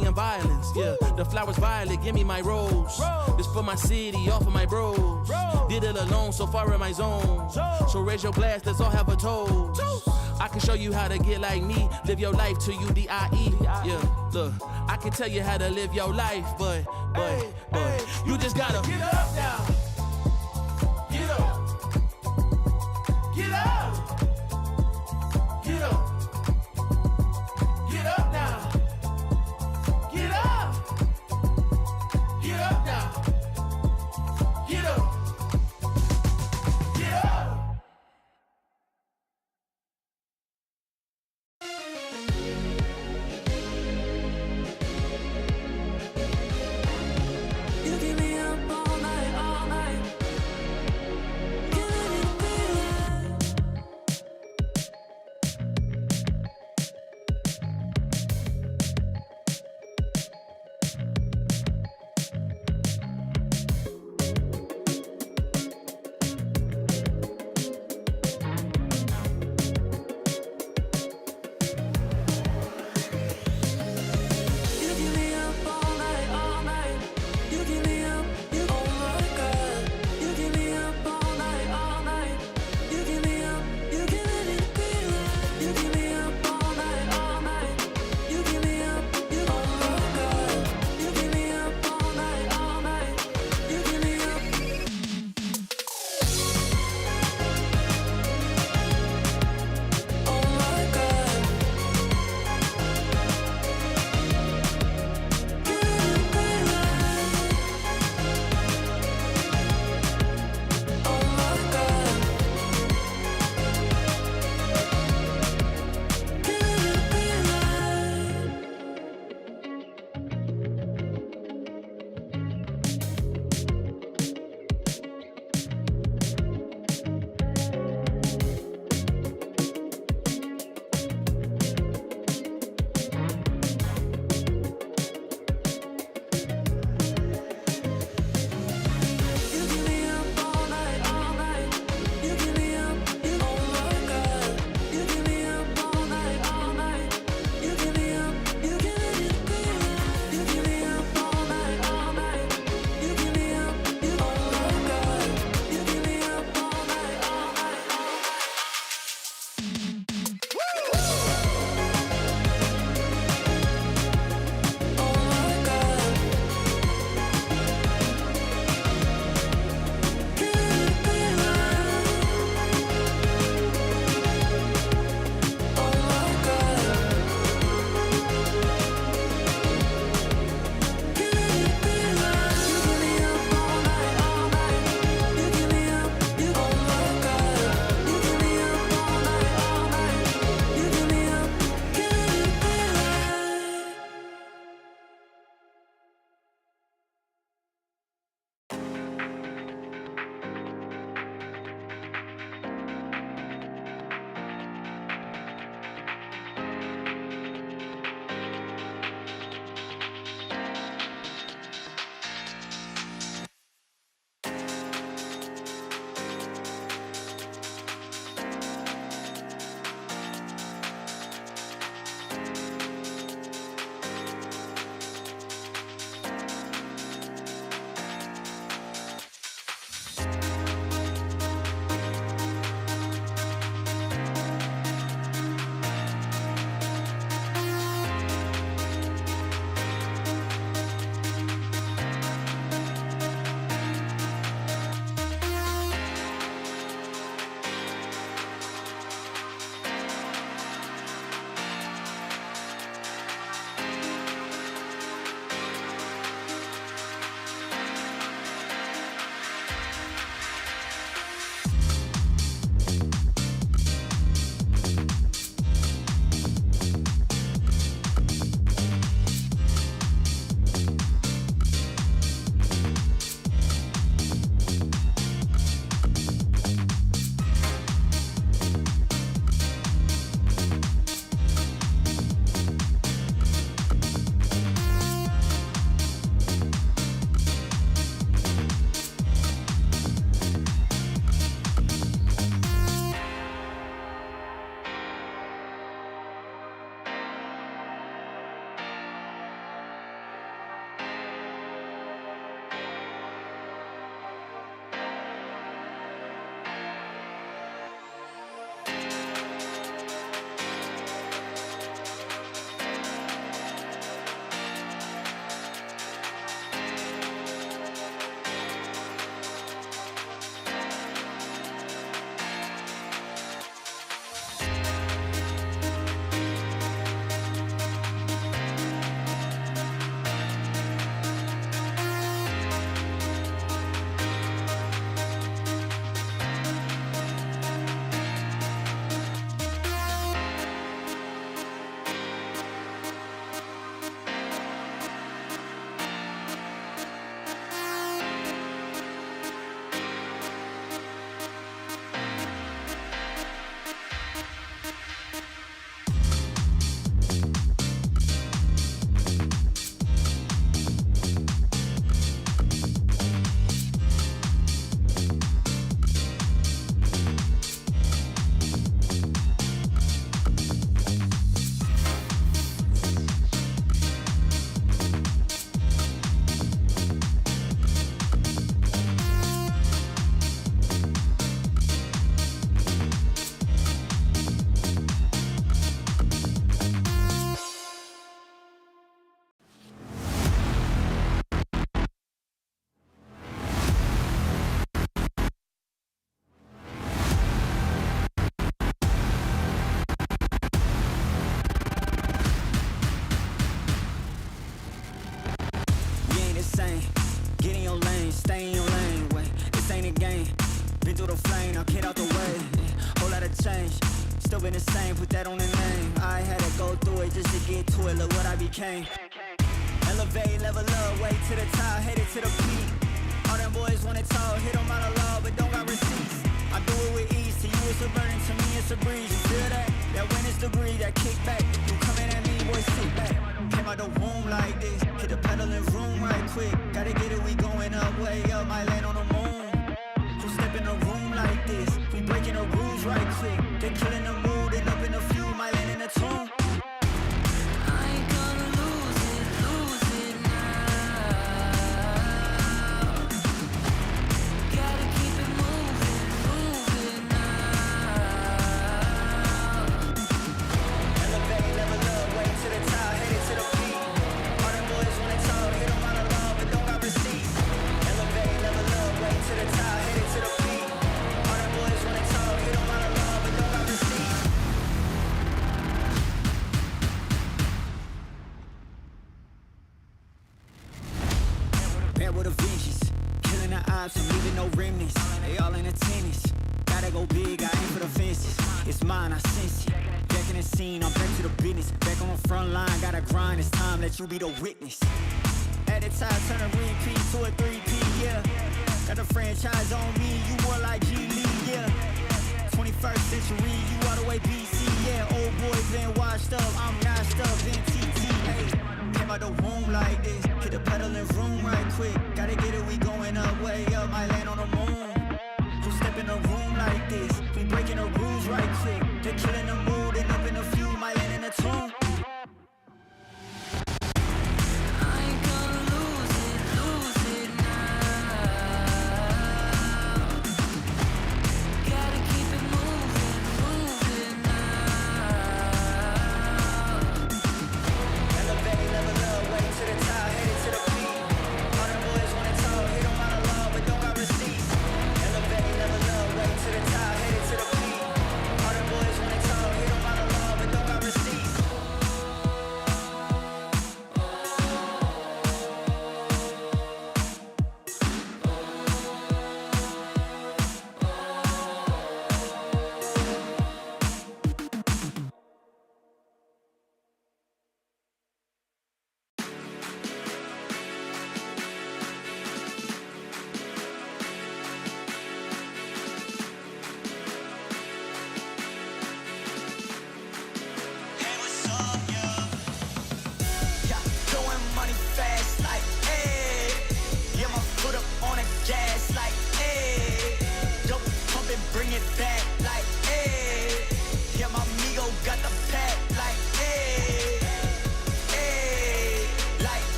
swinging violence. Yeah, the flowers violet, give me my rose. This for my city, all for my bros. Did it alone, so far in my zone. So raise your glass, let's all have a toast. I can show you how to get like me, live your life till you die. Yeah, look, I can tell you how to live your life, but you just gotta get up now. Get up. Get up. Get up. Get up now. Get up. Get up now. Get up. Get up. You keep me up all night, same. Get in your lane, stay in your lane. Wait, this ain't a game. Been through the flame, now get out the way. Whole lot of change, still been the same. Put that on the name. I had to go through it just to get to it. Look what I became. Elevate, level up, way to the top, headed to the peak. All them boys wanna talk, hit them out of law, but don't got receipts. I do it with ease, to you it's a burden, to me it's a breeze. You feel that? That when it's degree, that kickback. You coming at me, boy, sit back. Came out the womb like this, hit the pedal in room right quick. Gotta get it, we going up, way up, might land on the moon. Who step in the room like this? We breaking the rules right quick. They killing the mood, and up in the few, might land in the tomb. I'm leaving no remnants. They all in attendance. Gotta go big, I aim for the fences. It's mine, I sense it. Back in the scene, I'm back to the business. Back on the front line, gotta grind. It's time, let you be the witness. At the time, turn a repeat to a 3P, yeah. Got the franchise on me, you more like G League, yeah. 21st century, you all the way BC, yeah. Old boy been washed up, I'm washed up in TTA. Came out the womb like this, hit the pedal in room right quick. Gotta get it, we going up, way up, might land on the moon. Who step in the room like this? We breaking the rules right quick. They killing the mood, and up in the few, might land in the tomb.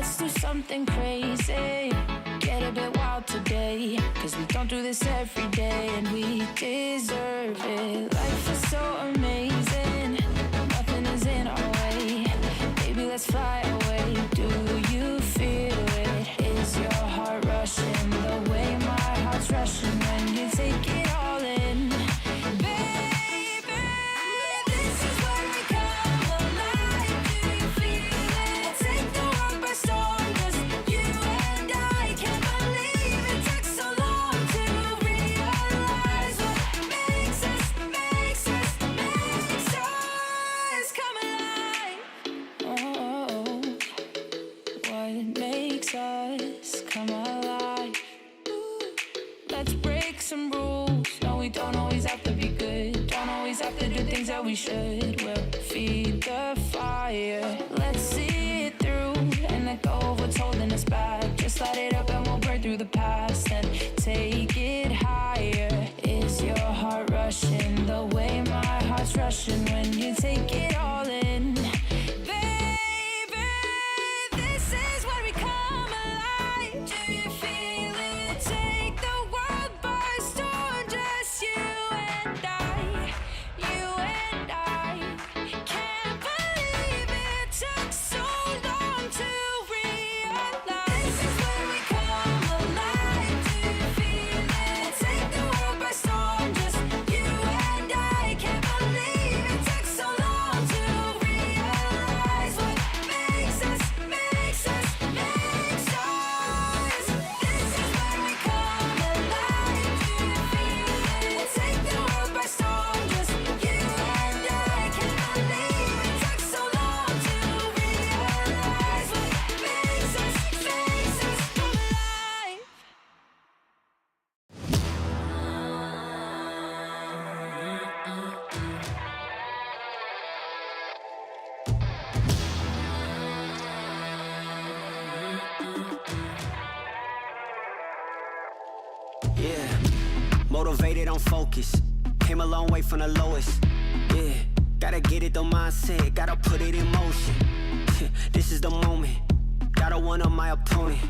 let's do something crazy. Get a bit wild today, cause we don't do this every day, and we deserve it. Life is so amazing, nothing is in our way. Baby, let's fly away. Do you feel it? Is your heart rushing the way my heart's rushing when you take it all in? Baby, this is when we come alive. Do you feel it? Take the world by storm, just you and I. Can't believe it took so long to realize what makes us come alive. Oh, what makes us come alive? Let's break some rules. No, we don't always have to be good. Don't always have to do things that we should. We'll feed the fire. Let's see it through and let go of what's holding us back. Just light it up and we'll burn through the past and take it higher. Is your heart rushing the way my heart's rushing when you take it all in? Baby, this is when we come alive. Do you feel it? Take the world by storm, just you and I. You and I. Can't believe it took so long to realize. This is when we come alive. Do you feel it? Take the world by storm, just you and I. Can't believe it took so long to realize what makes us. This is when we come alive. Do you feel it? Take the world by storm, just you and I. Can't believe it took so long to realize what makes us come alive. Yeah, motivated on focus. Came a long way from the lowest. Yeah, gotta get it the mindset, gotta put it in motion. This is the moment, gotta one up my opponent.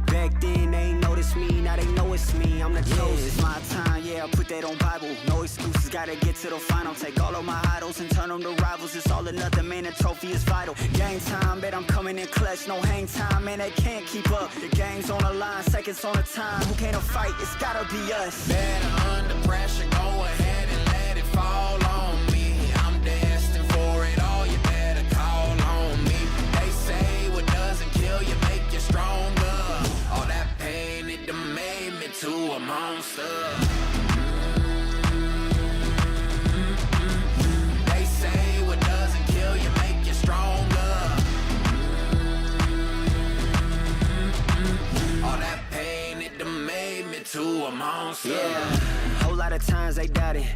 Back then they ain't noticed me, now they know it's me. I'm the chosen. It's my time, yeah, I put that on Bible. No excuses, gotta get to the final. Take all of my idols and turn them to rivals. It's all or nothing, man, the trophy is vital. Game time, bet I'm coming in clutch. No hang time, man, they can't keep up. The game's on the line, seconds on the time. Who can't fight? It's gotta be us. Better under pressure, go ahead and let it fall on me. I'm destined for it all, you better call on me. They say what doesn't kill you make you stronger. All that pain, it done made me to a monster. They say what doesn't kill you make you stronger. All that pain, it done made me to a monster. Yeah, whole lot of times they doubted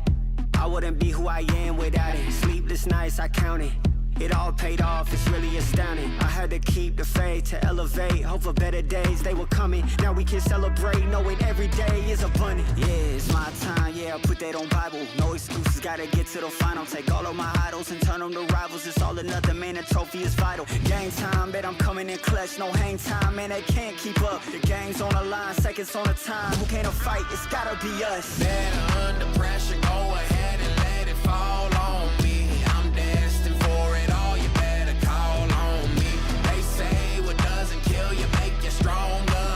I wouldn't be who I am without it. Sleepless nights, I counted. It all paid off, it's really astounding. I had to keep the faith to elevate. Hope for better days, they were coming. Now we can celebrate, knowing every day is abundant. Yeah, it's my time, yeah, I put that on Bible. No excuses, gotta get to the final. Take all of my idols and turn them to rivals. It's all or nothing, man, the trophy is vital. Game time, bet I'm coming in clutch. No hang time, man, they can't keep up. The game's on the line, seconds on the time. Who can't fight? It's gotta be us. Better under pressure, go ahead and let it fall on me. I'm destined for it all, you better call on me. They say what doesn't kill you make you stronger.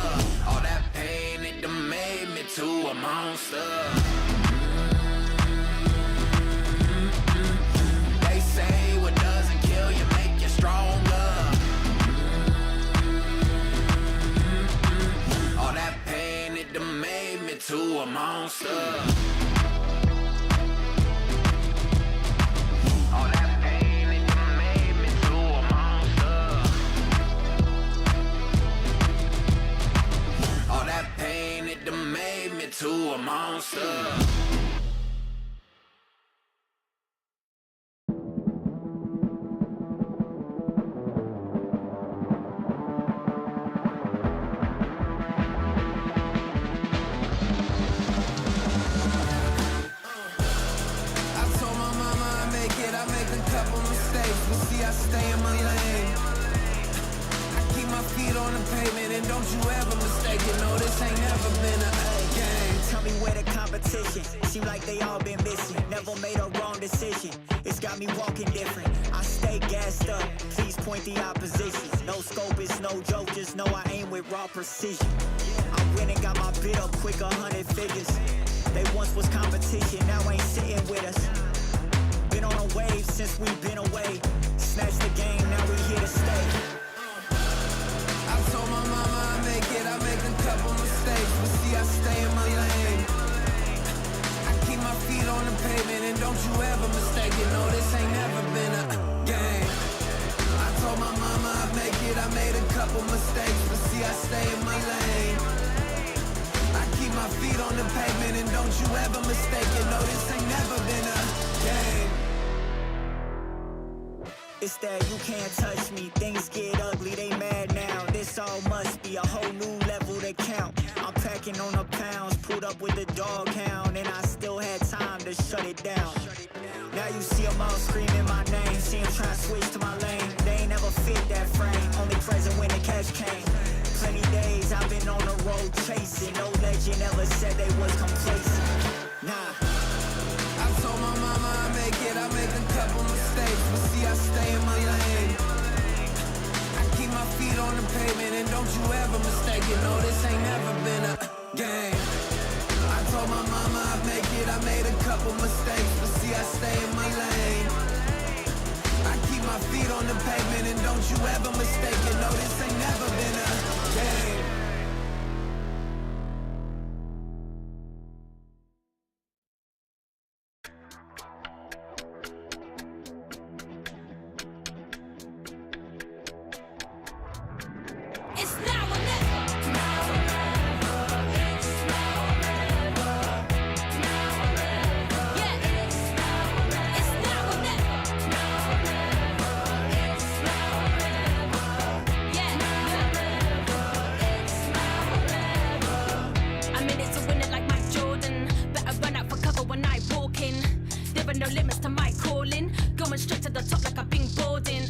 All that pain, it done made me to a monster. They say what doesn't kill you make you stronger. All that pain, it done made me to a monster. All that pain, it done made me to a monster. All that pain, it done made me to a monster. feet on the pavement, and don't you ever mistake it. No, this ain't never been a game. Tell me where the competition. Seem like they all been missing. Never made a wrong decision. It's got me walking different. I stay gassed up. Please point the opposition. No scope, it's no joke. Just know I aim with raw precision. I went and got my bid up quick, 100 figures. They once was competition, now ain't sitting with us. Been on a wave since we've been away. Snatch the game, now we here to stay. I told my mama I make it, I make a couple mistakes, but see I stay in my lane. I keep my feet on the pavement, and don't you ever mistake it. No, this ain't never been a game. I told my mama I make it, I made a couple mistakes, but see I stay in my lane. I keep my feet on the pavement, and don't you ever mistake it. No, this ain't never been a game. It's that you can't touch me. Things get ugly, they mad now. This all must be a whole new level to count. I'm packing on the pounds, pulled up with the dog hound, and I still had time to shut it down. Now you see them all screaming my name. See them trying to switch to my lane. They ain't never fit that frame. Only present when the cash came. Plenty days I've been on the road chasing. No legend ever said they was complacent. Nah. I told my mama I make it, I make a couple mistakes, but see I stay in my lane. I keep my feet on the pavement, and don't you ever mistake it. No, this ain't never been a game. I told my mama I make it, I made a couple mistakes, but see I stay in my lane. I keep my feet on the pavement, and don't you ever mistake it. No, this ain't never been a game. It's now or never. Now or never. It's now or never. Now or never. Yeah. It's now or never. It's now or never. Now or never. It's now or never. Yeah. Now or never. It's now or never. I'm in it to win it like Mike Jordan. Better run out for cover when I walk in. There are no limits to my calling. Going straight to the top like I've been boarding.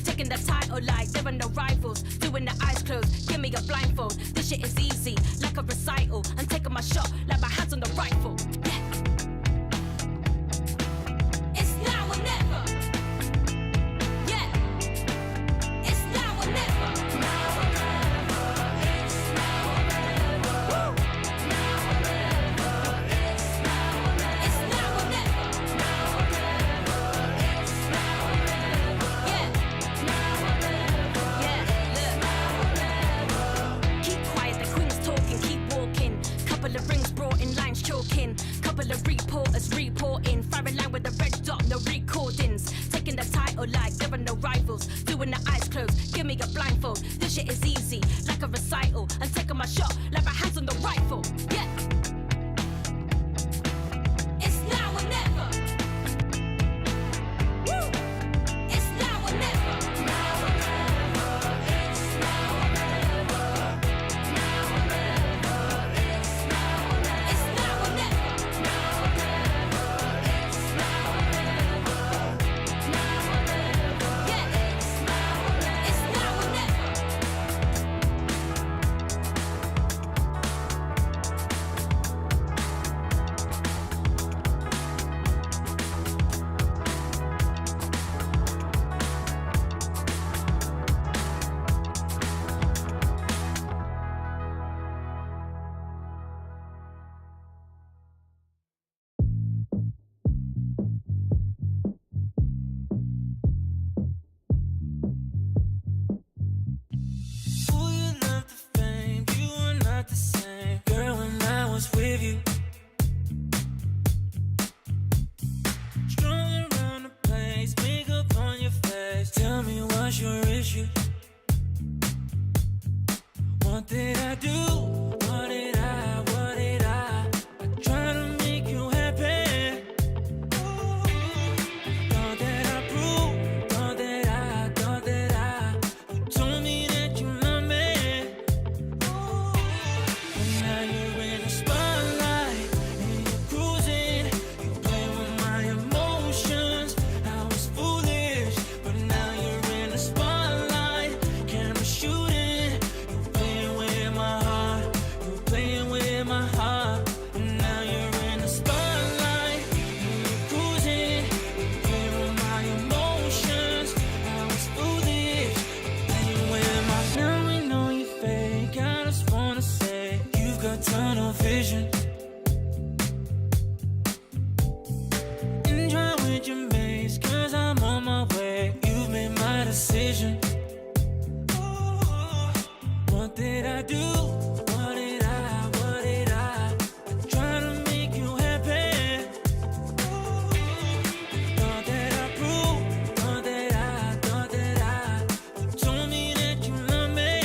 Taking the title like there are no rivals. Doing the eyes closed, give me a blindfold. This shit is easy, like a recital. I'm taking my shot, like my hands on the rifle. Yeah. It's now or never. Yeah. It's now or never. Now or never. It's now or never. Woo. Now or never. It's now or never. It's now or never. Now or never. It's now or never. Yeah. Now or never. Yeah. Look. Keep quiet, the queen's talking, keep walking. Couple of rings brought in, lines choking. Couple of reporters reporting. Firing line with the red dot, no recordings. Taking the title like there are no rivals. Doing the eyes closed, give me a blindfold. This shit is easy, like a recital. I'm taking my shot, like my hands on the rifle. Yeah. It's now or never. Woo. It's now or never. Now or never. It's now or never. Now or never. It's now or never. It's now or never. Now or never. It's now or never. Now or never. Yeah. It's now or never. It's now or never. Ooh, you love the fame, you are not the same. Girl, when I was with you, strung around the place, makeup on your face. Tell me what's your issue? What did I do? What did I? What did I? I try to make you happy. Ooh, thought that I proved, thought that I. You told me that you love me. Ooh, but now you're in the spotlight and you're cruising. You play with my emotions. I was foolish, but now you're in the spotlight. Camera shooting. I do? What did I? I'm trying to make you happy. Thought that I proved, thought that I. You told me that you love me.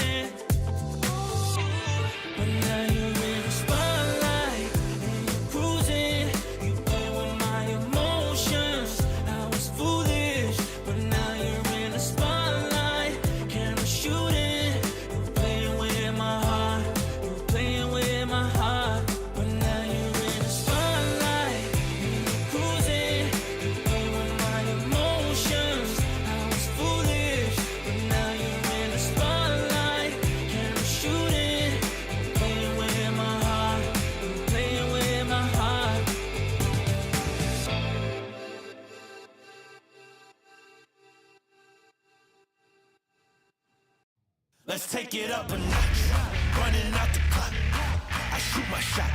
But now you're in the spotlight and you're cruising. You play with my emotions. I was foolish, but now you're in the spotlight. Camera shooting. You're playing with my heart. You're playing with my heart. But now you're in the spotlight and you're cruising. You play with my emotions. I was foolish, but now you're in the spotlight. Camera shooting. You're playing with my heart. You're playing with my heart. Let's take it up a notch. Running out the clock. I shoot my shot.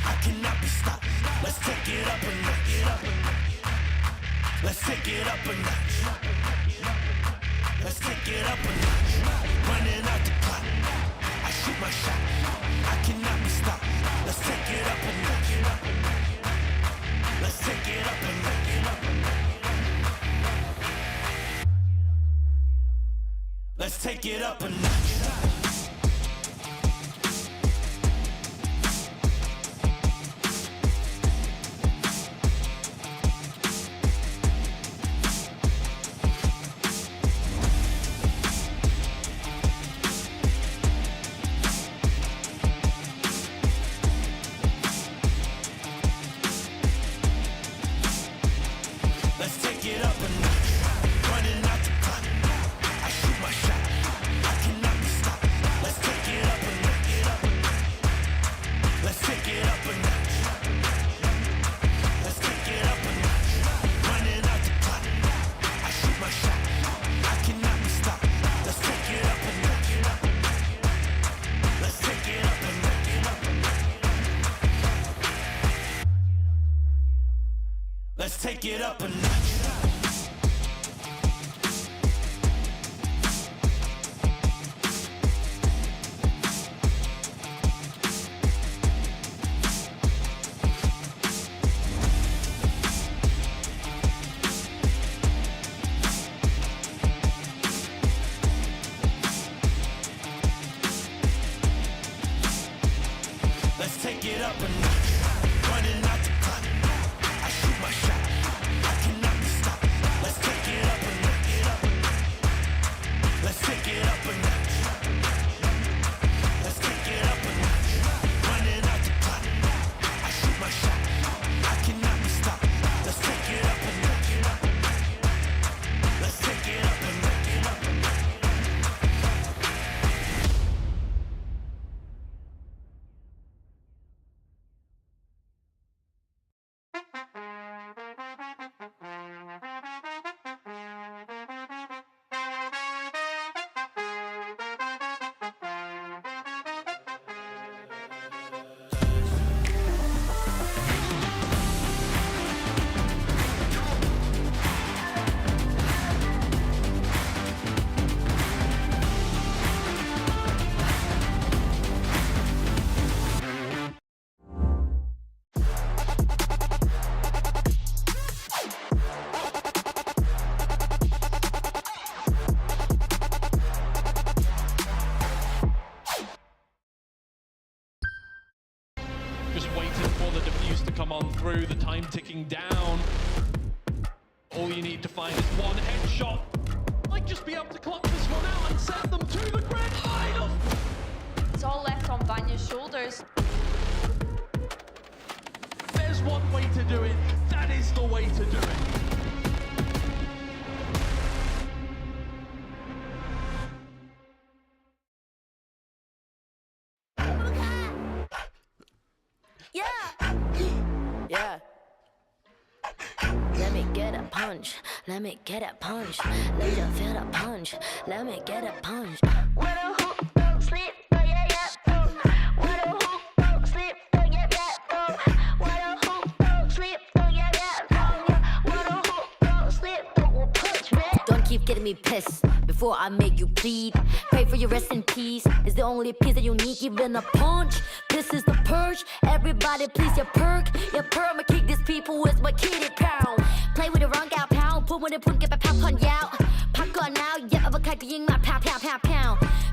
I cannot be stopped. Let's take it up a notch. Let's take it up a notch. Let's take it up a notch. Running out the clock. I shoot my shot. I cannot be stopped. Let's take it up a notch. Let's take it up a notch. Let's take it up a notch. Let's take it up a notch. Running out the clock. I shoot my shot. I cannot be stopped. Let's take it up a notch. Let's take it up a notch. Let's take it up a notch. Running out the clock. I shoot my shot. I cannot be stopped. Let's take it up a notch. Let's take it up a notch. Let's take it up a notch. Let's take it up a notch. Running out the clock. I shoot my shot. I cannot be stopped. Let's take it up a notch. Let's take it up a notch. Let's take it up a notch. Running out the clock. I shoot my shot. I cannot be stopped. Let's take it up a notch. Let's take it up a notch. Just waiting for the defuse to come on through, the time ticking down. All you need to find is one headshot. Might just be able to clock this one out and send them to the grand final. It's all left on Vanya's shoulders. There's one way to do it. That is the way to do it. Yeah. Let me get a punch. Let me get a punch. Let you feel the punch. Let me get a punch. What a hoop, don't sleep, oh yeah, yeah, oh. What a hoop, don't sleep, oh yeah, yeah, oh. What a hoop, don't sleep, oh yeah, yeah, oh. What a hoop, don't sleep, don't punch me. Don't keep getting me pissed. Before before I make you bleed. Pray for your rest in peace. It's the only piece that you need, given a punch. This is the purge. Everybody please your perk. Your perk, I'ma kick these people with my kitty pound. Play with the wrong gal pound. Put when they put get my pop on out. Pop on now, yeah, I'm a kite ying my pound.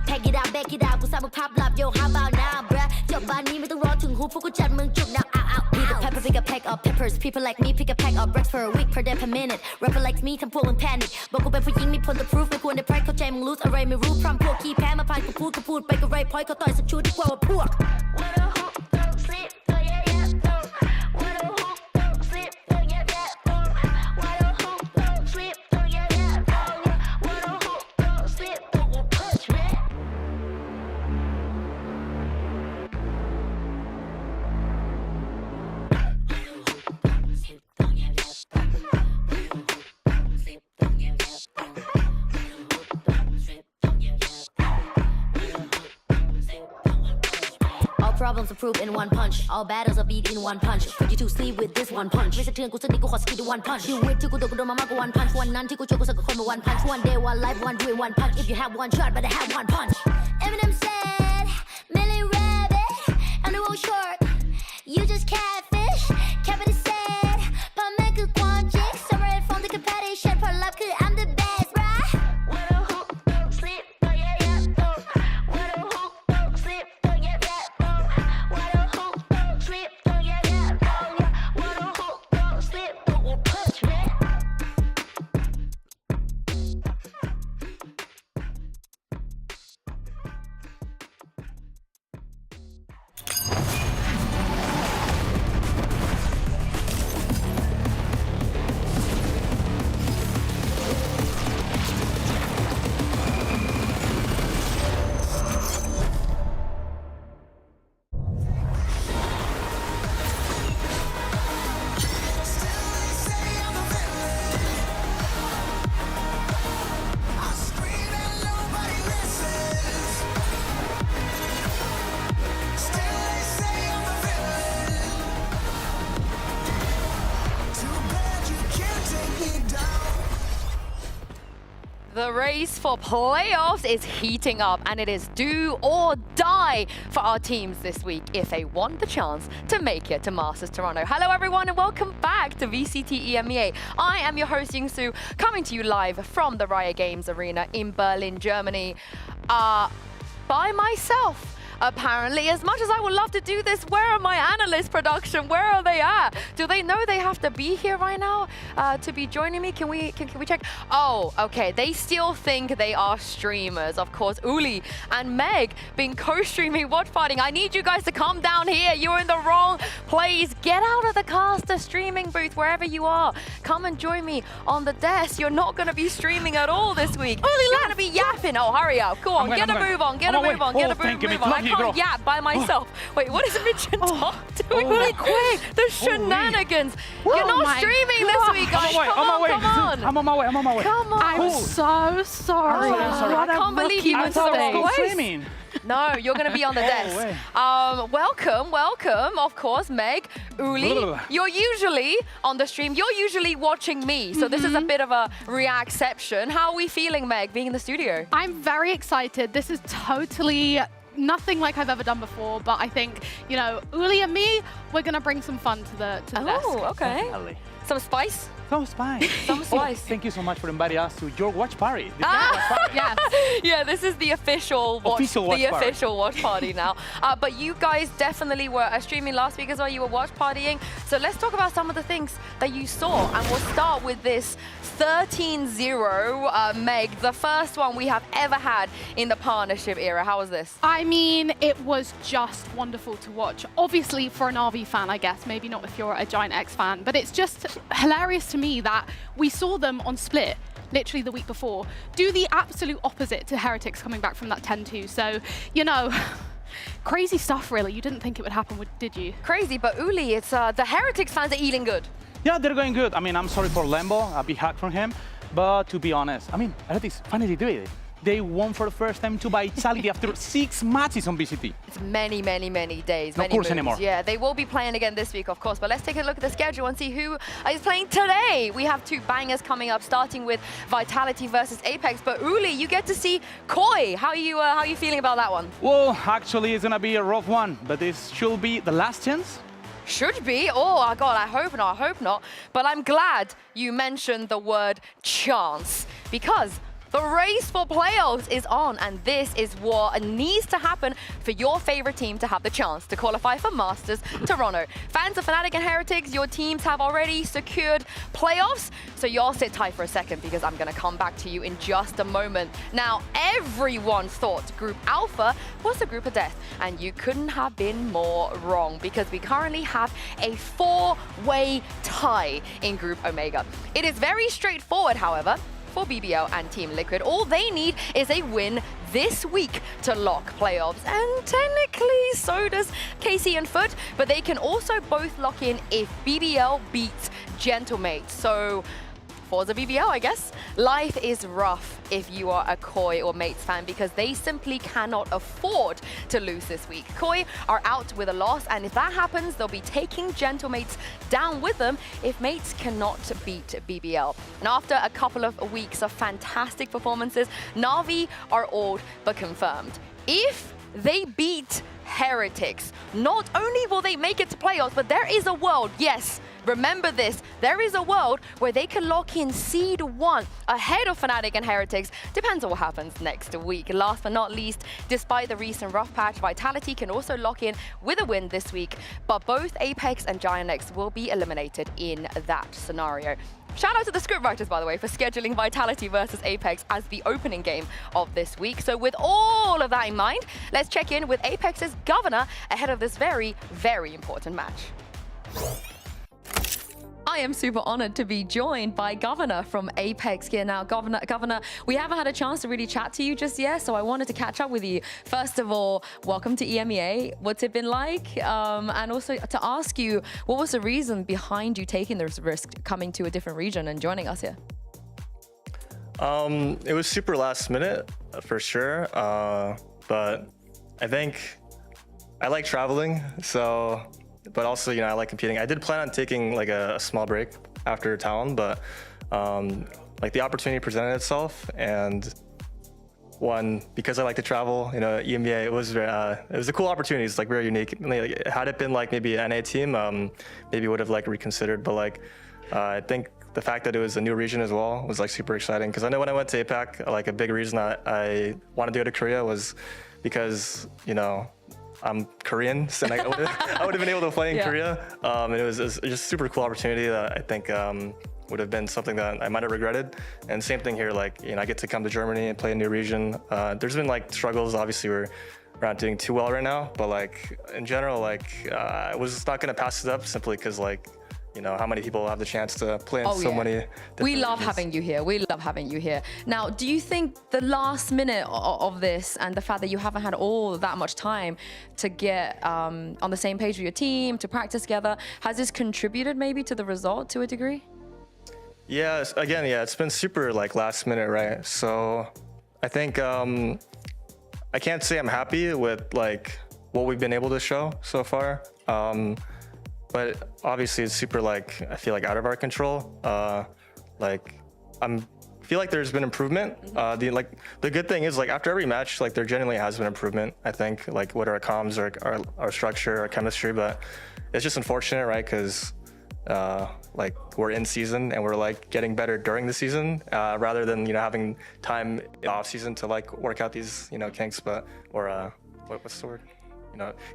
Pack it out, back it out. กูสร้างมึงภาพลับ yo how about now bruh จบบ้านนี้ไม่ต้องรอถึงหูพวกกูจัดมึงจุก now out Pick a pepper, pick a pack of peppers. People like me pick a pack of bricks for a week per day per minute. Rapper like me ทำพวกมึง panic บอกกูเป็นผู้หญิงมีผล the proof ไม่ควรได้ pride เข้าใจมึง lose อะไรไม่รู้พร้อมพวกขี้แพ้มาพายกูพูดไปก็ไรพอยเขาต่อยสักชุดดีกว่าว่าพวก What a hook, don't sleep, oh yeah, yeah, boom. What a hook, don't sleep, oh yeah, yeah, boom. What a hook, don't sleep, oh yeah, yeah, boom. What a hook, don't sleep, don't you push me. All problems are proved in one punch. All battles are beat in one punch. Put you to sleep with this one punch. ไม่สะเทือนกูสักนิดกูขอสกิด one punch. ชีวิตที่กูโดนมามากกว่า one punch วันนั้นที่กูเจอกูสักคนมา one punch. One day, one life, one dream, one punch. If you have one shot, better have one punch. Eminem said, Millie Rabbit, and the road short. You just catfish. Kevin said, พ่อแม่คือความจริง Summer and phone ที่คือ passion ผลลัพธ์คือ I'm the best, bruh. What a hook, don't sleep, oh yeah, yeah, boom. What a hook, don't sleep, oh yeah, yeah, boom. What a hook, don't sleep, oh yeah, yeah, boom. What a hook, don't sleep, don't you push me. The race for playoffs is heating up, and it is do or die for our teams this week if they want the chance to make it to Masters Toronto. Hello everyone and welcome back to VCT EMEA. I am your host Yingsu, coming to you live from the Riot Games Arena in Berlin, Germany, by myself. Apparently, as much as I would love to do this, where are my analyst production? Where are they at? Do they know they have to be here right now to be joining me? Can we check? Oh, okay. They still think they are streamers. Of course, Uli and Meg being co-streaming watch partying. I need you guys to come down here. You're in the wrong place. Get out of the caster streaming booth wherever you are. Come and join me on the desk. You're not going to be streaming at all this week. You're going to be yapping. Oh, hurry up. Go on. Get a move on. Get a move on. Get a move on. I can't yap by myself. Wait, what is Mitch and Tom doing really quick? The shenanigans. You're not streaming this week, guys. Come on. I'm on my way. Come on. I'm so sorry. I can't believe you were still streaming. No, you're going to be on the desk. Welcome, of course, Meg, Uli. You're usually on the stream. You're usually watching me. So this is a bit of a reacception. How are we feeling, Meg, being in the studio? I'm very excited. This is totally nothing like I've ever done before, but I think, you know, Uli and me, we're going to bring some fun to the desk. Oh, okay. Definitely. Some spice? Some spice. Some spice. Thank you so much for inviting us to your watch party. Yes. Yeah, this is the official watch party now. But you guys definitely were streaming last week as well. You were watch partying. So let's talk about some of the things that you saw. And we'll start with this 13-0, Meg, the first one we have ever had in the partnership era. How was this? I mean, it was just wonderful to watch. Obviously, for an RV fan, I guess, maybe not if you're a Giant X fan, but it's just hilarious to me that we saw them on Split literally the week before do the absolute opposite to Heretics coming back from that 10-2. So, you know, crazy stuff really. You didn't think it would happen, did you? Crazy, but Uli, it's the Heretics fans are eating good. Yeah, they're going good. I mean, I'm sorry for Lambo, a big hack from him. But to be honest, I mean, Heretics finally did it. They won for the first time to Vitality after 6 matches on VCT. It's many, many, many days. No many course moves. anymore. Yeah, they will be playing again this week, of course. But let's take a look at the schedule and see who is playing today. We have 2 bangers coming up, starting with Vitality versus Apex. But Uli, you get to see Koi. How are you feeling about that one? Well, actually, it's gonna be a rough one, but this should be the last chance. Should be. Oh, my God, I hope not. I hope not. But I'm glad you mentioned the word chance, because the race for playoffs is on, and this is what needs to happen for your favorite team to have the chance to qualify for Masters Toronto. Fans of Fnatic and Heretics, your teams have already secured playoffs, so y'all sit tight for a second because I'm going to come back to you in just a moment. Now, everyone thought Group Alpha was the group of death, and you couldn't have been more wrong because we currently have a 4-way tie in Group Omega. It is very straightforward, however, for BBL and Team Liquid. All they need is a win this week to lock playoffs, and technically so does Casey and Foot, but they can also both lock in if BBL beats Gentlemate. So Forza BBL, I guess. Life is rough if you are a Koi or Mates fan because they simply cannot afford to lose this week. Koi are out with a loss, and if that happens, they'll be taking Gentlemates down with them if Mates cannot beat BBL. And after a couple of weeks of fantastic performances, Na'Vi are old but confirmed. If they beat Heretics, not only will they make it to playoffs, but there is a world, yes, remember this, there is a world where they can lock in Seed 1 ahead of Fnatic and Heretics. Depends on what happens next week. Last but not least, despite the recent rough patch, Vitality can also lock in with a win this week, but both Apex and GiantX will be eliminated in that scenario. Shout out to the scriptwriters, by the way, for scheduling Vitality versus Apex as the opening game of this week. So with all of that in mind, let's check in with Apex's Governor ahead of this very, very important match. I am super honored to be joined by Governor from Apex here now. Governor, we haven't had a chance to really chat to you just yet, so I wanted to catch up with you. First of all, welcome to EMEA. What's it been like? And also to ask you, what was the reason behind you taking this risk, coming to a different region and joining us here? It was super last minute, for sure. But I think I like traveling, so... But also, you know, I like competing. I did plan on taking like a small break after Talon, but like the opportunity presented itself, and because I like to travel, you know, EMEA, it was a cool opportunity. It's like very unique. Like, had it been like maybe an NA team, maybe would have like reconsidered. But like, I think the fact that it was a new region as well was like super exciting. Because I know when I went to APAC, like a big reason that I wanted to go to Korea was because, you know, I'm Korean, and I would have been able to play in Korea. And it was just a super cool opportunity that I think would have been something that I might have regretted. And same thing here, like, you know, I get to come to Germany and play a new region. There's been like struggles. Obviously, we're not doing too well right now, but like in general, like I was not gonna pass it up simply because like, you know, how many people have the chance to play in so many different We love regions. having you here. We love having you here. Now, do you think the last minute of this and the fact that you haven't had all that much time to get on the same page with your team, to practice together, has this contributed maybe to the result to a degree? Yeah, again, yeah, it's been super like last minute, right? So I think I can't say I'm happy with like what we've been able to show so far. But obviously it's super like, I feel like out of our control. Like feel like there's been improvement. The good thing is like after every match, like there genuinely has been improvement. I think like what our comms, our structure, our chemistry, but it's just unfortunate, right? Because like we're in season and we're like getting better during the season rather than, you know, having time off season to like work out these, you know, kinks, what's the word?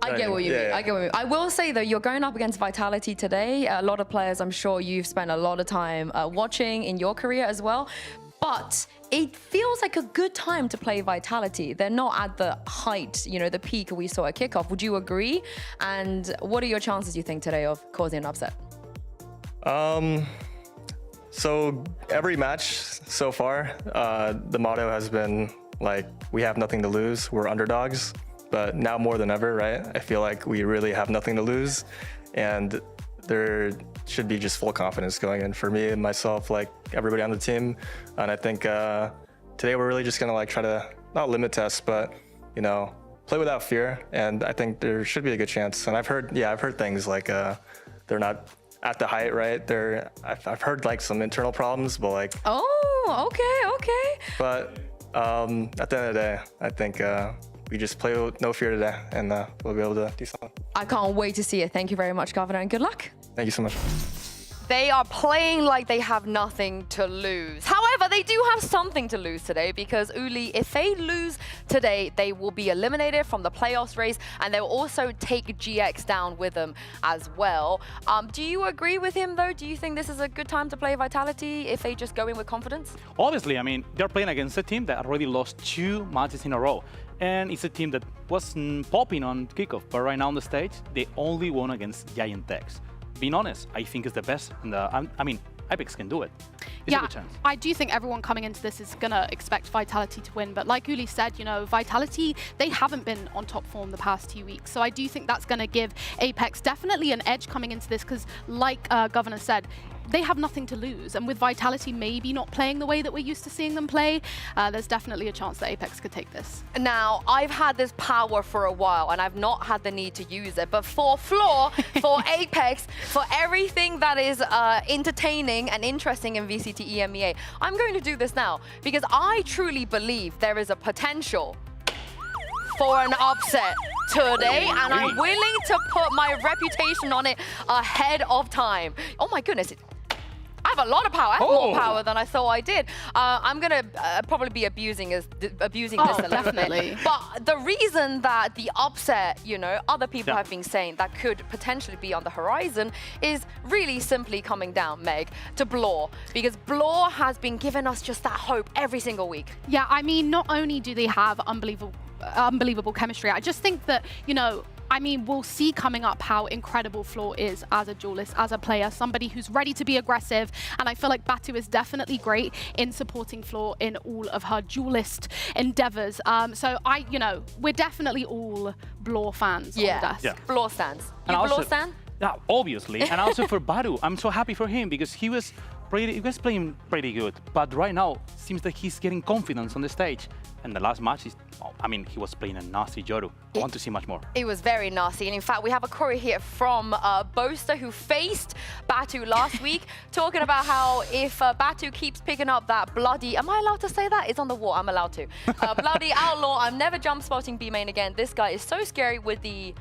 I get what you mean. I get what you mean. I will say though, you're going up against Vitality today. A lot of players, I'm sure you've spent a lot of time watching in your career as well. But it feels like a good time to play Vitality. They're not at the height, you know, the peak we saw at kickoff. Would you agree? And what are your chances, you think, today of causing an upset? So every match so far, the motto has been like, we have nothing to lose. We're underdogs. But now more than ever, right? I feel like we really have nothing to lose, and there should be just full confidence going in for me and myself, like everybody on the team. And I think today we're really just gonna like try to not limit test, but you know, play without fear. And I think there should be a good chance. And I've heard things like they're not at the height, right? I've heard like some internal problems, but like. Oh, okay. But at the end of the day, I think we just play with no fear today, and we'll be able to do something. I can't wait to see it. Thank you very much, Governor, and good luck. Thank you so much. They are playing like they have nothing to lose. However, they do have something to lose today because Uli, if they lose today, they will be eliminated from the playoffs race, and they will also take GX down with them as well. Do you agree with him, though? Do you think this is a good time to play Vitality if they just go in with confidence? Obviously, I mean, they're playing against a team that already lost 2 matches in a row. And it's a team that was popping on kickoff, but right now on the stage, they only won against Giant Techs. Being honest, I think it's the best. And I mean, Apex can do it. It's a good chance. I do think everyone coming into this is going to expect Vitality to win. But like Uli said, you know, Vitality, they haven't been on top form the past 2 weeks. So I do think that's going to give Apex definitely an edge coming into this because like Governor said, they have nothing to lose. And with Vitality maybe not playing the way that we're used to seeing them play, there's definitely a chance that Apex could take this. Now, I've had this power for a while and I've not had the need to use it. But for Floor, for Apex, for everything that is entertaining and interesting in VCT EMEA, I'm going to do this now because I truly believe there is a potential for an upset today, and I'm willing to put my reputation on it ahead of time. Oh my goodness. I have a lot of power. I have more power than I thought I did. I'm going to probably be abusing this a little bit. But the reason that the upset, you know, other people have been saying that could potentially be on the horizon is really simply coming down, Meg, to Blore. Because Blore has been giving us just that hope every single week. Yeah, I mean, not only do they have unbelievable chemistry, I just think that, you know, I mean, we'll see coming up how incredible Floor is as a duelist, as a player, somebody who's ready to be aggressive. And I feel like Batu is definitely great in supporting Floor in all of her duelist endeavors. So you know, we're definitely all Blore fans on the desk. Yeah, Blore stands. You Blore stan? Yeah, obviously. And also for Batu, I'm so happy for him because he was playing pretty good. But right now, seems that he's getting confidence on the stage. And the last match is, I mean, he was playing a nasty Yoru. I want to see much more. It was very nasty. And in fact, we have a query here from Boaster, who faced Batu last week, talking about how if Batu keeps picking up that bloody, am I allowed to say that? It's on the wall, I'm allowed to. Bloody outlaw, I'm never jump spotting B main again. This guy is so scary with the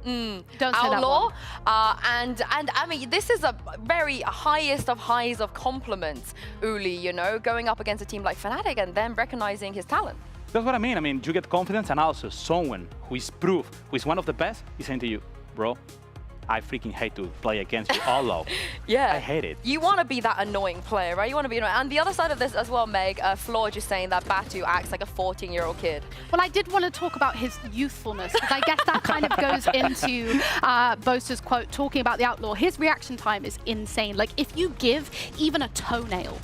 outlaw. And I mean, this is a very highest of highs of compliments, Uli, you know, going up against a team like Fnatic and then recognizing his talent. That's what I mean. I mean, you get confidence, and also someone who is proof, who is one of the best, is saying to you, bro, I freaking hate to play against you all low. Yeah. I hate it. You want to be that annoying player, right? You want to be annoying. And the other side of this as well, Meg, Floor just saying that Batu acts like a 14-year-old kid. Well, I did want to talk about his youthfulness, because I guess that kind of goes into Boaster's quote, talking about the outlaw. His reaction time is insane. Like, if you give even a toenail,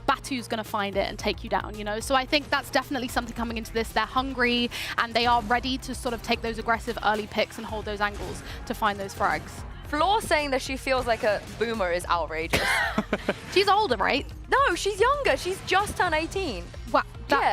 Batu's going to find it and take you down, you know? So I think that's definitely something coming into this. They're hungry, and they are ready to sort of take those aggressive early picks and hold those angles to find those frags. Floor saying that she feels like a boomer is outrageous. She's older, right? No, she's younger. She's just turned 18. Wow.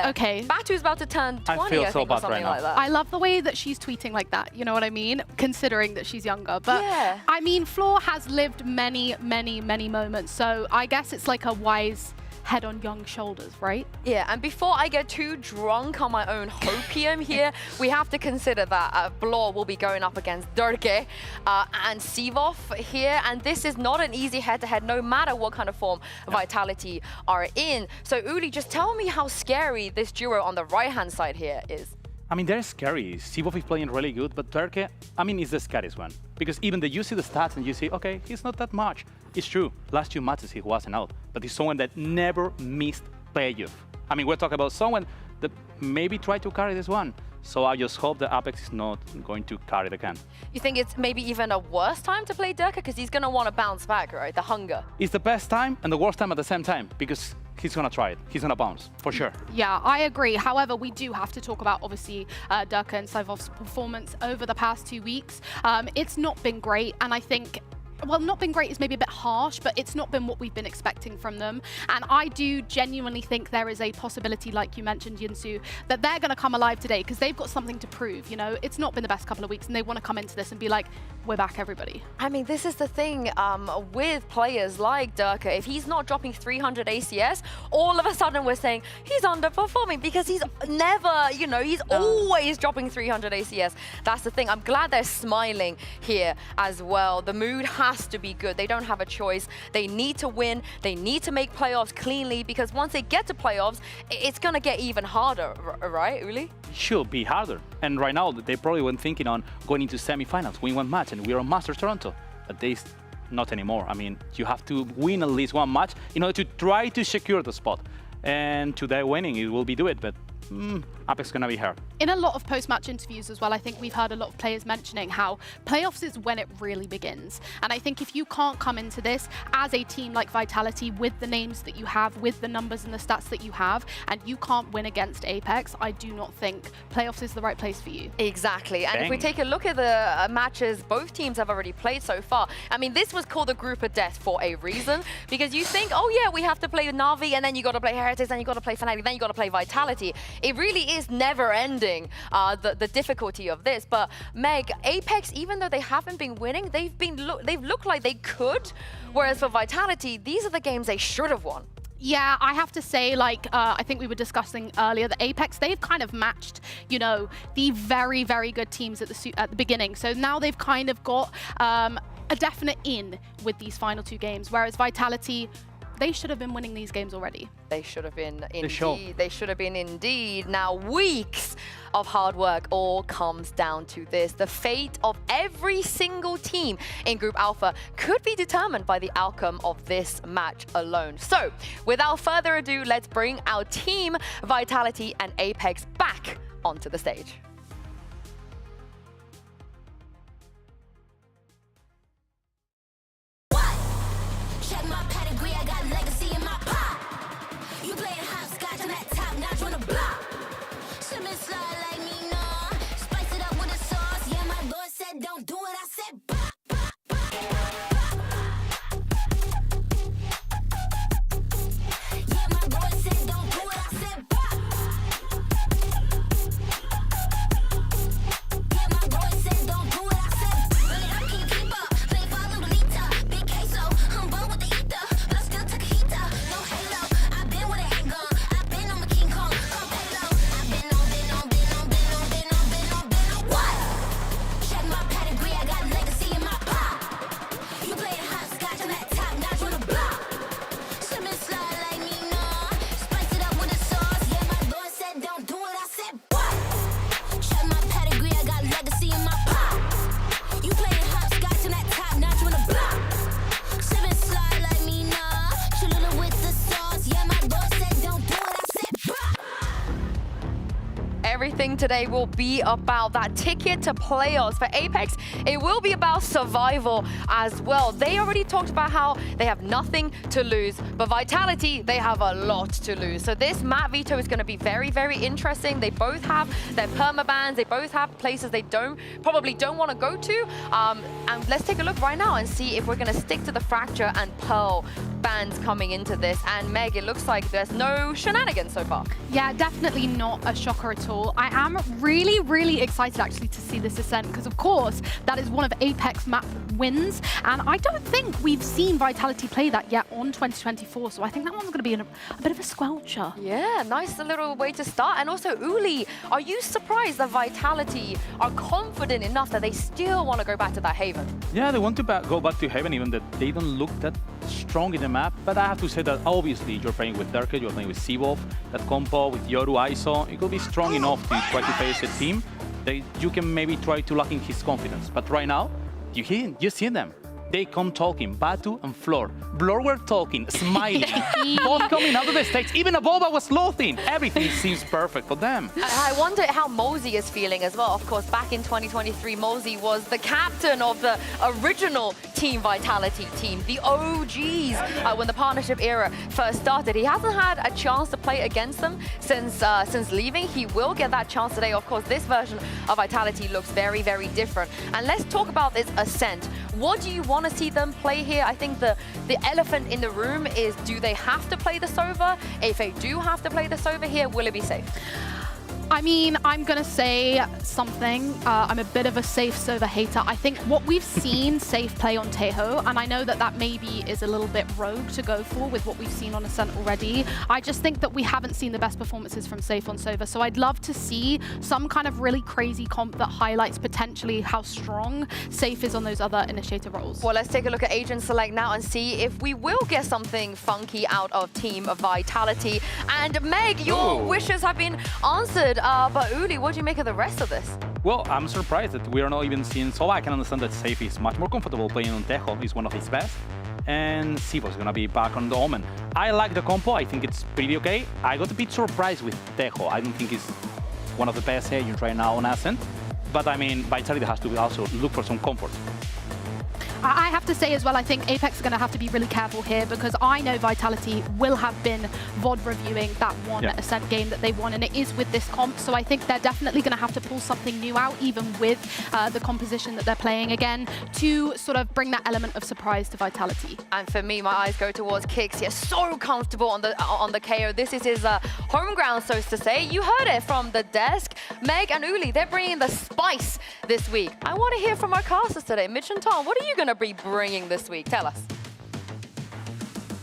Okay. Batu's about to turn 20, I feel I so think, bad or something right like that. I love the way that she's tweeting like that, you know what I mean? Considering that she's younger. But I mean, Floor has lived many, many, many moments. So I guess it's like a wise head on young shoulders, right? Yeah, and before I get too drunk on my own hopium here, we have to consider that Blore will be going up against Durke and Sivov here, and this is not an easy head-to-head, no matter what kind of form Vitality are in. So Uli, just tell me how scary this duo on the right-hand side here is. I mean, they're scary. Sivov is playing really good, but Durke, I mean, is the scariest one. Because even you see the stats and you see, okay, he's not that much. It's true, last 2 matches he wasn't out, but he's someone that never missed playoff. I mean, we're talking about someone that maybe tried to carry this one. So I just hope that Apex is not going to carry the can. You think it's maybe even a worse time to play Durke? Because he's going to want to bounce back, right? The hunger. It's the best time and the worst time at the same time, because he's going to try it. He's going to bounce, for sure. Yeah, I agree. However, we do have to talk about, obviously, Durke and Sivov's performance over the past 2 weeks. It's not been great, and I think well, not been great is maybe a bit harsh, but it's not been what we've been expecting from them. And I do genuinely think there is a possibility, like you mentioned, Yunsu, that they're going to come alive today because they've got something to prove. You know, it's not been the best couple of weeks, and they want to come into this and be like, we're back, everybody. I mean, this is the thing with players like Durka. If he's not dropping 300 ACS, all of a sudden we're saying he's underperforming because he's never, you know, he's always dropping 300 ACS. That's the thing. I'm glad they're smiling here as well. The mood has to be good. They don't have a choice. They need to win. They need to make playoffs cleanly because once they get to playoffs, it's going to get even harder, right, Uli? It should be harder. And right now, they probably weren't thinking on going into semifinals, win one match, and we're on Masters Toronto. But they not anymore. I mean, you have to win at least one match in order to try to secure the spot. And today winning, it will be do it, but Apex is going to be hard. In a lot of post-match interviews as well, I think we've heard a lot of players mentioning how playoffs is when it really begins. And I think if you can't come into this as a team like Vitality with the names that you have, with the numbers and the stats that you have, and you can't win against Apex, I do not think playoffs is the right place for you. Exactly. And if we take a look at the matches both teams have already played so far, I mean, this was called a group of death for a reason, because you think, oh yeah, we have to play Na'Vi, and then you got to play Heretics, then you got to play Fnatic, then you got to play Vitality. It really is never ending, the difficulty of this. But Meg, Apex, even though they haven't been winning, they've looked like they could. Whereas for Vitality, these are the games they should have won. Yeah, I have to say, like, I think we were discussing earlier, that Apex, they've kind of matched, you know, the very, very good teams at the beginning. So now they've kind of got a definite in with these final two games, whereas Vitality, they should have been winning these games already. They should have been indeed. They should have been indeed. Now, weeks of hard work all comes down to this. The fate of every single team in Group Alpha could be determined by the outcome of this match alone. So, without further ado, let's bring our team Vitality and Apex back onto the stage. Check my pedigree, I got legacy in my pop. You playing hopscotch on that top notch on the block. Slippin' slide like me, nah. Spice it up with the sauce. Yeah, my Lord said don't do it. I said bop, bop, bop. Yeah, my Lord said don't do it. I said bop. Yeah, my Lord said don't do it. I said really, I can't keep up. Play follow the leader. Big queso, I'm born with the ether, but I still took a heater. No halo, I've been with a handgun. I've been on my King Kong. I'm halo. I've been on. What? Check my pedigree, I got legacy in my pop. You playing hopscotch on that top notch on the block. Slip and slide like me, nah. Spice it up with the sauce. Yeah, my Lord said don't do it. I said what? Check my pedigree, I got legacy in my pop. You playing hopscotch on that top notch on the block. Slip and slide like me, nah. Cholula with the sauce. Yeah, my Lord said don't do it. I said what? Everything today will be about that ticket to playoffs. For Apex, it will be about survival as well. They already talked about how they have nothing to lose, but Vitality, they have a lot to lose. So this map, Veto, is going to be very, very interesting. They both have their permabans. They both have places they probably don't want to go to. And let's take a look right now and see if we're going to stick to the Fracture and Pearl bans coming into this. And Meg, it looks like there's no shenanigans so far. Yeah, definitely not a shocker at all. I am really, really excited actually to see this Ascent, because of course that is one of Apex map wins, and I don't think we've seen Vitality play that yet on 2024, so I think that one's going to be a bit of a squelcher. Yeah, nice little way to start. And also, Uli, are you surprised that Vitality are confident enough that they still want to go back to that Haven? Yeah, they want to go back to Haven, even that they don't look that strong in the map. But I have to say that obviously you're playing with Durka, you're playing with Seawolf, that compo with Yoru ISO, it could be strong enough to try to face a team that you can maybe try to lock in his confidence. But right now, you see them. They come talking, Batu and Floor. Floor were talking, smiling, both coming out of the stage. Even Abova was loathing. Everything seems perfect for them. I wonder how Mosey is feeling as well. Of course, back in 2023, Mosey was the captain of the original Team Vitality team, the OGs, when the partnership era first started. He hasn't had a chance to play against them since leaving. He will get that chance today. Of course, this version of Vitality looks very, very different. And let's talk about this Ascent. What do you want to see them play here? I think the elephant in the room is, do they have to play the Sova? If they do have to play the Sova here, will it be safe? I mean, I'm going to say something. I'm a bit of a safe Sova hater. I think what we've seen safe play on Tejo, and I know that that maybe is a little bit rogue to go for with what we've seen on Ascent already. I just think that we haven't seen the best performances from safe on Sova. So I'd love to see some kind of really crazy comp that highlights potentially how strong safe is on those other initiator roles. Well, let's take a look at Agent Select now and see if we will get something funky out of Team Vitality. And Meg, your wishes have been answered. But Uli, what do you make of the rest of this? Well, I'm surprised that we are not even seeing Sova. I can understand that Safe is much more comfortable playing on Tejo. He's one of his best. And Sivo is going to be back on the Omen. I like the compo. I think it's pretty okay. I got a bit surprised with Tejo. I don't think he's one of the best agents right now on Ascent. But I mean, Vitality has to also look for some comfort. I have to say as well, I think Apex are going to have to be really careful here because I know Vitality will have been VOD reviewing that one Ascent game that they won, and it is with this comp, so I think they're definitely going to have to pull something new out, even with the composition that they're playing again, to sort of bring that element of surprise to Vitality. And for me, my eyes go towards Kix. He's so comfortable on the KO. This is his home ground, so to say. You heard it from the desk. Meg and Uli, they're bringing the spice this week. I want to hear from our casters today. Mitch and Tom, what are you going to be bringing this week? Tell us.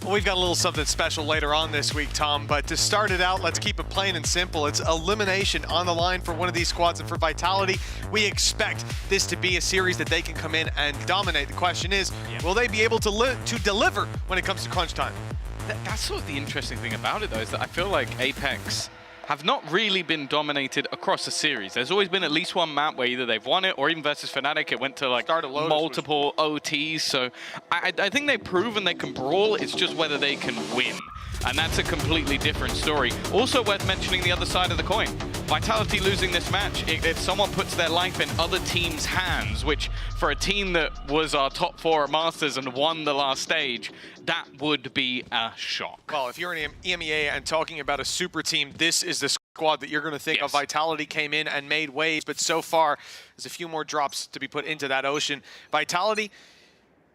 Well, we've got a little something special later on this week, Tom, but to start it out, let's keep it plain and simple. It's elimination on the line for one of these squads, and for Vitality, we expect this to be a series that they can come in and dominate. The question is, will they be able to deliver when it comes to crunch time? That's sort of the interesting thing about it, though, is that I feel like Apex have not really been dominated across the series. There's always been at least one map where either they've won it or even versus Fnatic, it went to like multiple OTs. So I think they've proven they can brawl. It's just whether they can win. And that's a completely different story. Also worth mentioning the other side of the coin. Vitality losing this match, if someone puts their life in other teams' hands, which for a team that was our top 4 at Masters and won the last stage, that would be a shock. Well, if you're in EMEA and talking about a super team, this is the squad that you're going to think of. Vitality came in and made waves, but so far, there's a few more drops to be put into that ocean. Vitality,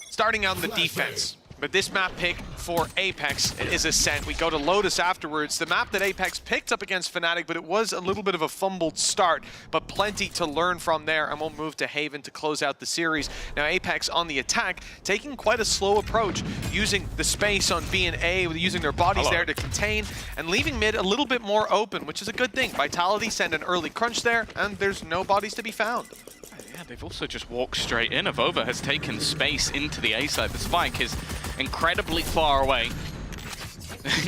starting out on the defense. But this map pick for Apex is Ascent. We go to Lotus afterwards. The map that Apex picked up against Fnatic, but it was a little bit of a fumbled start, but plenty to learn from there, and we'll move to Haven to close out the series. Now Apex on the attack, taking quite a slow approach, using the space on B and A, using their bodies there to contain, and leaving mid a little bit more open, which is a good thing. Vitality send an early crunch there, and there's no bodies to be found. Yeah, they've also just walked straight in. Avova has taken space into the A side. The spike is incredibly far away.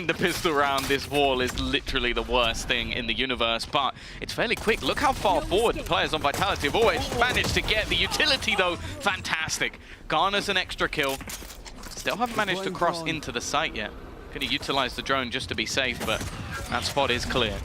The pistol around this wall is literally the worst thing in the universe, but it's fairly quick. Look how far forward the players on Vitality have always managed to get. The utility, though, fantastic. Garners an extra kill. Still haven't managed to cross into the site yet. Could have utilized the drone just to be safe, but that spot is clear.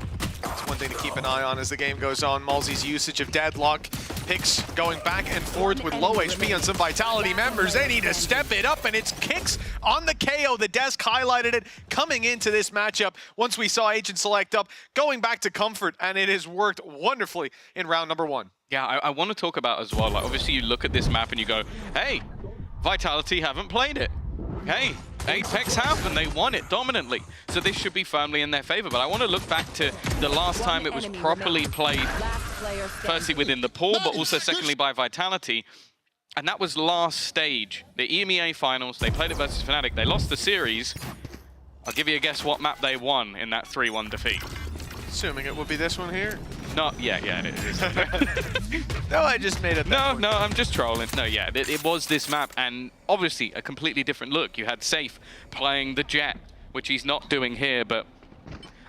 It's one thing to keep an eye on as the game goes on. Malzy's usage of Deadlock. Picks going back and forth with low HP on some Vitality members. They need to step it up, and it's Kicks on the KO. The desk highlighted it coming into this matchup. Once we saw Agent Select up, going back to Comfort, and it has worked wonderfully in round number 1. Yeah, I want to talk about as well, like obviously you look at this map and you go, hey, Vitality haven't played it. Hey, Apex have, and they won it dominantly. So this should be firmly in their favor. But I want to look back to the last time it was properly played, firstly within the pool, but also secondly by Vitality. And that was last stage, the EMEA finals. They played it versus Fnatic. They lost the series. I'll give you a guess what map they won in that 3-1 defeat. Assuming it would be this one here. No, yeah, it is. No, I just made it. No, I'm just trolling. No, yeah, it was this map, and obviously a completely different look. You had Safe playing the Jet, which he's not doing here, but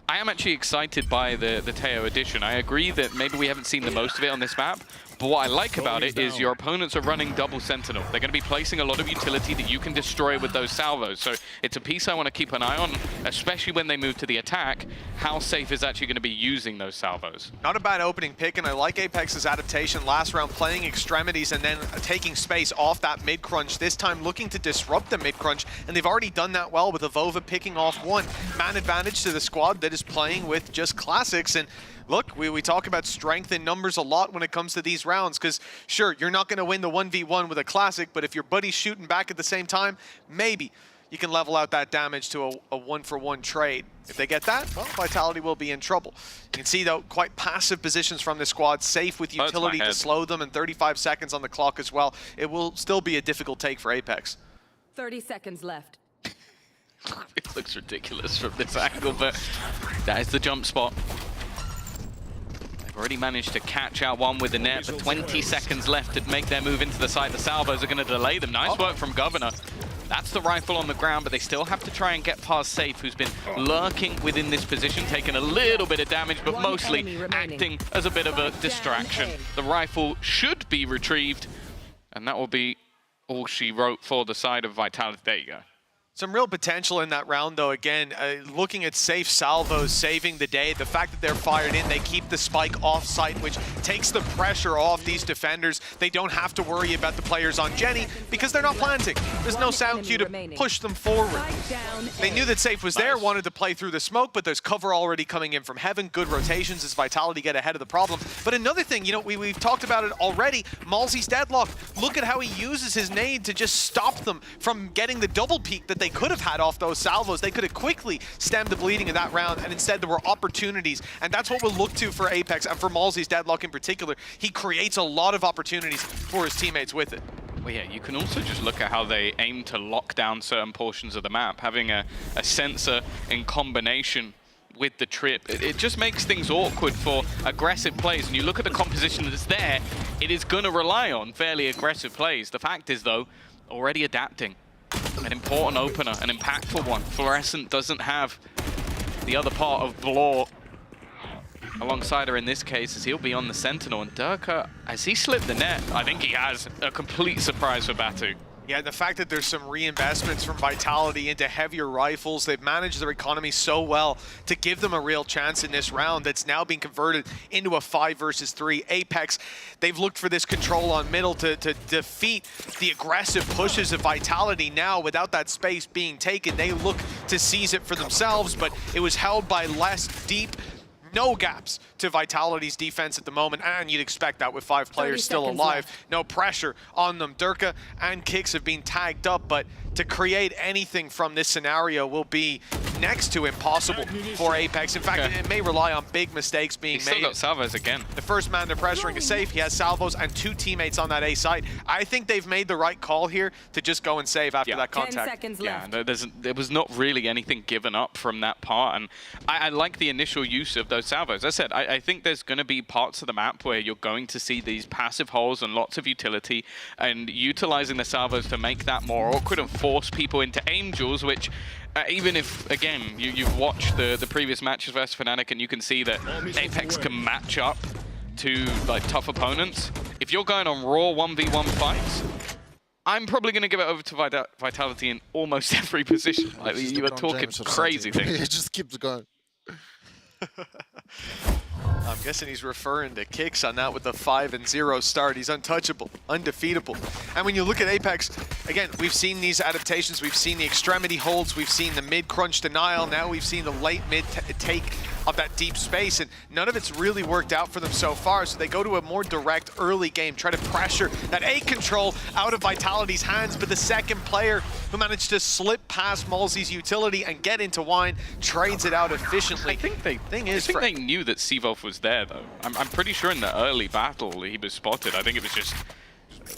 I am actually excited by the Teo edition. I agree that maybe we haven't seen the most of it on this map, But what I like about it is your opponents are running double Sentinel. They're going to be placing a lot of utility that you can destroy with those salvos. So it's a piece I want to keep an eye on, especially when they move to the attack. How safe is actually going to be using those salvos? Not a bad opening pick, and I like Apex's adaptation last round, playing extremities and then taking space off that mid-crunch, this time looking to disrupt the mid-crunch, and they've already done that well with Avova picking off one. Man advantage to the squad that is playing with just classics, and look, we talk about strength in numbers a lot when it comes to these rounds, because sure, you're not going to win the 1v1 with a classic, but if your buddy's shooting back at the same time, maybe you can level out that damage to a one-for-one trade. If they get that, well, Vitality will be in trouble. You can see, though, quite passive positions from this squad, safe with utility to slow them, and 35 seconds on the clock as well. It will still be a difficult take for Apex. 30 seconds left. It looks ridiculous from this angle, but that is the jump spot. They've already managed to catch out one with the net, but 20 seconds left to make their move into the site. The salvos are going to delay them. Nice work from Governor. That's the rifle on the ground, but they still have to try and get past Safe, who's been lurking within this position, taking a little bit of damage, but mostly acting as a bit of a distraction. The rifle should be retrieved, and that will be all she wrote for the side of Vitality. There you go. Some real potential in that round, though. Again, looking at Safe salvos saving the day. The fact that they're fired in, they keep the spike off-site, which takes the pressure off these defenders. They don't have to worry about the players on Jenny because they're not planting. There's no sound cue to push them forward. They knew that Safe was there, wanted to play through the smoke, but there's cover already coming in from heaven. Good rotations as Vitality get ahead of the problem. But another thing, you know, we've talked about it already. Malzy's deadlock. Look at how he uses his nade to just stop them from getting the double peak that they could have had off those salvos. They could have quickly stemmed the bleeding in that round, and instead there were opportunities. And that's what we'll look to for Apex, and for Malzy's deadlock in particular. He creates a lot of opportunities for his teammates with it. Well, yeah, you can also just look at how they aim to lock down certain portions of the map. Having a sensor in combination with the trip, it just makes things awkward for aggressive plays. And you look at the composition that's there, it is going to rely on fairly aggressive plays. The fact is, though, already adapting. An important opener, an impactful one. Fluorescent doesn't have the other part of Blore alongside her in this case, as he'll be on the Sentinel. And Durka, as he slipped the net, I think he has a complete surprise for Batu. Yeah, the fact that there's some reinvestments from Vitality into heavier rifles, they've managed their economy so well to give them a real chance in this round that's now being converted into a 5 versus 3. Apex, they've looked for this control on middle to defeat the aggressive pushes of Vitality. Now, without that space being taken, they look to seize it for themselves, but it was held by less deep, no gaps to Vitality's defense at the moment, and you'd expect that with 5 players still alive. No pressure on them. Durka and Kicks have been tagged up, but to create anything from this scenario will be next to impossible for Apex. In fact, it may rely on big mistakes being made. He's still got salvos again. The first man they're pressuring is Safe. He has salvos and 2 teammates on that A site. I think they've made the right call here to just go and save after that contact. 10 seconds left. There was not really anything given up from that part, and I like the initial use of those salvos. As I said, I think there's going to be parts of the map where you're going to see these passive holes and lots of utility, and utilizing the salvos to make that more awkward and force people into angels, which even if, again, you've watched the previous matches versus Fnatic and you can see that Apex can match up to like tough opponents, if you're going on raw 1v1 fights, I'm probably going to give it over to Vitality in almost every position. Like, you are talking crazy things. It just keeps going. I'm guessing he's referring to Kicks on that with the 5-0 start. He's untouchable, undefeatable. And when you look at Apex, again, we've seen these adaptations. We've seen the extremity holds. We've seen the mid-crunch denial. Now we've seen the late mid take of that deep space, and none of it's really worked out for them so far. So they go to a more direct early game, try to pressure that A control out of Vitality's hands, but the second player who managed to slip past Malzy's utility and get into Wine trades it out efficiently. I think they knew that Seavolf was there, though. I'm pretty sure in the early battle he was spotted. I think it was just...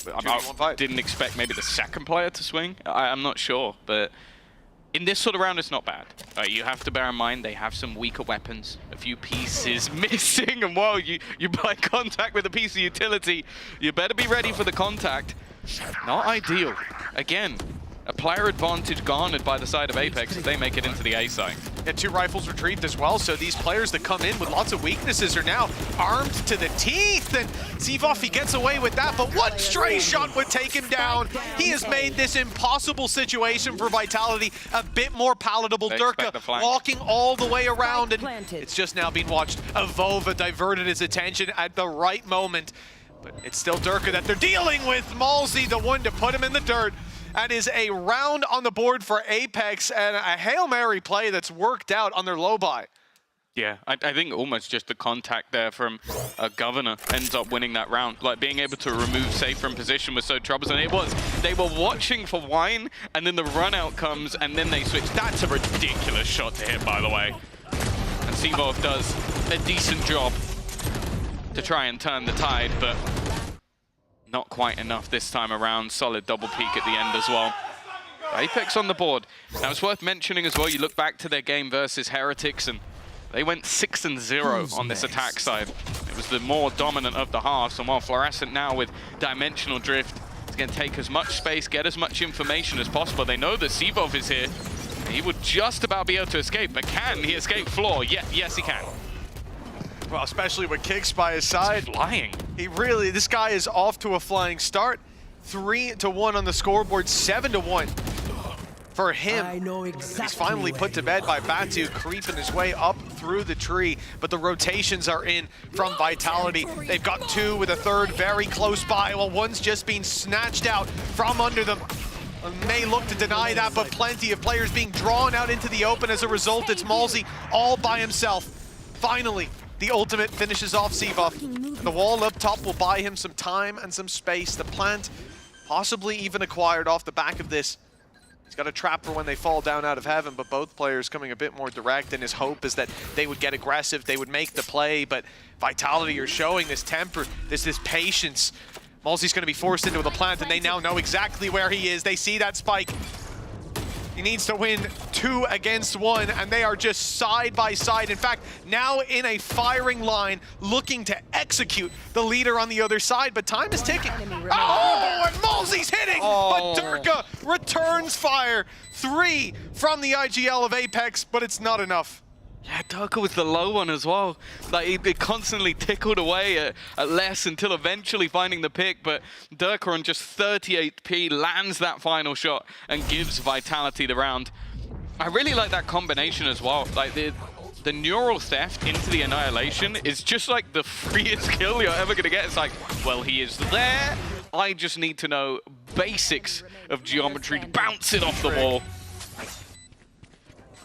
I didn't expect maybe the second player to swing. I'm not sure, but in this sort of round, it's not bad. You have to bear in mind they have some weaker weapons, a few pieces missing, and while you buy contact with a piece of utility, you better be ready for the contact. Not ideal. Again, a player advantage garnered by the side of Apex as they make it into the A site. And 2 rifles retrieved as well, so these players that come in with lots of weaknesses are now armed to the teeth, and Zivov, he gets away with that, but one stray shot would take him down. He has made this impossible situation for Vitality a bit more palatable. Durka walking all the way around, and it's just now being watched. Avova diverted his attention at the right moment, but it's still Durka that they're dealing with. Malzy, the one to put him in the dirt. That is a round on the board for Apex and a Hail Mary play that's worked out on their low buy. Yeah, I think almost just the contact there from Governor ends up winning that round. Like, being able to remove Safe from position was so troublesome. It was. They were watching for Wine, and then the run out comes, and then they switch. That's a ridiculous shot to hit, by the way. And Zivov does a decent job to try and turn the tide, but not quite enough this time around. Solid double peek at the end as well. Apex on the board. Now, it's worth mentioning as well, you look back to their game versus Heretics, and they went 6-0 on this attack side. It was the more dominant of the halves, and while Fluorescent now with Dimensional Drift is going to take as much space, get as much information as possible. They know that Zivov is here. He would just about be able to escape, but can he escape Floor? Yeah, yes, he can. Well, especially with Kicks by his side. He's flying. This guy is off to a flying start. 3-1 on the scoreboard, 7-1 for him. I know exactly. He's finally put to bed by Batu, creeping his way up through the tree, but the rotations are in from Vitality. They've got 2 with a 3rd very close by, while one's just being snatched out from under them. May look to deny that, but plenty of players being drawn out into the open as a result. It's Malzy all by himself. Finally, the ultimate finishes off Zivov. The wall up top will buy him some time and some space. The plant possibly even acquired off the back of this. He's got a trap for when they fall down out of heaven, but both players coming a bit more direct, and his hope is that they would get aggressive, they would make the play, but Vitality are showing this temper, this patience. Malzy's going to be forced into the plant, and they now know exactly where he is. They see that spike. He needs to win 2 against 1, and they are just side by side. In fact, now in a firing line, looking to execute the leader on the other side, but time is ticking. Oh, and Malzy's hitting, but Durka returns fire. 3 from the IGL of Apex, but it's not enough. Yeah, Durka was the low one as well. Like, it constantly tickled away at less until eventually finding the pick, but Durka on just 38p lands that final shot and gives Vitality the round. I really like that combination as well. Like, the neural theft into the annihilation is just like the freest kill you're ever gonna get. It's like, well, he is there. I just need to know basics of geometry to bounce it off the wall.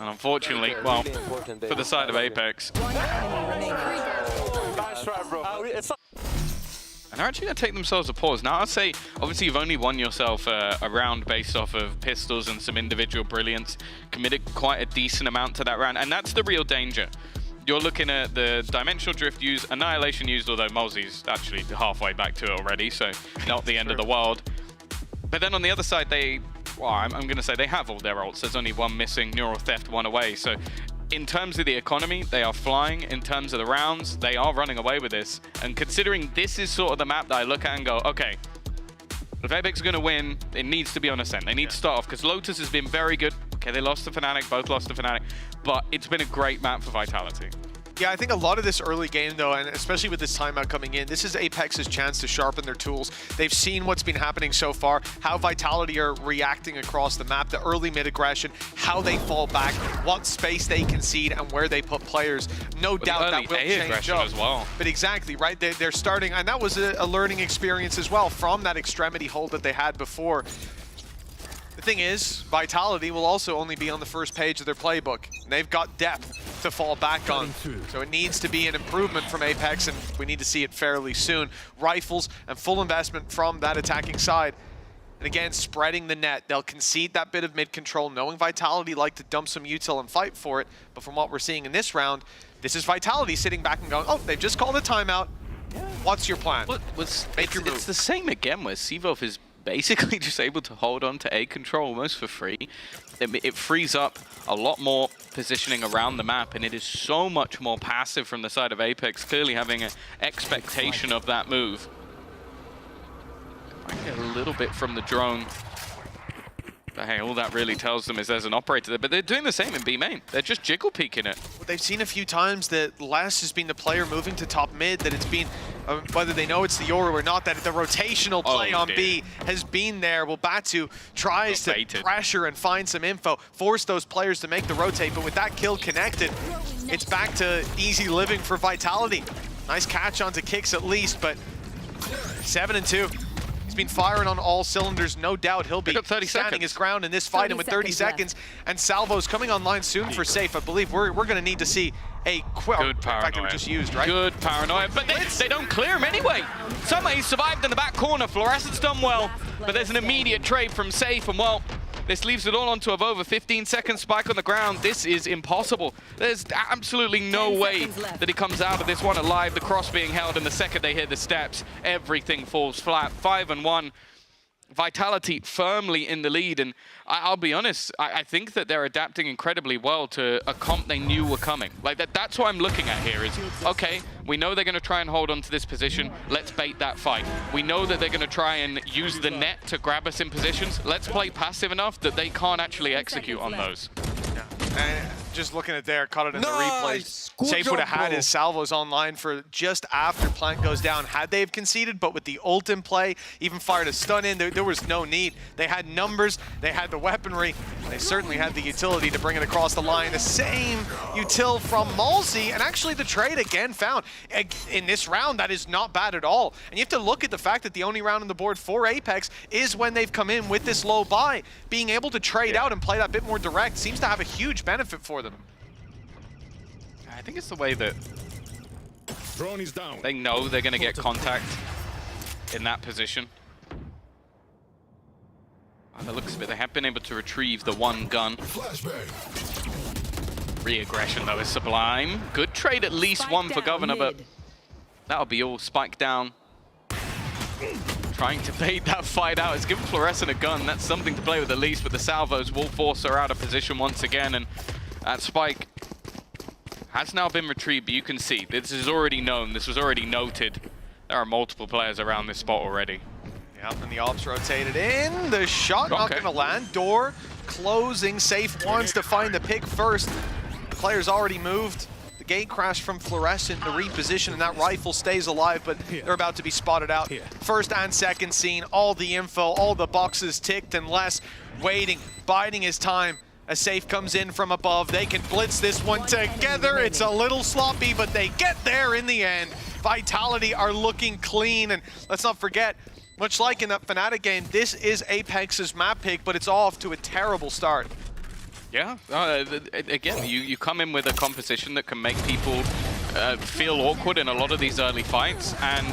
And unfortunately, well, for the side of Apex. And they're actually going to take themselves a pause. Now, I'd say, obviously, you've only won yourself a round based off of pistols and some individual brilliance. Committed quite a decent amount to that round, and that's the real danger. You're looking at the Dimensional Drift used, Annihilation used, although Malzy's actually halfway back to it already, so not the end of the world. But then on the other side, well, I'm going to say they have all their ults. There's only 1 missing, Neural Theft 1 away. So in terms of the economy, they are flying. In terms of the rounds, they are running away with this. And considering this is sort of the map that I look at and go, okay, if Apex is going to win, it needs to be on Ascent. They need to start off, because Lotus has been very good. Okay, they lost to Fnatic, both lost to Fnatic, but it's been a great map for Vitality. Yeah, I think a lot of this early game, though, and especially with this timeout coming in, this is Apex's chance to sharpen their tools. They've seen what's been happening so far, how Vitality are reacting across the map, the early mid-aggression, how they fall back, what space they concede, and where they put players. No doubt that will change up. As well. But exactly, right? They're starting, and that was a learning experience as well from that extremity hold that they had before. The thing is, Vitality will also only be on the first page of their playbook. They've got depth to fall back on. So it needs to be an improvement from Apex, and we need to see it fairly soon. Rifles and full investment from that attacking side. And again, spreading the net. They'll concede that bit of mid-control, knowing Vitality like to dump some util and fight for it. But from what we're seeing in this round, this is Vitality sitting back and going, oh, they've just called a timeout. What's your plan? Make your move. It's the same again where Zivov is basically just able to hold on to A control almost for free. It frees up a lot more positioning around the map, and it is so much more passive from the side of Apex, clearly having an expectation of that move. Might get a little bit from the drone. But hey, all that really tells them is there's an operator there, but they're doing the same in B main. They're just jiggle peeking it. Well, they've seen a few times that Les has been the player moving to top mid, that it's been, whether they know it's the Yoru or not, that the rotational play on B has been there. Well, Batu tries to pressure and find some info, force those players to make the rotate, but with that kill connected, it's back to easy living for Vitality. Nice catch onto Kicks at least, but 7-2. He's been firing on all cylinders. No doubt he'll be standing his ground in this fight. And with 30 seconds and salvos coming online soon for Safe, I believe we're going to need to see a good paranoia. Just used, right? Good paranoia, but they don't clear him anyway. Somehow he survived in the back corner. Fluorescent's done well, but there's an immediate trade from Safe, and well, this leaves it all onto Avova. 15-second spike on the ground. This is impossible. There's absolutely no way that he comes out of this one alive. The cross being held, and the second they hit the steps, everything falls flat. 5-1. Vitality firmly in the lead, and I'll be honest, I think that they're adapting incredibly well to a comp they knew were coming. Like that's what I'm looking at here is, okay, we know they're going to try and hold on to this position, let's bait that fight. We know that they're going to try and use the net to grab us in positions, let's play passive enough that they can't actually execute on those. And just looking at there, caught it in the replay. Safe would have had his salvos online for just after Plant goes down had they have conceded, but with the ult in play, even fired a stun in, there was no need. They had numbers, they had the weaponry, they certainly had the utility to bring it across the line. The same util from Malzy, and actually the trade again found. In this round, that is not bad at all. And you have to look at the fact that the only round on the board for Apex is when they've come in with this low buy. Being able to trade out and play that bit more direct seems to have a huge benefit for them. I think it's the way that they know they're going to get contact in that position. By the looks of it, they have been able to retrieve the one gun. Re-aggression, though, is sublime. Good trade, at least one for Governor, but that'll be all. Spike down. Trying to bait that fight out. It's given Fluorescent a gun. That's something to play with at least, but the salvos will force her out of position once again, and that Spike has now been retrieved, but you can see this is already known, this was already noted. There are multiple players around this spot already. Yeah, and the ops rotated in. The shot not going to land. Door closing. Safe wants to find the pick first. The player's already moved. The gate crash from Fluorescent, the reposition, and that rifle stays alive, but they're about to be spotted out. First and second scene, all the info, all the boxes ticked, and Les waiting, biding his time. As Safe comes in from above, they can blitz this one together. It's a little sloppy, but they get there in the end. Vitality are looking clean, and let's not forget, much like in that Fnatic game, this is Apex's map pick, but it's off to a terrible start. Yeah, again, you come in with a composition that can make people feel awkward in a lot of these early fights, and,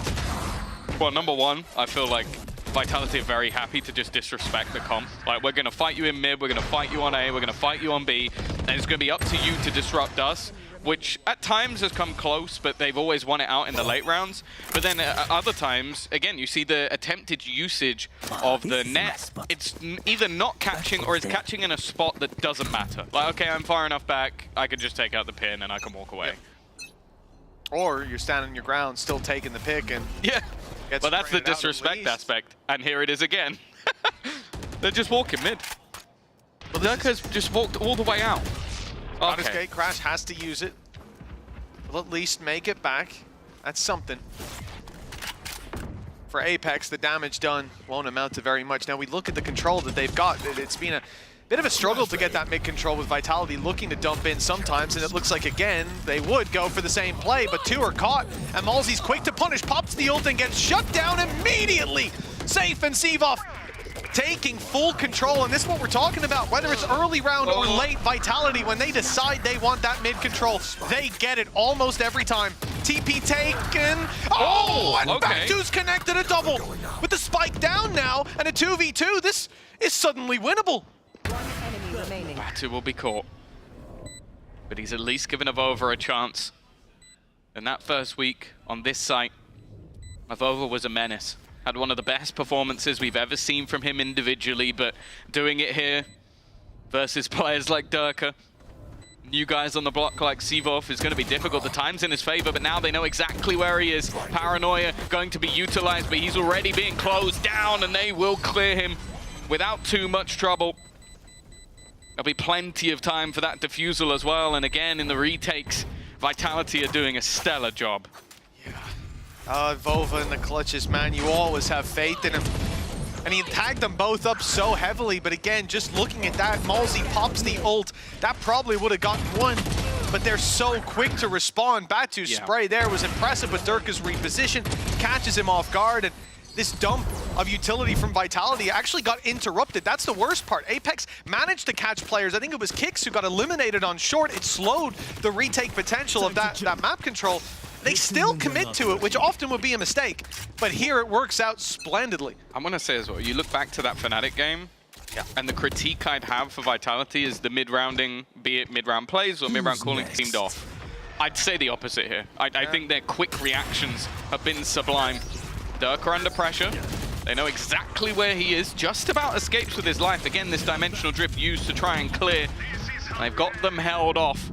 well, number one, I feel like Vitality are very happy to just disrespect the comp. Like, we're going to fight you in mid, we're going to fight you on A, we're going to fight you on B, and it's going to be up to you to disrupt us, which at times has come close, but they've always won it out in the late rounds. But then at other times, again, you see the attempted usage of the net. It's either not catching or it's catching in a spot that doesn't matter. Like, okay, I'm far enough back, I can just take out the pin and I can walk away. Or you're standing your ground, still taking the pick, and but that's the disrespect aspect, and here it is again. They're just walking mid. Well, Durka's just walked all the way out. Okay. Gate crash has to use it. Will at least make it back. That's something. For Apex, the damage done won't amount to very much. Now we look at the control that they've got. It's been a bit of a struggle to get that mid control with Vitality looking to dump in sometimes, and it looks like, again, they would go for the same play, but two are caught, and Malzy's quick to punish, pops the ult and gets shut down immediately. Safe and Sevov taking full control, and this is what we're talking about. Whether it's early round or late, Vitality, when they decide they want that mid control, they get it almost every time. TP taken. Oh, and Batu's connected a double. With the spike down now, and a 2v2, this is suddenly winnable. Batu will be caught, but he's at least given Avova a chance. In that first week on this site, Avova was a menace. Had one of the best performances we've ever seen from him individually, but doing it here versus players like Durka, new guys on the block like Sevov is going to be difficult. The time's in his favor, but now they know exactly where he is. Paranoia going to be utilized, but he's already being closed down, and they will clear him without too much trouble. There'll be plenty of time for that defusal as well. And again, in the retakes, Vitality are doing a stellar job. Vova in the clutches, man. You always have faith in him. And he tagged them both up so heavily. But again, just looking at that, Malzy pops the ult. That probably would have gotten one. But they're so quick to respond. Batu's spray there was impressive, but Durka's reposition catches him off guard. And this dump of utility from Vitality actually got interrupted. That's the worst part. Apex managed to catch players. I think it was Kix who got eliminated on short. It slowed the retake potential of that map control. They still commit to it, which often would be a mistake. But here it works out splendidly. I'm going to say as well, you look back to that Fnatic game, and the critique I'd have for Vitality is the mid-rounding, be it mid-round plays or mid-round calling seemed off. I'd say the opposite here. I think their quick reactions have been sublime. Durka under pressure. They know exactly where he is. Just about escapes with his life. Again, this dimensional drift used to try and clear. They've got them held off.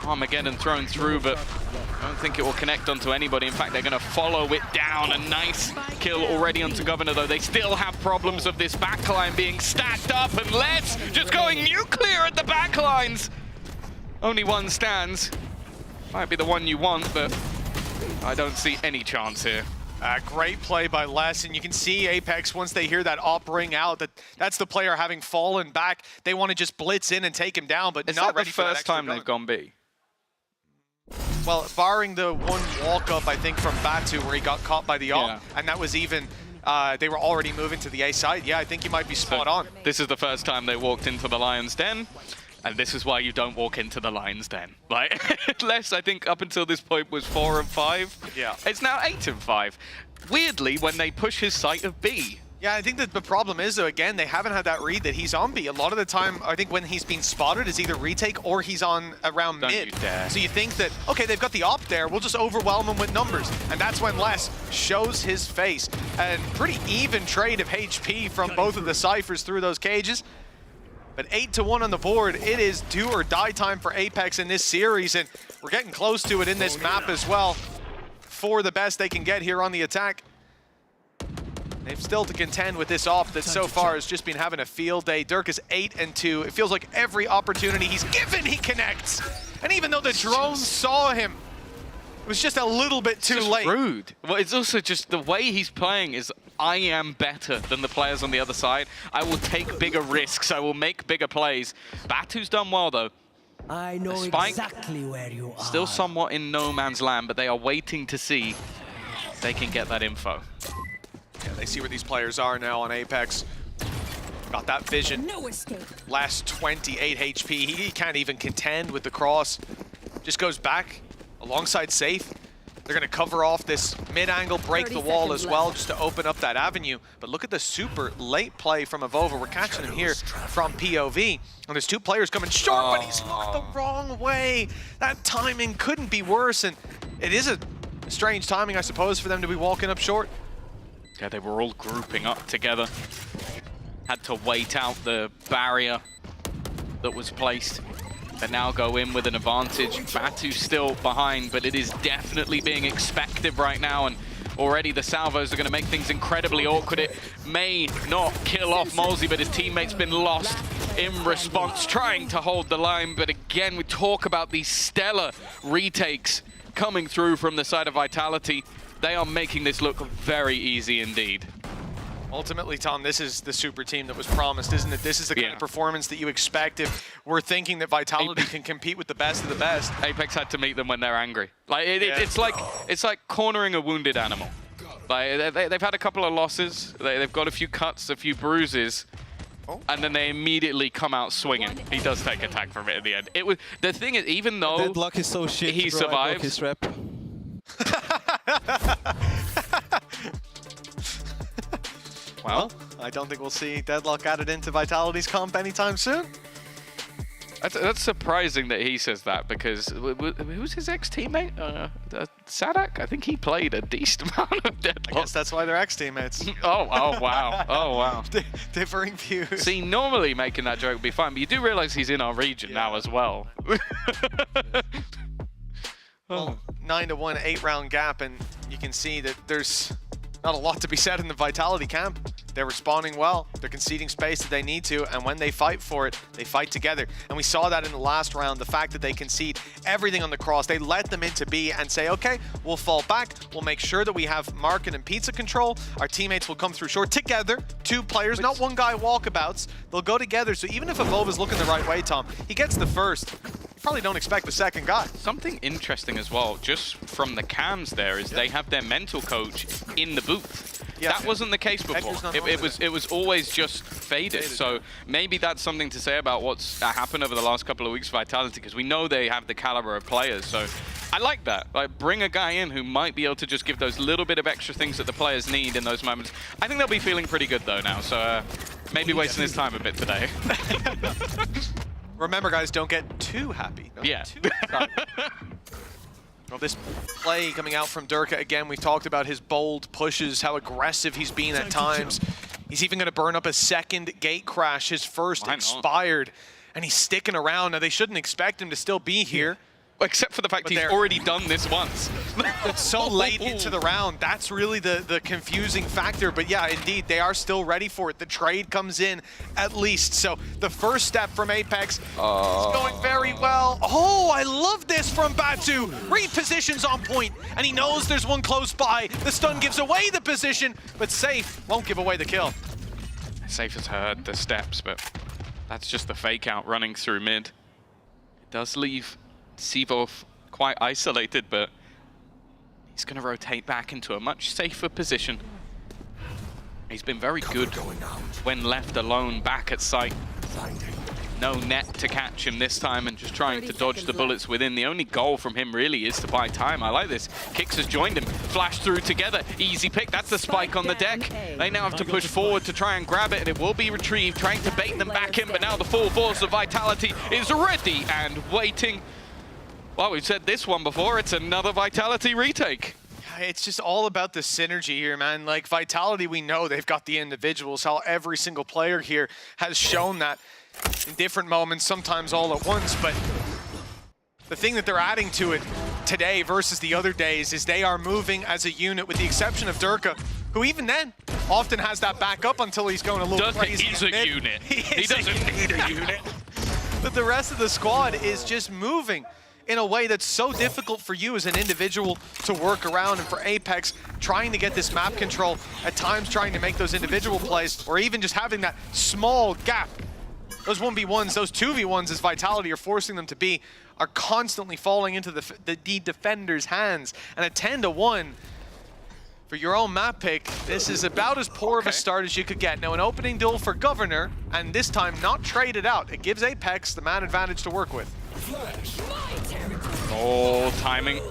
Armageddon thrown through, but I don't think it will connect onto anybody. In fact, they're going to follow it down. A nice kill already onto Governor, though. They still have problems of this backline being stacked up, and Let's just going nuclear at the backlines. Only one stands. Might be the one you want, but I don't see any chance here. Great play by Les, and you can see Apex, once they hear that op ring out, that's the player having fallen back. They want to just blitz in and take him down, but not ready for that. Is that the first time they've gone B? Well, barring the one walk-up, I think, from Batu where he got caught by the op, and that was even, they were already moving to the A side. Yeah, I think you might be spot on. This is the first time they walked into the Lion's Den. And this is why you don't walk into the Lion's Den. Like, Les, I think, up until this point was 4 and 5. Yeah. It's now 8 and 5. Weirdly, when they push his site of B. Yeah, I think that the problem is, though, again, they haven't had that read that he's on B. A lot of the time, I think when he's been spotted, it's either retake or he's on around Don't mid. you dare. So you think that, okay, they've got the op there, we'll just overwhelm them with numbers. And that's when Les shows his face. And pretty even trade of HP from both of the Cyphers through those cages. But 8-1 on the board, it is do or die time for Apex in this series, and we're getting close to it in this map as well. For the best they can get here on the attack. They've still to contend with this off that so far has just been having a field day. Dirk is 8-2. It feels like every opportunity he's given, he connects. And even though the drone saw him, it was just a little bit too late. Rude. Well, it's also just the way he's playing is, I am better than the players on the other side. I will take bigger risks. I will make bigger plays. Batu's done well, though. I know Spike, exactly where you are. still somewhat in no man's land, but they are waiting to see if they can get that info. Yeah, they see where these players are now on Apex. Got that vision. No escape. Last 28 HP. He can't even contend with the cross. Just goes back alongside Safe. They're going to cover off this mid-angle, break the wall as well, just to open up that avenue. But look at the super late play from Avova. We're catching him here from POV. And there's two players coming short, but he's looked the wrong way. That timing couldn't be worse. And it is a strange timing, I suppose, for them to be walking up short. Yeah, they were all grouping up together. Had to wait out the barrier that was placed. They now go in with an advantage. Batu's still behind, but it is definitely being expected right now. And already the salvos are going to make things incredibly awkward. It may not kill off Malzy, but his teammate's been lost in response, trying to hold the line. But again, we talk about these stellar retakes coming through from the side of Vitality. They are making this look very easy indeed. Ultimately, Tom, this is the super team that was promised, isn't it? This is the kind of performance that you expect if we're thinking that Vitality can compete with the best of the best. Apex had to meet them when they're angry. Like it's like cornering a wounded animal. Like they've had a couple of losses. They've got a few cuts, a few bruises, and then they immediately come out swinging. He does take a tag from it at the end. It was the thing is, even though Deadlock is so shit, he survives. his rep. Well, I don't think we'll see Deadlock added into Vitality's comp anytime soon. That's surprising that he says that, because who's his ex-teammate? Sadak? I think he played a decent amount of Deadlock. I guess that's why they're ex-teammates. Oh wow. Oh, wow. Differing views. See, normally making that joke would be fine, but you do realize he's in our region now as well. Well, 9-1, 8-round gap, and you can see that there's Not a lot to be said in the Vitality camp. They're responding well, they're conceding space that they need to, and when they fight for it, they fight together. And we saw that in the last round, the fact that they concede everything on the cross. They let them into B and say, okay, we'll fall back, we'll make sure that we have Market and Pizza control, our teammates will come through short together, 2 players, not one guy walkabouts, they'll go together. So even if Evova's looking the right way, Tom, he gets the first. You probably don't expect the second guy. Something interesting as well, just from the cams there, is they have their mental coach in the booth. Yeah. That wasn't the case before. It was always just faded. So maybe that's something to say about what's happened over the last couple of weeks for Vitality, because we know they have the caliber of players. So I like that. Like, bring a guy in who might be able to just give those little bit of extra things that the players need in those moments. I think they'll be feeling pretty good though now. So maybe wasting his time a bit today. Remember, guys, don't get too happy. Don't get too excited. Well, this play coming out from Durka, again, we've talked about his bold pushes, how aggressive he's been at times. He's even going to burn up a second gate crash, his first expired, and he's sticking around. Now, they shouldn't expect him to still be here. Except for the fact he's already done this once. It's so late into the round. That's really the confusing factor. But yeah, indeed, they are still ready for it. The trade comes in at least. So the first step from Apex is going very well. Oh, I love this from Batu. Repositions on point, and he knows there's one close by. The stun gives away the position, but Safe won't give away the kill. Safe has heard the steps, but that's just the fake out running through mid. It does leave Sivov quite isolated, but he's going to rotate back into a much safer position. He's been very good when left alone back at site. No net to catch him this time and just trying to dodge the bullets within. The only goal from him really is to buy time. I like this. Kix has joined him. Flash through together. Easy pick. That's the spike on the deck. They now have to push forward to try and grab it, and it will be retrieved, trying to bait them back in, but now the full force of Vitality is ready and waiting. Well, we've said this one before, it's another Vitality retake. It's just all about the synergy here, man. Like, Vitality, we know they've got the individuals, how every single player here has shown that in different moments, sometimes all at once, but the thing that they're adding to it today versus the other days is they are moving as a unit, with the exception of Durka, who even then often has that backup until he's going a little crazy. He's a unit. He doesn't need a unit. But the rest of the squad is just moving in a way that's so difficult for you as an individual to work around, and for Apex trying to get this map control, at times trying to make those individual plays, or even just having that small gap. Those 1v1s, those 2v1s as Vitality are forcing them to be, are constantly falling into the defender's hands. And a 10-1 for your own map pick, this is about as poor of a start as you could get. Now, an opening duel for Governor, and this time not traded out. It gives Apex the man advantage to work with. Oh, timing.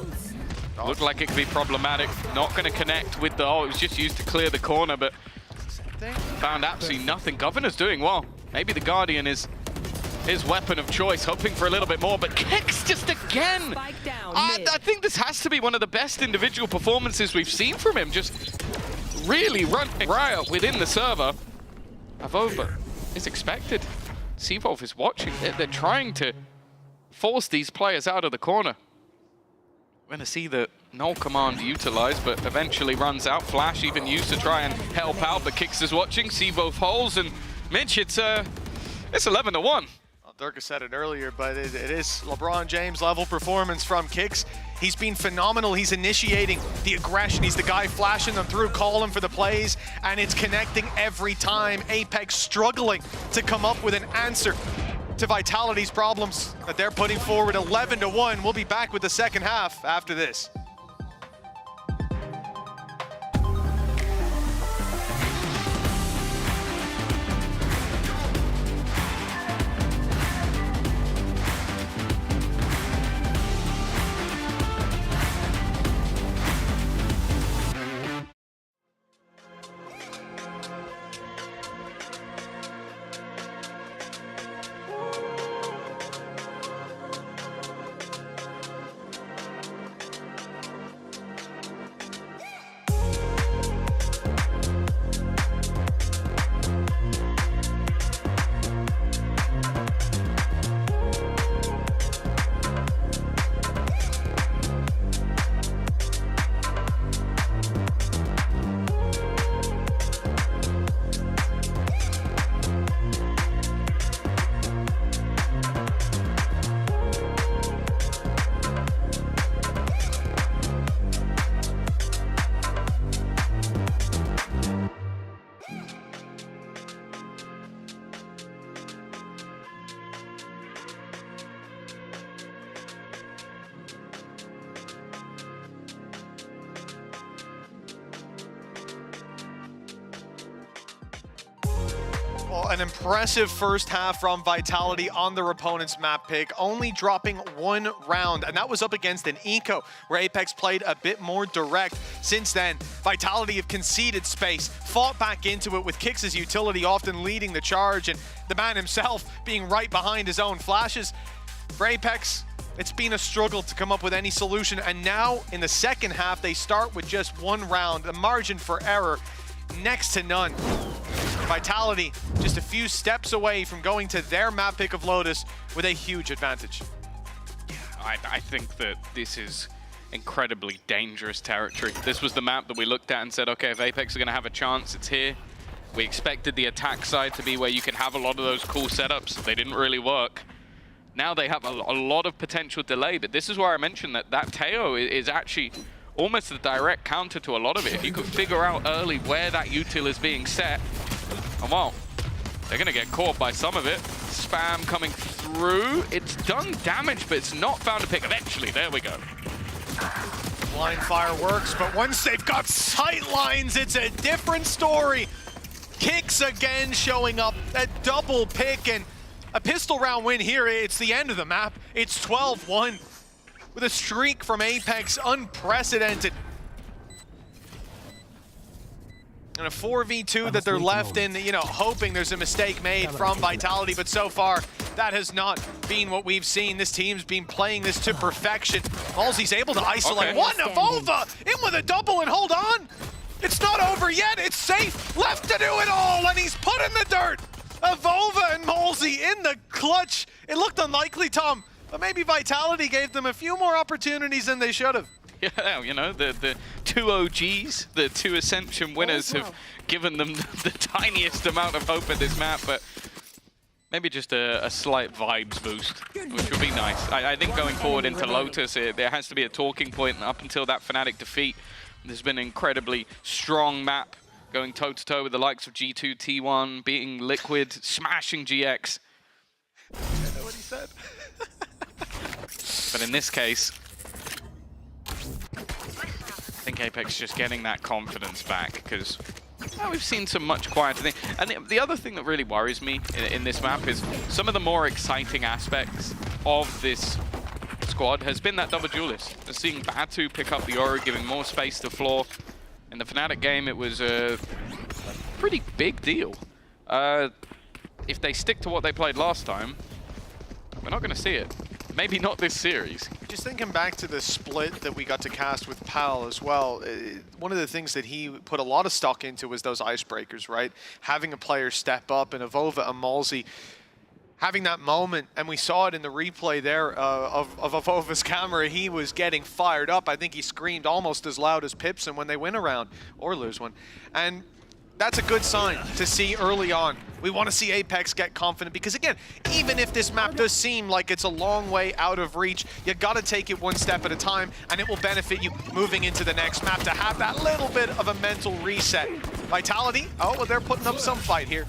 Looked like it could be problematic. Not going to connect with the... Oh, it was just used to clear the corner, but found absolutely nothing. Governor's doing well. Maybe the Guardian is his weapon of choice, hoping for a little bit more, but Kix just again. I think this has to be one of the best individual performances we've seen from him. Just really running riot within the server. Avova is expected. Sivov is watching. They're trying to force these players out of the corner. We're going to see the null command utilized, but eventually runs out. Flash even used to try and help out, but Kix is watching. Sivov holds, and Mitch, it's 11-1. Well, Durka said it earlier, but it is LeBron James level performance from Kix. He's been phenomenal. He's initiating the aggression. He's the guy flashing them through, calling for the plays, and it's connecting every time. Apex struggling to come up with an answer to Vitality's problems that they're putting forward. 11-1. We'll be back with the second half after this. Well, an impressive first half from Vitality on their opponent's map pick, only dropping 1 round, and that was up against an Eco, where Apex played a bit more direct. Since then, Vitality have conceded space, fought back into it with Kix's utility often leading the charge, and the man himself being right behind his own flashes. For Apex, it's been a struggle to come up with any solution, and now in the second half, they start with just 1 round. The margin for error, next to none. Vitality just a few steps away from going to their map pick of Lotus with a huge advantage. I think that this is incredibly dangerous territory. This was the map that we looked at and said, okay, if Apex are going to have a chance, it's here. We expected the attack side to be where you can have a lot of those cool setups. They didn't really work. Now they have a lot of potential delay, but this is where I mentioned that Teo is actually almost a direct counter to a lot of it. If you could figure out early where that util is being set, and well, they're gonna get caught by some of it. Spam coming through. It's done damage, but it's not found a pick. Eventually, there we go. Blind fire works, but once they've got sight lines, it's a different story. Kicks again showing up, a double pick, and a pistol round win here. It's the end of the map. It's 12-1 with a streak from Apex, unprecedented. And a 4v2 that they're left in, you know, hoping there's a mistake made from Vitality, but so far, that has not been what we've seen. This team's been playing this to perfection. Halsey's able to isolate one, Avova in with a double, and hold on! It's not over yet, it's safe, left to do it all, and he's put in the dirt! Avova and Halsey in the clutch. It looked unlikely, Tom, but maybe Vitality gave them a few more opportunities than they should have. Yeah, you know, the 2 OGs, the 2 Ascension winners have given them the tiniest amount of hope at this map, but maybe just a slight vibes boost, which would be nice. I think going forward into Lotus, there has to be a talking point, and up until that Fnatic defeat, there's been an incredibly strong map going toe-to-toe with the likes of G2, T1, beating Liquid, smashing GX. I know what he said. But in this case, I think Apex just getting that confidence back, because we've seen some much quieter things. And the other thing that really worries me in this map is some of the more exciting aspects of this squad has been that double duelist. Seeing Batu pick up the Aura, giving more space to Floor. In the Fnatic game, it was a pretty big deal. If they stick to what they played last time, we're not going to see it. Maybe not this series. Just thinking back to the split that we got to cast with Pal as well, one of the things that he put a lot of stock into was those icebreakers, right? Having a player step up, and Avova and Malsey having that moment, and we saw it in the replay there of Avova's camera. He was getting fired up. I think he screamed almost as loud as Pipson when they win a round or lose one. And that's a good sign to see early on. We want to see Apex get confident, because again, even if this map does seem like it's a long way out of reach, you got to take it one step at a time, and it will benefit you moving into the next map to have that little bit of a mental reset. Vitality, oh, well, they're putting up some fight here.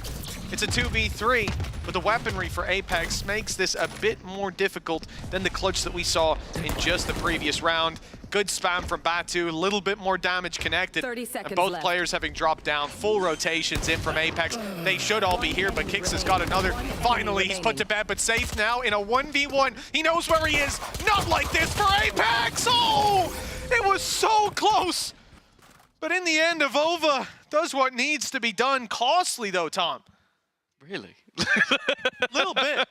It's a 2v3, but the weaponry for Apex makes this a bit more difficult than the clutch that we saw in just the previous round. Good spam from Batu, a little bit more damage connected. 30 seconds and both left. players having dropped down, full rotations in from Apex. They should all be here, but Kix has got another. Finally, he's put to bed, but safe now in a 1v1. He knows where he is. Not like this for Apex! Oh! It was so close! But in the end, Avova does what needs to be done. Costly though, Tom. Really? Little bit.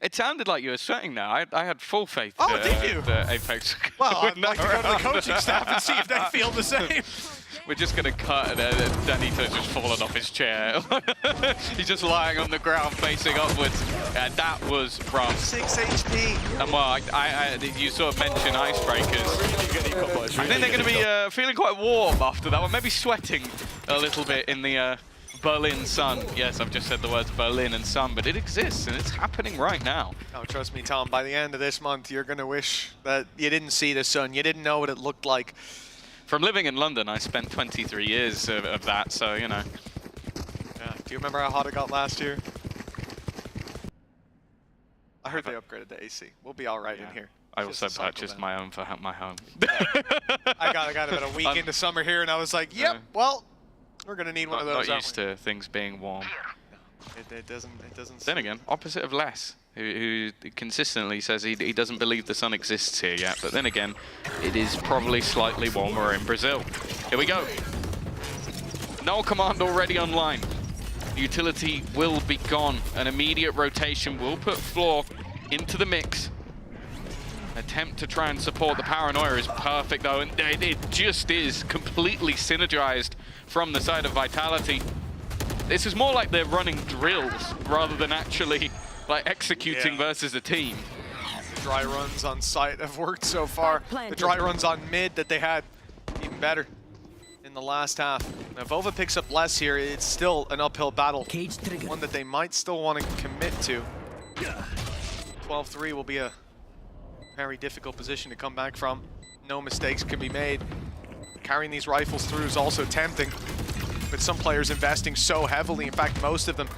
It sounded like you were sweating now. I had full faith did you? Apex. Well, I'd like to go to the coaching staff and see if they feel the same. We're just going to cut, and Danito's just fallen off his chair. He's just lying on the ground facing upwards. And that was rough. 6 HP. And well, you sort of mentioned icebreakers. I think they're going to be feeling quite warm after that one. Maybe sweating a little bit in the Berlin sun. Yes, I've just said the words Berlin and sun, but it exists, and it's happening right now. Oh, trust me, Tom, by the end of this month, you're going to wish that you didn't see the sun. You didn't know what it looked like. From living in London, I spent 23 years of that, so, you know. Yeah. Do you remember how hot it got last year? I heard they upgraded the AC. We'll be all right in here. I also purchased my own for my home. I got about a week into summer here, and I was like, yep, well, we're going to need one of those. Not used to things being warm. It doesn't. Then again, opposite of Les, who consistently says he doesn't believe the sun exists here yet. But then again, it is probably slightly warmer in Brazil. Here we go. Null command already online. Utility will be gone. An immediate rotation will put Floor into the mix. Attempt to try and support the paranoia is perfect though, and it just is completely synergized from the side of Vitality. This is more like they're running drills rather than actually like executing versus a team. The dry runs on site have worked so far. The dry runs on mid that they had even better in the last half. Now Vova picks up less here. It's still an uphill battle, one that they might still want to commit to. 12-3 will be a very difficult position to come back from. No mistakes can be made. Carrying these rifles through is also tempting, with some players investing so heavily. In fact, most of them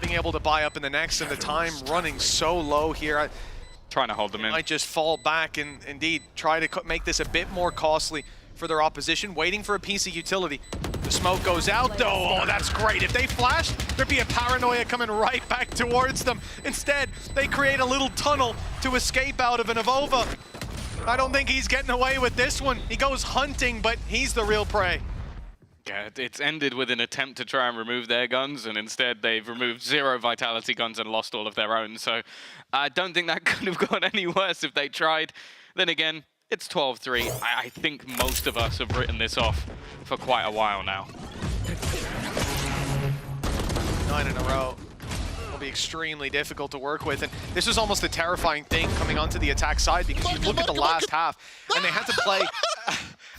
being able to buy up in the next, and the time running so low here. Trying to hold them in. Might just fall back and indeed try to make this a bit more costly for their opposition, waiting for a piece of utility. The smoke goes out though. Oh, that's great. If they flashed, there'd be a paranoia coming right back towards them. Instead, they create a little tunnel to escape out of an Avova. I don't think he's getting away with this one. He goes hunting, but he's the real prey. Yeah, it's ended with an attempt to try and remove their guns, and instead they've removed 0 Vitality guns and lost all of their own. So I don't think that could have gone any worse if they tried. Then again, it's 12-3. I think most of us have written this off for quite a while now. 9 in a row will be extremely difficult to work with, and this is almost a terrifying thing coming onto the attack side, because you look at the last half and they had to play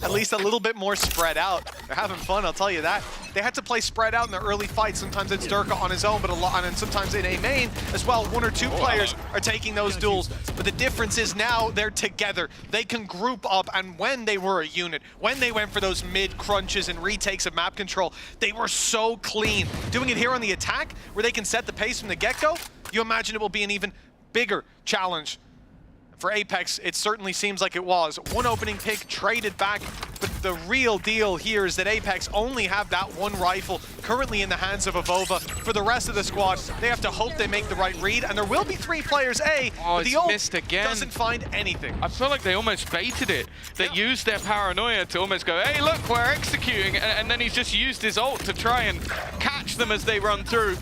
at least a little bit more spread out. They're having fun, I'll tell you that. They had to play spread out in the early fights. Sometimes it's Durka on his own, but and sometimes in a main as well. 1 or 2 players are taking those duels, but the difference is now they're together. They can group up, and when they were a unit, when they went for those mid crunches and retakes of map control, they were so clean. Doing it here on the attack, where they can set the pace from the get-go, you imagine it will be an even bigger challenge. For Apex, it certainly seems like it was. 1 opening pick traded back, but the real deal here is that Apex only have that 1 rifle currently in the hands of Avova. For the rest of the squad, they have to hope they make the right read, and there will be 3 players A, but the ult missed again. doesn't find anything. I feel like they almost baited it. They used their paranoia to almost go, hey, look, we're executing, and then he's just used his ult to try and catch them as they run through.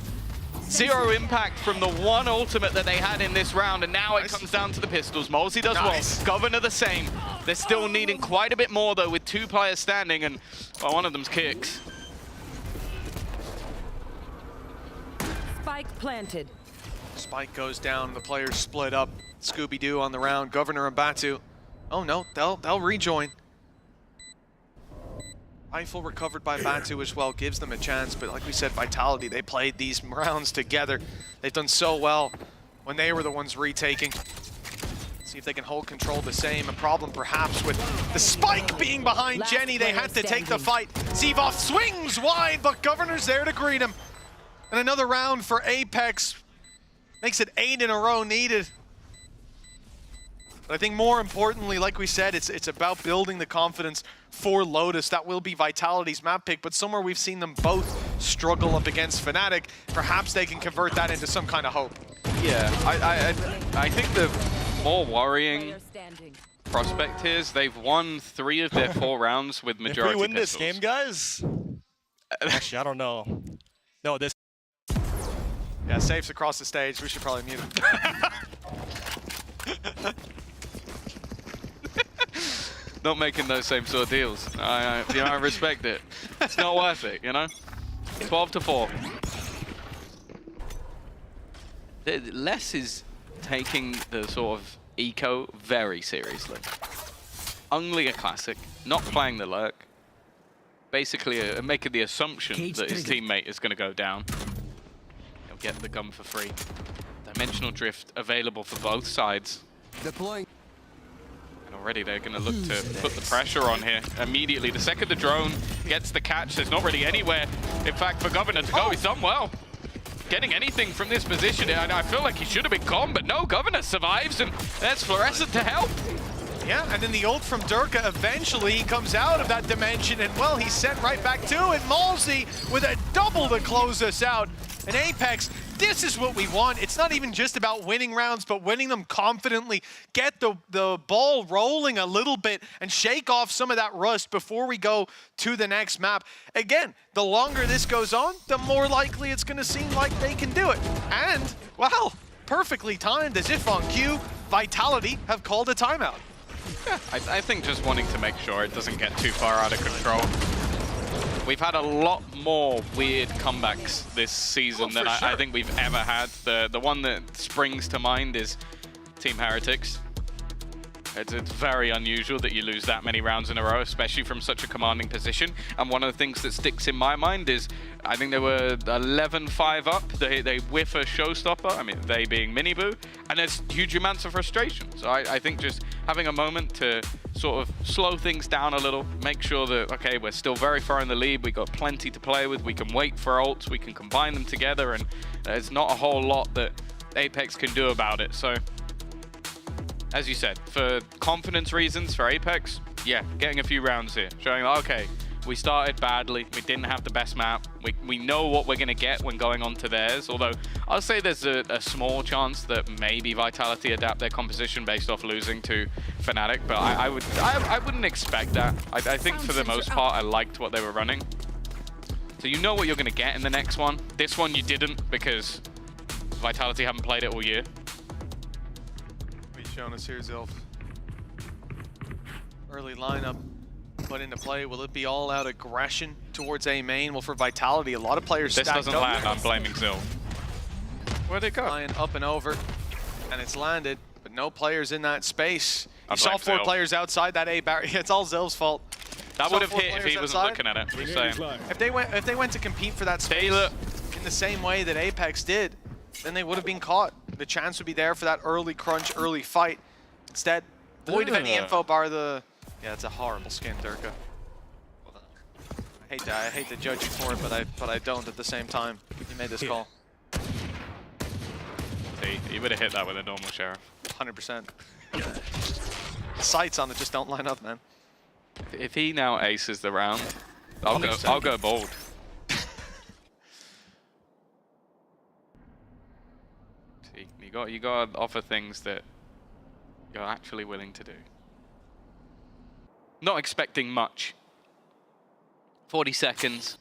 0 impact from the 1 ultimate that they had in this round, and now it comes down to the pistols. Molesy does well, Governor the same. They're still needing quite a bit more though, with 2 players standing, and well, one of them's Kicks. Spike planted. Spike goes down, the players split up. Scooby-Doo on the round, Governor and Batu. Oh no, they'll rejoin. Rifle recovered by Batu as well gives them a chance, but like we said, Vitality, they played these rounds together. They've done so well when they were the ones retaking. See if they can hold control the same. A problem perhaps with the spike being behind Jenny. They had to take the fight. Zivov swings wide, but Governor's there to greet him. And another round for Apex. Makes it 8 in a row needed. But I think more importantly, like we said, it's about building the confidence for Lotus. That will be Vitality's map pick, but somewhere we've seen them both struggle up against Fnatic. Perhaps they can convert that into some kind of hope. Yeah, I think the more worrying prospect here is they've won 3 of their 4 rounds with majority If we win pistols. this game, guys, actually, I don't know. No, this. Yeah, Safe's across the stage. We should probably mute him. Not making those same sort of deals. I respect it. It's not worth it, you know? 12-4. Les is taking the sort of eco very seriously. Only a classic, not playing the lurk. Basically making the assumption that his teammate is going to go down. He'll get the gun for free. Dimensional drift available for both sides. Deploying. Already they're going to look to put the pressure on here immediately. The second the drone gets the catch, there's not really anywhere, in fact, for Governor to go. He's done well. Getting anything from this position, I feel like he should have been gone, but no, Governor survives, and there's Fluorescent to help. Yeah, and then the ult from Durka eventually comes out of that dimension, and well, he's sent right back to it. Malsey with a double to close us out. And Apex, this is what we want. It's not even just about winning rounds, but winning them confidently. Get the ball rolling a little bit and shake off some of that rust before we go to the next map. Again, the longer this goes on, the more likely it's going to seem like they can do it. And, well, perfectly timed, as if on cue, Vitality have called a timeout. Yeah, I think just wanting to make sure it doesn't get too far out of control. We've had a lot more weird comebacks this season than I think we've ever had. The one that springs to mind is Team Heretics. It's very unusual that you lose that many rounds in a row, especially from such a commanding position. And one of the things that sticks in my mind is, I think they were 11-5 up. They whiff a showstopper, I mean, they being Miniboo, and there's huge amounts of frustration. So I think just having a moment to sort of slow things down a little, make sure that, okay, we're still very far in the lead, we've got plenty to play with, we can wait for ults, we can combine them together, and there's not a whole lot that Apex can do about it. So, as you said, for confidence reasons, for Apex, yeah, getting a few rounds here, showing, okay, we started badly, we didn't have the best map, we know what we're going to get when going on to theirs, although I'll say there's a small chance that maybe Vitality adapt their composition based off losing to Fnatic, but I wouldn't expect that. I think for the most part, I liked what they were running. So you know what you're going to get in the next one. This one you didn't, because Vitality haven't played it all year. Showing us here, Zilf. Early lineup put into play. Will it be all out aggression towards A main? Well, for Vitality, a lot of players this stacked doesn't land, I'm blaming Zilf. Where'd it go? Flying up and over, and it's landed, but no players in that space. You saw 4 players outside that A barrier. It's all Zilf's fault. That would have hit if he wasn't looking at it. Just saying. If they went to compete for that space in the same way that Apex did, then they would have been caught. The chance would be there for that early crunch, early fight. Instead, void of any info bar the... Yeah, it's a horrible skin, Durka. I hate to judge you for it, but I don't at the same time. You made this call. See, you would have hit that with a normal Sheriff. 100%. Sights on it just don't line up, man. If he now aces the round, I'll go bold. You got to offer things that you're actually willing to do. Not expecting much. 40 seconds.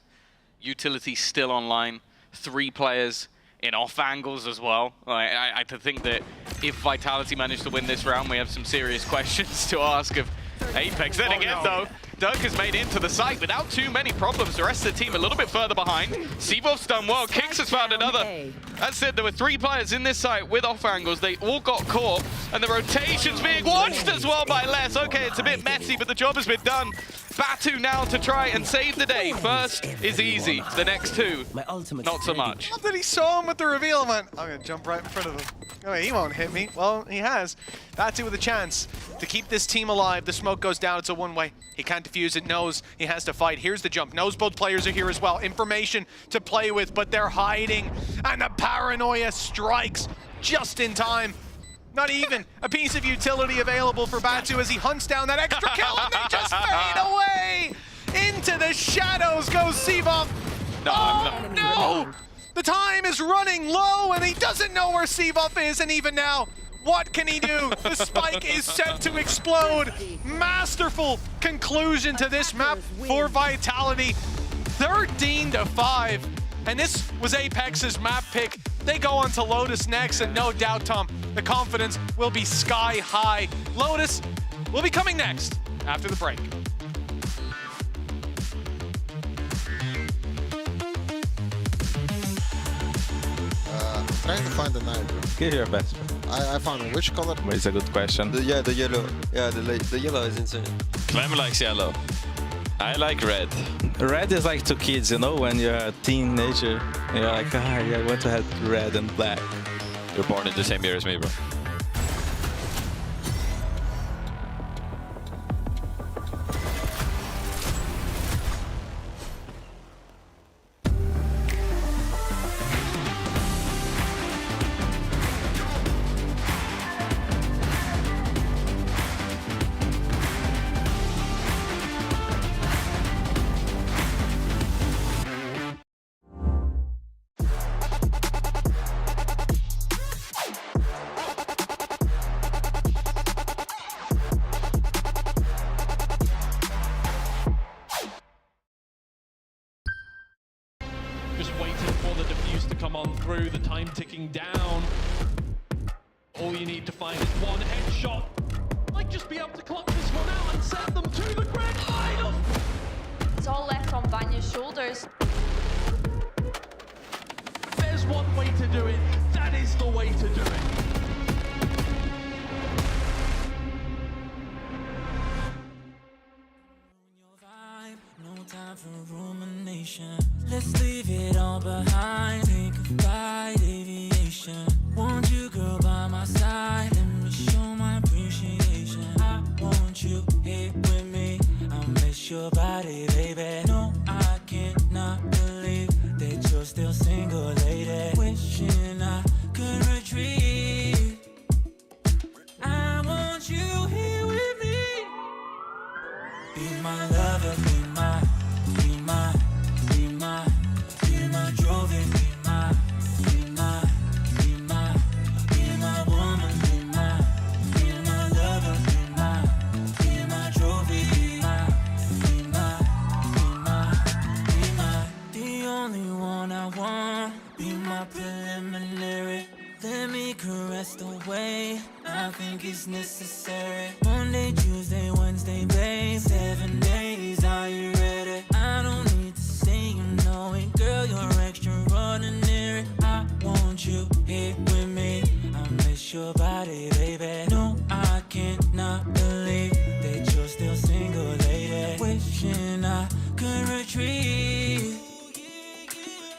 Utility still online. 3 players in off angles as well. I think that if Vitality managed to win this round, we have some serious questions to ask of Apex. Then again, though, Dirk has made into the site without too many problems. The rest of the team a little bit further behind. Seavolf's done well. Kix has found another. That's it. There were 3 players in this site with off angles. They all got caught, and the rotation's being watched as well by Les. Okay, it's a bit messy, but the job has been done. Batu now to try and save the day. First is easy. The next 2, not so much. Not that he saw him with the reveal and went, I'm going to jump right in front of him. Oh, he won't hit me. Well, he has. Batu with a chance to keep this team alive. The smoke goes down. It's a one-way. He can't defuse it. Knows he has to fight. Here's the jump. Knows both players are here as well. Information to play with, but they're hiding. And the paranoia strikes just in time. Not even a piece of utility available for Batu as he hunts down that extra kill, and they just fade away! Into the shadows goes Seavolf. No! The time is running low, and he doesn't know where Seavolf is, and even now, what can he do? The spike is set to explode. Masterful conclusion to this map for Vitality. 13-5. And this was Apex's map pick. They go on to Lotus next, and no doubt, Tom, the confidence will be sky high. Lotus will be coming next after the break. Trying to find a knife, bro. Give your best. I found it. Which color? It's a good question. The yellow. Yeah, the yellow is insane. Clem likes yellow. I like red. Red is like to kids, you know, when you're a teenager, and you're like, yeah, I want to have red and black. You're born in the same year as me, bro. Just waiting for the defuse to come on through, the time ticking down. All you need to find is one headshot. Might just be able to clutch this one out and send them to the grand final. It's all left on Vanya's shoulders. There's one way to do it. That is the way to do it. No time for rumination. Let's leave it all behind. Take a flight, aviation. Want you, girl, by my side. Let me show my appreciation. I want you here with me. I miss your body, baby. No, I cannot believe that you're still single, lady. Wishing I could retreat. I want you here with me. Be my lover, be my trophy, be my woman, be my lover, be my trophy, be my, the only one I want, be my preliminary. Let me caress the way I think it's necessary. Monday, Tuesday, Wednesday, babe. 7 days, are you ready? I don't need to say you know it, girl, you're extraordinary. I want you here with me. I miss your body, baby. No, I cannot believe that you're still single, lady. Wishing I could retreat.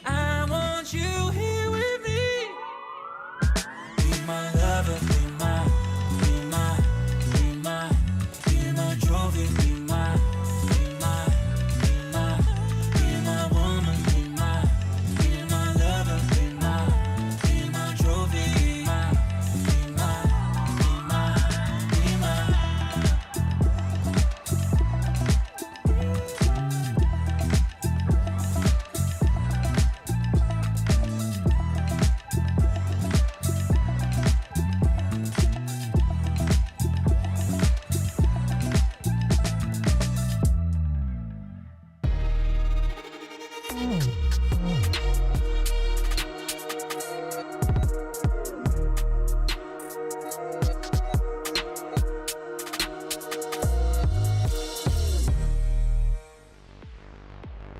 I want you here with me. Be my lover, be my trophy, be my woman, be my lover, be my trophy, be my.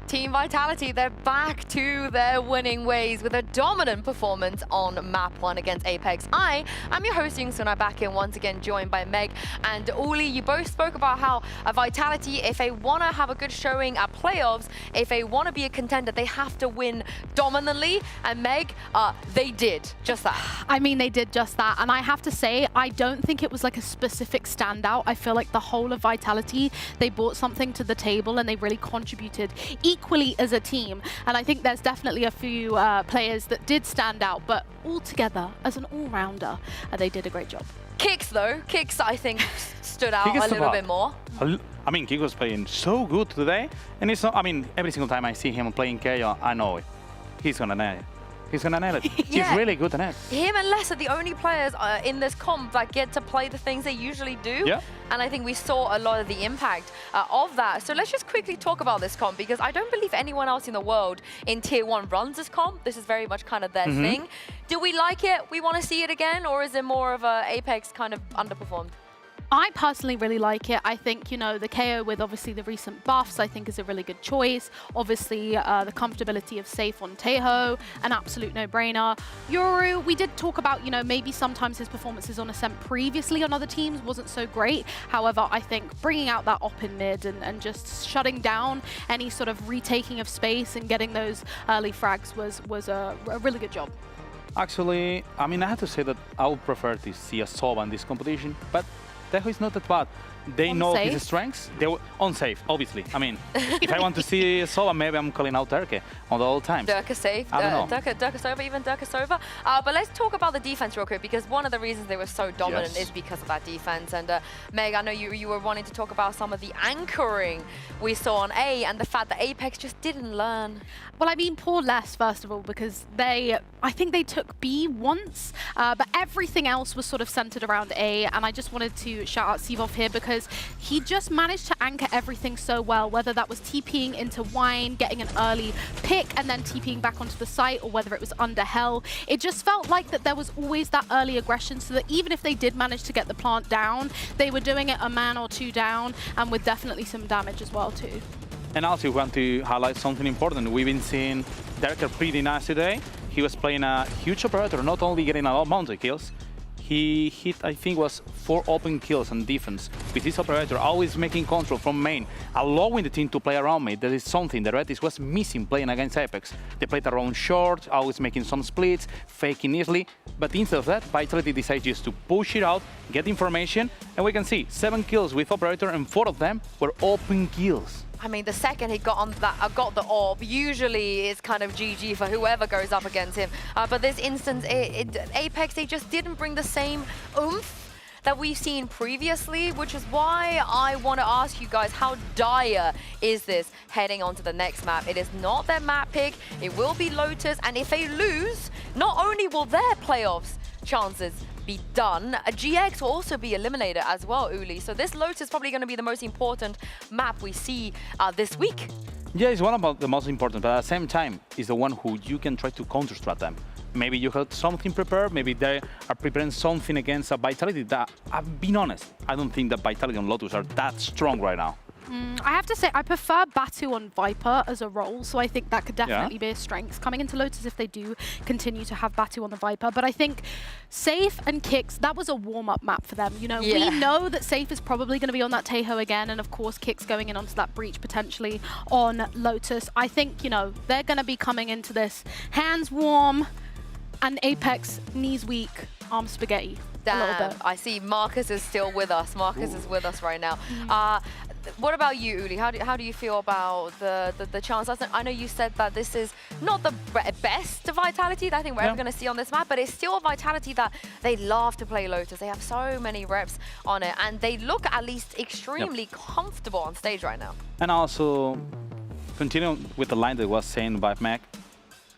Team Vitality, they're back to their winning ways with a dominant performance on map 1 against Apex. I am your host, Youngsuna, back in once again, joined by Meg and Uli. You both spoke about how Vitality, if they want to have a good showing at playoffs, if they want to be a contender, they have to win dominantly. And Meg, they did just that. I mean, they did just that. And I have to say, I don't think it was like a specific standout. I feel like the whole of Vitality, they brought something to the table and they really contributed equally as a team. And I think there's definitely a few players that did stand out, but altogether, as an all-rounder, they did a great job. Kicks, though. Kicks, I think, stood out a little bit more. I mean, Kiko's playing so good today. And it's not, I mean, every single time I see him playing KO, I know it. He's going to nail it. He's going to nail it. Yeah. He's really good at it. Him and Les are the only players in this comp that get to play the things they usually do. Yeah. And I think we saw a lot of the impact of that. So let's just quickly talk about this comp, because I don't believe anyone else in the world in Tier 1 runs this comp. This is very much kind of their thing. Do we like it? We want to see it again? Or is it more of a Apex kind of underperformed? I personally really like it. I think, you know, the KO with obviously the recent buffs, I think is a really good choice. Obviously, the comfortability of safe on Tejo, an absolute no-brainer. Yoru, we did talk about, you know, maybe sometimes his performances on Ascent previously on other teams wasn't so great. However, I think bringing out that op in mid and just shutting down any sort of retaking of space and getting those early frags was a really good job. Actually, I mean, I have to say that I would prefer to see a Sova in this competition, but Tejo is not that bad. They know his strengths. They were unsafe, obviously. I mean, if I want to see Sova, maybe I'm calling out Turkey on the old times. Durka safe, Durka Sova, even Durka Sova. But let's talk about the defense real quick, because one of the reasons they were so dominant is because of that defense. And Meg, I know you were wanting to talk about some of the anchoring we saw on A and the fact that Apex just didn't learn. Well, I mean, poor Les, first of all, because I think they took B once, but everything else was sort of centered around A, and I just wanted to to shout out Sivov here because he just managed to anchor everything so well, whether that was TPing into Wine, getting an early pick, and then TPing back onto the site, or whether it was under Hell. It just felt like that there was always that early aggression, so that even if they did manage to get the plant down, they were doing it a man or two down, and with definitely some damage as well too. And also, we want to highlight something important. We've been seeing Derker pretty nice today. He was playing a huge operator, not only getting a lot of mounted kills, he hit, I think, was 4 open kills on defense. With this operator always making control from main, allowing the team to play around me. That is something the Redis was missing playing against Apex. They played around short, always making some splits, faking easily. But instead of that, Vitality decided just to push it out, get information, and we can see 7 kills with operator, and 4 of them were open kills. I mean, the second he got on that, got the orb, usually it's kind of GG for whoever goes up against him. But this instance, Apex, they just didn't bring the same oomph that we've seen previously, which is why I want to ask you guys, how dire is this heading on to the next map? It is not their map pick, it will be Lotus, and if they lose, not only will their playoffs chances be done, a GX will also be eliminated as well, Uli. So this Lotus is probably going to be the most important map we see this week. Yeah, it's one of the most important, but at the same time, it's the one who you can try to counter-strat them. Maybe you had something prepared, maybe they are preparing something against a Vitality that, I've been honest, I don't think that Vitality and Lotus are that strong right now. I have to say, I prefer Batu on Viper as a role, so I think that could definitely be a strength. Coming into Lotus if they do continue to have Batu on the Viper, but I think Safe and Kix, that was a warm-up map for them. You know, we know that Safe is probably going to be on that Tejo again, and of course Kix going in onto that Breach potentially on Lotus. I think, you know, they're going to be coming into this hands warm, and Apex knees weak, arms spaghetti. Damn, I see Marcus is still with us. Marcus is with us right now. What about you, Uli? How do you feel about the chance? I know you said that this is not the best Vitality that I think we're ever going to see on this map, but it's still a Vitality that they love to play Lotus. They have so many reps on it, and they look at least extremely comfortable on stage right now. And also, continuing with the line that was saying by Mac,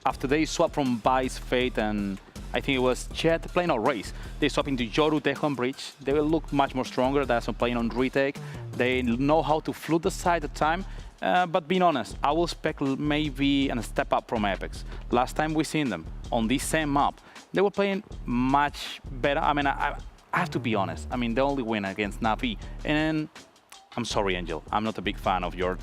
after they swapped from Vice, Fate, and I think it was Jet playing on Race, they swapped into Yoru, Tejo, and Breach. They will look much more stronger. That's playing on retake. They know how to flood the side at the time. But being honest, I will expect maybe a step up from Apex. Last time we seen them on this same map, they were playing much better. I mean, I have to be honest. I mean, they only win against Navi. And I'm sorry, Angel. I'm not a big fan of your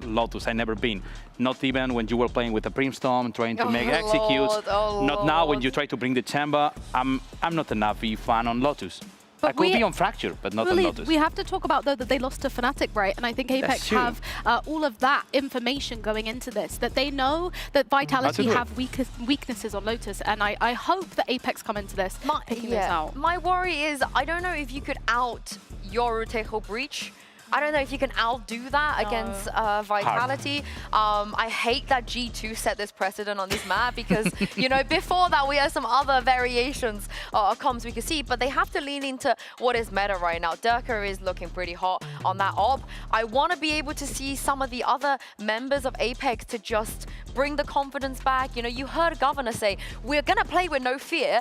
Lotus. I never been. Not even when you were playing with the Brimstone, trying to make executes. Not now when you try to bring the chamber. I'm not a Navi fan on Lotus. But I could be on Fracture, but not on Lotus. We have to talk about, though, that they lost to Fnatic, right? And I think Apex have all of that information going into this, that they know that Vitality have weaknesses on Lotus, and I hope that Apex come into this picking this out. My worry is, I don't know if you could out Yoru, Tejo, Breach. I don't know if you can outdo that against Vitality. I hate that G2 set this precedent on this map because, you know, before that we had some other variations of comms we could see, but they have to lean into what is meta right now. Derker is looking pretty hot on that op. I want to be able to see some of the other members of Apex to just bring the confidence back. You know, you heard Governor say, we're going to play with no fear,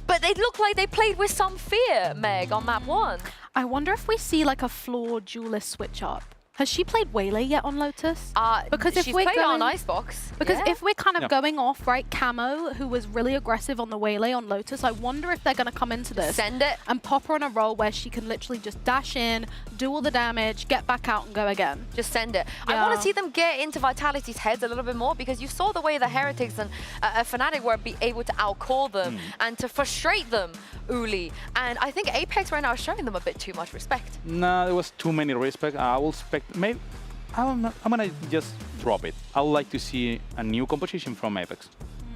but they look like they played with some fear, Meg, on map 1. I wonder if we see like a floor duelist switch up. Has she played Waylay yet on Lotus? Because if we're played on Icebox. Because if we're kind of going off, right, Camo, who was really aggressive on the Waylay on Lotus, I wonder if they're going to come into this. Send it. And pop her on a roll where she can literally just dash in, do all the damage, get back out and go again. Just send it. I want to see them get into Vitality's heads a little bit more because you saw the way the Heretics and Fnatic were able to outcall them and to frustrate them, Uli. And I think Apex right now is showing them a bit too much respect. No, there was too many respect. I will expect, maybe, I'm gonna just drop it. I would like to see a new composition from Apex.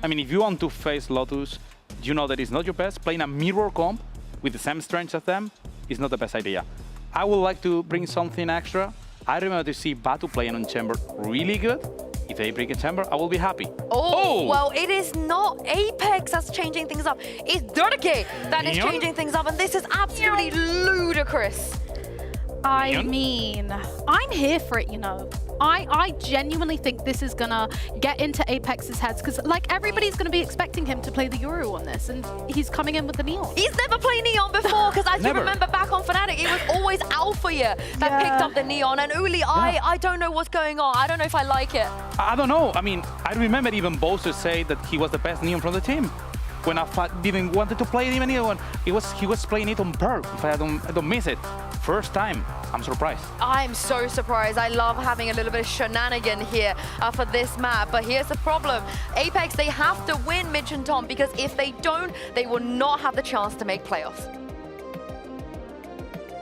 I mean, if you want to face Lotus, you know that it's not your best. Playing a mirror comp with the same strengths as them is not the best idea. I would like to bring something extra. I remember to see Batu playing on Chamber really good. If they bring a Chamber, I will be happy. Oh, well, it is not Apex that's changing things up. It's Dirty that is changing things up, and this is absolutely ludicrous. I mean, I'm here for it, you know. I genuinely think this is gonna get into Apex's heads because, like, everybody's gonna be expecting him to play the Euro on this, and he's coming in with the Neon. He's never played Neon before because, as you remember back on Fnatic, it was always Alpha that picked up the Neon. And Uli, I don't know what's going on. I don't know if I like it. I don't know. I mean, I remember even Bowser say that he was the best Neon from the team. When Alpha didn't wanted to play even Neon, he was playing it on Pearl. If I don't miss it, first time. I'm surprised. I'm so surprised. I love having a little bit of shenanigan here for this map. But here's the problem. Apex, they have to win Mitch and Tom because if they don't, they will not have the chance to make playoffs.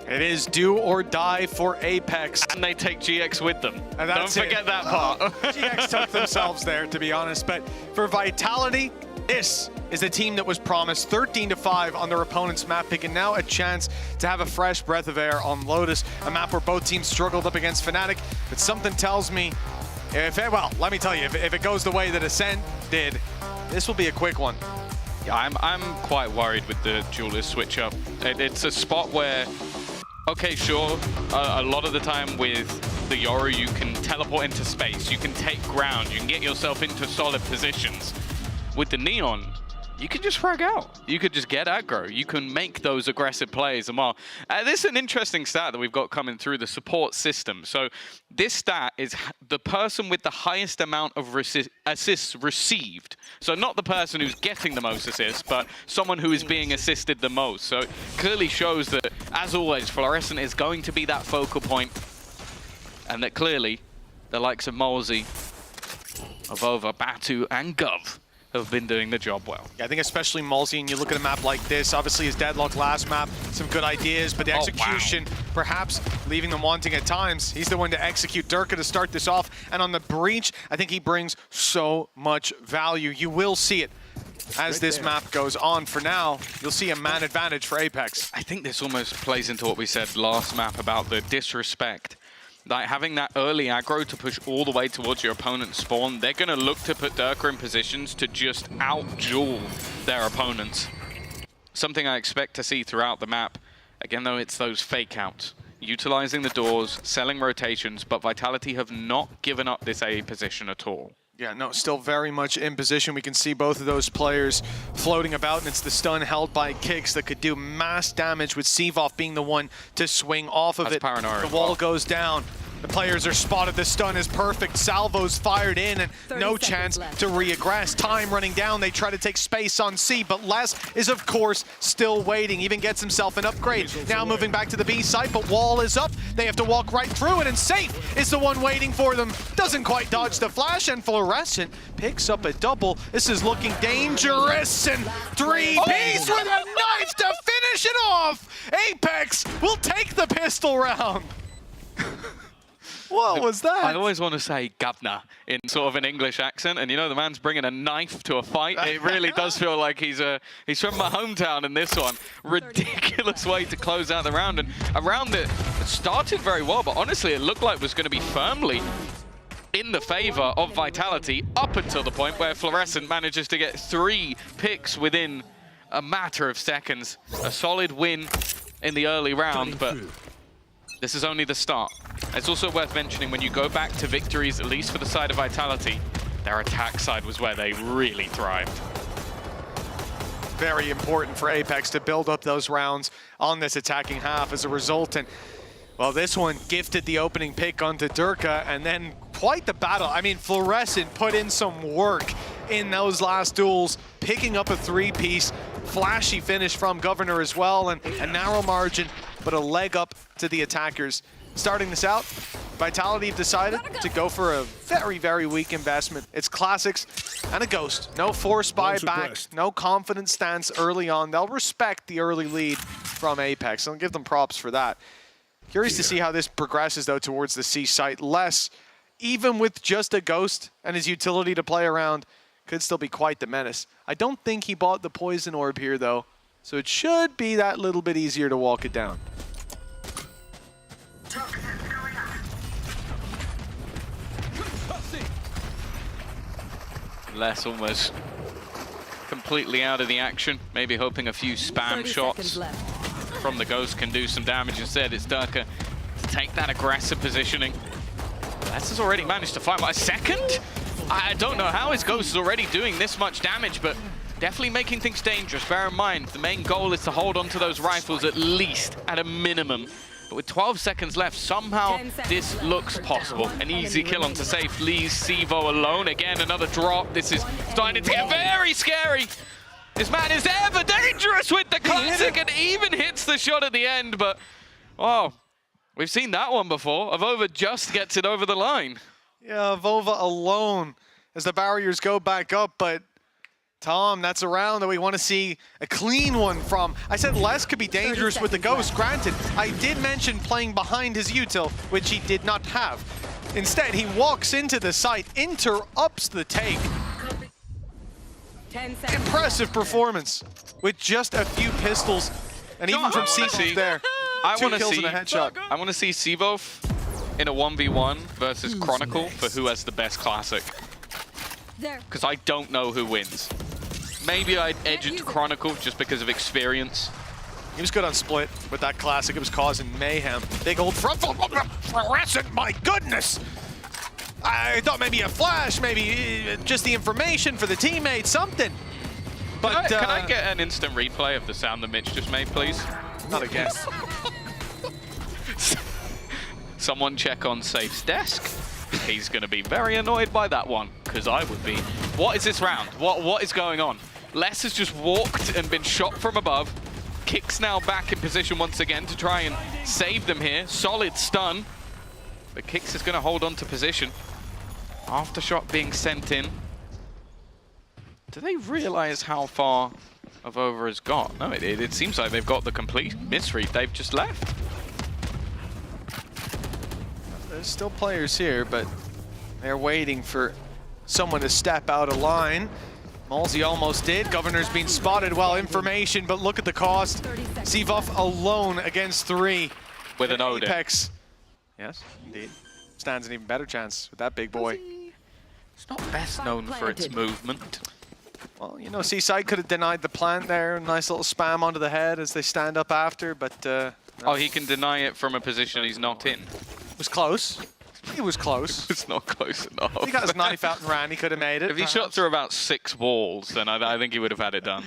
It is do or die for Apex. And they take GX with them. And don't forget that part. GX took themselves there, to be honest. But for Vitality, this is a team that was promised 13-5 on their opponent's map pick, and now a chance to have a fresh breath of air on Lotus, a map where both teams struggled up against Fnatic. But something tells me, well, let me tell you, if it goes the way that Ascent did, this will be a quick one. Yeah, I'm quite worried with the duelist switch up. It's a spot where, okay, sure, a lot of the time with the Yoru, you can teleport into space, you can take ground, you can get yourself into solid positions. With the Neon, you can just frag out. You could just get aggro. You can make those aggressive plays. And this is an interesting stat that we've got coming through the support system. So this stat is the person with the highest amount of assists received. So not the person who's getting the most assists, but someone who is being assisted the most. So it clearly shows that, as always, Fluorescent is going to be that focal point. And that clearly, the likes of Molesy, Avova, Batu, and Gov have been doing the job well. Yeah, I think especially Molesy, and you look at a map like this, obviously his Deadlock last map, some good ideas, but the execution perhaps leaving them wanting at times. He's the one to execute Durka to start this off, and on the breach, I think he brings so much value. You will see it as this map goes on. For now, you'll see a man advantage for Apex. I think this almost plays into what we said last map about the disrespect. Like having that early aggro to push all the way towards your opponent's spawn, they're going to look to put Durka in positions to just out-duel their opponents. Something I expect to see throughout the map. Again, though, it's those fake outs. Utilizing the doors, selling rotations, but Vitality have not given up this A position at all. Yeah, no, still very much in position. We can see both of those players floating about, and it's the stun held by Kicks that could do mass damage, with Sivov being the one to swing off of it. The wall goes down. The players are spotted. The stun is perfect. Salvo's fired in, and no chance to re-aggress. Time running down. They try to take space on C, but Les is, of course, still waiting. Even gets himself an upgrade. Now moving back to the B site, but wall is up. They have to walk right through it, and Safe is the one waiting for them. Doesn't quite dodge the flash, and Fluorescent picks up a double. This is looking dangerous, and 3-piece with a knife to finish it off. Apex will take the pistol round. What was that? I always want to say Gavna in sort of an English accent, and you know the man's bringing a knife to a fight. It really does feel like he's from my hometown in this one. Ridiculous way to close out the round, and around it started very well, but honestly it looked like it was going to be firmly in the favor of Vitality up until the point where Fluorescent manages to get 3 picks within a matter of seconds. A solid win in the early round, but this is only the start. It's also worth mentioning when you go back to victories, at least for the side of Vitality, their attack side was where they really thrived. Very important for Apex to build up those rounds on this attacking half as a result. And well, this one gifted the opening pick onto Durka, and then quite the battle. I mean, Fluorescent put in some work in those last duels, picking up a 3-piece. Flashy finish from Governor as well, and a narrow margin, but a leg up to the attackers. Starting this out, Vitality have decided to go for a very, very weak investment. It's classics and a ghost. No force buyback, no confident stance early on. They'll respect the early lead from Apex. I'll give them props for that. Curious to see how this progresses, though, towards the C site. Les, even with just a ghost and his utility to play around, could still be quite the menace. I don't think he bought the poison orb here, though, so it should be that little bit easier to walk it down. Les almost completely out of the action, maybe hoping a few spam shots from the Ghost can do some damage. Instead, it's Durka take that aggressive positioning. Less has already managed to find a second. I don't know how his Ghost is already doing this much damage, but definitely making things dangerous. Bear in mind, the main goal is to hold on to those rifles at least, at a minimum. But with 12 seconds left, somehow this looks possible. An easy kill onto safe leaves Sivo alone. Again, another drop. This is starting to get very scary. This man is ever dangerous with the classic and even hits the shot at the end. But, oh, we've seen that one before. Avova just gets it over the line. Yeah, Avova alone as the barriers go back up, but Tom, that's a round that we want to see a clean one from. I said Les could be dangerous with the Ghost. Granted, I did mention playing behind his util, which he did not have. Instead, he walks into the site, interrupts the take. Impressive performance with just a few pistols, and even from Sivo there. Two kills and a headshot. I want to see Sivo in a 1v1 versus Chronicle for who has the best classic. Because I don't know who wins. Maybe I'd edge it to Chronicle just because of experience. He was good on split with that classic. It was causing mayhem. Big old front fluorescent, my goodness! I thought maybe a flash, maybe just the information for the teammate, something. But can I get an instant replay of the sound that Mitch just made, please? Not again. Someone check on Safe's desk. He's going to be very annoyed by that one, because I would be. What is this round? What is going on? Les has just walked and been shot from above. Kicks now back in position once again to try and save them here. Solid stun. But Kicks is going to hold on to position. Aftershock being sent in. Do they realize how far Avova has got? No, it seems like they've got the complete misread. They've just left. There's still players here, but they're waiting for someone to step out of line. Malzy almost did. Governor's been spotted while information, but look at the cost. Sivo alone against 3. With an Odin. Apex. Yes, indeed. Stands an even better chance with that big boy. It's not best known for its movement. Well, you know, Seaside could have denied the plant there. Nice little spam onto the head as they stand up after, but... no. Oh, he can deny it from a position he's not in. It was close. He was close. It's not close enough. He got his knife out and ran. He could have made it. If he shot through about 6 walls, then I think he would have had it done.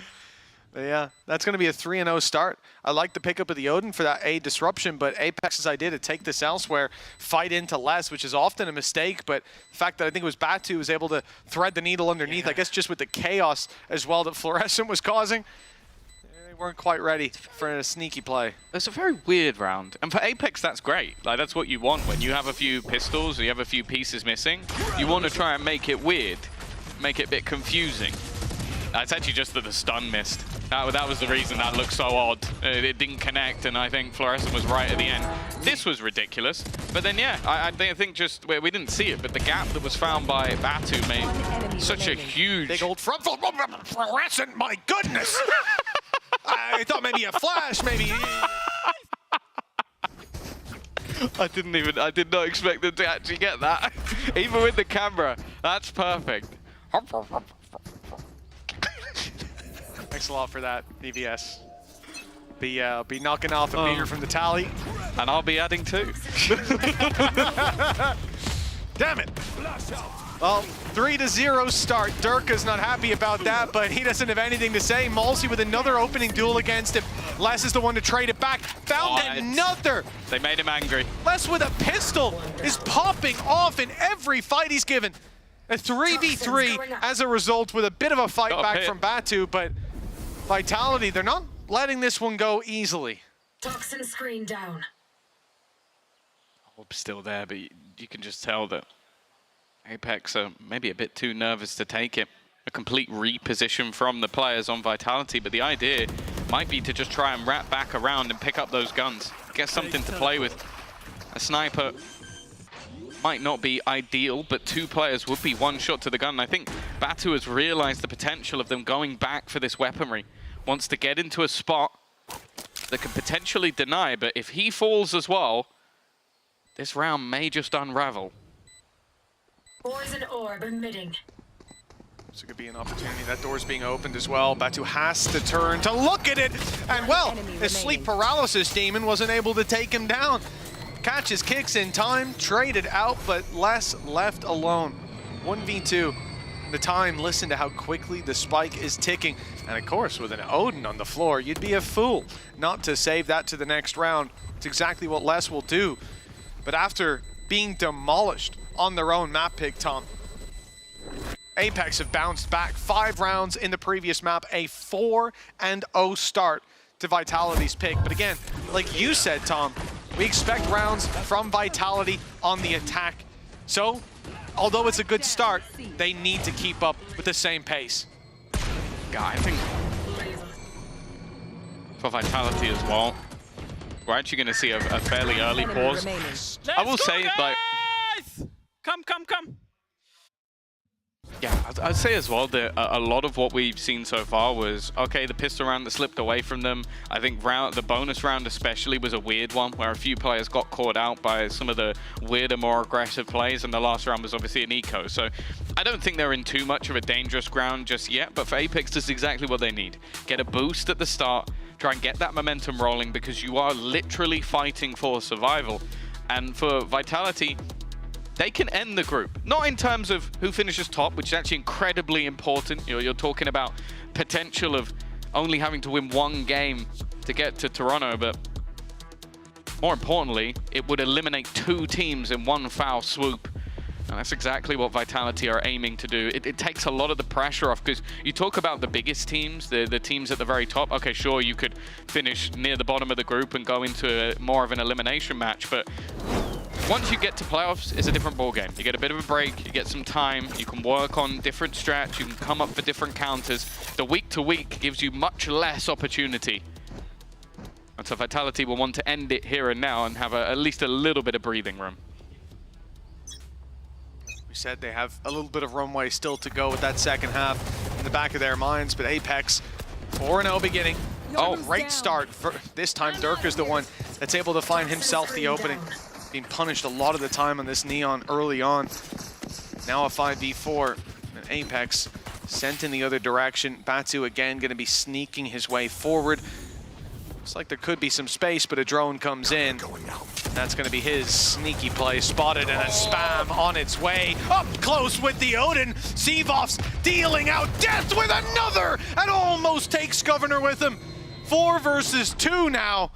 But yeah, that's going to be a 3-0 start. I like the pickup of the Odin for that A disruption, but Apex's idea to take this elsewhere, fight into less, which is often a mistake, but the fact that I think it was Batu was able to thread the needle underneath, I guess just with the chaos as well that Fluorescent was causing, they weren't quite ready for a sneaky play. It's a very weird round, and for Apex that's great. Like, that's what you want when you have a few pistols or you have a few pieces missing. You want to try and make it weird, make it a bit confusing. It's actually just that the stun missed. That was the reason that looked so odd. It didn't connect, and I think Fluorescent was right at the end. This was ridiculous. But then, yeah, I think just, we didn't see it, but the gap that was found by Batu made such a huge... Big old front Fluorescent, my goodness! I thought maybe a flash, maybe... I did not expect them to actually get that. Even with the camera, that's perfect. Thanks a lot for that, EVS. Be knocking off a beer from the tally. And I'll be adding 2. Damn it! Well, 3-0 start. Durka's not happy about that, but he doesn't have anything to say. Malzy with another opening duel against him. Les is the one to trade it back. Found another! They made him angry. Les with a pistol is popping off in every fight he's given. A 3v3 as a result with a bit of a fight back from Batu, but Vitality, they're not letting this one go easily. Toxin screen down. Orb's still there, but you can just tell that Apex are maybe a bit too nervous to take it. A complete reposition from the players on Vitality, but the idea might be to just try and wrap back around and pick up those guns. Get something to play with. A sniper might not be ideal, but 2 players would be 1 shot to the gun. And I think Batu has realized the potential of them going back for this weaponry. Wants to get into a spot that can potentially deny, but if he falls as well, this round may just unravel. Poison orb emitting. So it could be an opportunity. That door's being opened as well. Batu has to turn to look at it. And well, his sleep paralysis demon wasn't able to take him down. catches kicks in time, traded out, but less left alone. 1v2. The time, listen to how quickly the spike is ticking. And of course, with an Odin on the floor, you'd be a fool not to save that to the next round. It's exactly what Les will do. But after being demolished on their own map pick, Tom, Apex have bounced back 5 rounds in the previous map, a 4-0 start to Vitality's pick. But again, like you said, Tom, we expect rounds from Vitality on the attack. So, although it's a good start, they need to keep up with the same pace. Yeah, I think for Vitality as well, we're actually going to see a fairly early pause. I will say, like, Come. yeah, I'd say as well that a lot of what we've seen so far was, okay, the pistol round that slipped away from them. I think the bonus round especially was a weird one where a few players got caught out by some of the weirder, more aggressive plays, and the last round was obviously an eco. So I don't think they're in too much of a dangerous ground just yet, but for Apex, this is exactly what they need. Get a boost at the start, try and get that momentum rolling because you are literally fighting for survival. And for Vitality, they can end the group. Not in terms of who finishes top, which is actually incredibly important. You're talking about potential of only having to win 1 game to get to Toronto, but more importantly, it would eliminate 2 teams in 1 foul swoop. And that's exactly what Vitality are aiming to do. It takes a lot of the pressure off, because you talk about the biggest teams, the teams at the very top. Okay, sure, you could finish near the bottom of the group and go into more of an elimination match, but once you get to playoffs, it's a different ballgame. You get a bit of a break, you get some time, you can work on different strats, you can come up for different counters. The week to week gives you much less opportunity. And so Vitality will want to end it here and now and have at least a little bit of breathing room. We said they have a little bit of runway still to go with that second half in the back of their minds, but Apex, 4-0 beginning. Oh, great start. This time, Durka's the one that's able to find himself the opening. Being punished a lot of the time on this Neon early on. Now a 5v4, and Apex sent in the other direction. Batu again going to be sneaking his way forward. Looks like there could be some space, but a drone comes in. That's going to be his sneaky play. Spotted and a spam on its way. Up close with the Odin. Seavoff's dealing out death with another and almost takes Governor with him. 4 versus 2 now.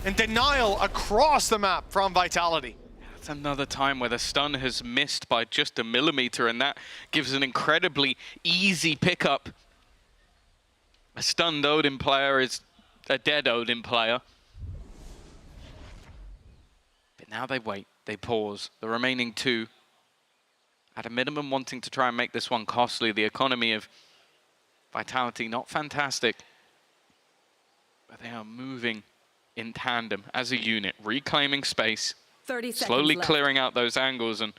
And denial across the map from Vitality. That's another time where the stun has missed by just a millimeter, and that gives an incredibly easy pickup. A stunned Odin player is a dead Odin player. But now they wait, they pause. The remaining 2, at a minimum, wanting to try and make this one costly. The economy of Vitality, not fantastic, but they are moving in tandem as a unit, reclaiming space, 30 seconds slowly left. clearing out those angles, and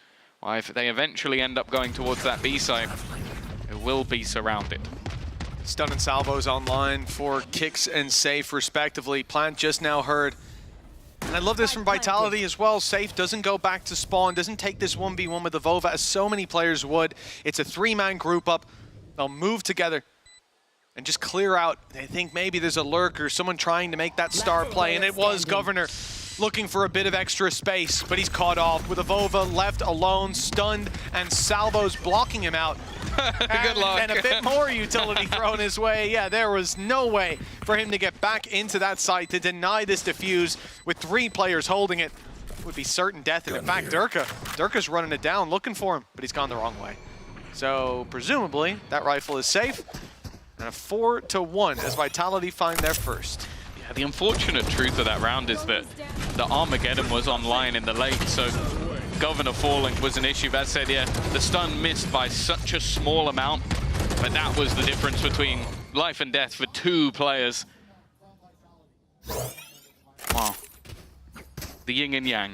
if they eventually end up going towards that B site, it will be surrounded. Stun and salvos online for kicks and safe respectively. Plant just now heard. And I love this from Vitality as well. Safe doesn't go back to spawn, doesn't take this 1v1 with the Vova as so many players would. It's a 3-man group up. They'll move together and just clear out. They think maybe there's a lurker, someone trying to make that star play, and it was Governor looking for a bit of extra space, but he's caught off with a Vova left alone, stunned, and salvos blocking him out. Good luck. And a bit more utility thrown his way. Yeah, there was no way for him to get back into that site to deny this defuse with 3 players holding it. It would be certain death. And in fact, Durka's running it down, looking for him, but he's gone the wrong way. So presumably that rifle is safe. And a 4-1 as Vitality find their first. Yeah, the unfortunate truth of that round is that the Armageddon was online in the late, so Governor falling was an issue. That said, yeah, the stun missed by such a small amount, but that was the difference between life and death for 2 players. Wow. The yin and yang.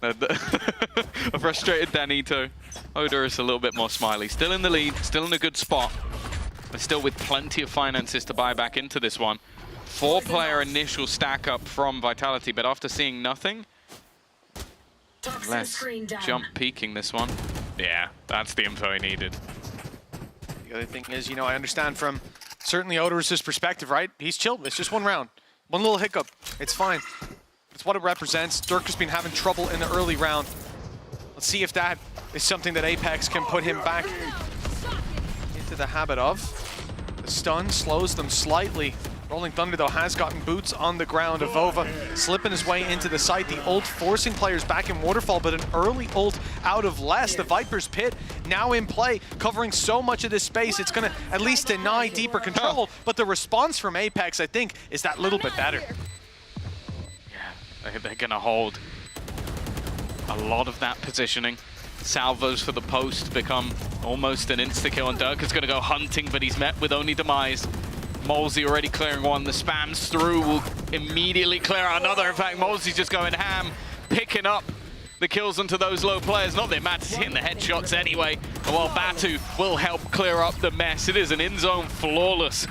A frustrated Danito. Odorous a little bit more smiley. Still in the lead, still in a good spot. But still with plenty of finances to buy back into this one. 4-player initial stack up from Vitality, but after seeing nothing, less jump peeking this one. Yeah, that's the info he needed. The other thing is, I understand from certainly Odorous' perspective, right? He's chilled. It's just 1 round. 1 little hiccup. It's fine. It's what it represents. Dirk has been having trouble in the early round. Let's see if that is something that Apex can put him back into the habit of. The stun slows them slightly. Rolling Thunder, though, has gotten boots on the ground. Avova slipping his way into the site. The ult forcing players back in Waterfall, but an early ult out of less. The Viper's Pit now in play, covering so much of this space. It's going to at least deny deeper control, but the response from Apex, I think, is that little bit better. Yeah, they're going to hold a lot of that positioning. Salvos for the post become almost an insta-kill, and Dirk is going to go hunting, but he's met with only demise. Molesy already clearing one. The spams through will immediately clear out another. In fact, Molesy's just going ham, picking up the kills onto those low players. Not that it matters, hitting the headshots anyway. And while Batu will help clear up the mess, it is an in-zone flawless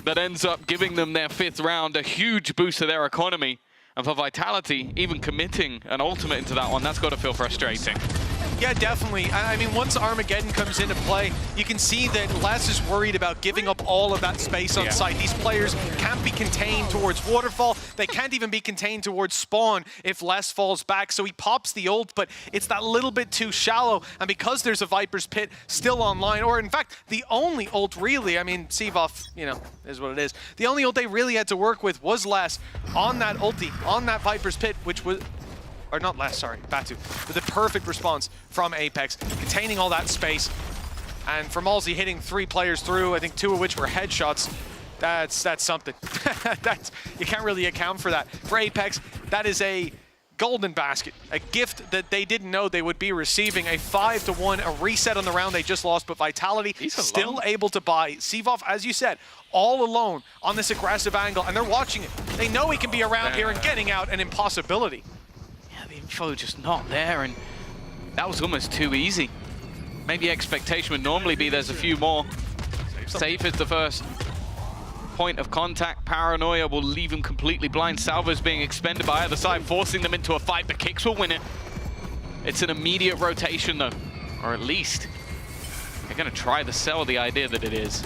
that ends up giving them their 5th round, a huge boost to their economy. And for Vitality, even committing an ultimate into that one, that's got to feel frustrating. Yeah, definitely. I mean, once Armageddon comes into play, you can see that Les is worried about giving up all of that space on site. These players can't be contained towards Waterfall. They can't even be contained towards Spawn if Les falls back. So he pops the ult, but it's that little bit too shallow. And because there's a Viper's Pit still online, or in fact, the only ult really, I mean, Sivov, you know, is what it is. The only ult they really had to work with was Les on that ulti, on that Viper's Pit, which was... or not less, sorry, Batu. But the perfect response from Apex, containing all that space. And for Molesy hitting 3 players through, I think 2 of which were headshots, that's something. You can't really account for that. For Apex, that is a golden basket, a gift that they didn't know they would be receiving. A 5-1, a reset on the round they just lost, but Vitality still able to buy. Sivov, as you said, all alone on this aggressive angle, and they're watching it. They know he can be around here, and getting out an impossibility. Info just not there, and that was almost too easy. Maybe expectation would normally be there's a few more. Safe is the first point of contact. Paranoia will leave him completely blind. Salvo's being expended by either side, forcing them into a fight, but Kicks will win it. It's an immediate rotation though, or at least they're gonna try to sell the idea that it is.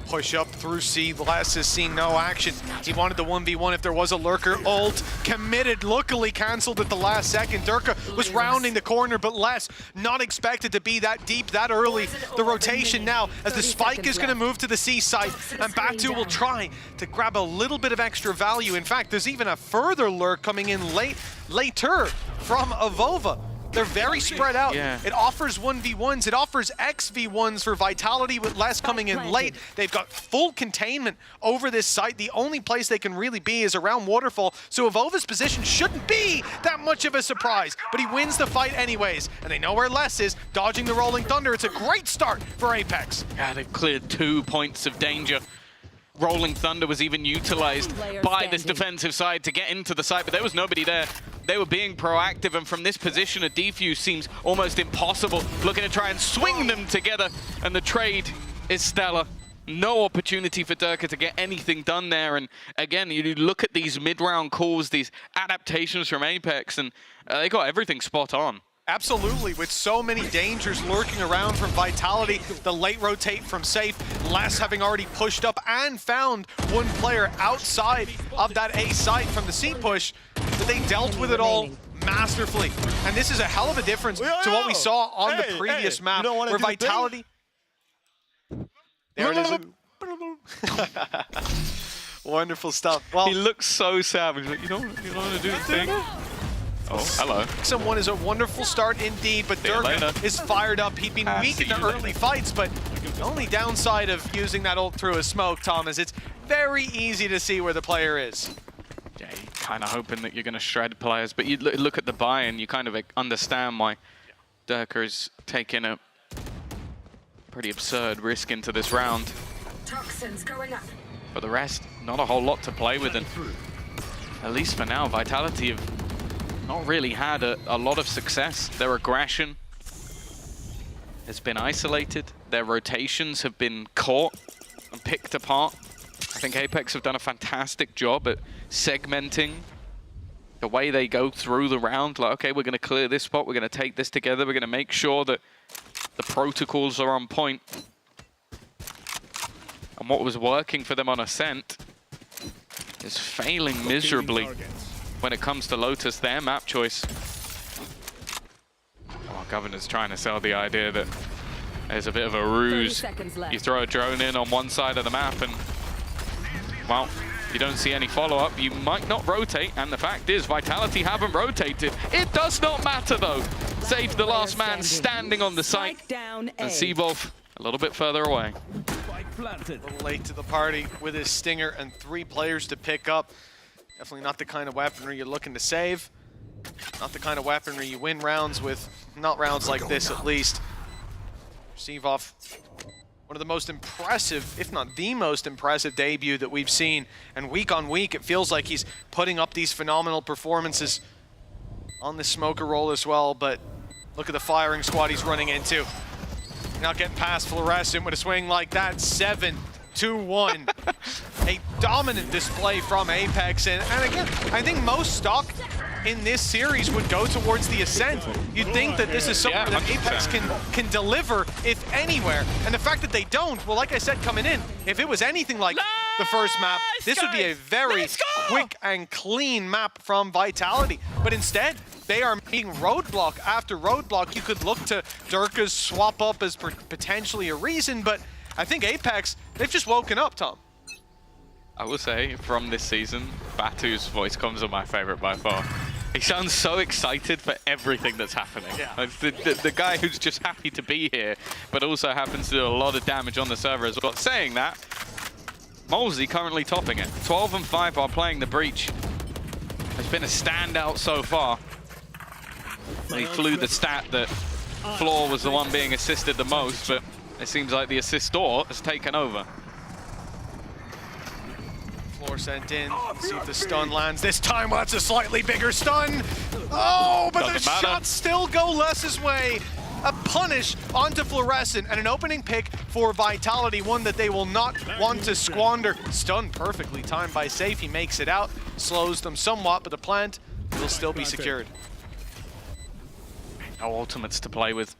Push up through C. Les has seen no action. He wanted the 1v1 if there was a lurker. Ult committed, luckily cancelled at the last second. Durka was rounding the corner, but Les not expected to be that deep that early. The rotation now as the spike is going to move to the C site, and Batu will try to grab a little bit of extra value. In fact, there's even a further lurk coming in later from Avova. They're very spread out. It offers 1v1s. It offers XV1s for Vitality with Les coming in late. They've got full containment over this site. The only place they can really be is around Waterfall. So Avova's position shouldn't be that much of a surprise, but he wins the fight anyways. And they know where Les is, dodging the Rolling Thunder. It's a great start for Apex. Yeah, they've cleared 2 points of danger. Rolling Thunder was even utilized by this defensive side to get into the site, but there was nobody there. They were being proactive, and from this position, a defuse seems almost impossible. Looking to try and swing them together, and the trade is stellar. No opportunity for Durka to get anything done there, and again, you look at these mid-round calls, these adaptations from Apex, and they got everything spot on. Absolutely, with so many dangers lurking around from Vitality, the late rotate from Safe, Les having already pushed up and found one player outside of that A site from the C push, but they dealt with it all masterfully. And this is a hell of a difference to what we saw on the previous map, where Vitality... There it is. Wonderful stuff. Well, he looks so savage. Like, you don't want to do the thing? Oh, hello. Someone is a wonderful start indeed, but Durka is fired up. He'd been weak in the early fights, but the only downside of using that ult through a smoke, Tom, is it's very easy to see where the player is. Yeah, you're kind of hoping that you're going to shred players, but you look at the buy and you kind of understand why Durka is taking a pretty absurd risk into this round. Toxins going up. For the rest, not a whole lot to play with, and at least for now, Vitality have not really had a lot of success. Their aggression has been isolated. Their rotations have been caught and picked apart. I think Apex have done a fantastic job at segmenting the way they go through the round. Like, okay, we're going to clear this spot. We're going to take this together. We're going to make sure that the protocols are on point. And what was working for them on Ascent is failing miserably when it comes to Lotus, their map choice. Oh, Governor's trying to sell the idea that there's a bit of a ruse. You throw a drone in on one side of the map and, well, you don't see any follow-up. You might not rotate, and the fact is Vitality haven't rotated. It does not matter, though. Save the last man standing on the site, and Seavolf a little bit further away. A little late to the party with his stinger and 3 players to pick up. Definitely not the kind of weaponry you're looking to save. Not the kind of weaponry you win rounds with. Not rounds like this, at least. Seavolf, one of the most impressive, if not the most impressive debut that we've seen. And week on week, it feels like he's putting up these phenomenal performances on the smoker roll as well. But look at the firing squad he's running into. Not getting past Fluorescent with a swing like that. 7-2-1. A dominant display from Apex. And again, I think most stock in this series would go towards the Ascent. You'd think that this is something that Apex can deliver, if anywhere. And the fact that they don't, well, like I said coming in, if it was anything like the first map, this would be a very quick and clean map from Vitality. But instead, they are meeting roadblock after roadblock. You could look to Durka's swap up as potentially a reason, but I think Apex, they've just woken up, Tom. I will say, from this season, Batu's voice comes on my favorite by far. He sounds so excited for everything that's happening. Yeah. Like the guy who's just happy to be here, but also happens to do a lot of damage on the server as well. Saying that, Molesy currently topping it. 12 and 5 are playing the Breach. Has been a standout so far. He flew the stat that Floor was the one being assisted the most, but it seems like the assistor has taken over. Floor sent in. See if the stun lands this time. Well, that's a slightly bigger stun. Oh, but the shots still go Les's way. A punish onto Fluorescent and an opening pick for Vitality, one that they will not want to squander. Stun perfectly timed by Safe. He makes it out, slows them somewhat, but the plant will still be secured. No ultimates to play with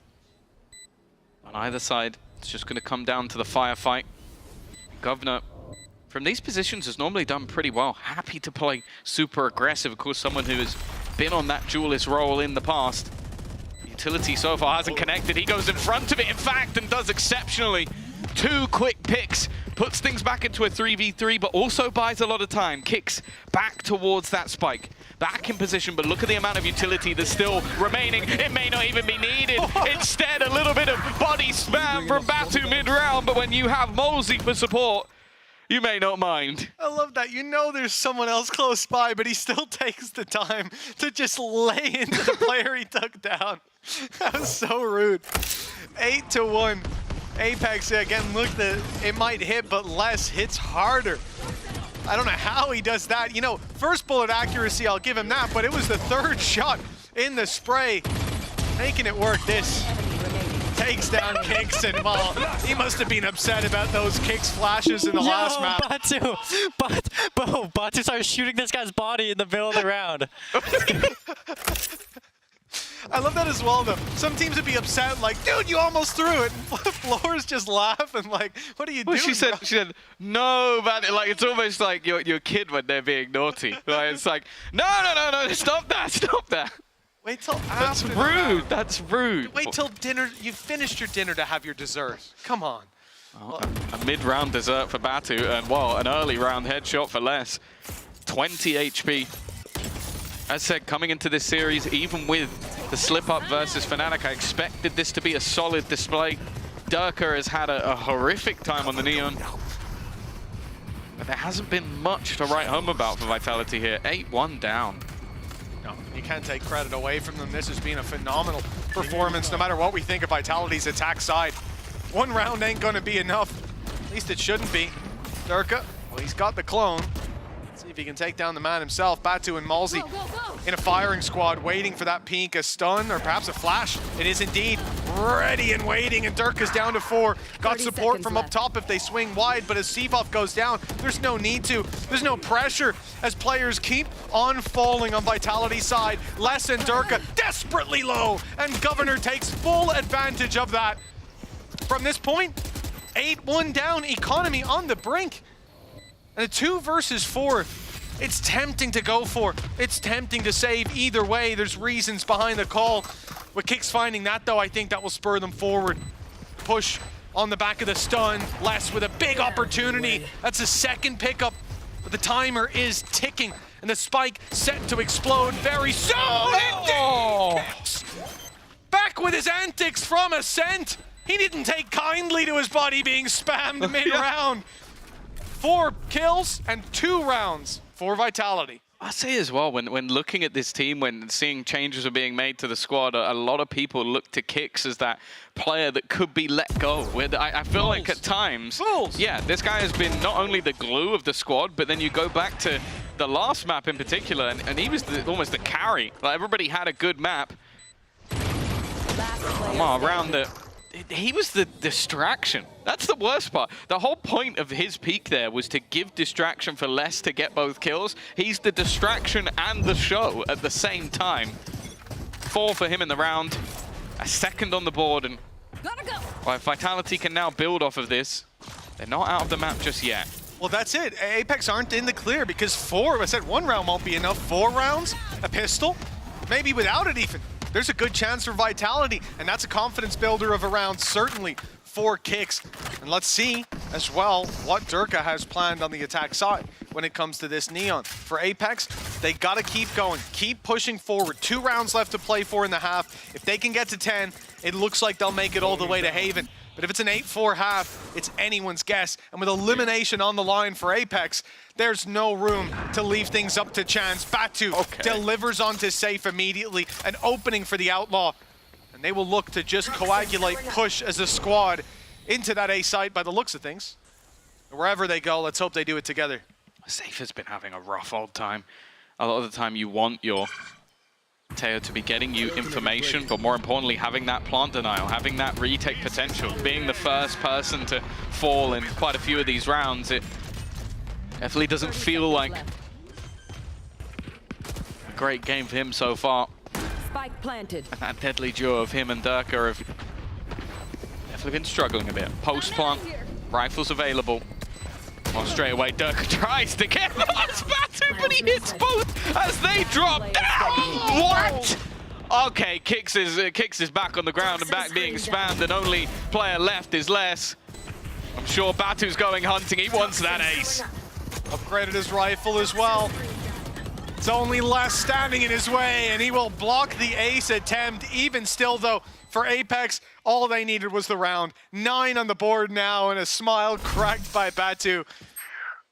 on either side. It's just going to come down to the firefight. Governor, from these positions, has normally done pretty well. Happy to play super aggressive. Of course, someone who has been on that duelist role in the past. Utility so far hasn't connected. He goes in front of it, in fact, and does exceptionally. 2 quick picks, puts things back into a 3v3, but also buys a lot of time. Kicks back towards that spike. Back in position, but look at the amount of utility that's still remaining. It may not even be needed. Instead, a little bit of body spam from Batu mid-round, but when you have Molesy for support, you may not mind. I love that. You know there's someone else close by, but he still takes the time to just lay into the player he took down. That was so rude. 8-1. Apex, again, look, it might hit, but Les hits harder. I don't know how he does that. You know, first bullet accuracy, I'll give him that, but it was the 3rd shot in the spray. Making it work. This takes down Kicks, and well, he must have been upset about those Kicks flashes in the last map. Batu started shooting this guy's body in the middle of the round. I love that as well, though. Some teams would be upset, like, dude, you almost threw it. Floor's just laughing, like, what are you doing? She said, no, man. Like, it's almost like your kid when they're being naughty. Like, it's like, no, stop that. Wait till That's after rude. That's rude. Wait till dinner. You've finished your dinner to have your dessert. Come on. Oh, a mid-round dessert for Batu, and well, an early round headshot for Les. 20 HP. As said, coming into this series, even with the slip-up versus Fnatic, I expected this to be a solid display. Durka has had a horrific time on the Neon. But there hasn't been much to write home about for Vitality here. 8-1 down. No, you can't take credit away from them. This has been a phenomenal performance, no matter what we think of Vitality's attack side. 1 round ain't gonna be enough. At least it shouldn't be. Durka, well, he's got the clone. Let's see if he can take down the man himself. Batu and Molesy in a firing squad, waiting for that peek, a stun, or perhaps a flash. It is indeed ready and waiting, and Durka's down to 4. Got support from up top if they swing wide, but as Seavolf goes down, there's no need to. There's no pressure as players keep on falling on Vitality's side. Les and Durka desperately low, and Governor takes full advantage of that. From this point, 8-1 down, economy on the brink. And a 2 versus 4. It's tempting to go for. It's tempting to save. Either way, there's reasons behind the call. With Kicks finding that, though, I think that will spur them forward. Push on the back of the stun. Les with a big opportunity. That's a second pickup, but the timer is ticking, and the spike set to explode very soon. Oh. Back with his antics from Ascent. He didn't take kindly to his body being spammed mid-round. 4 kills and 2 rounds for Vitality. I say as well, when looking at this team, when seeing changes are being made to the squad, a lot of people look to Kicks as that player that could be let go. I feel like at times, yeah, this guy has been not only the glue of the squad, but then you go back to the last map in particular, and he was almost the carry. Like, everybody had a good map. Around the... He was the distraction. That's the worst part. The whole point of his peak there was to give distraction for Les to get both kills. He's the distraction and the show at the same time. 4 for him in the round. A second on the board. And well, Vitality can now build off of this. They're not out of the map just yet. Well, that's it. Apex aren't in the clear because 4, I said 1 round won't be enough. 4 rounds, a pistol, maybe without it even. There's a good chance for Vitality, and that's a confidence builder of a round, certainly for Kicks. And let's see as well what Durka has planned on the attack side when it comes to this Neon. For Apex, they gotta keep going, keep pushing forward. 2 rounds left to play for in the half. If they can get to 10, it looks like they'll make it all the way to Haven. But if it's an 8-4 half, it's anyone's guess. And with elimination on the line for Apex, there's no room to leave things up to chance. Batu delivers onto Safe immediately, an opening for the Outlaw. And they will look to just coagulate, push as a squad into that A site by the looks of things. Wherever they go, let's hope they do it together. Safe has been having a rough old time. A lot of the time you want your Teo to be getting you information, but more importantly, having that plant denial, having that retake potential, being the first person to fall in quite a few of these rounds. It definitely doesn't feel like a great game for him so far. Spike planted. And that deadly duo of him and Durka have definitely been struggling a bit. Post plant, rifles available. Well, straight away, Durka tries to get the last Batu, but he hits both as they drop down. What? Okay, Kicks is back on the ground and back being spammed, and only player left is Les. I'm sure Batu's going hunting. He wants that ace. Upgraded his rifle as well. It's only Les standing in his way, and he will block the ace attempt. Even still, though, for Apex, all they needed was the round. 9 on the board now, and a smile cracked by Batu.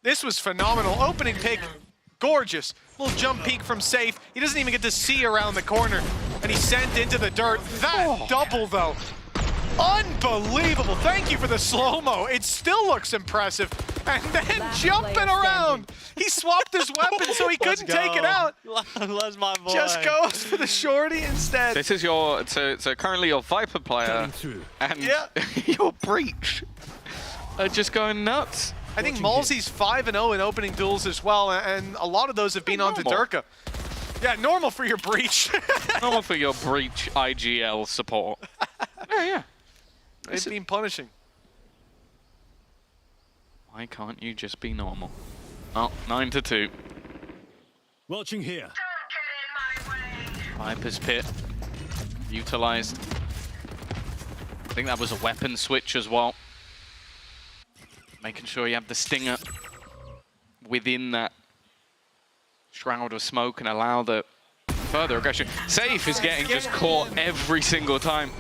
This was phenomenal. Opening pick, gorgeous. Little jump peek from Safe. He doesn't even get to see around the corner, and he's sent into the dirt. That double, though, unbelievable. Thank you for the slow-mo. It still looks impressive. And then jumping around. He swapped his weapon so he couldn't take it out. That's my boy. Just goes for the shorty instead. This is your, so currently your Viper player and your Breach are just going nuts. I think Malzy's 5-0 in opening duels as well, and a lot of those have been onto Durka. Yeah, normal for your Breach. Normal for your Breach IGL support. Yeah. It's been punishing. Why can't you just be normal? Oh, 9-2. Watching here. Viper's Pit utilized. I think that was a weapon switch as well. Making sure you have the Stinger within that shroud of smoke and allow the further aggression. Safe is getting just caught every single time.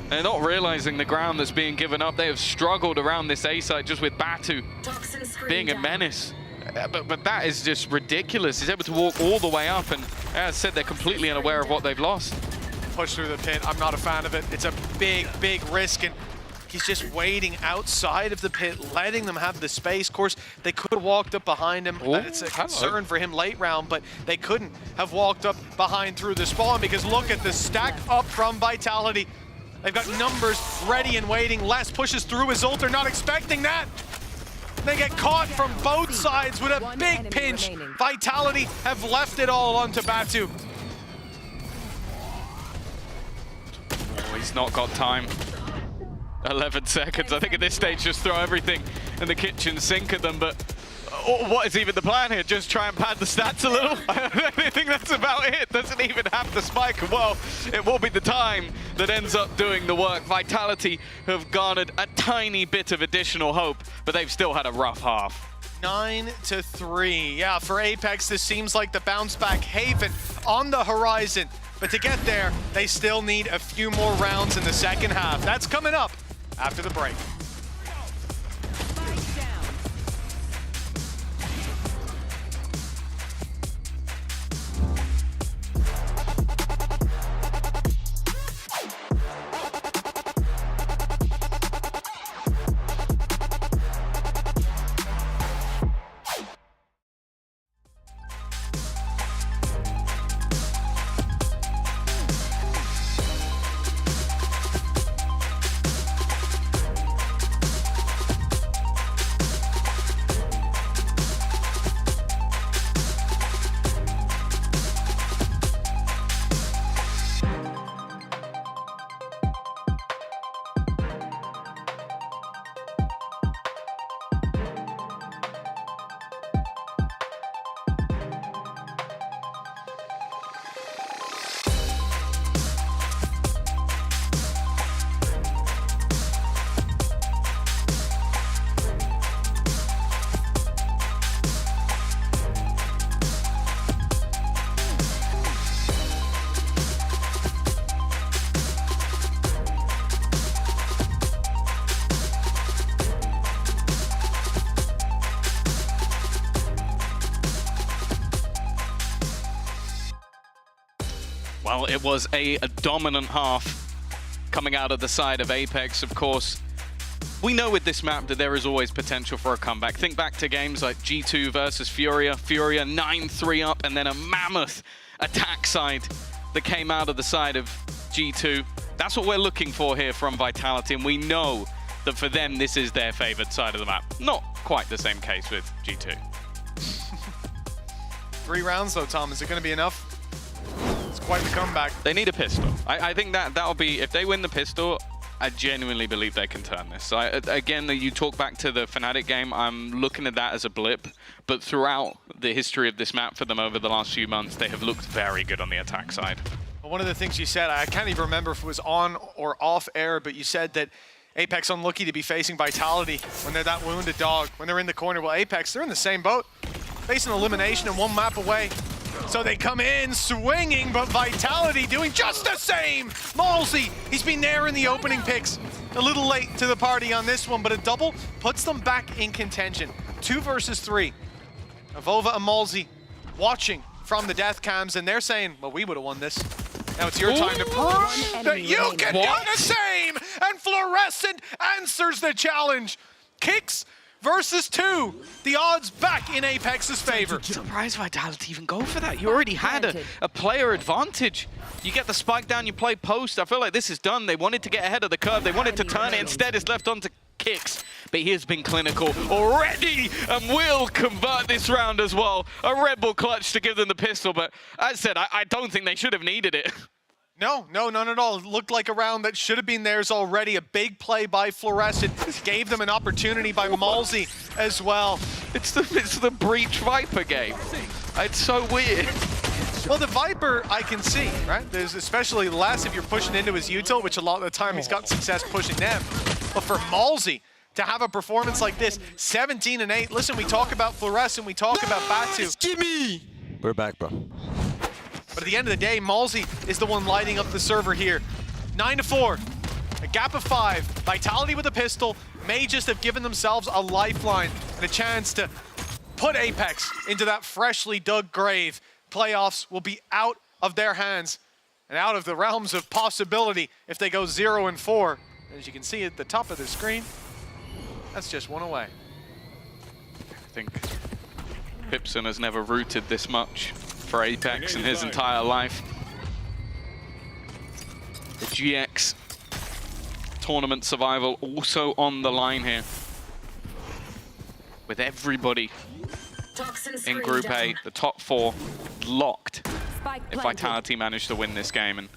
They're not realizing the ground that's being given up. They have struggled around this A site just with Batu being a menace. But that is just ridiculous. He's able to walk all the way up, and as I said, they're completely unaware of what they've lost. Push through the pit. I'm not a fan of it. It's a big, big risk, and he's just waiting outside of the pit, letting them have the space. Of course, they could have walked up behind him. It's a concern for him late round, but they couldn't have walked up behind through the spawn because look at the stack up from Vitality. They've got numbers ready and waiting. Les pushes through his ult. They're not expecting that. They get caught from both sides with a big pinch. Vitality have left it all onto Batu. Oh, he's not got time. 11 seconds. I think at this stage, just throw everything in the kitchen sink at them, but what is even the plan here? Just try and pad the stats a little? I think that's about it. Doesn't even have the spike. Well, it will be the time that ends up doing the work. Vitality have garnered a tiny bit of additional hope, but they've still had a rough half. 9-3. Yeah, for Apex, this seems like the bounce back haven on the horizon. But to get there, they still need a few more rounds in the second half. That's coming up after the break. Well, it was a dominant half coming out of the side of Apex, of course. We know with this map that there is always potential for a comeback. Think back to games like G2 versus Furia. Furia 9-3 up, and then a mammoth attack side that came out of the side of G2. That's what we're looking for here from Vitality, and we know that for them, this is their favored side of the map. Not quite the same case with G2. 3 rounds though, Tom. Is it going to be enough? It's quite the comeback. They need a pistol. I think that'll be, if they win the pistol, I genuinely believe they can turn this. So again, you talk back to the Fnatic game, I'm looking at that as a blip, but throughout the history of this map for them over the last few months, they have looked very good on the attack side. Well, one of the things you said, I can't even remember if it was on or off air, but you said that Apex unlucky to be facing Vitality when they're that wounded dog, when they're in the corner. Well, Apex, they're in the same boat, facing elimination and 1 map away. So they come in swinging, but Vitality doing just the same. Malzy, he's been there in the opening picks. A little late to the party on this one, but a double puts them back in contention. 2 versus 3. Avova and Malzy watching from the death cams, and they're saying, well, we would have won this. Now it's your time to prove that you can do the same. And Fluorescent answers the challenge. Kicks versus 2. The odds back in Apex's favor. Surprised Vitality even go for that. You already had a player advantage. You get the spike down, you play post. I feel like this is done. They wanted to get ahead of the curve. They wanted to turn it. Instead, it's left on to Kicks. But he has been clinical already and will convert this round as well. A Red Bull clutch to give them the pistol. But as I said, I don't think they should have needed it. No, none at all. It looked like a round that should have been theirs already. A big play by Fluorescent gave them an opportunity by Malzy as well. It's the Breach Viper game. It's so weird. Well, the Viper I can see, right? There's especially less if you're pushing into his util, which a lot of the time he's got success pushing them. But for Malzy to have a performance like this, 17-8. Listen, we talk about Fluorescent, we talk about Batu. Gimme! We're back, bro. But at the end of the day, Malzy is the one lighting up the server here. 9-4, a gap of 5. Vitality with a pistol may just have given themselves a lifeline and a chance to put Apex into that freshly dug grave. Playoffs will be out of their hands and out of the realms of possibility if they go 0-4. As you can see at the top of the screen, that's just 1 away. I think Pipson has never rooted this much for Apex in his entire life. The GX tournament survival also on the line here, with everybody in Group A, the top 4 locked if Vitality managed to win this game. And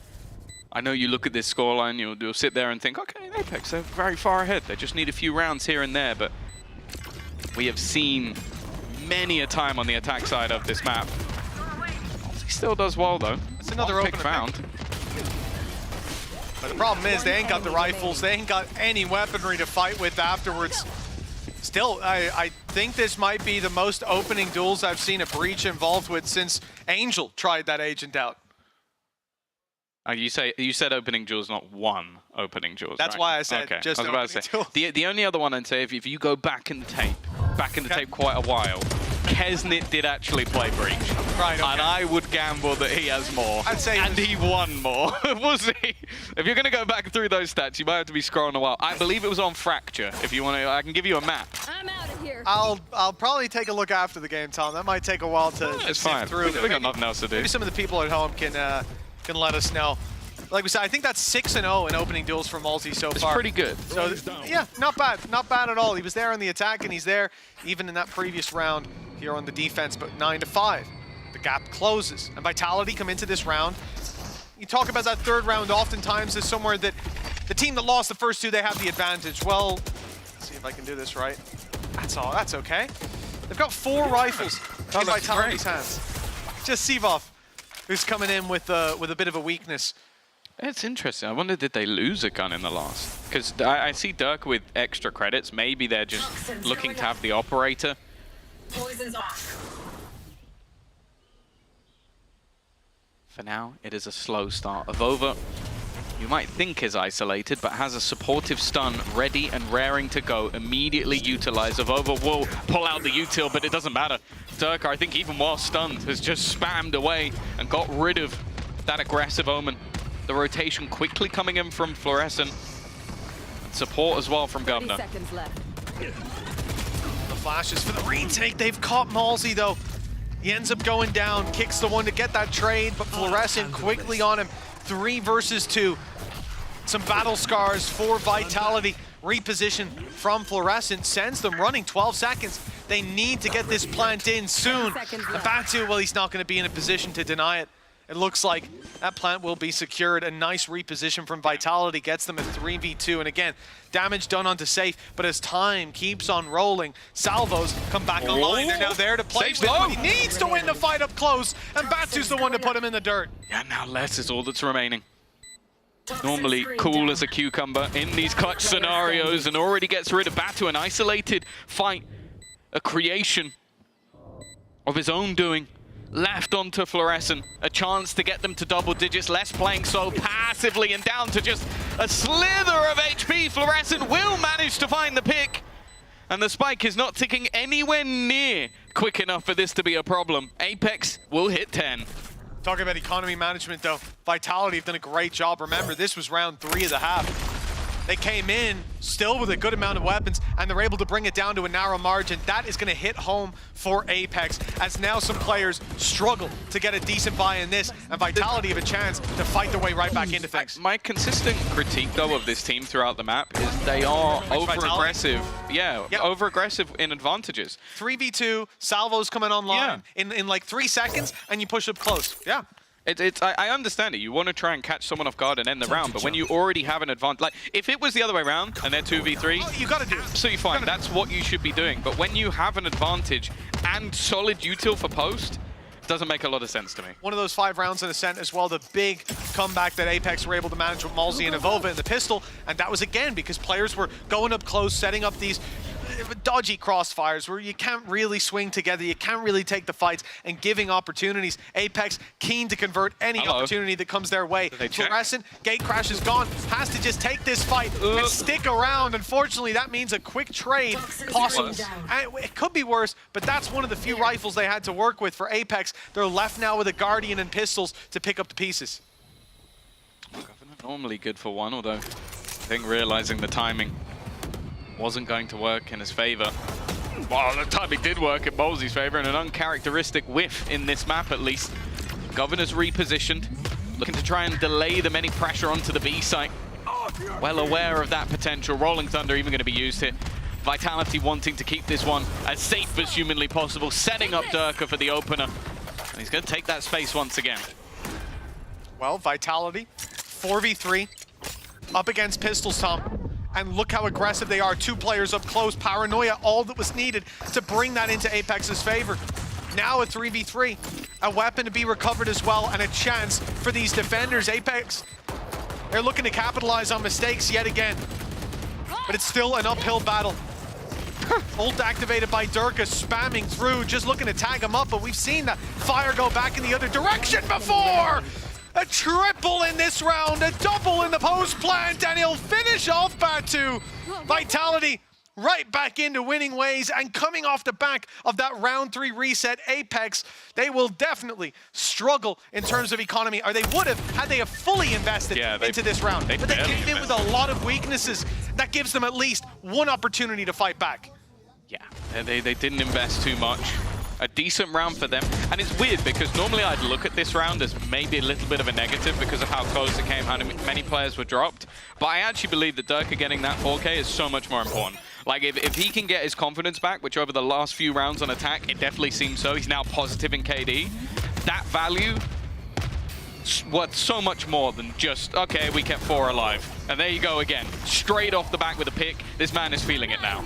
I know you look at this scoreline, you'll sit there and think, okay, Apex, they're very far ahead. They just need a few rounds here and there, but we have seen many a time on the attack side of this map. He still does well, though. It's another open found. But the problem is they ain't got the rifles. They ain't got any weaponry to fight with afterwards. Still, I think this might be the most opening duels I've seen a Breach involved with since Angel tried that agent out. You said opening duels, not one opening duels. That's right? why I said okay. just I was about to say. The only other one I'd say, if you go back in the tape quite a while, Kesnit did actually play Breach. Right, okay. And I would gamble that he has more. I'd say he won more. We'll see. If you're going to go back through those stats, you might have to be scrolling a while. I believe it was on Fracture. If you want to, I can give you a map. I'm out of here. I'll probably take a look after the game, Tom. That might take a while to It's sift fine. through. We got nothing else to do. Maybe some of the people at home can let us know. Like we said, I think that's 6-0 in opening duels for Multi so far. It's pretty good. So yeah, not bad at all. He was there on the attack, and he's there even in that previous round here on the defense. But 9-5, the gap closes, and Vitality come into this round. You talk about that third round oftentimes as somewhere that the team that lost the first two, they have the advantage. Well, let's see if I can do this right. That's all. That's okay. They've got 4 rifles in Vitality's hands. Just Sivov, who's coming in with a bit of a weakness. It's interesting. I wonder, did they lose a gun in the last? Because I see Dirk with extra credits. Maybe they're just looking to have the operator. Poison's off. For now, it is a slow start. Avova, you might think is isolated, but has a supportive stun ready and raring to go. Immediately utilize. Avova will pull out the util, but it doesn't matter. Dirk, I think even while stunned, has just spammed away and got rid of that aggressive Omen. The rotation quickly coming in from Fluorescent. And support as well from Governor. 30 seconds left. The flashes for the retake. They've caught Malsey, though. He ends up going down, kicks the one to get that trade, but Fluorescent quickly on him. 3 versus 2. Some battle scars for Vitality. Reposition from Fluorescent sends them running 12 seconds. They need to get this plant in soon. The Batu, well, he's not going to be in a position to deny it. It looks like that plant will be secured. A nice reposition from Vitality gets them a 3v2. And again, damage done onto Safe, but as time keeps on rolling, Salvos come back online. They're now there to play with, but he needs to win the fight up close, and Batu's the one to put him in the dirt. Yeah, now less is all that's remaining. Normally cool as a cucumber in these clutch scenarios and already gets rid of Batu. An isolated fight, a creation of his own doing. Left onto Fluorescent, a chance to get them to double digits, less playing so passively and down to just a slither of HP. Fluorescent will manage to find the pick, and the spike is not ticking anywhere near quick enough for this to be a problem. Apex will hit 10. Talking about economy management, though, Vitality have done a great job. Remember, this was round 3 of the half. They came in still with a good amount of weapons, and they're able to bring it down to a narrow margin. That is going to hit home for Apex, as now some players struggle to get a decent buy in this, and Vitality have a chance to fight their way right back into things. My consistent critique, though, of this team throughout the map is they are over-aggressive. Yeah, over-aggressive in advantages. 3v2, Salvo's coming online in like 3 seconds, and you push up close. Yeah. I understand it. You want to try and catch someone off guard and end the round, but when you already have an advantage, like if it was the other way around and they're 2v3, you got to do it. Absolutely fine. That's what you should be doing. But when you have an advantage and solid util for post, it doesn't make a lot of sense to me. One of those 5 rounds in Ascent as well, the big comeback that Apex were able to manage with Malsey and Avova in the pistol, and that was again because players were going up close, setting up these dodgy crossfires where you can't really swing together, you can't really take the fights, and giving opportunities. Apex keen to convert any opportunity that comes their way. Fluorescent, gate crash is gone, has to just take this fight and stick around. Unfortunately, that means a quick trade possible. And it could be worse, but that's one of the few rifles they had to work with for Apex. They're left now with a Guardian and pistols to pick up the pieces. Normally good for one, although I think realizing the timing wasn't going to work in his favor. Well, the timing did work in Bolsey's favor, and an uncharacteristic whiff in this map at least. Governor's repositioned, looking to try and delay them any pressure onto the B site. Well aware of that potential. Rolling Thunder even going to be used here. Vitality wanting to keep this one as safe as humanly possible, setting up Durka for the opener. And he's going to take that space once again. Well, Vitality, 4v3, up against Pistols, Tom. And look how aggressive they are. 2 players up close. Paranoia, all that was needed to bring that into Apex's favor. Now a 3v3. A weapon to be recovered as well, and a chance for these defenders. Apex, they're looking to capitalize on mistakes yet again. But it's still an uphill battle. Ult activated by Durka, spamming through, just looking to tag him up, but we've seen that fire go back in the other direction before! A triple in this round, a double in the post plant, and he'll finish off Batu. Vitality right back into winning ways, and coming off the back of that round 3 reset, Apex, they will definitely struggle in terms of economy, or they would have had they have fully invested into this round. But they came in with a lot of weaknesses. That gives them at least one opportunity to fight back. Yeah, they didn't invest too much. A decent round for them. And it's weird because normally I'd look at this round as maybe a little bit of a negative because of how close it came, how many players were dropped. But I actually believe that Durka getting that 4K is so much more important. Like, if he can get his confidence back, which over the last few rounds on attack, it definitely seems so. He's now positive in KD. That value worth so much more than just, okay, we kept 4 alive. And there you go again. Straight off the back with a pick. This man is feeling it now.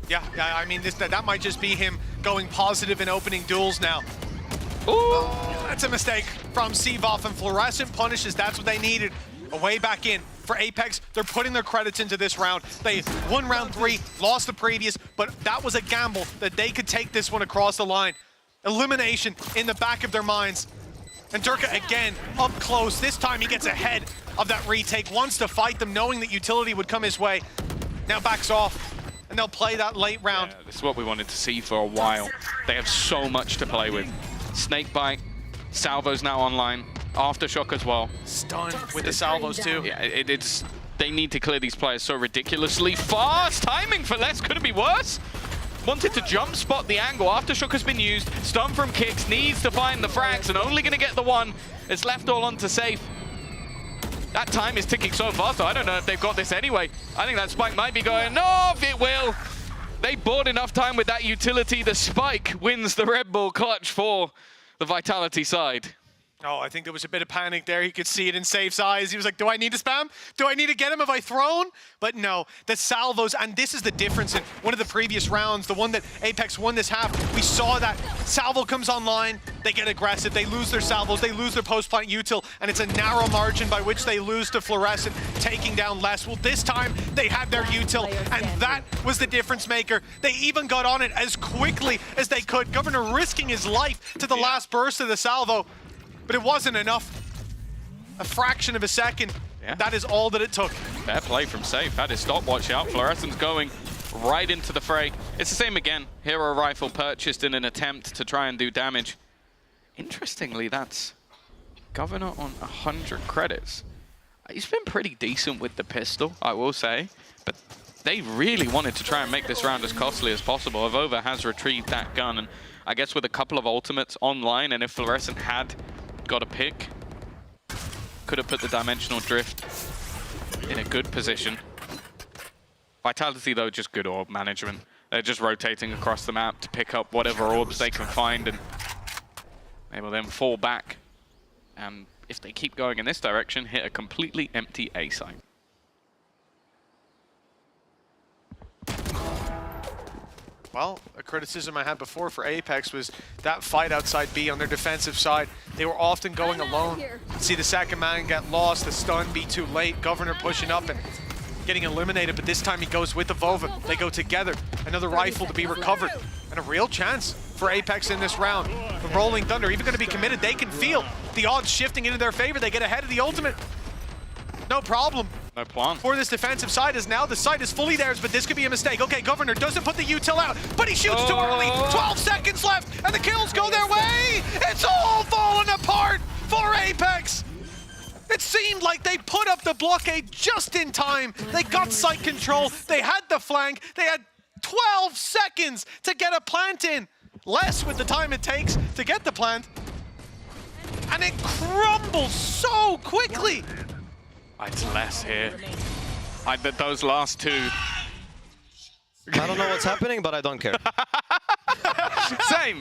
Yeah, I mean, that might just be him going positive in opening duels now. Ooh. That's a mistake from Seavoff, and Fluorescent punishes. That's what they needed. A way back in for Apex. They're putting their credits into this round. They won round 3, lost the previous, but that was a gamble that they could take this one across the line. Elimination in the back of their minds. And Durka again, up close. This time he gets ahead of that retake, wants to fight them, knowing that utility would come his way. Now backs off. And they'll play that late round. Yeah, this is what we wanted to see for a while. They have so much to play with. Snakebite, Salvo's now online, Aftershock as well. Stunned with the salvos too. Yeah, they need to clear these players so ridiculously fast. Timing for less couldn't be worse. Wanted to jump spot the angle. Aftershock has been used. Stun from Kicks, needs to find the frags and only gonna get the one. It's left all onto Safe. That time is ticking so fast, I don't know if they've got this anyway. I think that spike might be going off, it will. They bought enough time with that utility. The spike wins the Red Bull clutch for the Vitality side. Oh, I think there was a bit of panic there. You could see it in Safe's eyes. He was like, do I need to spam? Do I need to get him? Have I thrown? But no, the salvos, and this is the difference in one of the previous rounds, the one that Apex won this half. We saw that salvo comes online, they get aggressive, they lose their salvos, they lose their post-plant util, and it's a narrow margin by which they lose to Fluorescent, taking down less. Well, this time they had their util, and that was the difference maker. They even got on it as quickly as they could. Governor risking his life to the last burst of the salvo. But it wasn't enough. A fraction of a second. Yeah. That is all that it took. Fair play from Safe. Had his stopwatch out. Fluorescent's going right into the fray. It's the same again. Hero rifle purchased in an attempt to try and do damage. Interestingly, that's Governor on 100 credits. He's been pretty decent with the pistol, I will say. But they really wanted to try and make this round as costly as possible. Avova has retrieved that gun, and I guess with a couple of ultimates online, and if Fluorescent had got a pick, could have put the dimensional drift in a good position. Vitality though, just good orb management. They're just rotating across the map to pick up whatever orbs they can find, and they will then fall back. And if they keep going in this direction, hit a completely empty A site. Well, a criticism I had before for Apex was that fight outside B on their defensive side. They were often going alone. See the second man get lost, the stun be too late, Governor pushing up and getting eliminated, but this time he goes with Avova. They go together. Another rifle to be recovered, and a real chance for Apex in this round. The Rolling Thunder, even going to be committed, they can feel the odds shifting into their favor. They get ahead of the ultimate. No problem. No plan. For this defensive side, as now the site is fully theirs, but this could be a mistake. Okay, Governor doesn't put the util out, but he shoots too early. 12 seconds left, and the kills go their way. It's all falling apart for Apex. It seemed like they put up the blockade just in time. They got site control, they had the flank, they had 12 seconds to get a plant in. Less with the time it takes to get the plant. And it crumbles so quickly. It's less here. Those last two. I don't know what's happening, but I don't care.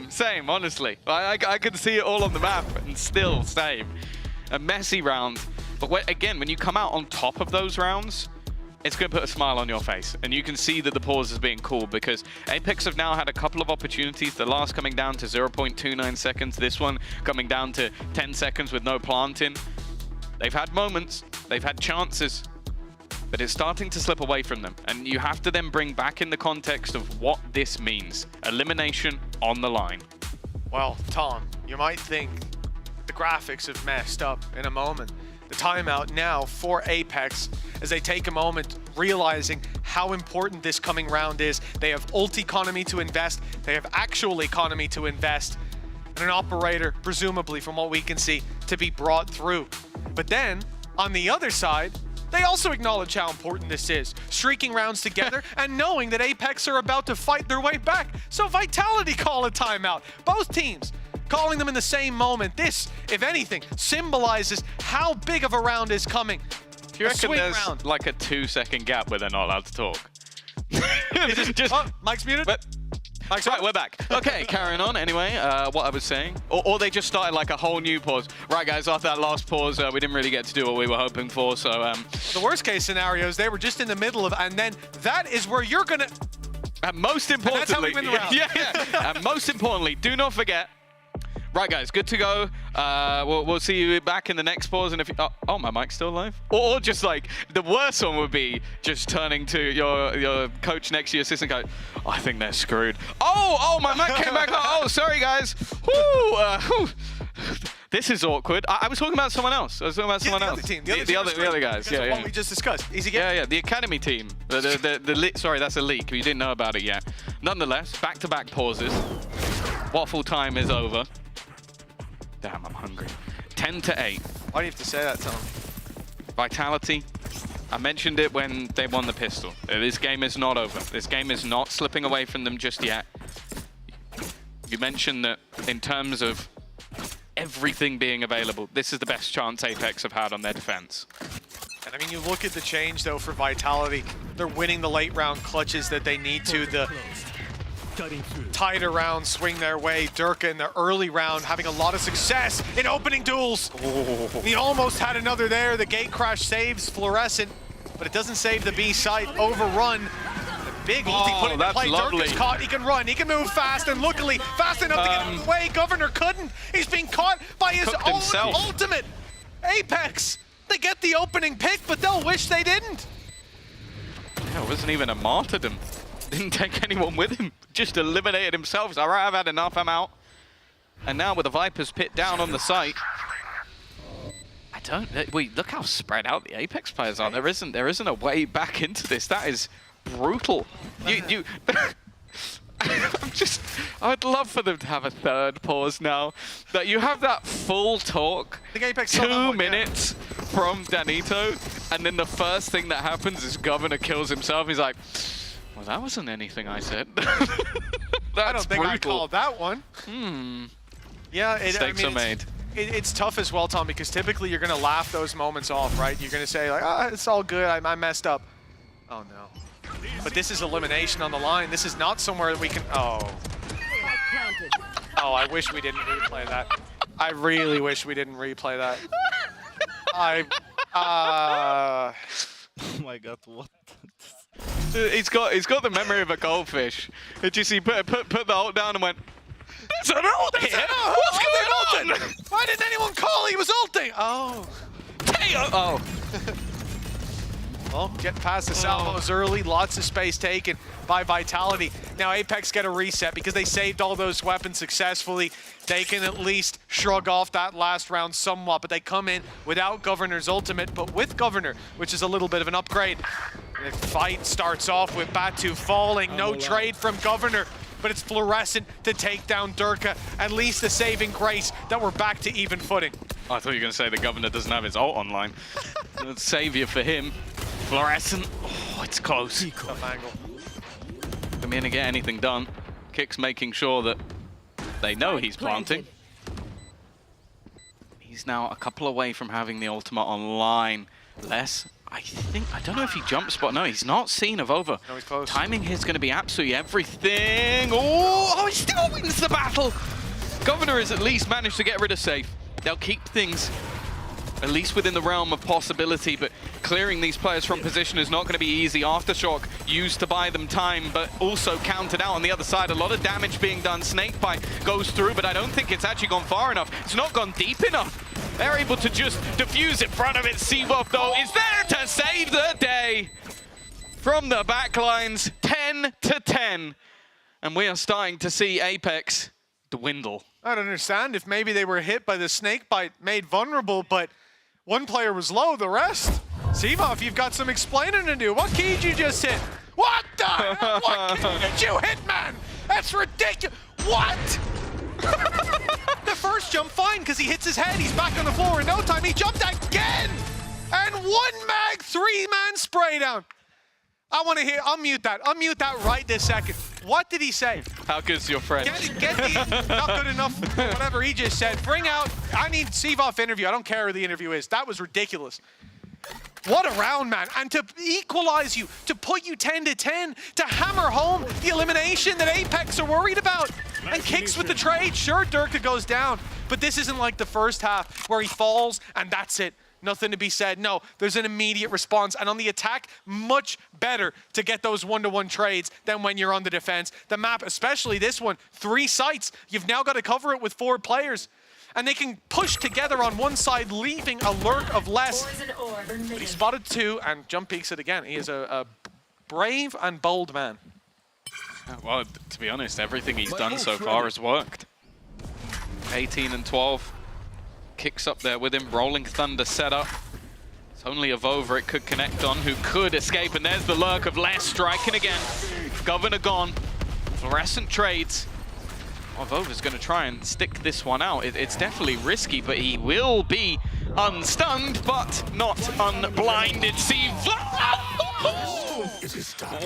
Same, honestly. I can see it all on the map, and still same. A messy round. But again, when you come out on top of those rounds, it's going to put a smile on your face. And you can see that the pause is being called because Apex have now had a couple of opportunities. The last coming down to 0.29 seconds. This one coming down to 10 seconds with no planting. They've had moments. They've had chances. But it's starting to slip away from them. And you have to then bring back in the context of what this means. Elimination on the line. Well, Tom, you might think the graphics have messed up in a moment. The timeout now for Apex as they take a moment realizing how important this coming round is. They have ult economy to invest, they have actual economy to invest, and an operator, presumably from what we can see, to be brought through. But then, on the other side, they also acknowledge how important this is. Streaking rounds together and knowing that Apex are about to fight their way back. So Vitality call a timeout. Both teams calling them in the same moment. This, if anything, symbolizes how big of a round is coming. Do you reckon there's like a 2-second gap where they're not allowed to talk? Oh, Mike's muted. Mike's right, we're back. Okay, carrying on anyway, what I was saying. Or they just started like a whole new pause. Right, guys, after that last pause, we didn't really get to do what we were hoping for, so... The worst case scenario is they were just in the middle of, and then that is where you're gonna... And most importantly... And that's how we win the round. Yeah. And most importantly, do not forget... Right, guys, good to go. We'll see you back in the next pause. And if you, oh, my mic's still live. Or just like the worst one would be just turning to your coach next to your assistant coach. Oh, I think they're screwed. Oh, my mic came back. Oh, sorry, guys. Woo, this is awkward. I was talking about someone else. I was talking about someone else. Other team. The other guys. Yeah, what we just discussed. Easy game. Yeah. The academy team. Sorry, that's a leak. You didn't know about it yet. Nonetheless, back-to-back pauses. Waffle time is over. Damn, I'm hungry. 10-8. Why do you have to say that, Tom? Vitality. I mentioned it when they won the pistol. This game is not over. This game is not slipping away from them just yet. You mentioned that in terms of everything being available, this is the best chance Apex have had on their defense. And I mean, you look at the change, though, for Vitality. They're winning the late round clutches that they need to. The tighter rounds swing their way. Durka in the early round having a lot of success in opening duels. He almost had another there. The gate crash saves Fluorescent, but it doesn't save the B site. Overrun. The big ulti put into play. Durka's caught. He can run. He can move fast, and luckily fast enough to get out of the way. Governor couldn't. He's being caught by his own ultimate. Apex, they get the opening pick, but they'll wish they didn't. Yeah, it wasn't even a martyrdom. Didn't take anyone with him. Just eliminated himself. He's all right, I've had enough, I'm out. And now with the Viper's pit down on the site. Wait, look how spread out the Apex players are. There isn't a way back into this. That is brutal. I'd love for them to have a third pause now. That you have that full talk, 2 minutes from Danito, and then the first thing that happens is Governor kills himself. He's like, well, that wasn't anything I said. I don't think I called that one. Yeah, mistakes are made. It's tough as well, Tom, because typically you're going to laugh those moments off, right? You're going to say, like, it's all good, I messed up. Oh, no. But this is elimination on the line. This is not somewhere that we can... Oh. Oh, I wish we didn't replay that. I really wish we didn't replay that. Oh my god, what? He's got the memory of a goldfish. It just he put the ult down and went, there's an ult here! What's going on? Why didn't anyone call? He was ulting! Oh. Oh. Well, get past the salvos early. Lots of space taken by Vitality. Now Apex get a reset because they saved all those weapons successfully. They can at least shrug off that last round somewhat, but they come in without Governor's ultimate, but with Governor, which is a little bit of an upgrade. The fight starts off with Batu falling. No trade from Governor, but it's Fluorescent to take down Durka. At least a saving grace that we're back to even footing. I thought you were going to say the Governor doesn't have his ult online. Savior for him. Fluorescent. Oh, it's close. Tough angle. Come in and get anything done. Kick's making sure that they know he's planting. He's now a couple away from having the ultimate online. I don't know if he jump spot. No, he's not seen of over. No, he's close. Timing here is going to be absolutely everything. Oh, he still wins the battle. Governor has at least managed to get rid of safe. They'll keep things at least within the realm of possibility, but clearing these players from position is not going to be easy. Aftershock used to buy them time, but also counted out on the other side. A lot of damage being done. Snakebite goes through, but I don't think it's actually gone far enough. It's not gone deep enough. They're able to just defuse in front of it. Seavoth, though, is there to save the day. From the backlines, 10-10. And we are starting to see Apex dwindle. I don't understand if maybe they were hit by the snakebite, made vulnerable, but one player was low, the rest. Seavoth, you've got some explaining to do. What key did you just hit? What the? What key did you hit, man? That's ridiculous. What? The first jump, fine, because he hits his head. He's back on the floor in no time. He jumped again. And one mag, 3-man spray down. I want to hear, unmute that right this second. What did he say? How good's your friend? Get the, not good enough, whatever he just said. Bring out, I need Seavoth interview. I don't care who the interview is. That was ridiculous. What a round, man. And to equalize you, to put you 10-10, to hammer home the elimination that Apex are worried about. And kicks with the trade. Sure, Durka goes down, but this isn't like the first half where he falls and that's it. Nothing to be said. No, there's an immediate response. And on the attack, much better to get those one-to-one trades than when you're on the defense. The map, especially this one, 3 sites. You've now got to cover it with 4 players. And they can push together on one side, leaving a lurk of less. But he spotted 2 and jump peeks it again. He is a brave and bold man. Well, to be honest, everything he's done so far has worked. 18-12. Kicks up there with him, Rolling Thunder set up. It's only Avova it could connect on, who could escape, and there's the lurk of Les striking again. Governor gone, Fluorescent trades. Avova's going to try and stick this one out. It's definitely risky, but he will be unstunned, but not unblinded. See,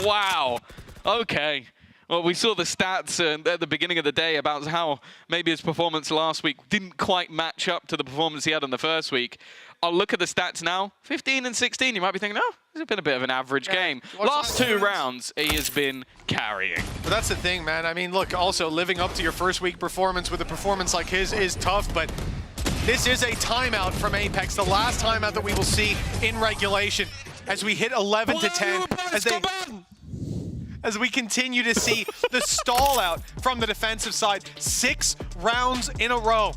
wow, okay. Well, we saw the stats at the beginning of the day about how maybe his performance last week didn't quite match up to the performance he had in the first week. I'll look at the stats now. 15 and 16, you might be thinking, oh, this has been a bit of an average game. Last 2 rounds, he has been carrying. But that's the thing, man. I mean, look, also living up to your first week performance with a performance like his is tough, but this is a timeout from Apex, the last timeout that we will see in regulation as we hit 11-10. As we continue to see the stall out from the defensive side, 6 rounds in a row.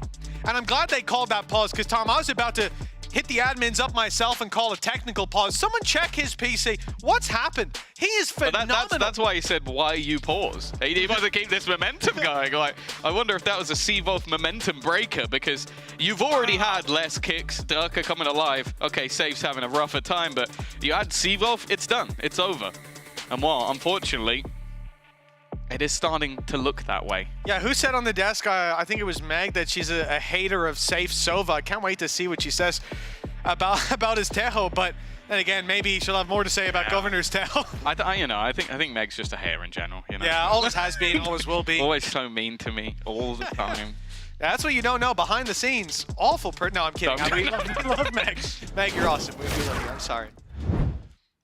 And I'm glad they called that pause, because Tom, I was about to hit the admins up myself and call a technical pause. Someone check his PC. What's happened? He is phenomenal. That's why he said, why you pause? He wants to keep this momentum going. Like, I wonder if that was a Seavoth momentum breaker, because you've already had less kicks, Durka coming alive. Okay, Safe's having a rougher time, but you add Seavoth, it's done. It's over. And well, unfortunately, it is starting to look that way. Yeah, who said on the desk, I think it was Meg, that she's a hater of Safe Sova. I can't wait to see what she says about his Tejo, but then again, maybe she'll have more to say about Governor's Tejo. I think Meg's just a hater in general. You know? Yeah, always has been, always will be. Always so mean to me, all the time. That's what you don't know, behind the scenes. Awful No, I'm kidding. We love Meg. Meg, you're awesome. We love you. I'm sorry.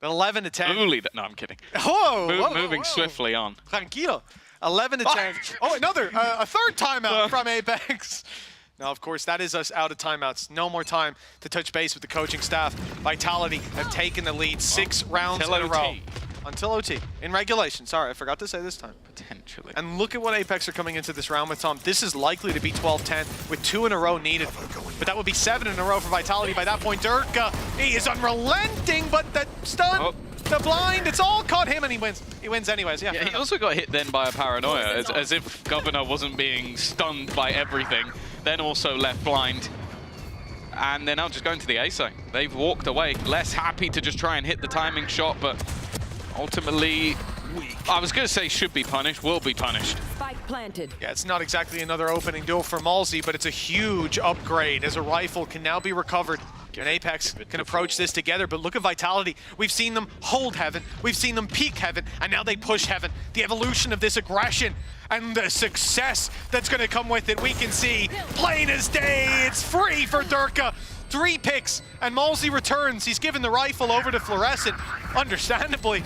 11-10. No, I'm kidding. Whoa, moving swiftly on. Tranquilo. 11-10. Oh, another, a third timeout from Apex. Now, of course, that is us out of timeouts. No more time to touch base with the coaching staff. Vitality have taken the lead 6 rounds in a row. Until OT. In regulation. Sorry, I forgot to say this time. Potentially. And look at what Apex are coming into this round with, Tom. This is likely to be 12-10 with 2 in a row needed. But that would be 7 in a row for Vitality by that point. Durka, he is unrelenting, but the stun, the blind, it's all caught him and he wins. He wins anyways, yeah. He also got hit then by a paranoia, as if Governor wasn't being stunned by everything. Then also left blind. And they're now just going to the A site. They've walked away, less happy to just try and hit the timing shot, but ultimately, I was going to say should be punished, will be punished. Spike planted. Yeah, it's not exactly another opening duel for Malzy, but it's a huge upgrade as a rifle can now be recovered. And Apex can approach this together, but look at Vitality. We've seen them hold heaven, we've seen them peak heaven, and now they push heaven. The evolution of this aggression and the success that's going to come with it, we can see plain as day. It's free for Durka. 3 picks, and Malzy returns. He's given the rifle over to Fluorescent, understandably.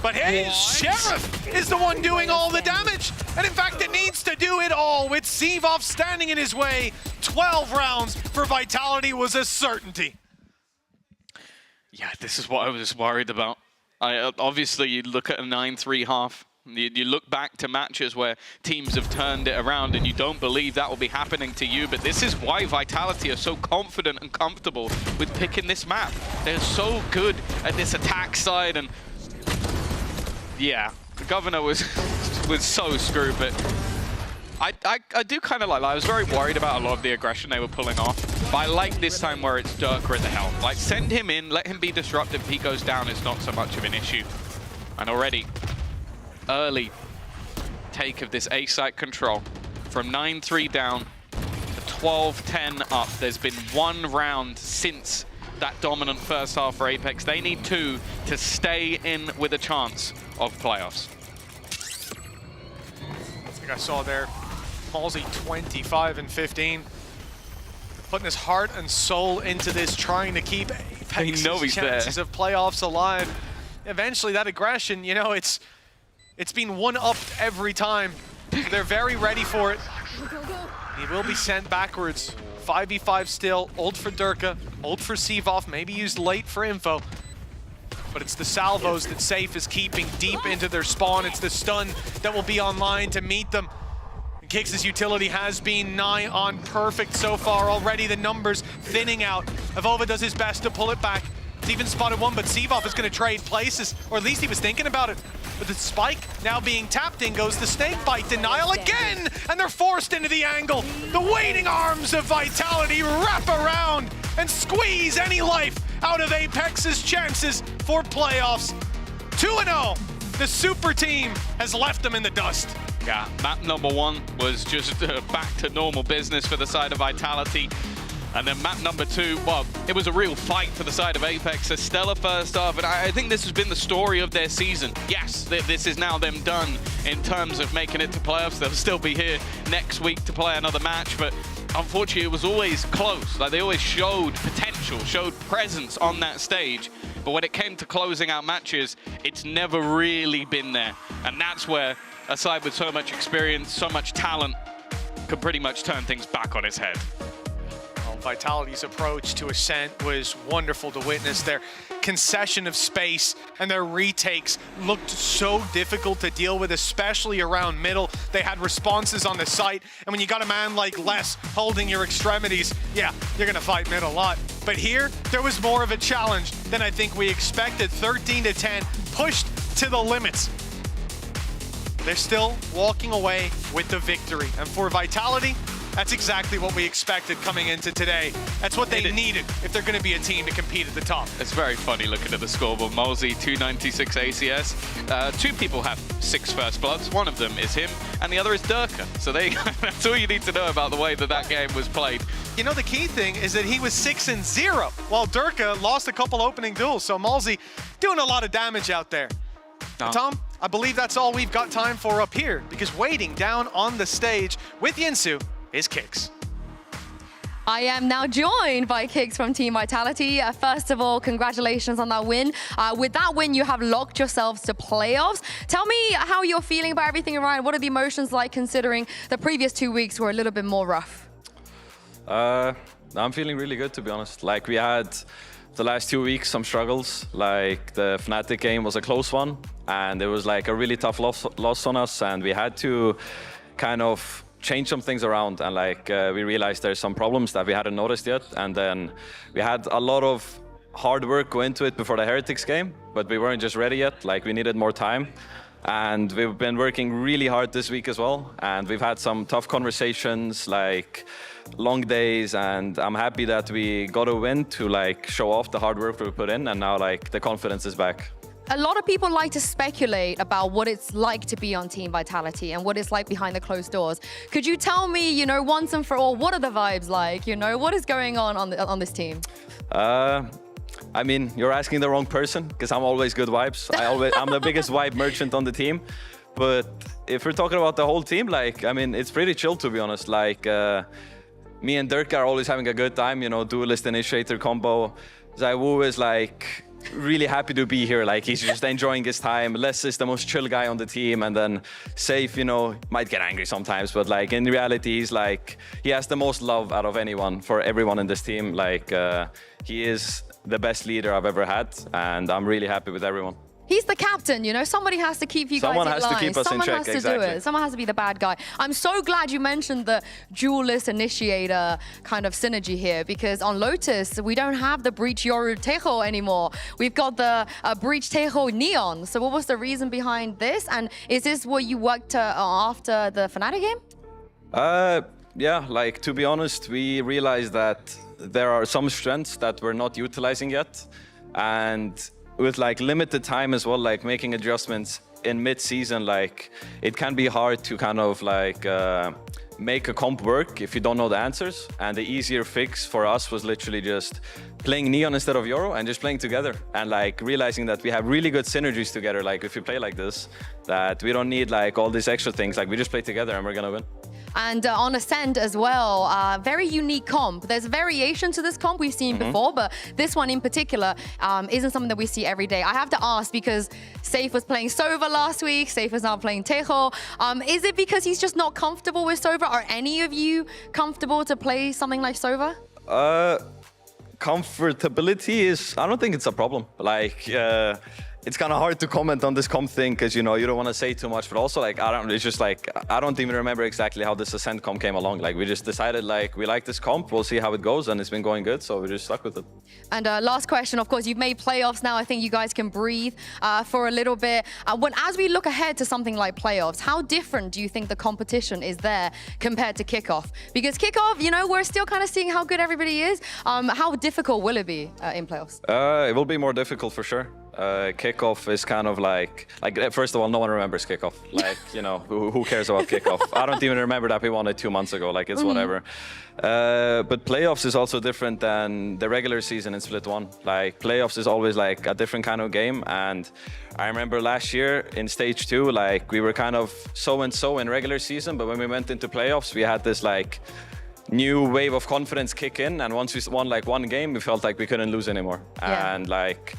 But his Sheriff is the one doing all the damage. And in fact, it needs to do it all with Sevov standing in his way. 12 rounds for Vitality was a certainty. Yeah, this is what I was worried about. Obviously, you look at a 9-3 half. You look back to matches where teams have turned it around and you don't believe that will be happening to you, but this is why Vitality are so confident and comfortable with picking this map. They're so good at this attack side, and yeah, the Governor was so screwed, but I do kind of like that. I was very worried about a lot of the aggression they were pulling off, but I like this time where it's Durka at the helm. Like, send him in, let him be disruptive. If he goes down, it's not so much of an issue. And already, early take of this A site control from 9-3 down to 12-10 up. There's been one round since that dominant first half for Apex. They need 2 to stay in with a chance of playoffs. I think I saw there, Halsey 25 and 15. Putting his heart and soul into this, trying to keep Apex's chances of playoffs alive. Eventually that aggression, you know, it's been one-upped every time. They're very ready for it. He will be sent backwards. 5v5 still. Ult for Durka, ult for Sevov, maybe used late for info. But it's the salvos that Safe is keeping deep into their spawn. It's the stun that will be online to meet them. Kicks' utility has been nigh on perfect so far. Already the numbers thinning out. Avova does his best to pull it back. He's even spotted one, but Sevov is going to trade places, or at least he was thinking about it. But the spike now being tapped in goes the snake bite denial again, and they're forced into the angle. The waiting arms of Vitality wrap around and squeeze any life out of Apex's chances for playoffs. 2-0, the super team has left them in the dust. Yeah, map number 1 was just back to normal business for the side of Vitality. And then map number 2, well, it was a real fight for the side of Apex. A stellar first half, and I think this has been the story of their season. Yes, this is now them done in terms of making it to playoffs. They'll still be here next week to play another match, but unfortunately it was always close. Like, they always showed potential, showed presence on that stage. But when it came to closing out matches, it's never really been there. And that's where a side with so much experience, so much talent, could pretty much turn things back on its head. Vitality's approach to Ascent was wonderful to witness. Their concession of space and their retakes looked so difficult to deal with, especially around middle. They had responses on the site, and when you got a man like Les holding your extremities, yeah, you're gonna fight mid a lot. But here, there was more of a challenge than I think we expected. 13-10, pushed to the limits. They're still walking away with the victory. And for Vitality, that's exactly what we expected coming into today. That's what they needed if they're going to be a team to compete at the top. It's very funny looking at the scoreboard. Molsey, 296 ACS. 2 people have 6 first bloods. One of them is him, and the other is Durka. So that's all you need to know about the way that game was played. You know, the key thing is that he was 6-0, while Durka lost a couple opening duels. So Molsey doing a lot of damage out there. Oh. Tom, I believe that's all we've got time for up here, because waiting down on the stage with Yinsu is Kix. I am now joined by Kix from Team Vitality. First of all, congratulations on that win. With that win, you have locked yourselves to playoffs. Tell me how you're feeling about everything around. What are the emotions like, considering the previous 2 weeks were a little bit more rough? I'm feeling really good, to be honest. Like, we had the last 2 weeks some struggles. Like, the Fnatic game was a close one, and it was like a really tough loss on us, and we had to kind of change some things around, and like we realized there's some problems that we hadn't noticed yet, and then we had a lot of hard work go into it before the Heretics game, but we weren't just ready yet. Like, we needed more time, and we've been working really hard this week as well, and we've had some tough conversations, like long days, and I'm happy that we got a win to like show off the hard work we put in, and now like the confidence is back. A lot of people like to speculate about what it's like to be on Team Vitality and what it's like behind the closed doors. Could you tell me, you know, once and for all, what are the vibes like? You know, what is going on this team? I mean, you're asking the wrong person, because I'm always good vibes. I'm the biggest vibe merchant on the team. But if we're talking about the whole team, like, I mean, it's pretty chill, to be honest. Like, me and Durka are always having a good time, you know, duelist initiator combo. ZywOo is like really happy to be here. Like, he's just enjoying his time. Les is the most chill guy on the team, and then Safe, you know, might get angry sometimes, but like in reality, he's like, he has the most love out of anyone for everyone in this team. Like, he is the best leader I've ever had, and I'm really happy with everyone. He's the captain, you know. Somebody has to keep you guys in line. Someone has to keep us in check, Someone has to do it. Someone has to be the bad guy. I'm so glad you mentioned the duelist initiator kind of synergy here, because on Lotus, we don't have the Breach Yoru Tejo anymore. We've got the Breach Tejo Neon. So what was the reason behind this? And is this what you worked after the Fnatic game? Yeah, like, to be honest, we realized that there are some strengths that we're not utilizing yet. And with like limited time as well, like making adjustments in mid-season, like it can be hard to kind of like make a comp work if you don't know the answers. And the easier fix for us was literally just playing Neon instead of Yoru and just playing together, and like realizing that we have really good synergies together. Like if you play like this, that we don't need like all these extra things. Like we just play together and we're gonna win. And on Ascent as well, very unique comp. There's variation to this comp we've seen before, but this one in particular isn't something that we see every day. I have to ask, because Safe was playing Sova last week, Safe is now playing Tejo. Is it because he's just not comfortable with Sova? Are any of you comfortable to play something like Sova? Comfortability is, I don't think it's a problem. Like, it's kind of hard to comment on this comp thing because, you know, you don't want to say too much, but also like, it's just like, I don't even remember exactly how this Ascent comp came along. Like we just decided like, we like this comp, we'll see how it goes, and it's been going good, so we just stuck with it. And last question, of course, you've made playoffs now. I think you guys can breathe for a little bit. As we look ahead to something like playoffs, how different do you think the competition is there compared to kickoff? Because kickoff, you know, we're still kind of seeing how good everybody is. How difficult will it be in playoffs? It will be more difficult for sure. Kickoff is kind of like first of all, no one remembers kickoff. Like, you know, who cares about kickoff? I don't even remember that we won it 2 months ago. Like, it's whatever. But playoffs is also different than the regular season in Split 1. Like, playoffs is always like a different kind of game. And I remember last year in stage 2, like we were kind of so-and-so in regular season, but when we went into playoffs, we had this like new wave of confidence kick in. And once we won like one game, we felt like we couldn't lose anymore. Yeah. And like,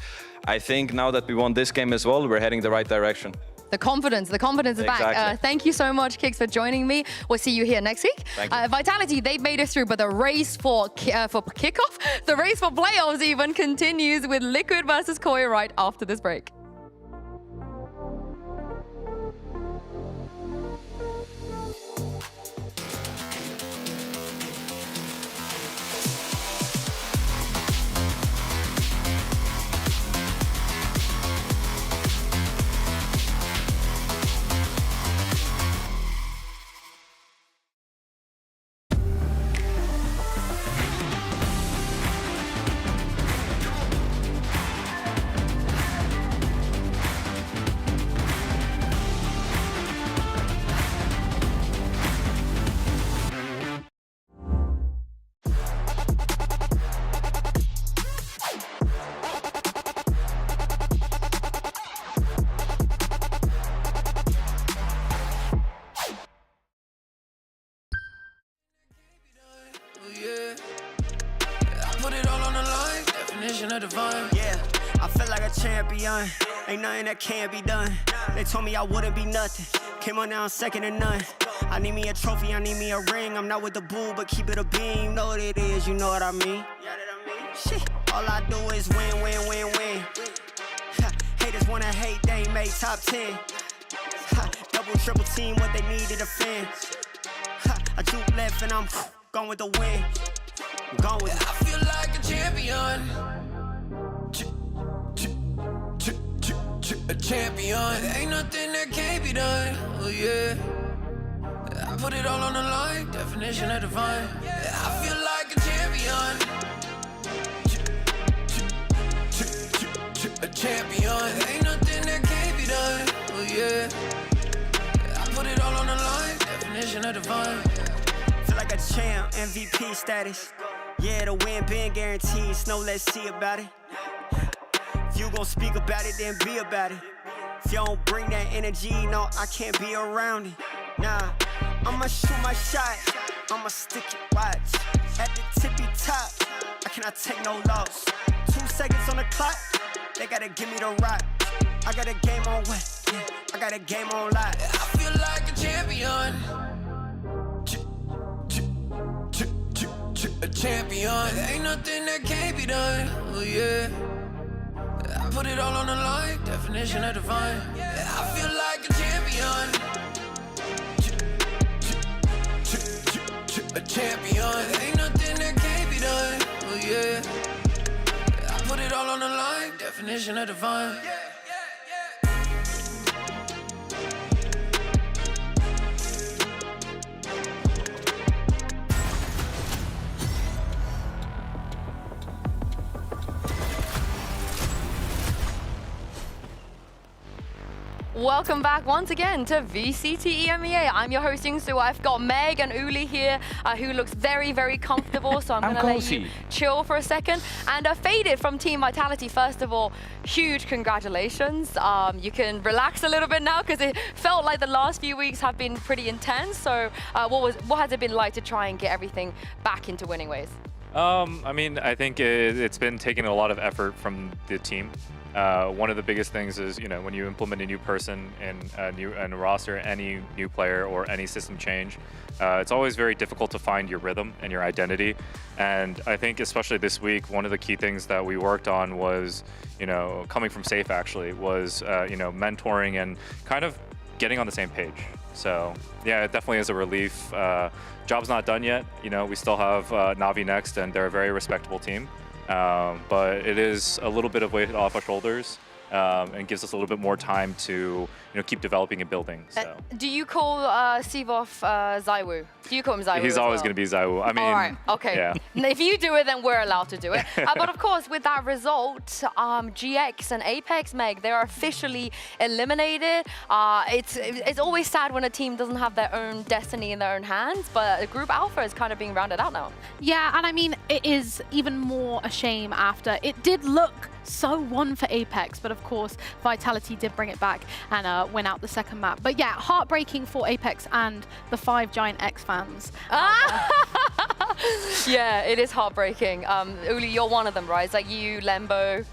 I think now that we won this game as well, we're heading the right direction. The confidence is back. Thank you so much, Kix, for joining me. We'll see you here next week. Vitality, they've made it through, but the race for kickoff, the race for playoffs even continues with Liquid versus Koi right after this break. Yeah, I feel like a champion. Ain't nothing that can't be done. They told me I wouldn't be nothing. Came on now, second to none. I need me a trophy, I need me a ring. I'm not with the bull, but keep it a beam. You know what it is, you know what I mean? Shit, all I do is win, win, win, win. Haters wanna hate, they ain't made top 10. Double, triple team, what they need to defend. I juke left and I'm gone with the win. Gone with it. I feel like a champion. A champion. Ain't nothing that can't be done. Oh yeah. I put it all on the line. Definition of divine. I feel like a champion. A champion. Ain't nothing that can't be done. Oh yeah. I put it all on the line. Definition of divine. Feel like a champ, MVP status. Yeah, the win been guaranteed. So let's see about it. If you gon' speak about it, then be about it. If you don't bring that energy, no, I can't be around it. Nah, I'ma shoot my shot. I'ma stick it, watch. At the tippy top, I cannot take no loss. 2 seconds on the clock, They gotta give me the rock. I got a game on wet. I got a game on live. I feel like a champion. A champion. Ain't nothing that can't be done. Oh yeah. I put it all on the line. Definition of divine. I feel like a champion. A champion. Ain't nothing that can't be done. Oh yeah. I put it all on the line. Definition of divine. Welcome back once again to VCT EMEA. I'm your host, Su. I've got Meg and Uli here, who looks very, very comfortable, so I'm going to let you chill for a second. And Faded from Team Vitality, first of all, huge congratulations. You can relax a little bit now because it felt like the last few weeks have been pretty intense. So what has it been like to try and get everything back into winning ways? I mean, I think it's been taking a lot of effort from the team. One of the biggest things is, you know, when you implement a new person in a roster, any new player or any system change, it's always very difficult to find your rhythm and your identity. And I think especially this week, one of the key things that we worked on was, you know, coming from Safe actually, was, you know, mentoring and kind of getting on the same page. So yeah, it definitely is a relief. Job's not done yet. You know, we still have Na'Vi next, and they're a very respectable team. But it is a little bit of weight off our shoulders and gives us a little bit more time to, you know, keep developing and building. So. Do you call Sivov Zaiwu? Do you call him Zaiwu? He's always going to be Zaiwu. I mean, all right, okay. Yeah. If you do it, then we're allowed to do it. But of course, with that result, GX and Apex, Meg, they're officially eliminated. It's always sad when a team doesn't have their own destiny in their own hands, but Group Alpha is kind of being rounded out now. Yeah, and I mean, it is even more a shame after. It did look so won for Apex, but of course, Vitality did bring it back and win out the second map. But yeah, heartbreaking for Apex and the 5 Giant X fans. Yeah, it is heartbreaking. Uli, you're one of them, right? It's like you, Lembo,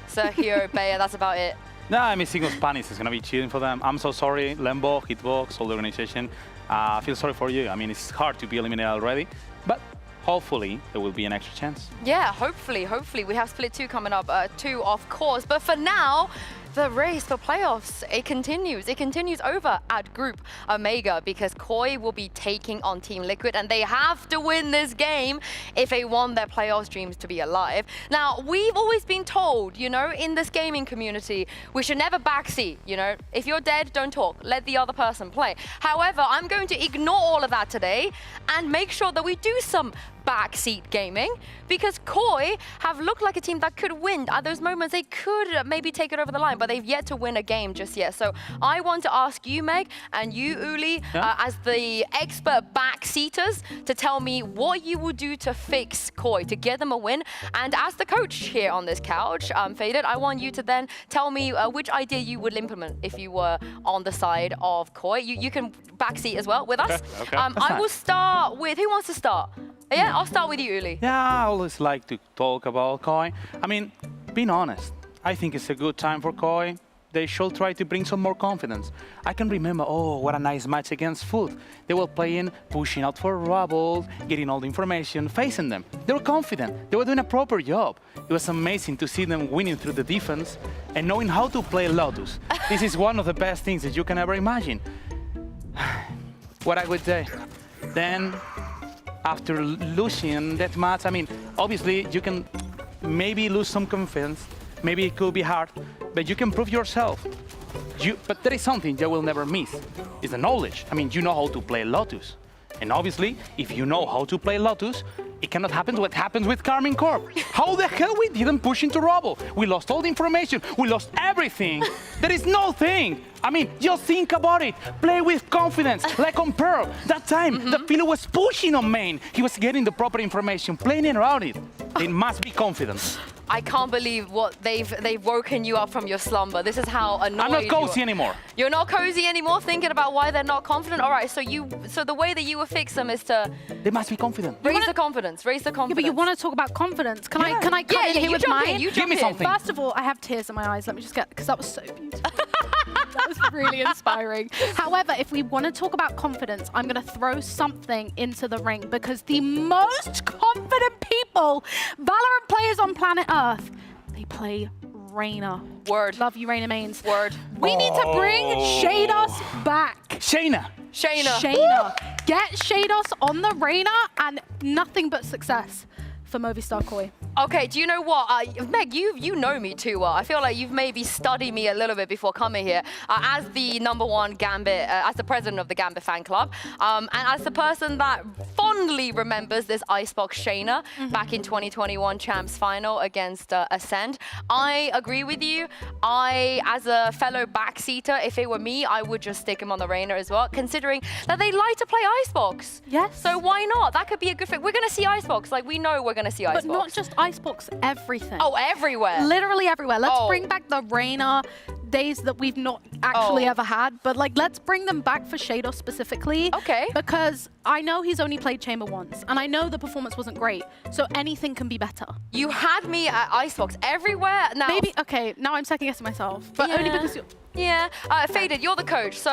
Sergio, Bayer, that's about it. No, I mean, single Spanish is going to be cheating for them. I'm so sorry, Lembo, Hitbox, all the organization. I feel sorry for you. I mean, it's hard to be eliminated already, but hopefully there will be an extra chance. Yeah, hopefully. We have Split 2 coming up, 2 of course. But for now, the race for playoffs, it continues. It continues over at Group Omega because Koi will be taking on Team Liquid, and they have to win this game if they want their playoffs dreams to be alive. Now, we've always been told, you know, in this gaming community, we should never backseat, you know. If you're dead, don't talk. Let the other person play. However, I'm going to ignore all of that today and make sure that we do some backseat gaming because Koi have looked like a team that could win. At those moments, they could maybe take it over the line, but they've yet to win a game just yet. So I want to ask you, Meg, and you, Uli, as the expert backseaters, to tell me what you will do to fix Koi, to get them a win. And as the coach here on this couch, Faded, I want you to then tell me which idea you would implement if you were on the side of Koi. You can backseat as well with us. Okay. I will start with, who wants to start? Yeah, I'll start with you, Uli. Yeah, I always like to talk about Koi. I mean, being honest, I think it's a good time for Koi. They should try to bring some more confidence. I can remember, oh, what a nice match against Foot. They were playing, pushing out for Rubble, getting all the information, facing them. They were confident. They were doing a proper job. It was amazing to see them winning through the defense and knowing how to play Lotus. This is one of the best things that you can ever imagine. What I would say. Then, after losing that match, I mean, obviously you can maybe lose some confidence, maybe it could be hard, but you can prove yourself. But there is something you will never miss, is the knowledge. I mean, you know how to play Lotus. And obviously, if you know how to play Lotus, it cannot happen what happens with Carmine Corp. How the hell we didn't push into Rubble? We lost all the information, we lost everything. There is no thing. I mean, just think about it. Play with confidence, like on Pearl. That time, the Philo was pushing on main. He was getting the proper information, playing around it. It must be confidence. I can't believe what they've woken you up from your slumber. This is how annoyed I'm not cozy anymore. You're not cozy anymore, thinking about why they're not confident. All right, so the way that you will fix them is to They must be confident. raise the confidence. Yeah, but you want to talk about confidence. Can I come in here with mine? Give me something. First of all, I have tears in my eyes. Let me just get, because that was so beautiful. That was really inspiring. However, if we want to talk about confidence, I'm going to throw something into the ring because the most confident people, Valorant players on planet Earth, they play Reyna. Word. Love you, Reyna mains. Word. We need to bring Shados back. Shayna. Get Shados on the Reyna and nothing but success for Movistar Koi. Okay, do you know what? Meg, you know me too well. I feel like you've maybe studied me a little bit before coming here as the #1 Gambit, as the president of the Gambit fan club, and as the person that fondly remembers this Icebox Shayna back in 2021 Champs Final against Ascent. I agree with you. As a fellow backseater, if it were me, I would just stick him on the Reyna as well, considering that they like to play Icebox. Yes. So why not? That could be a good fit. We're going to see Icebox. Like, we know we're going to see Icebox. But not just Icebox, everything. Oh, everywhere. Literally everywhere. Let's bring back the Reyna days that we've not actually ever had, but like let's bring them back for Shadow specifically. Okay. Because I know he's only played Chamber once, and I know the performance wasn't great, so anything can be better. You had me at Icebox everywhere. Now, maybe, okay, now I'm second guessing myself, but only because you're... Yeah, Faded, you're the coach, so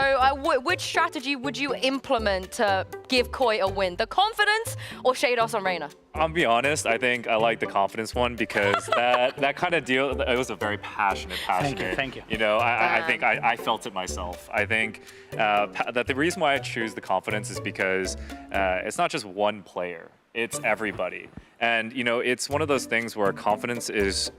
which strategy would you implement to give Koi a win? The confidence or Shados on Reyna? I'll be honest, I think I like the confidence one because that kind of deal, it was a very passionate. Thank you. You know, I think I felt it myself. I think that the reason why I choose the confidence is because it's not just one player, it's everybody. And, you know, it's one of those things where confidence it's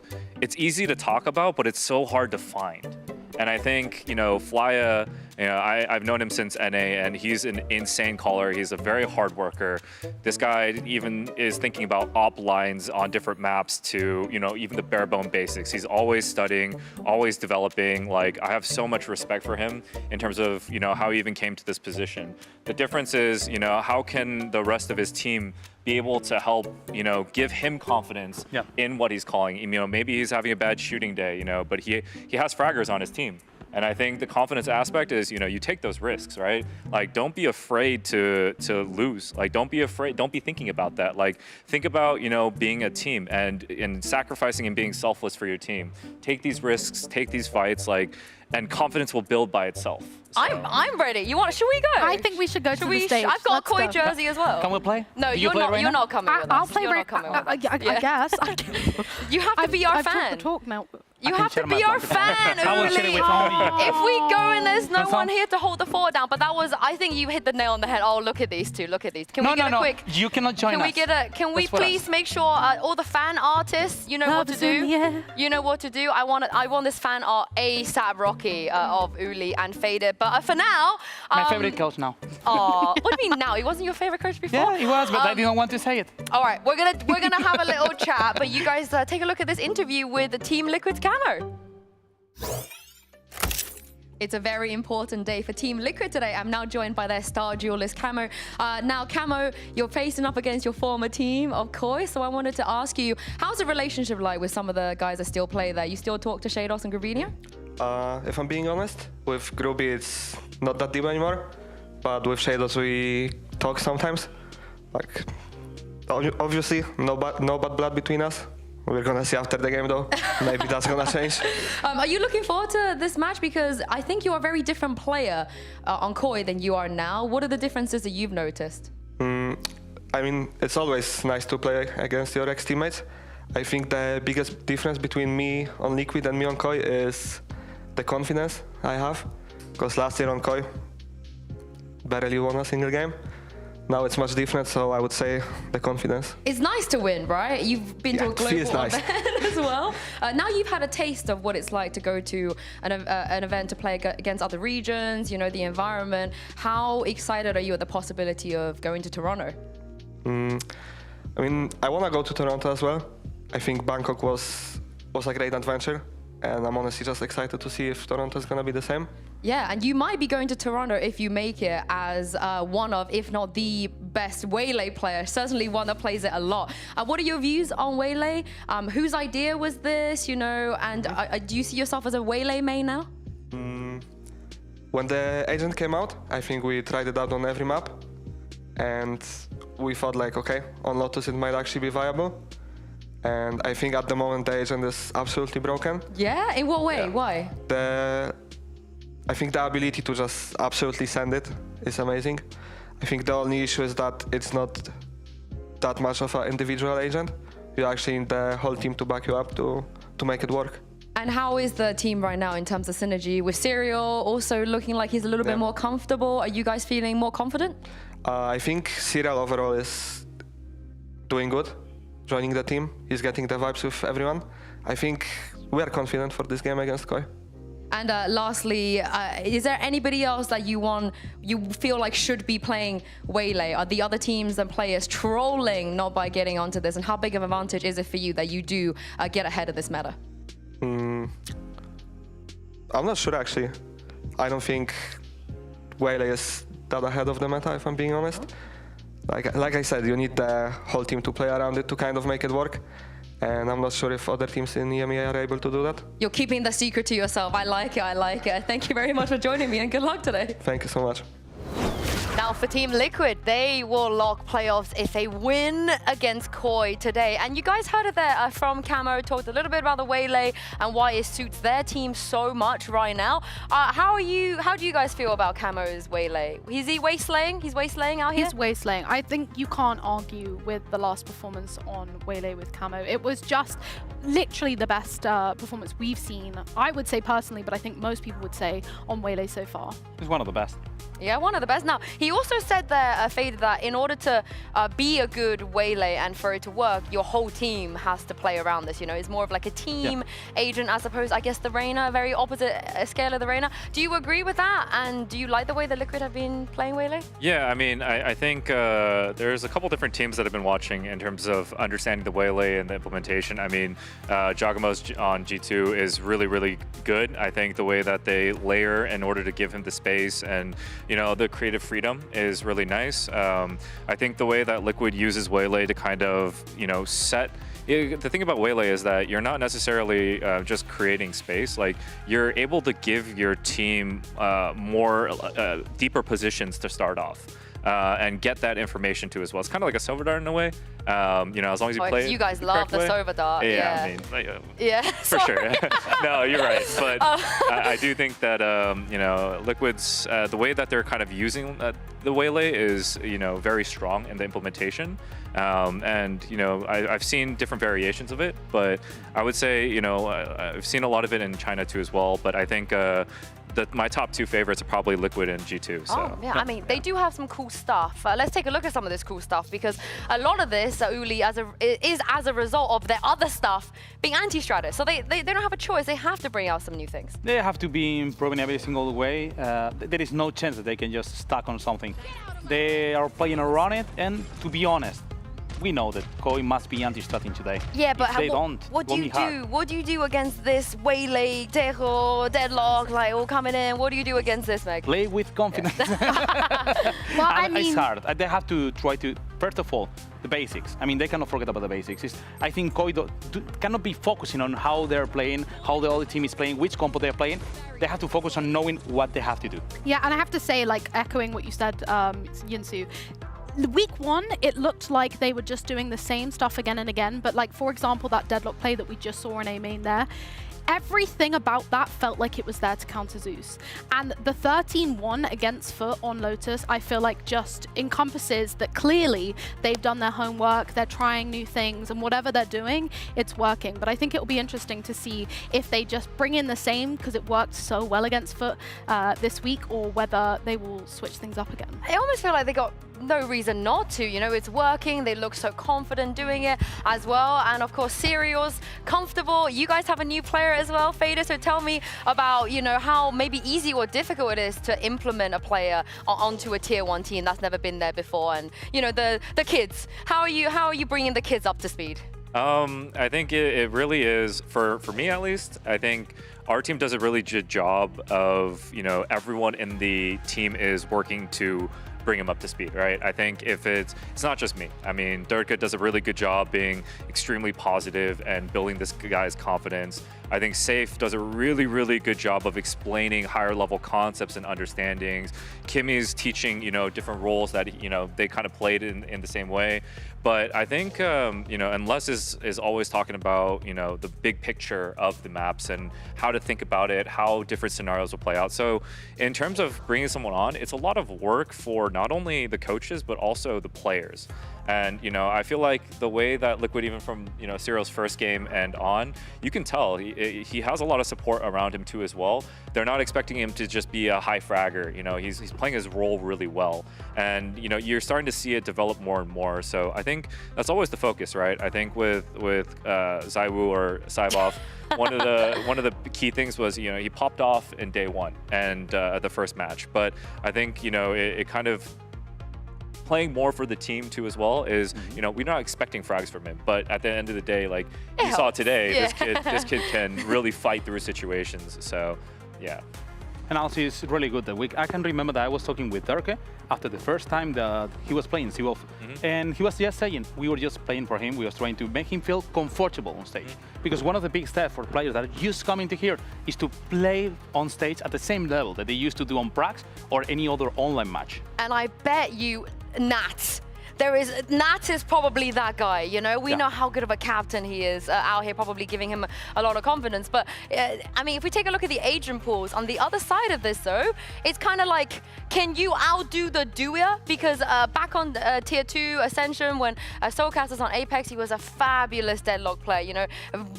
easy to talk about, but it's so hard to find. And I think, you know, Flya, you know, I've known him since NA, and he's an insane caller. He's a very hard worker. This guy even is thinking about op lines on different maps to, you know, even the bare bone basics. He's always studying, always developing. Like, I have so much respect for him in terms of, you know, how he even came to this position. The difference is, you know, how can the rest of his team be able to help, you know, give him confidence in what he's calling. You know, maybe he's having a bad shooting day, you know, but he has fraggers on his team. And I think the confidence aspect is, you know, you take those risks, right? Like, don't be afraid to lose. Like, don't be afraid. Don't be thinking about that. Like, think about, you know, being a team and sacrificing and being selfless for your team. Take these risks, take these fights, like, and confidence will build by itself. So. I'm ready. Should we go? I think we should go to the stage. I've got a Koi jersey as well. Can we play? No, you're not coming with us. I'll play You're not coming with us. I guess. You have to be our fan. I've talked now. You have to be our fan, Uli. If we go and there's no one here to hold the fort down, but that was, I think you hit the nail on the head. Oh, look at these two. Look at these. Can we get a quick? You cannot join us. Can we please make sure all the fan artists, you know what to do? You know what to do. I want this fan art ASAP Rocky of Uli and Faded. But for now, my favorite coach now. Oh, what do you mean now? He wasn't your favorite coach before? Yeah, he was, but I didn't want to say it. All right, we're gonna have a little chat, but you guys take a look at this interview with the Team Liquid's Camo. It's a very important day for Team Liquid today. I'm now joined by their star duelist, Camo. Now, Camo, you're facing up against your former team of Koi, so I wanted to ask you, how's the relationship like with some of the guys that still play there? You still talk to Shados and Gravinia? If I'm being honest, with Groovy it's not that deep anymore, but with Shados we talk sometimes. Like, obviously, no bad blood between us. We're gonna see after the game though. Maybe that's gonna change. Are you looking forward to this match? Because I think you're a very different player on Koi than you are now. What are the differences that you've noticed? I mean, it's always nice to play against your ex-teammates. I think the biggest difference between me on Liquid and me on Koi is the confidence I have. Because last year on Koi, barely won a single game. Now it's much different, so I would say the confidence. It's nice to win, right? You've been to a global event as well. Now you've had a taste of what it's like to go to an event to play against other regions, you know, the environment. How excited are you at the possibility of going to Toronto? I mean, I want to go to Toronto as well. I think Bangkok was a great adventure. and I'm honestly just excited to see if Toronto's gonna be the same. Yeah, and you might be going to Toronto if you make it as one of, if not the best Waylay player, certainly one that plays it a lot. What are your views on Waylay? Whose idea was this, you know, and do you see yourself as a Waylay main now? When the agent came out, I think we tried it out on every map, and we thought like, okay, on Lotus it might actually be viable. And I think at the moment the agent is absolutely broken. Yeah? In what way? Yeah. Why? I think the ability to just absolutely send it is amazing. I think the only issue is that it's not that much of an individual agent. You actually need the whole team to back you up to make it work. And how is the team right now in terms of synergy with Serial also looking like he's a little bit more comfortable? Are you guys feeling more confident? I think Serial overall is doing good, joining the team. He's getting the vibes with everyone. I think we are confident for this game against Koi. And lastly, is there anybody else that you feel like should be playing Waylay? Are the other teams and players trolling not by getting onto this? And how big of an advantage is it for you that you do get ahead of this meta? I'm not sure actually. I don't think Waylay is that ahead of the meta, if I'm being honest. Like I said, you need the whole team to play around it to kind of make it work. And I'm not sure if other teams in EMEA are able to do that. You're keeping the secret to yourself. I like it, I like it. Thank you very much for joining me and good luck today. Thank you so much. Now for Team Liquid, they will lock playoffs if they win against Koi today. And you guys heard it there from Camo, talked a little bit about the Waylay and why it suits their team so much right now. How do you guys feel about Camo's Waylay? Is he wastelaying? He's wastelaying out here? He's wastelaying. I think you can't argue with the last performance on Waylay with Camo. It was just literally the best performance we've seen, I would say personally, but I think most people would say on Waylay so far. He's one of the best. Yeah, one of the best. Now, he also said there, Fade, that in order to be a good Waylay and for it to work, your whole team has to play around this, you know? It's more of like a team agent as opposed, I guess, the Reyna, very opposite scale of the Reyna. Do you agree with that? And do you like the way the Liquid have been playing Waylay? Yeah, I mean, I think there's a couple different teams that have been watching in terms of understanding the Waylay and the implementation. I mean, Jagamo's on G2 is really, really good. I think the way that they layer in order to give him the space and, you know, the creative freedom is really nice. I think the way that Liquid uses Waylay to kind of, you know, set. The thing about Waylay is that you're not necessarily just creating space. Like, you're able to give your team more deeper positions to start off. And get that information too as well. It's kind of like a Silver Dart in a way. You know, as long as you play it you guys love the Silver Dart. Yeah, I mean, for sure. No, you're right. But I do think that, you know, Liquid's, the way that they're kind of using the Waylay is, you know, very strong in the implementation. And, you know, I've seen different variations of it, but I would say, you know, I've seen a lot of it in China too as well. But I think my top two favorites are probably Liquid and G2. So. Oh, yeah, I mean, they do have some cool stuff. Let's take a look at some of this cool stuff, because a lot of this, Uli, is as a result of their other stuff being anti-stratus. So they don't have a choice. They have to bring out some new things. They have to be improving every single way. There is no chance that they can just stuck on something. They are playing around it, and to be honest, we know that Koi must be anti-stratting today. Yeah, but what do you do? What do you do against this Waylay, Tejo, Deadlock, like all coming in? What do you do against this, Meg? Play with confidence. Well, I mean, it's hard. They have to try to, first of all, the basics. I mean, they cannot forget about the basics. I think Koi cannot be focusing on how they're playing, how the other team is playing, which compo they're playing. They have to focus on knowing what they have to do. Yeah, and I have to say, like, echoing what you said, Yinsu, Week 1, it looked like they were just doing the same stuff again and again, but like, for example, that Deadlock play that we just saw in A main there, everything about that felt like it was there to counter Zeus. And the 13-1 against Foot on Lotus, I feel like just encompasses that clearly they've done their homework, they're trying new things, and whatever they're doing, it's working. But I think it will be interesting to see if they just bring in the same, because it worked so well against Foot this week, or whether they will switch things up again. I almost feel like they got no reason not to, you know, it's working, they look so confident doing it as well, and of course Serial's comfortable. You guys have a new player as well, Fader, so tell me about, you know, how maybe easy or difficult it is to implement a player onto a tier 1 team that's never been there before. And, you know, the kids, how are you bringing the kids up to speed? I think it really is, for me at least, I think our team does a really good job of, everyone in the team is working to bring him up to speed, right? I think if it's not just me. I mean, Durka does a really good job being extremely positive and building this guy's confidence. I think Safe does a really, really good job of explaining higher level concepts and understandings. Kimmy's teaching, different roles that, they kind of played in the same way. But I think, and Les is always talking about, the big picture of the maps and how to think about it, how different scenarios will play out. So in terms of bringing someone on, it's a lot of work for not only the coaches, but also the players. And, I feel like the way that Liquid, even from, Cyril's first game and on, you can tell he has a lot of support around him too as well. They're not expecting him to just be a high fragger. He's playing his role really well. And, you're starting to see it develop more and more. So I think that's always the focus, right? I think with Zaiwu or Saibov, one of the key things was, he popped off in day one and the first match. But I think, it kind of playing more for the team too as well is, we're not expecting frags from him, but at the end of the day, like you saw today, this kid can really fight through situations. So, yeah. And also, it's really good that I can remember that I was talking with Durke after the first time that he was playing C-Wolf, and he was just saying we were just playing for him. We were trying to make him feel comfortable on stage, because one of the big steps for players that are just coming to here is to play on stage at the same level that they used to do on Prax or any other online match. And I bet you, Nats, Nats is probably that guy, We know how good of a captain he is out here, probably giving him a lot of confidence. But, I mean, if we take a look at the agent pools, on the other side of this, though, it's kind of like, can you outdo the doer? Because back on Tier 2 Ascension, when Soulcast was on Apex, he was a fabulous Deadlock player,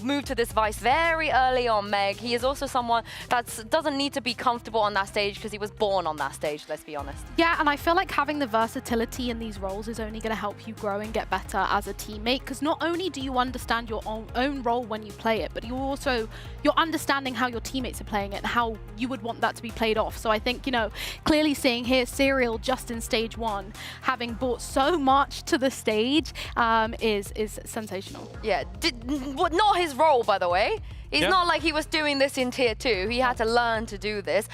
moved to this Vice very early on Meg. He is also someone that doesn't need to be comfortable on that stage because he was born on that stage, let's be honest. Yeah, and I feel like having the versatility in these roles is only going to help you grow and get better as a teammate, because not only do you understand your own role when you play it, but you're understanding how your teammates are playing it and how you would want that to be played off. So I think, clearly seeing here Serial just in stage 1, having brought so much to the stage is sensational. Yeah, not his role, by the way. It's not like he was doing this in Tier 2. He had to learn to do this.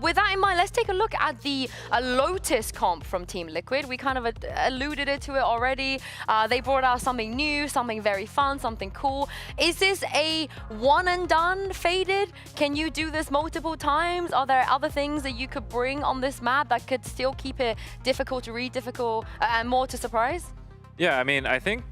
With that in mind, let's take a look at the Lotus comp from Team Liquid. We kind of alluded to it already. They brought out something new, something very fun, something cool. Is this a one and done Faded? Can you do this multiple times? Are there other things that you could bring on this map that could still keep it difficult to read, and more to surprise? Yeah, I mean, I think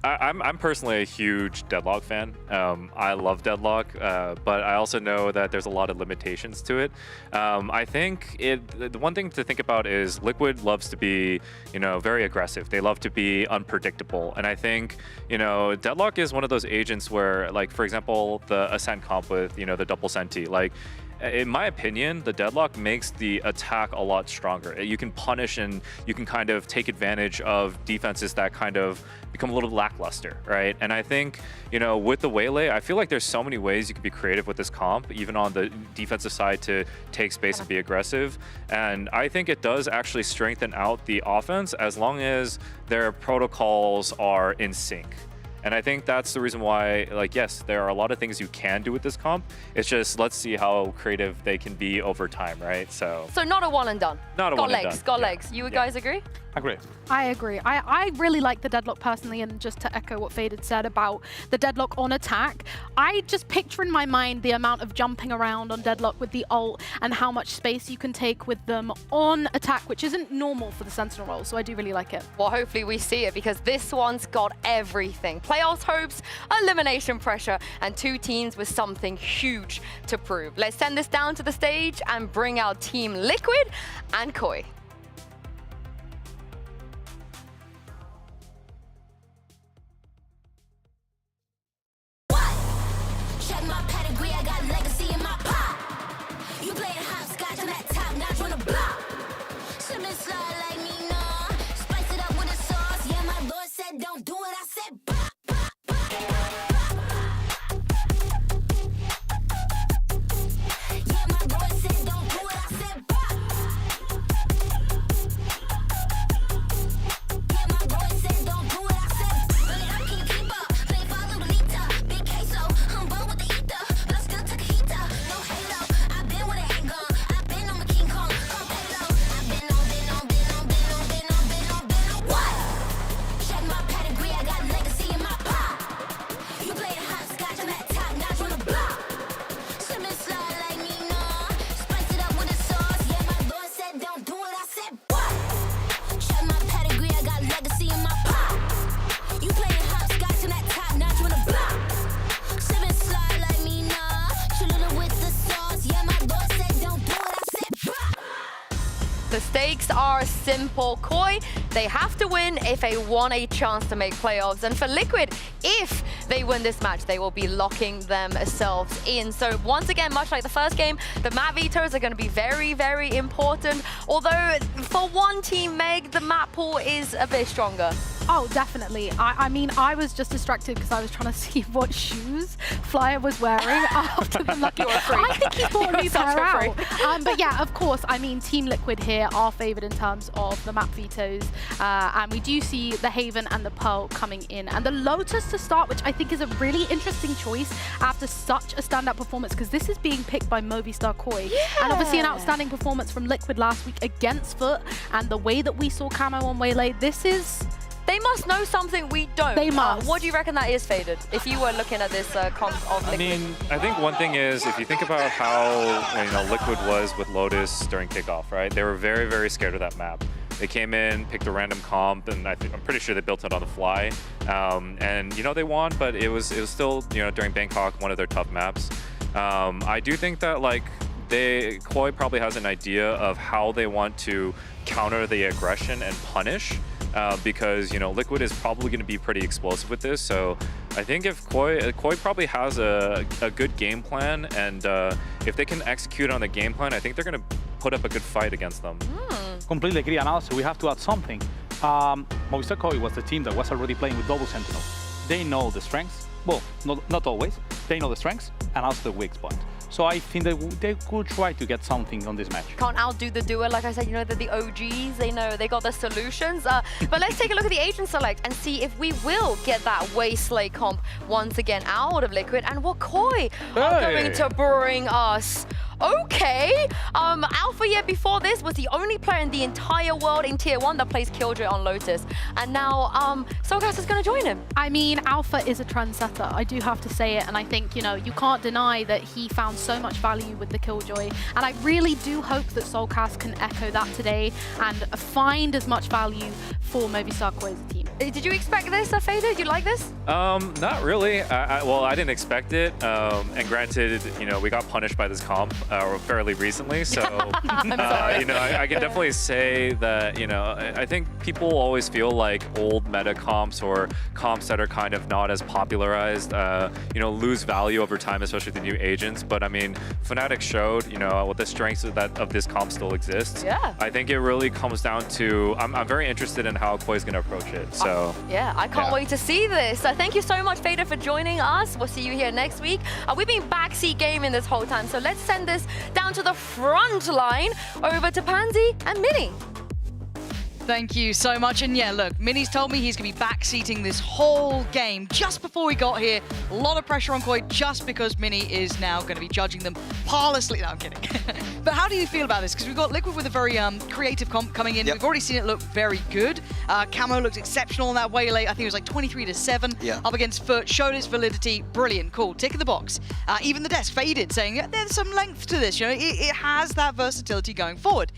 I'm personally a huge Deadlock fan. I love Deadlock, but I also know that there's a lot of limitations to it. I think the one thing to think about is Liquid loves to be, very aggressive. They love to be unpredictable. And I think, Deadlock is one of those agents where, like, for example, the Ascent comp with, the double Senti, like, in my opinion, the Deadlock makes the attack a lot stronger. You can punish and you can kind of take advantage of defenses that kind of become a little lackluster, right? And I think, with the Waylay, I feel like there's so many ways you could be creative with this comp, even on the defensive side, to take space and be aggressive. And I think it does actually strengthen out the offense as long as their protocols are in sync. And I think that's the reason why, like, yes, there are a lot of things you can do with this comp. It's just, let's see how creative they can be over time, right? So not a one and done. Not a one and done. Got legs. You guys agree? Agree. I agree. I really like the Deadlock personally, and just to echo what Faded said about the Deadlock on attack, I just picture in my mind the amount of jumping around on Deadlock with the ult and how much space you can take with them on attack, which isn't normal for the Sentinel role, so I do really like it. Well, hopefully we see it, because this one's got everything. Playoffs hopes, elimination pressure, and 2 teams with something huge to prove. Let's send this down to the stage and bring out Team Liquid and Koi. Don't do it, I said yeah, my boy said don't do it, I said are simple. Koi, they have to win if they want a chance to make playoffs. And for Liquid, if they win this match, they will be locking themselves in. So once again, much like the first game, the map vetoes are going to be very, very important. Although for one team, Meg, the map pool is a bit stronger. Oh, definitely. I mean, I was just distracted because I was trying to see what shoes Flyer was wearing after the lucky. I think he bought a new pair out. But yeah, of course, I mean, Team Liquid here are favoured in terms of the map vetoes. And we do see the Haven and the Pearl coming in. And the Lotus to start, which I think is a really interesting choice after such a standout performance, because this is being picked by Movistar Koi. Yeah. And obviously an outstanding performance from Liquid last week against Foot. And the way that we saw Camo on Waylay, this is... They must know something we don't. They must. What do you reckon that is, Faded? If you were looking at this comp of Liquid. I mean, I think one thing is, if you think about how Liquid was with Lotus during kickoff, right? They were very, very scared of that map. They came in, picked a random comp, and I'm pretty sure they built it on the fly. And they won, but it was still during Bangkok, one of their tough maps. I do think that Koi probably has an idea of how they want to counter the aggression and punish. Because Liquid is probably going to be pretty explosive with this, so I think if Koi probably has a good game plan, and if they can execute on the game plan, I think they're going to put up a good fight against them. Completely agree, and also we have to add something. Movistar Koi was the team that was already playing with double Sentinel. They know the strengths, well, not always. They know the strengths and also the weak point. So I think that they could try to get something on this match. Can't outdo the duo, like I said, they're the OGs, they know, they got the solutions. But let's take a look at the agent select and see if we will get that Wasteland comp once again out of Liquid and what Koi are going to bring us. Okay, Alpha yet before this was the only player in the entire world in Tier 1 that plays Killjoy on Lotus. And now Solgas is going to join him. I mean, Alpha is a trendsetter, I do have to say it. And I think, you can't deny that he found so much value with the Killjoy. And I really do hope that Solgas can echo that today and find as much value for Movistar Koi as a team. Did you expect this, Faded? You like this? Not really. Well, I didn't expect it. And granted, we got punished by this comp fairly recently, so I'm sorry. I can definitely say that I think people always feel like old meta comps or comps that are kind of not as popularized, lose value over time, especially the new agents. But I mean, Fnatic showed, what the strengths of this comp still exists. Yeah. I think it really comes down to I'm very interested in how Koi's going to approach it. So yeah, I can't wait to see this. Thank you so much, Fader, for joining us. We'll see you here next week. We've been backseat gaming this whole time, so let's send this down to the front line over to Pansy and Minnie. Thank you so much. And yeah, look, Minnie's told me he's going to be backseating this whole game just before we got here. A lot of pressure on Koi just because Minnie is now going to be judging them parlously. No, I'm kidding. But how do you feel about this? Because we've got Liquid with a very creative comp coming in. Yep. We've already seen it look very good. Camo looks exceptional in that Waylay. I think it was like 23-7 up against Foot. Showed its validity. Brilliant. Cool. Tick in the box. Even the desk Faded saying there's some length to this. It has that versatility going forward.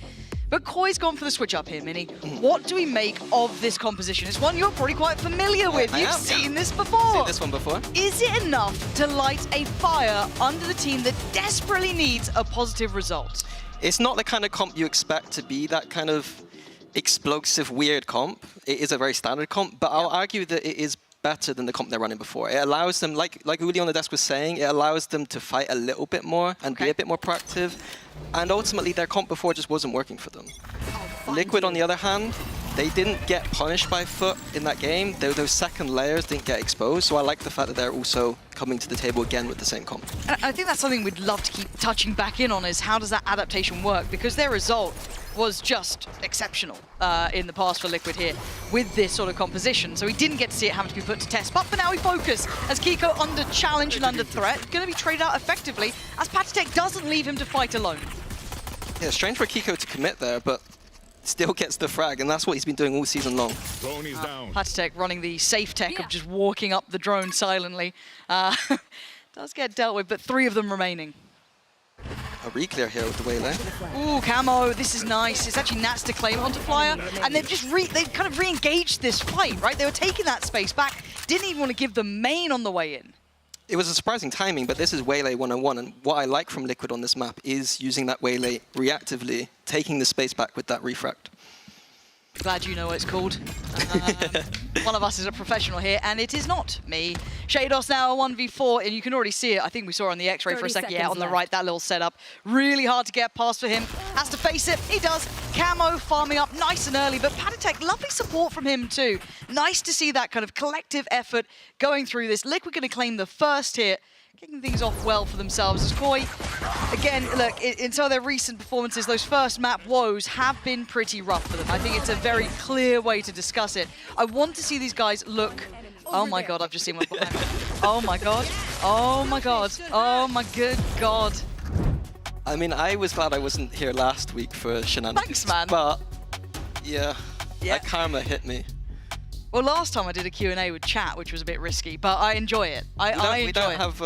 But Koi's gone for the switch up here, Minnie. What do we make of this composition? It's one you're probably quite familiar with. You've seen this before. Seen this one before. Is it enough to light a fire under the team that desperately needs a positive result? It's not the kind of comp you expect to be that kind of explosive, weird comp. It is a very standard comp, but I'll argue that it is better than the comp they're running before. It allows them, like Uli on the desk was saying, it allows them to fight a little bit more and be a bit more proactive. And ultimately, their comp before just wasn't working for them. Liquid, on the other hand, they didn't get punished by Foot in that game. Those second layers didn't get exposed, so I like the fact that they're also coming to the table again with the same comp. And I think that's something we'd love to keep touching back in on, is how does that adaptation work? Because their result was just exceptional in the past for Liquid here with this sort of composition. So we didn't get to see it having to be put to test. But for now we focus as Kiko under challenge and under threat. Going to be traded out effectively as Patitek doesn't leave him to fight alone. Yeah, strange for Kiko to commit there, but still gets the frag, and that's what he's been doing all season long. Patitek running the safe tech of just walking up the drone silently. Does get dealt with, but 3 of them remaining. A re-clear here with the Waylay. Ooh, Camo, this is nice. It's actually Nats to claim onto Flyer, and they've just they've kind of re-engaged this fight, right? They were taking that space back, didn't even want to give the main on the way in. It was a surprising timing, but this is Waylay 101, and what I like from Liquid on this map is using that Waylay reactively, taking the space back with that refract. Glad you know what it's called. One of us is a professional here, and it is not me. Shados now a 1v4, and you can already see it. I think we saw it on the X-ray for a second. Yeah, on the right, that little setup. Really hard to get past for him. Has to face it. He does. Camo farming up nice and early, but Patatek, lovely support from him too. Nice to see that kind of collective effort going through this. Liquid going to claim the first hit. Kicking things off well for themselves as Koi, again, look, in some of their recent performances, those first map woes have been pretty rough for them. I think it's a very clear way to discuss it. I want to see these guys look... Oh my god, I've just seen one behind me. Oh my god. Oh my god. Oh my good god. I mean, I was glad I wasn't here last week for shenanigans. Thanks, man. But, yeah, that karma hit me. Well, last time I did a Q&A with chat, which was a bit risky, but I enjoy it. I enjoy it. We don't have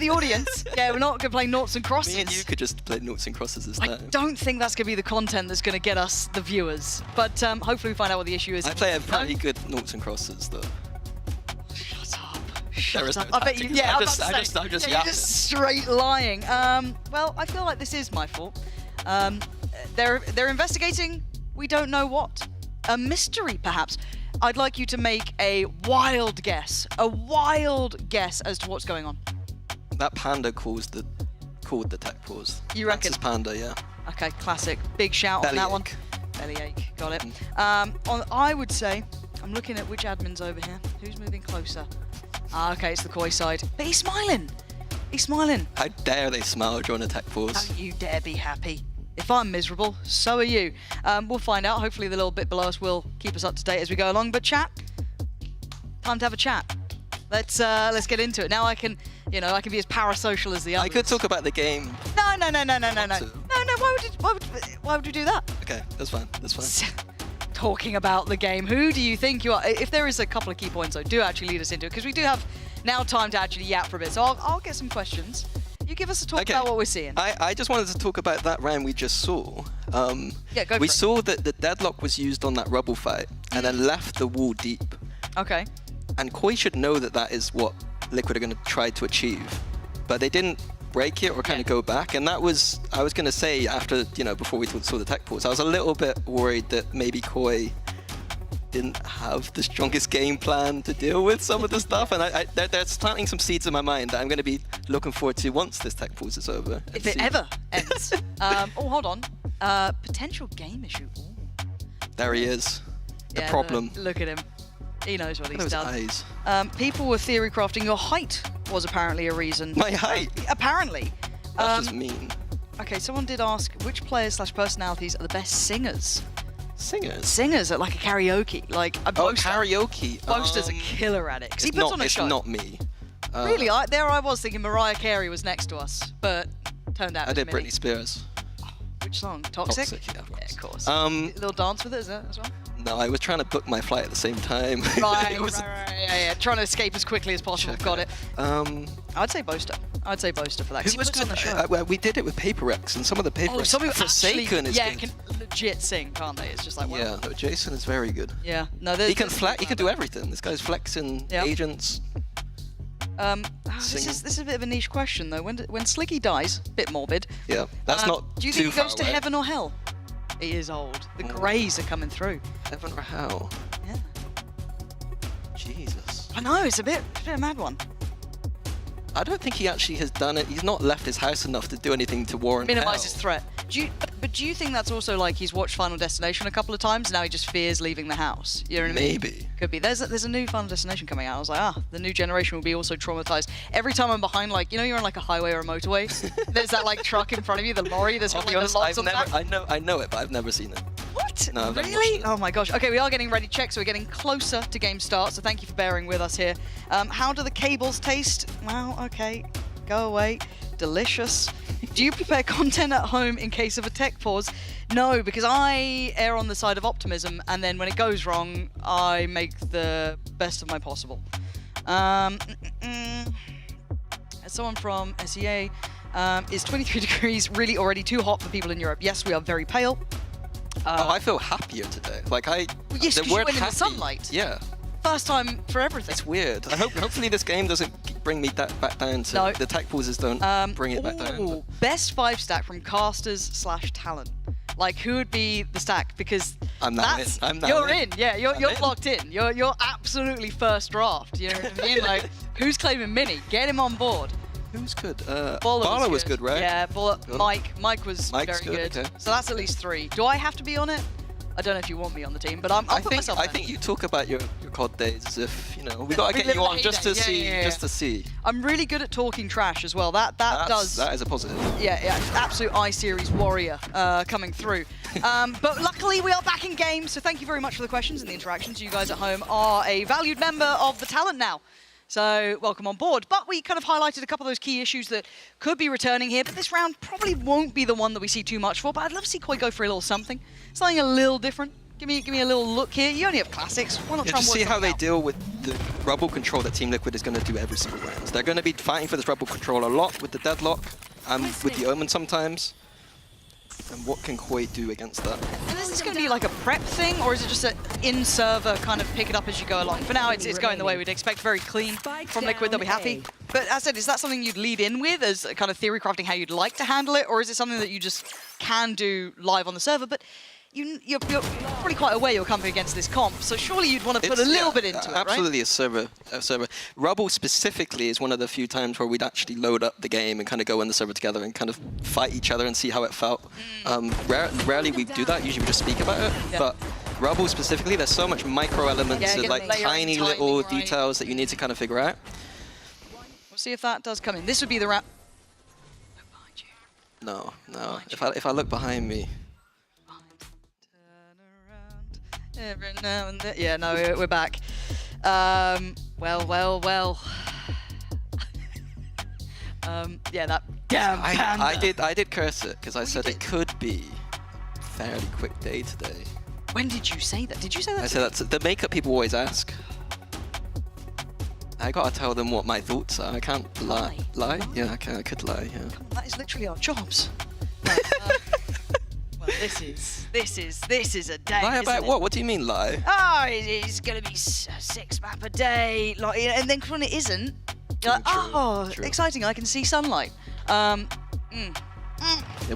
the audience. Yeah, we're not going to play noughts and crosses. Me and you could just play noughts and crosses this time. I don't think that's going to be the content that's going to get us the viewers. But hopefully we find out what the issue is. I play a pretty good noughts and crosses, though. Shut up. Shut up. I bet you, yeah, I'm just you're just straight lying. Well, I feel like this is my fault. They're investigating, we don't know what. A mystery, perhaps. I'd like you to make a wild guess as to what's going on. That panda called the tech pause. You reckon? That's his panda, yeah. Okay, classic. Big shout on that one. Bellyache, got it. I would say, I'm looking at which admin's over here. Who's moving closer? Okay, it's the Koi side. But he's smiling. He's smiling. How dare they smile during a tech pause? Don't you dare be happy. If I'm miserable, so are you. We'll find out. Hopefully the little bit below us will keep us up to date as we go along. But chat, time to have a chat. Let's get into it. Now I can be as parasocial as the others. I could talk about the game. No. Why would you do that? Okay, that's fine. That's fine. Talking about the game. Who do you think you are? If there is a couple of key points, though, do actually lead us into it, because we do have now time to actually yap for a bit. So I'll get some questions. You give us a talk about what we're seeing. I just wanted to talk about that round we just saw. Yeah, go for we it. saw that the deadlock was used on that rubble fight and then left the wall deep. Okay. And Koi should know that that is what Liquid are going to try to achieve. But they didn't break it or kind of go back. And that was, I was going to say after, before we saw the tech pause, I was a little bit worried that maybe Koi didn't have the strongest game plan to deal with some of the stuff, and they're planting some seeds in my mind that I'm going to be looking forward to once this tech pause is over. If it ever ends. Hold on. Potential game issue. Ooh. There he is. The problem. Look at him. He knows what he's done. Eyes. People were theory crafting. Your height was apparently a reason. My height? Apparently. That's just mean. Okay, someone did ask which players/personalities are the best singers. Singers at like a karaoke, like a Boaster. Karaoke. Boaster's a killer at it. He puts on a show. It's not me. Really, I was thinking Mariah Carey was next to us, but turned out. I did Britney Spears. Which song? Toxic? Toxic, yeah, of course. Little dance with it, is that as well? No, I was trying to book my flight at the same time. Right, yeah. Trying to escape as quickly as possible. Got it. I'd say Boaster. I'd say Boaster for that. Who was on the show? We did it with Paper Rex, and some of the Paper Rex. Forsaken is good. Can legit sing, can't they? It's just like, wow. Yeah, no, Jason is very good. Yeah, no, he can do everything. This guy's flexing agents. This is a bit of a niche question though. When Sliggy dies, bit morbid. Yeah, that's not do you think he goes to heaven or hell? He is old. The greys are coming through. Heaven or hell? Yeah. Jesus. I know, it's a bit a mad one. I don't think he actually has done it. He's not left his house enough to do anything to warrant minimize his threat. But do you think that's also like he's watched Final Destination a couple of times and now he just fears leaving the house? You know what I mean? Maybe. Could be. There's a new Final Destination coming out. I was like, the new generation will be also traumatized. Every time I'm behind, like, you're on like a highway or a motorway, there's that like truck in front of you, the lorry, there's like lots of that. I know it, but I've never seen it. What? No, I've really? Oh my gosh. Okay, we are getting ready to check, so we're getting closer to game start, so thank you for bearing with us here. How do the cables taste? Well, okay. Go away. Delicious. Do you prepare content at home in case of a tech pause? No, because I err on the side of optimism, and then when it goes wrong, I make the best of my possible. Someone from SEA, is 23 degrees really already too hot for people in Europe? Yes, we are very pale. I feel happier today. Like yes, because you went in the sunlight. Yeah. First time for everything. It's weird. Hopefully this game doesn't bring me back down to the tech pauses don't bring it back down. Best 5 stack from casters/talent. Like, who would be the stack? Because I'm now in. I'm now You're in. Yeah, you're locked in. You're absolutely first draft. You know what I mean? Like, who's claiming Mini? Get him on board. Who's good? Baller was good, right? Yeah, Mike was Mike's very good. Okay. So that's at least 3. Do I have to be on it? I don't know if you want me on the team, but I'll put myself I in. think you talk about your COD days as if, you know, we gotta get you on just to see, just to see. I'm really good at talking trash as well. That is a positive. Yeah, absolute I-Series warrior coming through. But luckily we are back in game, so thank you very much for the questions and the interactions. You guys at home are a valued member of the talent now. So welcome on board. But we kind of highlighted a couple of those key issues that could be returning here, but this round probably won't be the one that we see too much for. But I'd love to see Koi go for a little something a little different. Give me a little look here. You only have classics. Why not try and work see how they out? deal with the rubble control that Team Liquid is going to do every single round. They're going to be fighting for this rubble control a lot with the deadlock and with the Omen sometimes. And what can Koi do against that? And is this going to be like a prep thing, or is it just an in-server kind of pick it up as you go along? For now, it's going the way we'd expect, very clean from Liquid, they'll be happy. But as I said, is that something you'd lead in with as kind of theory crafting how you'd like to handle it, or is it something that you just can do live on the server? But you're probably quite aware you're coming against this comp, so surely you'd want to put a little bit into it, right? Absolutely a server. Rubble specifically is one of the few times where we'd actually load up the game and kind of go in the server together and kind of fight each other and see how it felt. Rarely we do that, usually we just speak about it, but Rubble specifically, there's so much micro elements and like tiny little details that you need to kind of figure out. We'll see if that does come in. This would be the round. No. If I look behind me. Every now and then. Yeah, no, we're back. Well. Yeah, that damn panda. I did curse it because I said it could be a fairly quick day today. When did you say that? Did you say that? I said that's the makeup people always ask. I gotta tell them what my thoughts are. I can't lie. Lie? Yeah, I could lie. Yeah. That is literally our jobs. Well, this is a day. Lie about what? What do you mean lie? Oh, it's gonna be 6 map a day, like, and then when it isn't, you're like, oh, exciting! I can see sunlight. Yeah,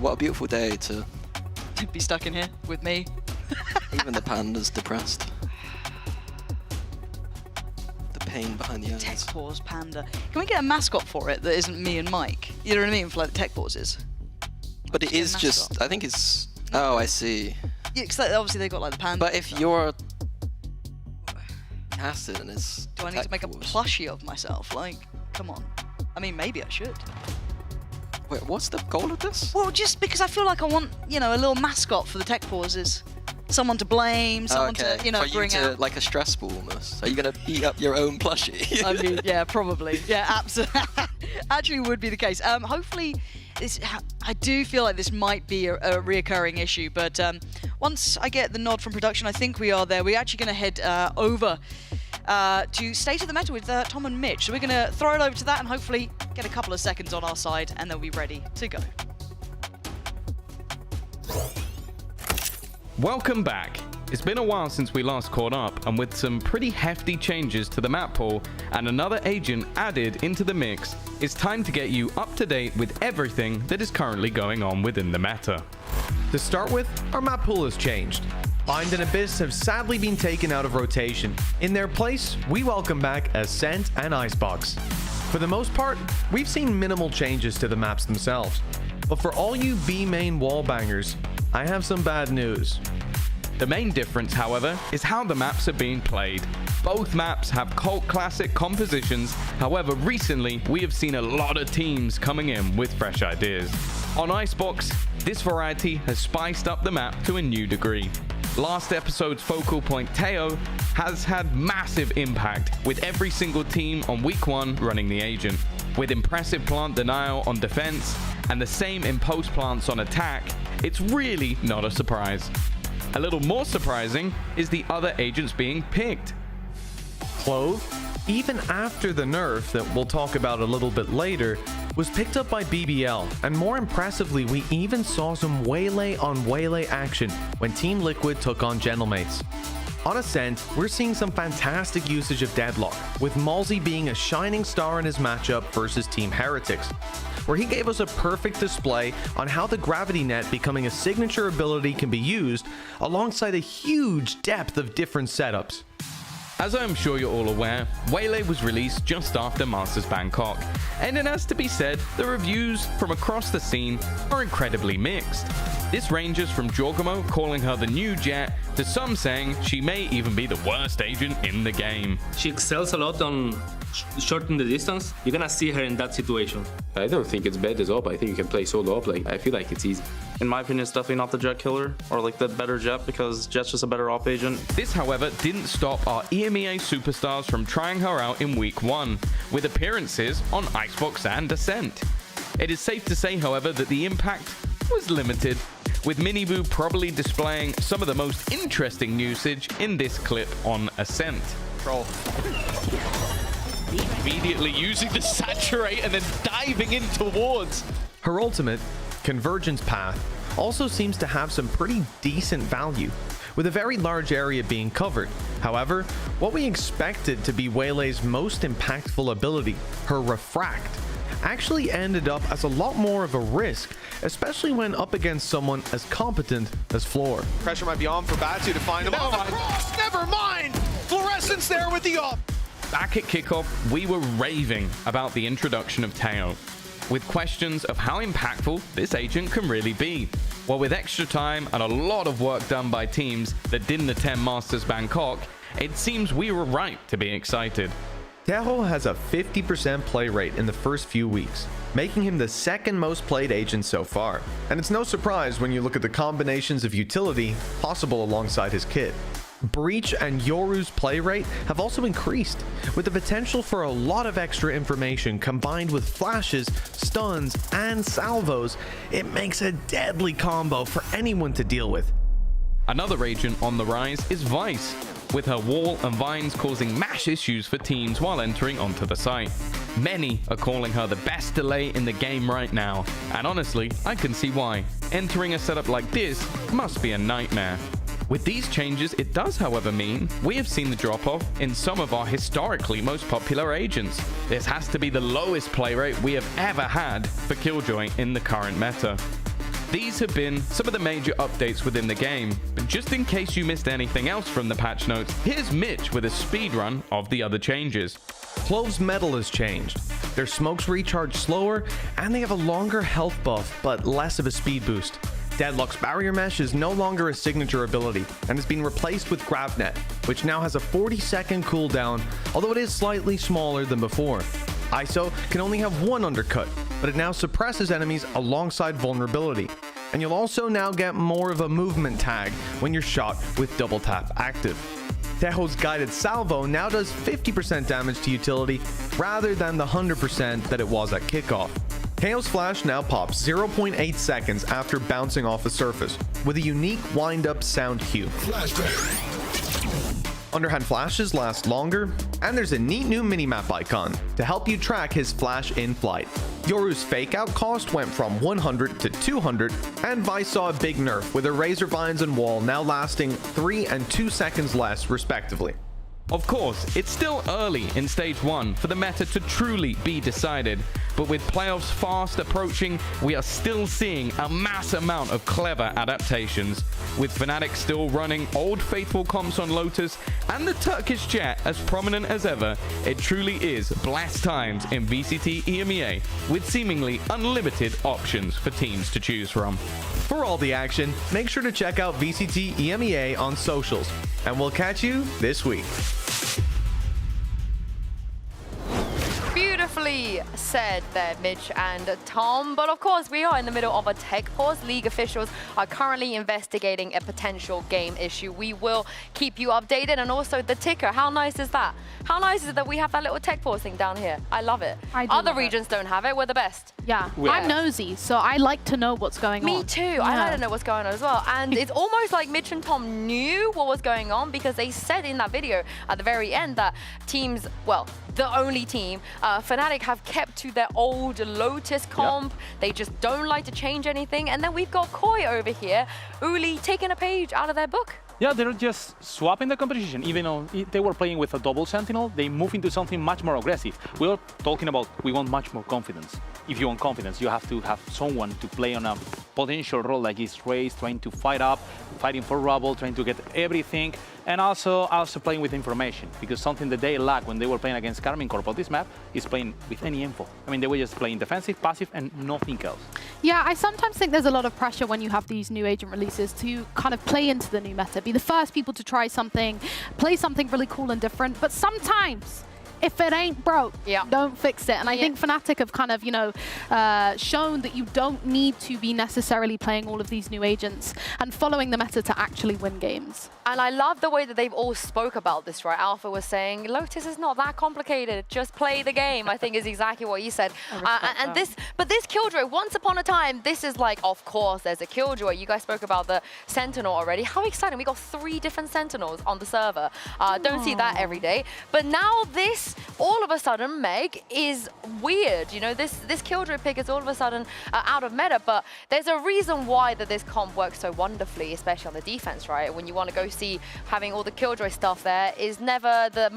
what a beautiful day to be stuck in here with me. Even the panda's depressed. The pain behind the eyes. Tech Pause Panda. Can we get a mascot for it that isn't me and Mike? You know what I mean? For like the Tech Pauses. But it is just. I think it's. Oh, I see. Yeah, because obviously they got like the panda. But if you're casted and it's. Do I need to make a plushie of myself? Like, come on. I mean, maybe I should. Wait, what's the goal of this? Well, just because I feel like I want, a little mascot for the Tech Pauses. Someone to blame, someone to, bring out. Like a stress ball almost. Are you going to beat up your own plushie? I mean, yeah, probably. Yeah, absolutely. Actually would be the case. Hopefully, I do feel like this might be a reoccurring issue, but once I get the nod from production, I think we are there. We're actually going to head over to State of the Meta with Tom and Mitch. So we're going to throw it over to that and hopefully get a couple of seconds on our side, and they'll be ready to go. Welcome back. It's been a while since we last caught up, and with some pretty hefty changes to the map pool and another agent added into the mix, it's time to get you up to date with everything that is currently going on within the meta. To start with, our map pool has changed. Bind and Abyss have sadly been taken out of rotation. In their place, we welcome back Ascent and Icebox. For the most part, we've seen minimal changes to the maps themselves. But for all you B main wallbangers, I have some bad news. The main difference, however, is how the maps are being played. Both maps have cult classic compositions, however recently we have seen a lot of teams coming in with fresh ideas. On Icebox, this variety has spiced up the map to a new degree. Last episode's focal point Teo has had massive impact, with every single team on week 1 running the agent. With impressive plant denial on defense and the same in post plants on attack, it's really not a surprise. A little more surprising is the other agents being picked. Clove, even after the nerf that we'll talk about a little bit later, was picked up by BBL, and more impressively, we even saw some waylay on waylay action when Team Liquid took on Gentlemates. On Ascent, we're seeing some fantastic usage of Deadlock, with Malzy being a shining star in his matchup versus Team Heretics. where he gave us a perfect display on how the gravity net becoming a signature ability can be used alongside a huge depth of different setups. As I am sure you're all aware, Waylay was released just after Masters Bangkok, and it has to be said, the reviews from across the scene are incredibly mixed. This ranges from Giacomo calling her the new Jet, to some saying she may even be the worst agent in the game. She excels a lot on shortening the distance. You're gonna see her in that situation. I don't think it's bad as op. I think you can play solo op. Like, I feel like it's easy. In my opinion, it's definitely not the Jet killer or like the better Jet, because Jet's just a better op agent. This, however, didn't stop our EMEA superstars from trying her out in week 1, with appearances on Icebox and Ascent. It is safe to say, however, that the impact was limited, with Miniboo probably displaying some of the most interesting usage in this clip on Ascent. Troll. Immediately using the saturate and then diving in towards. Her ultimate, Convergence Path, also seems to have some pretty decent value, with a very large area being covered. However, what we expected to be Waylay's most impactful ability, her Refract, actually ended up as a lot more of a risk, especially when up against someone as competent as Floor. Pressure might be on for Batu to find him. Never mind! Fluorescence there with the op. Back at kickoff, we were raving about the introduction of Teo, with questions of how impactful this agent can really be. Well, with extra time and a lot of work done by teams that didn't attend Masters Bangkok, it seems we were right to be excited. Teo has a 50% play rate in the first few weeks, making him the second most played agent so far. And it's no surprise when you look at the combinations of utility possible alongside his kit. Breach and Yoru's play rate have also increased, with the potential for a lot of extra information combined with flashes, stuns, and salvos. It makes a deadly combo for anyone to deal with. Another agent on the rise is Vice, with her wall and vines causing mash issues for teams while entering onto the site. Many are calling her the best delay in the game right now, and honestly, I can see why. Entering a setup like this must be a nightmare. With these changes, it does, however, mean we have seen the drop-off in some of our historically most popular agents. This has to be the lowest play rate we have ever had for Killjoy in the current meta. These have been some of the major updates within the game, but just in case you missed anything else from the patch notes, here's Mitch with a speedrun of the other changes. Clove's metal has changed. Their smokes recharge slower, and they have a longer health buff, but less of a speed boost. Deadlock's barrier mesh is no longer a signature ability and has been replaced with GravNet, which now has a 40-second cooldown, although it is slightly smaller than before. ISO can only have one undercut, but it now suppresses enemies alongside vulnerability. And you'll also now get more of a movement tag when you're shot with double tap active. Tejo's guided salvo now does 50% damage to utility rather than the 100% that it was at kickoff. KO's flash now pops 0.8 seconds after bouncing off a surface, with a unique wind-up sound cue. Underhand flashes last longer, and there's a neat new minimap icon to help you track his flash in flight. Yoru's fake out cost went from 100 to 200, and Vice saw a big nerf with her Razor Vines and Wall now lasting 3 and 2 seconds less respectively. Of course, it's still early in Stage 1 for the meta to truly be decided, but with playoffs fast approaching, we are still seeing a mass amount of clever adaptations, with Fnatic still running old faithful comps on Lotus and the Turkish Jet as prominent as ever. It truly is blessed times in VCT EMEA, with seemingly unlimited options for teams to choose from. For all the action, make sure to check out VCT EMEA on socials, and we'll catch you this week. Beautifully said there, Mitch and Tom. But of course, we are in the middle of a tech pause. League officials are currently investigating a potential game issue. We will keep you updated, and also the ticker. How nice is that? How nice is it that we have that little tech pause thing down here? I love it. Other regions don't have it. We're the best. Yeah, I'm nosy, so I like to know what's going on. Me too. I like to know what's going on as well. And it's almost like Mitch and Tom knew what was going on, because they said in that video at the very end that teams, well, the only team, Fnatic, have kept to their old Lotus comp. They just don't like to change anything. And then we've got Koi over here, Uli taking a page out of their book. Yeah, they're just swapping the composition. Even though they were playing with a double sentinel, they move into something much more aggressive. We are talking about we want much more confidence. If you want confidence, you have to have someone to play on a potential role like this race, trying to fight up, fighting for rubble, trying to get everything, and also playing with information, because something that they lacked when they were playing against Karmine Corp on this map is playing with any info. I mean, they were just playing defensive, passive, and nothing else. Yeah, I sometimes think there's a lot of pressure when you have these new agent releases to kind of play into the new meta, be the first people to try something, play something really cool and different, but sometimes if it ain't broke, don't fix it. And I think Fnatic have kind of, you know, shown that you don't need to be necessarily playing all of these new agents and following the meta to actually win games. And I love the way that they've all spoke about this, right? Alpha was saying, Lotus is not that complicated, just play the game, I think is exactly what you said. And this Killjoy, once upon a time, this is like, of course, there's a Killjoy. You guys spoke about the Sentinel already. How exciting, we got 3 different Sentinels on the server. Don't see that every day. But now this, all of a sudden, Meg, is weird. You know, this Killjoy pick is all of a sudden out of meta, but there's a reason why that this comp works so wonderfully, especially on the defense, right? When you want to go see having all the Killjoy stuff there is never the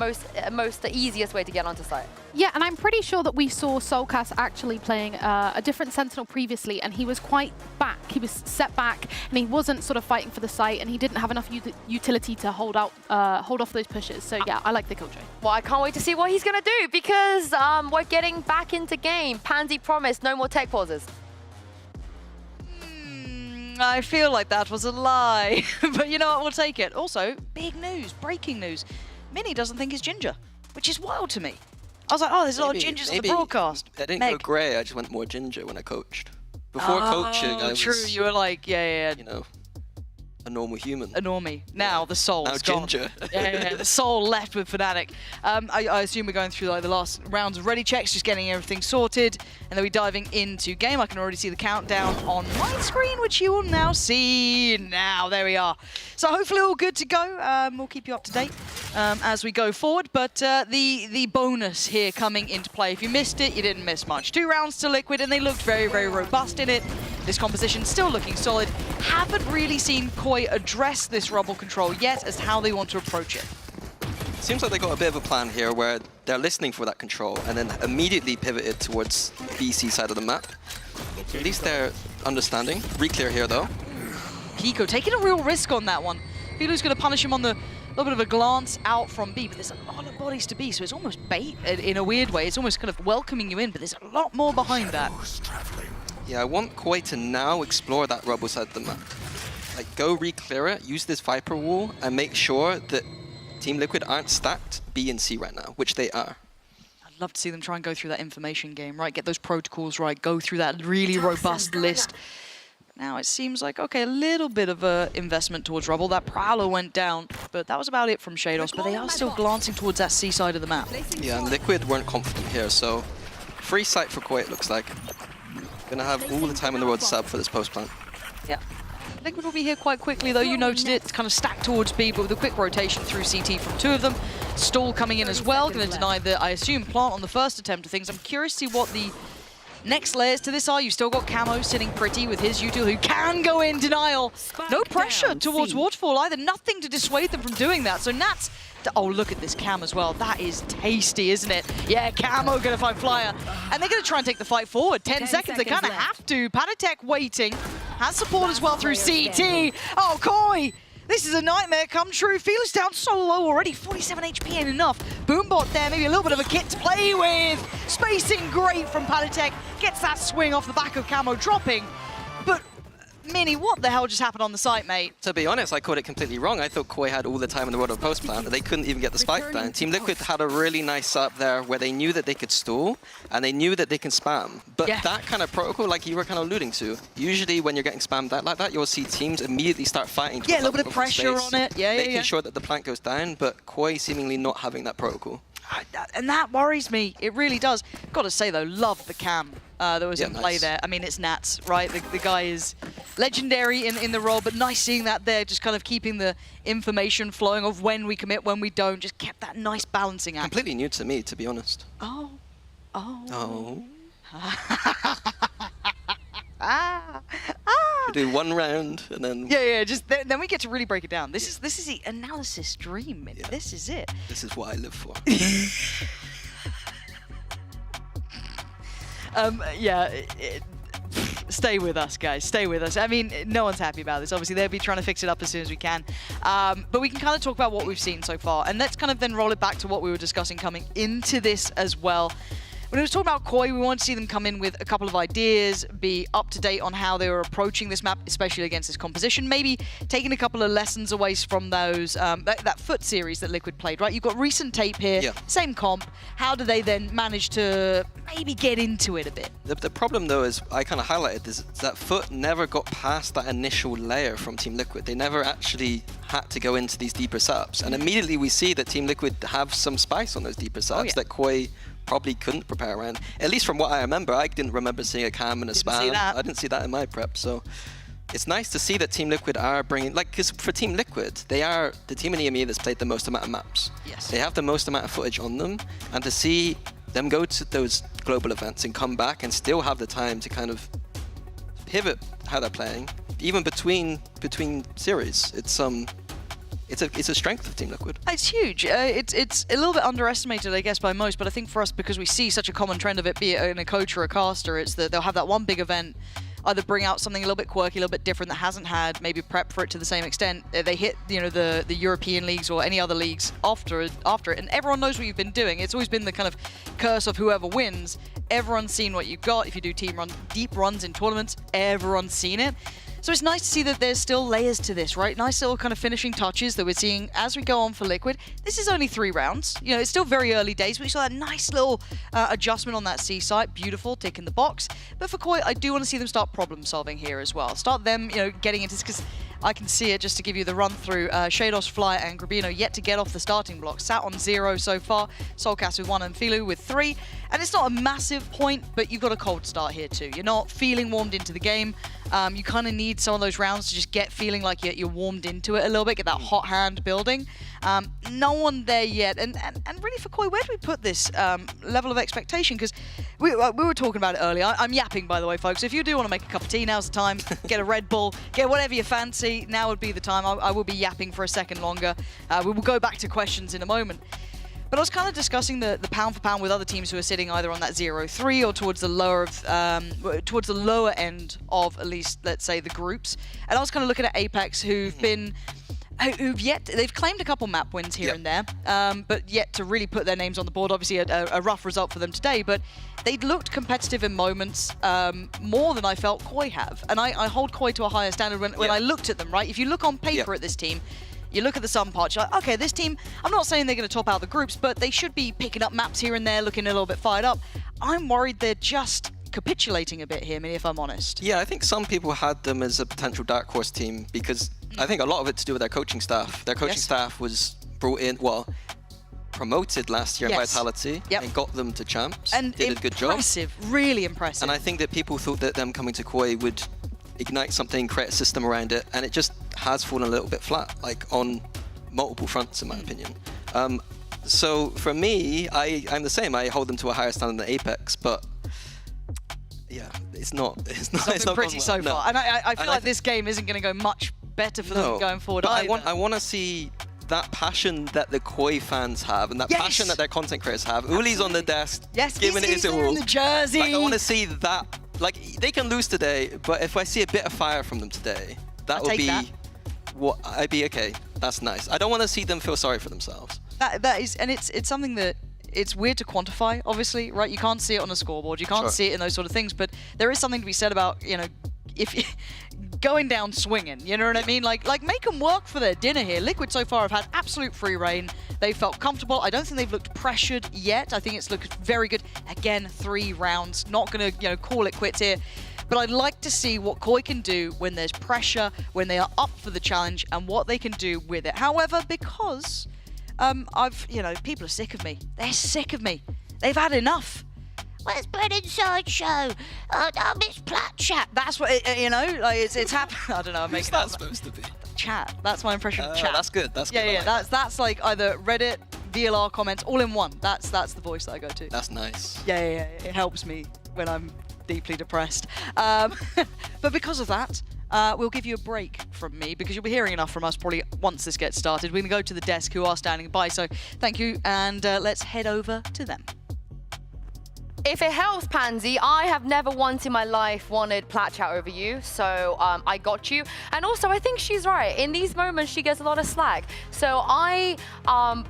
most easiest way to get onto site. Yeah, and I'm pretty sure that we saw Soulcast actually playing a different Sentinel previously, and he was quite back. He was set back, and he wasn't sort of fighting for the site, and he didn't have enough utility to hold off those pushes. So yeah, I like the Killjoy. Well, I can't wait to see what he's going to do, because we're getting back into game. Pansy promised no more tech pauses. I feel like that was a lie, but you know what, we'll take it. Also, big news, breaking news. Mini doesn't think it's ginger, which is wild to me. I was like, oh, there's a lot of gingers on the broadcast. I didn't go grey, I just went more ginger when I coached. Before coaching, I was... True, you were like, yeah. You know, a normal human. A normie. Now the soul's gone. Ginger. Yeah, the soul left with Fnatic. I assume we're going through like the last rounds of ready checks, just getting everything sorted, and then we're diving into game. I can already see the countdown on my screen, which you will now see. Now, there we are. So hopefully all good to go. We'll keep you up to date as we go forward. But the bonus here coming into play. If you missed it, you didn't miss much. 2 rounds to Liquid, and they looked very, very robust in it. This composition still looking solid. Haven't really seen Koi address this rubble control yet as how they want to approach it. Seems like they got a bit of a plan here where they're listening for that control and then immediately pivoted towards BC side of the map. At least they're understanding. Reclear here though. Kiko taking a real risk on that one. Filu's going to punish him on the little bit of a glance out from B, but there's a lot of bodies to B, so it's almost bait in a weird way. It's almost kind of welcoming you in, but there's a lot more behind that. Yeah, I want Koi to now explore that rubble side of the map. Like, go re-clear it, use this Viper wall, and make sure that Team Liquid aren't stacked B and C right now, which they are. I'd love to see them try and go through that information game, right? Get those protocols right, go through that really robust list. Now it seems like, okay, a little bit of a investment towards rubble. That Prowler went down, but that was about it from Shados, but they are still glancing towards that C side of the map. Yeah, and Liquid weren't confident here, so free sight for Koi, it looks like. Gonna have all the time in the world to sub for this post plant. Yeah. Liquid will be here quite quickly, though. You noted it. It's kind of stacked towards B, but with a quick rotation through CT from 2 of them. Stall coming in as well. Going to deny the, I assume, plant on the first attempt of things. I'm curious to see what the next layers to this are. You still got Camo sitting pretty with his util, who can go in denial. No pressure towards Waterfall either. Nothing to dissuade them from doing that. So Nats... Oh, look at this Cam as well. That is tasty, isn't it? Yeah, Camo going to find Flyer. And they're going to try and take the fight forward. 10 seconds, they kind of have to. Patatek waiting. Has support as well through CT. Oh, Koi! This is a nightmare come true. Feels down so low already. 47 HP ain't enough. Boombot there, maybe a little bit of a kit to play with. Spacing great from Patatek. Gets that swing off the back of Camo dropping. But Mini, what the hell just happened on the site, mate? To be honest, I caught it completely wrong. I thought Koi had all the time in the world of post plant, and they couldn't even get the spike down. Team Liquid had a really nice setup there where they knew that they could stall, and they knew that they can spam. But that kind of protocol, like you were kind of alluding to, usually when you're getting spammed out like that, you'll see teams immediately start fighting. Yeah, a little bit of pressure on it. Making sure that the plant goes down, but Koi seemingly not having that protocol. And that worries me. It really does. Got to say, though, love the cam that was in play there. I mean, it's Nats, right? The guy is legendary in the role, but nice seeing that there, just kind of keeping the information flowing of when we commit, when we don't. Just kept that nice balancing act. Completely new to me, to be honest. Oh. We do one round and then... Yeah, just then we get to really break it down. This is the analysis dream. Yeah. This is it. This is what I live for. Stay with us, guys. Stay with us. I mean, no one's happy about this. Obviously, they'll be trying to fix it up as soon as we can. But we can kind of talk about what we've seen so far. And let's kind of then roll it back to what we were discussing coming into this as well. When we were talking about Koi, we wanted to see them come in with a couple of ideas, be up to date on how they were approaching this map, especially against this composition. Maybe taking a couple of lessons away from those, that Foot series that Liquid played, right? You've got recent tape here, same comp. How do they then manage to maybe get into it a bit? The problem, though, is I kind of highlighted this, that Foot never got past that initial layer from Team Liquid. They never actually had to go into these deeper setups. And immediately we see that Team Liquid have some spice on those deeper setups that Koi probably couldn't prepare around. At least from what I remember, I didn't remember seeing a cam and a spam. I didn't see that in my prep, so it's nice to see that Team Liquid are bringing, like, because for Team Liquid, they are the team in EMEA that's played the most amount of maps. Yes. They have the most amount of footage on them, and to see them go to those global events and come back and still have the time to kind of pivot how they're playing, even between series, it's a strength of Team Liquid. It's huge. It's a little bit underestimated, I guess, by most, but I think for us, because we see such a common trend of it, be it in a coach or a caster, it's that they'll have that one big event, either bring out something a little bit quirky, a little bit different that hasn't had, maybe prep for it to the same extent. They hit, the European leagues or any other leagues after it, and everyone knows what you've been doing. It's always been the kind of curse of whoever wins. Everyone's seen what you've got. If you do deep runs in tournaments, everyone's seen it. So it's nice to see that there's still layers to this, right? Nice little kind of finishing touches that we're seeing as we go on for Liquid. This is only 3 rounds. It's still very early days, but we saw that nice little adjustment on that C site. Beautiful, tick in the box. But for Koi, I do want to see them start problem solving here as well. Start them, getting into this, because I can see it just to give you the run through. Shados, Fly, and Grabino yet to get off the starting block. Sat on 0 so far. Soulcast with 1 and Filu with 3. And it's not a massive point, but you've got a cold start here too. You're not feeling warmed into the game. You kind of need some of those rounds to just get feeling like you're warmed into it a little bit, get that hot hand building. No one there yet. And really for Koi, where do we put this level of expectation? Because we were talking about it earlier. I'm yapping, by the way, folks. If you do want to make a cup of tea, now's the time. Get a Red Bull, get whatever you fancy. Now would be the time. I will be yapping for a second longer. We will go back to questions in a moment. But I was kind of discussing the pound for pound with other teams who are sitting either on that 0-3 or towards the lower end of at least, let's say, the groups. And I was kind of looking at Apex, they've claimed a couple map wins here and there, but yet to really put their names on the board. Obviously a rough result for them today, but they looked competitive in moments more than I felt Koi have. And I hold Koi to a higher standard when I looked at them, right? If you look on paper at this team, you look at the sum part, you're like, okay, this team, I'm not saying they're going to top out the groups, but they should be picking up maps here and there, looking a little bit fired up. I'm worried they're just capitulating a bit here, if I'm honest. Yeah, I think some people had them as a potential dark horse team because I think a lot of it to do with their coaching staff. Their coaching staff was brought in, promoted last year in Vitality and got them to champs. And did a good job. Impressive, really impressive. And I think that people thought that them coming to Koi would ignite something, create a system around it, and it just has fallen a little bit flat, like on multiple fronts, in my opinion. So for me, I'm the same. I hold them to a higher standard than Apex, but yeah, it's not pretty so far. And I feel like this game isn't going to go much better for them going forward either. I want to see that passion that the Koi fans have and that passion that their content creators have. Uli's on the desk, giving it his all. In the jersey. Like, I want to see that. Like, they can lose today, but if I see a bit of fire from them today, that would be what I'd be okay. That's nice. I don't want to see them feel sorry for themselves. That is, and it's something that it's weird to quantify, obviously, right? You can't see it on a scoreboard, you can't see it in those sort of things, but there is something to be said about, if going down swinging, you know what I mean? Like make them work for their dinner here. Liquid so far have had absolute free reign. They felt comfortable. I don't think they've looked pressured yet. I think it's looked very good. Again, 3 rounds. Not going to call it quits here. But I'd like to see what Koi can do when there's pressure, when they are up for the challenge, and what they can do with it. However, because people are sick of me. They're sick of me. They've had enough. Where's Brennan Sideshow? I miss Plat Chat. That's what, it's happened. I don't know, I'm making that supposed to be? Chat. That's my impression of chat. That's good. That's good. Yeah. That's like either Reddit, VLR comments, all in one. That's the voice that I go to. That's nice. Yeah. It helps me when I'm deeply depressed. But because of that, we'll give you a break from me because you'll be hearing enough from us probably once this gets started. We're going to go to the desk who are standing by, so thank you, and let's head over to them. If it helps, Pansy, I have never once in my life wanted plat chat over you, so I got you. And also, I think she's right. In these moments, she gets a lot of slack. So I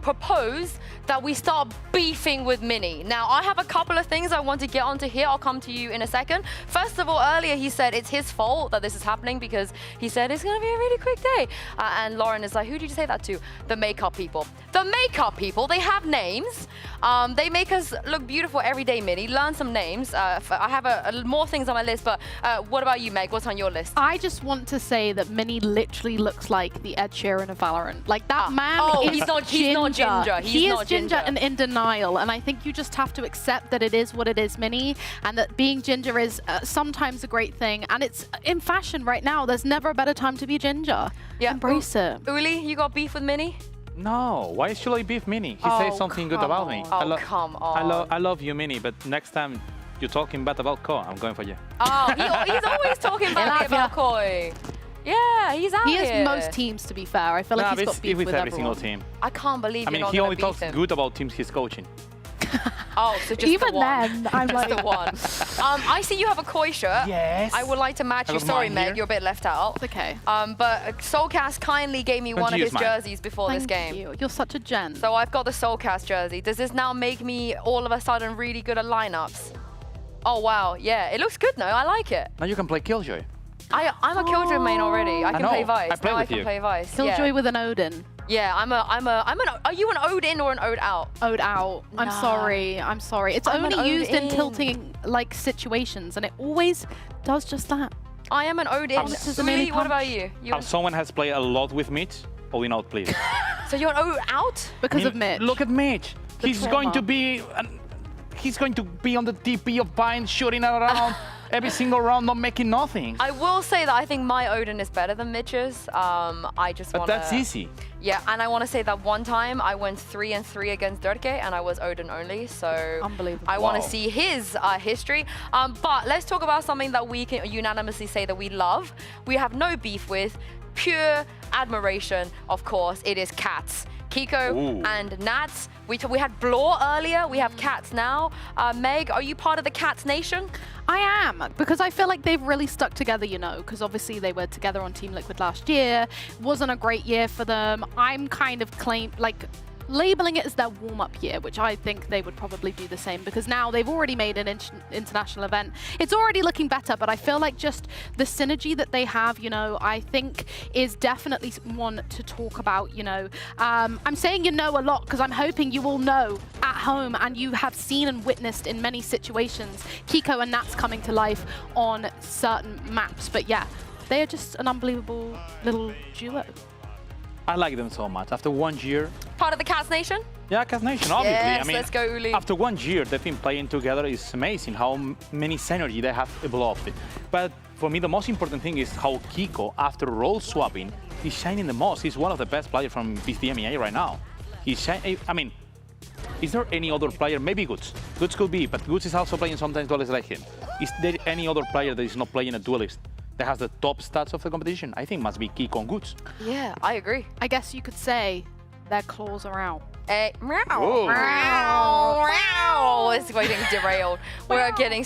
propose that we start beefing with Mini. Now, I have a couple of things I want to get onto here. I'll come to you in a second. First of all, earlier he said it's his fault that this is happening because he said it's going to be a really quick day. And Lauren is like, who did you say that to? The makeup people. The makeup people, they have names. They make us look beautiful every day, Mini. Learn some names. I have more things on my list, but what about you, Meg? What's on your list? I just want to say that Mini literally looks like the Ed Sheeran of Valorant. Like that man is he's not ginger. He is ginger and in denial, and I think you just have to accept that it is what it is, Mini, and that being ginger is sometimes a great thing, and it's in fashion right now. There's never a better time to be ginger. Yeah, embrace it. Uli, you got beef with Mini? No, why should I beef Mini? He says something good about me. Oh, come on. I love you, Mini, but next time you're talking bad about Ko, I'm going for you. Oh, he's always talking badly about Koi. Yeah, he's out here. He has most teams, to be fair. I feel like he's got beef with every everyone. single team. I can't believe I mean, he only talks good about teams he's coaching. Oh, so just even the one. then, I'm just like the one. I see you have a Koi shirt. Yes. I would like to match you. Sorry, Meg, you're a bit left out. It's okay. But Soulcast kindly gave me one of his jerseys before this game. Thank you. You're such a gent. So I've got the Soulcast jersey. Does this now make me all of a sudden really good at lineups? Oh wow, yeah, it looks good now. I like it. Now you can play Killjoy. I'm a Killjoy main already. I can play Vice. I play with I can play Vice. Killjoy with an Odin. Yeah, are you an Ode-in or an Ode-out? Ode-out. I'm sorry. I'm sorry. It's only used in tilting like situations, and it always does just that. I am an Ode-in. Uli, what about you? Someone has played a lot with Mitch. All-in out, please. So you're an Ode-out? Because of Mitch. Look at Mitch. He's going to be on the TP of Pine, shooting around every single round, not making nothing. I will say that I think my Odin is better than Mitch's. I just want to... But that's easy. Yeah, and I want to say that one time I went 3-3 against Dirke, and I was Odin only, so... Unbelievable. I want to see his history. But let's talk about something that we can unanimously say that we love. We have no beef with. Pure admiration, of course. It is Cats. Kiko and Nats. We had Blore earlier. We have Cats now. Meg, are you part of the Cats Nation? I am, because I feel like they've really stuck together, you know, because obviously they were together on Team Liquid last year. Wasn't a great year for them. I'm kind of labeling it as their warm-up year, which I think they would probably do the same, because now they've already made an international event. It's already looking better, but I feel like just the synergy that they have, you know, I think is definitely one to talk about, you know. I'm saying you know a lot because I'm hoping you all know at home, and you have seen and witnessed in many situations Kiko and Nats coming to life on certain maps. But yeah, they are just an unbelievable little duo. I like them so much. After 1 year... Part of the Cats Nation? Yeah, Cats Nation, obviously. Yes, I mean, let's go, Uli. After 1 year, they've been playing together. It's amazing how many synergy they have evolved. But for me, the most important thing is how Kiko, after role swapping, is shining the most. He's one of the best players from VCT EMEA right now. I mean, is there any other player? Maybe Goods. Goods could be, but Goods is also playing sometimes duelists like him. Is there any other player that is not playing a duelist that has the top stats of the competition? I think must be Kiko and Goods. Yeah, I agree. I guess you could say their claws are out. Meow, meow, meow. It's getting derailed. We're getting...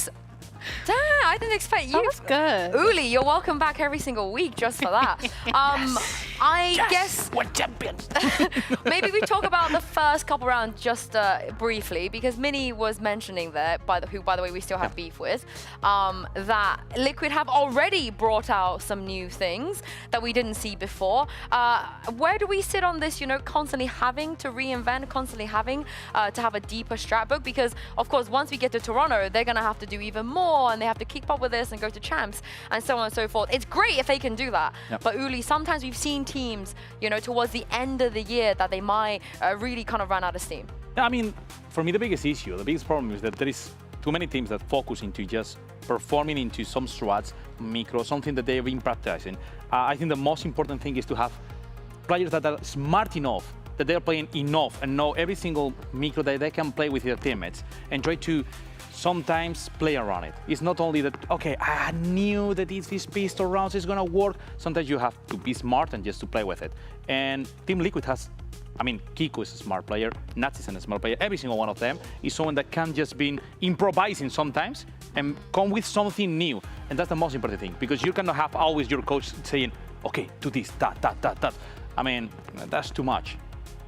Damn, I didn't expect you. That was good. Uli, you're welcome back every single week just for that. I guess we're champions. Maybe we talk about the first couple rounds just briefly, because Mini was mentioning there, who by the way we still have beef with, that Liquid have already brought out some new things that we didn't see before. Where do we sit on this? You know, constantly having to reinvent, constantly having to have a deeper strat book, because of course once we get to Toronto, they're gonna have to do even more, and they have to keep up with this and go to champs and so on and so forth. It's great if they can do that. Yep. But Uli, sometimes we've seen teams, you know, towards the end of the year that they might really kind of run out of steam. Yeah, I mean, for me, the biggest issue, the biggest problem is that there is too many teams that focus into just performing into some strats, micro, something that they've been practicing. I think the most important thing is to have players that are smart enough that they're playing enough and know every single micro that they can play with their teammates and try to sometimes play around it. It's not only that, okay, I knew that these pistol rounds is gonna work. Sometimes you have to be smart and just to play with it. And Team Liquid has, I mean, Kiko is a smart player, Nats is a smart player. Every single one of them is someone that can just be improvising sometimes and come with something new. And that's the most important thing, because you cannot have always your coach saying, okay, do this, that. I mean, that's too much.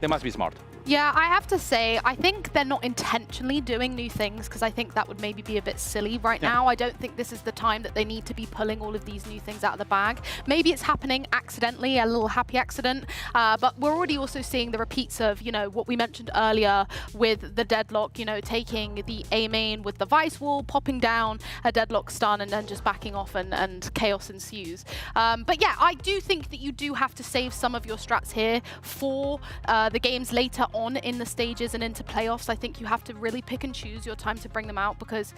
They must be smart. Yeah, I have to say, I think they're not intentionally doing new things, because I think that would maybe be a bit silly right now. I don't think this is the time that they need to be pulling all of these new things out of the bag. Maybe it's happening accidentally, a little happy accident, but we're already also seeing the repeats of, you know, what we mentioned earlier with the deadlock, you know, taking the A main with the Vice wall, popping down a deadlock stun, and then just backing off and chaos ensues. But yeah, I do think that you do have to save some of your strats here for the games later on in the stages and into playoffs. I think you have to really pick and choose your time to bring them out, because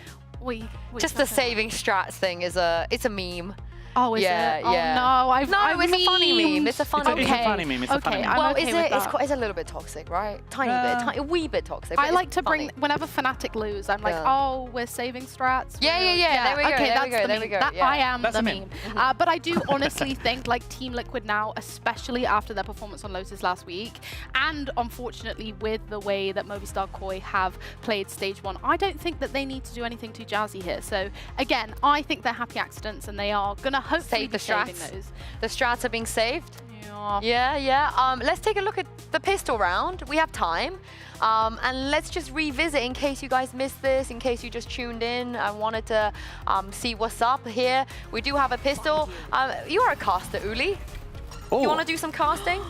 just the saving strats thing is it's a meme. Oh, is it? Yeah. Oh, no, it's a funny meme. It's a funny meme. It's a funny meme. It's a funny meme. Well, okay it's a little bit toxic, right? A wee bit toxic. I like to bring, whenever Fnatic lose, I'm like, oh, we're saving strats. Yeah. There we go. Okay, there we go. I am the meme. But I do honestly think, like, Team Liquid now, especially after their performance on Lotus last week, and unfortunately with the way that Movistar Koi have played stage 1, I don't think that they need to do anything too jazzy here. So again, I think they're happy accidents, and they are gonna hopefully save the strats. those. The strats are being saved. Yeah. Let's take a look at the pistol round. We have time. And let's just revisit, in case you guys missed this, in case you just tuned in and wanted to see what's up here. We do have a pistol. You are a caster, Uli. Oh. You want to do some casting?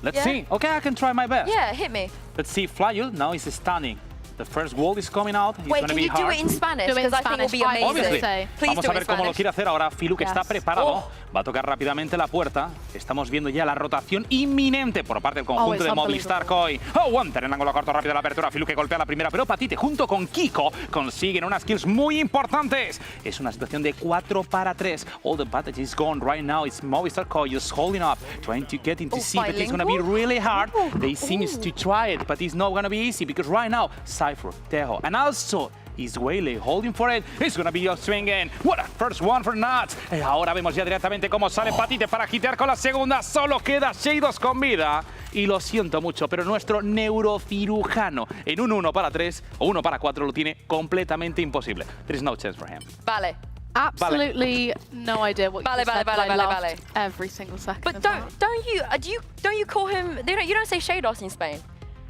Let's see. Okay, I can try my best. Yeah, hit me. Let's see. Flyul now is stunning. The first wall is coming out. It's Wait, gonna can be you hard. do it in Spanish? Because I think it will be amazing. Obviously. Please Vamos do a it ver in cómo lo Spanish. quiere hacer ahora Filu, que está preparado. Va a tocar rápidamente la puerta. Estamos viendo ya la rotación inminente por parte del conjunto de Movistar Koi. Oh, Wanter en ángulo corto rápido la apertura. Filu que golpea la primera, pero Patite junto con Kiko consiguen unas kills muy importantes. Es una situación de 4 para 3. All the advantage is gone right now. It's Movistar Koi just holding up, trying to get into C, but it's going to be really hard. They seem to try it, but it's not going to be easy, because right now, Cypher, Tejo, and also is Waylay holding for it. It's gonna be just swinging. What a first one for Nats. Y ahora vemos ya directamente cómo sale Patite para hitear con la segunda. Solo queda Shadows con vida. Y lo siento mucho, pero nuestro neurocirujano en un 1 para 3 o 1 para 4 lo tiene completamente imposible. There is no chance for him. Vale. Absolutely no idea what you said. Vale. Every single second. But don't you call him? You don't say Shados in Spain.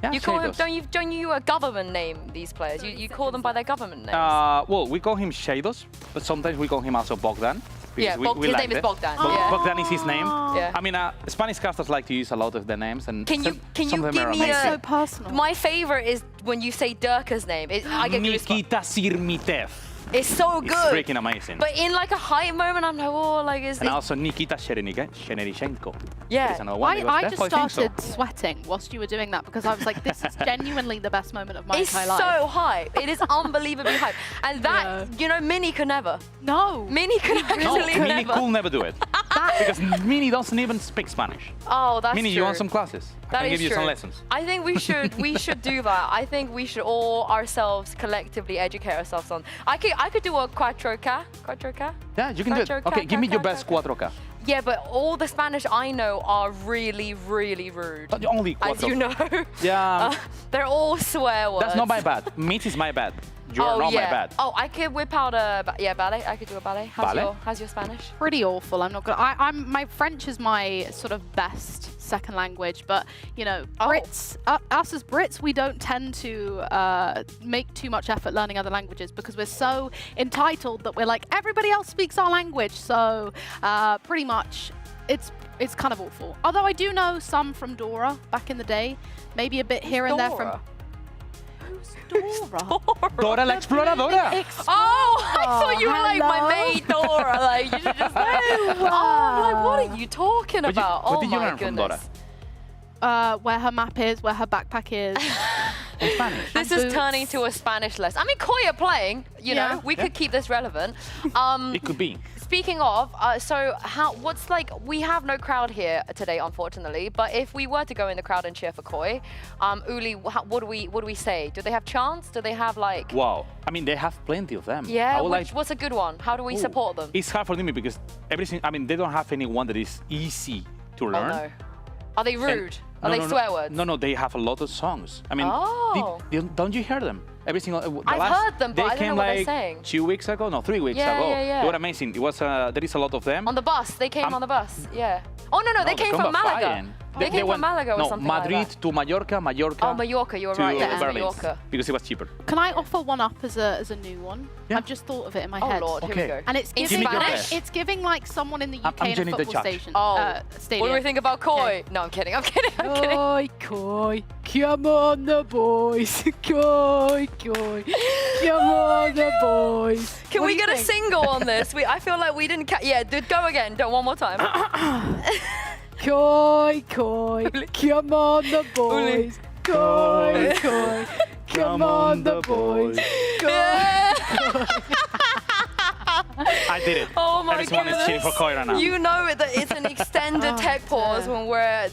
Yeah, you call him, don't you government name these players? You call them by their government names. Well, we call him Shadows, but sometimes we call him also Bogdan. Yeah, his name is Bogdan. Bogdan is his name. Yeah. I mean, Spanish casters like to use a lot of their names, and can you give me so personal. My favorite is when you say Durka's name. I get Nikita Sirmitev. It's so good. It's freaking amazing. But in like a hype moment, I'm like, oh, like is and also Nikita Sherenichenko. Yeah. I just started sweating whilst you were doing that, because I was like, this is genuinely the best moment of my entire life. It's so hype. It is unbelievably hype. And that, you know, Mini could never. No. Mini could actually Mini could never do it. Because Mini doesn't even speak Spanish. Oh, that's Mini, true. you want some classes? I can give you some lessons. I think we should do that. I think we should all ourselves collectively educate ourselves on. I could do a Quattroca. Yeah, you can do it. Okay, give me your best Quattroca. Yeah, but all the Spanish I know are really, really rude. But only Quattro. As you know. Yeah. They're all swear words. That's not my bad. Meat is my bad. You're not my bad. Oh, I could whip out a ballet. I could do a ballet. How's your Spanish? Pretty awful. I'm not gonna. My French is my sort of best second language, but you know, Brits, us as Brits, we don't tend to make too much effort learning other languages, because we're so entitled that we're like, everybody else speaks our language, so pretty much it's kind of awful. Although I do know some from Dora back in the day, maybe a bit here and there from. Dora? Dora la Exploradora. Oh, I thought you were like my maid Dora. Like you should just. Oh, like what are you talking about? What did you learn goodness. from Dora? Where her map is, where her backpack is. on Spanish. This is turning to a Spanish lesson. I mean, Koi are playing, you know, we could keep this relevant. It could be. Speaking of, what's like, we have no crowd here today, unfortunately, but if we were to go in the crowd and cheer for Koi, Uli, what do we say? Do they have chance? Do they have like... Wow. I mean, they have plenty of them. Yeah, what's a good one? How do we support them? It's hard for them because everything, I mean, they don't have anyone that is easy to learn. Oh, no. Are they rude? Are they swear words? No, they have a lot of songs. I mean, don't you hear them? Every single. I've heard them, but I don't know what they're saying. 2 weeks ago, no, 3 weeks ago. Yeah. They were amazing. It was there is a lot of them. On the bus, they came on the bus. Yeah. Oh no, they came from Malaga. They came from Malaga or something Madrid like that. to Mallorca. Oh, Mallorca, you were right. Yeah, Mallorca. Because it was cheaper. Can I offer one up as a new one? Yeah. I've just thought of it in my head. Oh Lord, here we go. And it's giving like someone in the UK in a football stadium. What do we think about Koi? No, I'm kidding. Koi, come on the boys. Koi, come on the boys. Can we get a single on this? I feel like we didn't go again. One more time. Koi, come on the boys. Koi, come on the boys. I did it. Oh my Everyone goodness. is cheering for Koi right now. You know that it's an extended tech pause when we're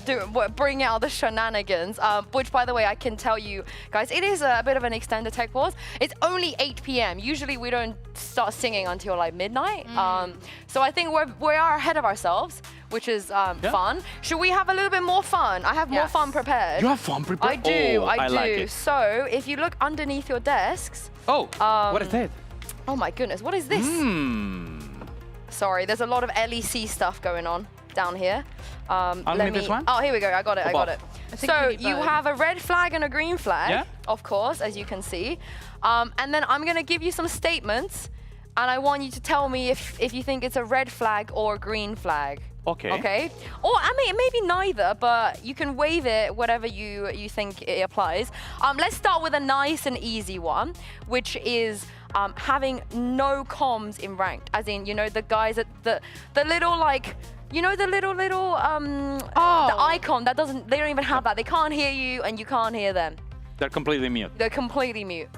bringing out the shenanigans, which, by the way, I can tell you, guys, it is a bit of an extended tech pause. It's only 8 p.m. Usually we don't start singing until like midnight. So I think we are ahead of ourselves, which is fun. Should we have a little bit more fun? I have more fun prepared. You have fun prepared? I do, I do. Like it. So if you look underneath your desks. Oh, what is that? Oh my goodness, what is this? Sorry, there's a lot of LEC stuff going on down here. This one? Oh, here we go, I got it. So you have a red flag and a green flag, of course, as you can see. And then I'm gonna give you some statements, and I want you to tell me if you think it's a red flag or a green flag. Okay. Or I mean, maybe neither, but you can waive it whatever you think it applies. Let's start with a nice and easy one, which is having no comms in ranked, as in, you know, the guys at the little like, you know, the little the icon that they don't even have that. They can't hear you and you can't hear them. They're completely mute. They're completely mute.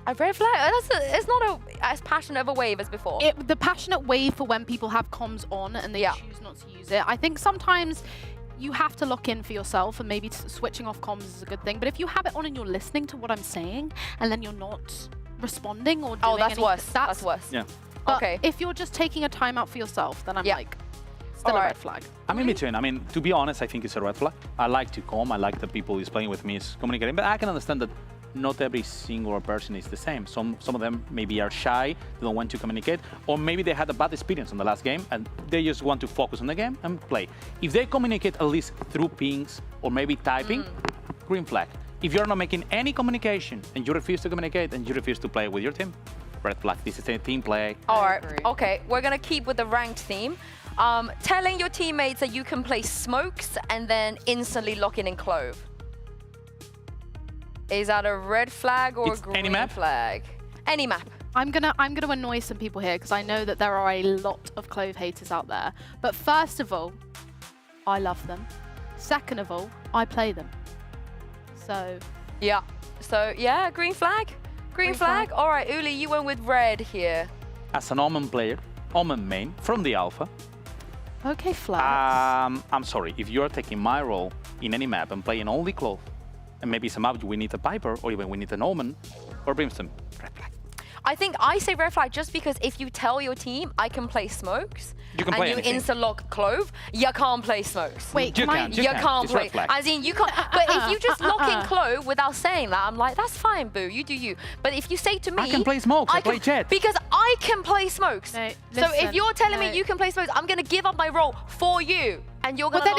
A red flag? It's not as passionate of a wave as before. The passionate wave for when people have comms on and they choose not to use it. I think sometimes you have to lock in for yourself, and maybe switching off comms is a good thing. But if you have it on and you're listening to what I'm saying, and then you're not responding or doing that's anything, worse. That's worse. Yeah. But okay. if you're just taking a time out for yourself, then I'm like, still a red flag. I'm in between. I mean, to be honest, I think it's a red flag. I like to come. I like the people who's playing with me is communicating. But I can understand that not every single person is the same. Some of them maybe are shy, they don't want to communicate, or maybe they had a bad experience on the last game and they just want to focus on the game and play. If they communicate at least through pings or maybe typing, green flag. If you're not making any communication and you refuse to communicate and you refuse to play with your team, red flag. This is a team play. All right, okay, we're gonna keep with the ranked theme. Telling your teammates that you can play smokes and then instantly locking in Clove. Is that a red flag or a green flag? Any map. I'm gonna annoy some people here because I know that there are a lot of Clove haters out there. But first of all, I love them. Second of all, I play them. So yeah. So yeah, green flag. Green flag. All right, Uli, you went with red here. As an Omen player, Omen main from the alpha. Okay, flags. I'm sorry, if you're taking my role in any map and playing only Clove, and maybe some map we need a Piper, or even we need an Omen, or Brimstone, red flag. I think I say red flag just because if you tell your team I can play smokes you can play and you insta-lock Clove, you can't play smokes. Wait, you can't play. As in, you can't. But if you just lock in Clove without saying that, I'm like, that's fine, boo, you do you. But if you say to me, I can play smokes, I play Jet. Because I can play smokes. No, so if you're telling me you can play smokes, I'm going to give up my role for you. And you're gonna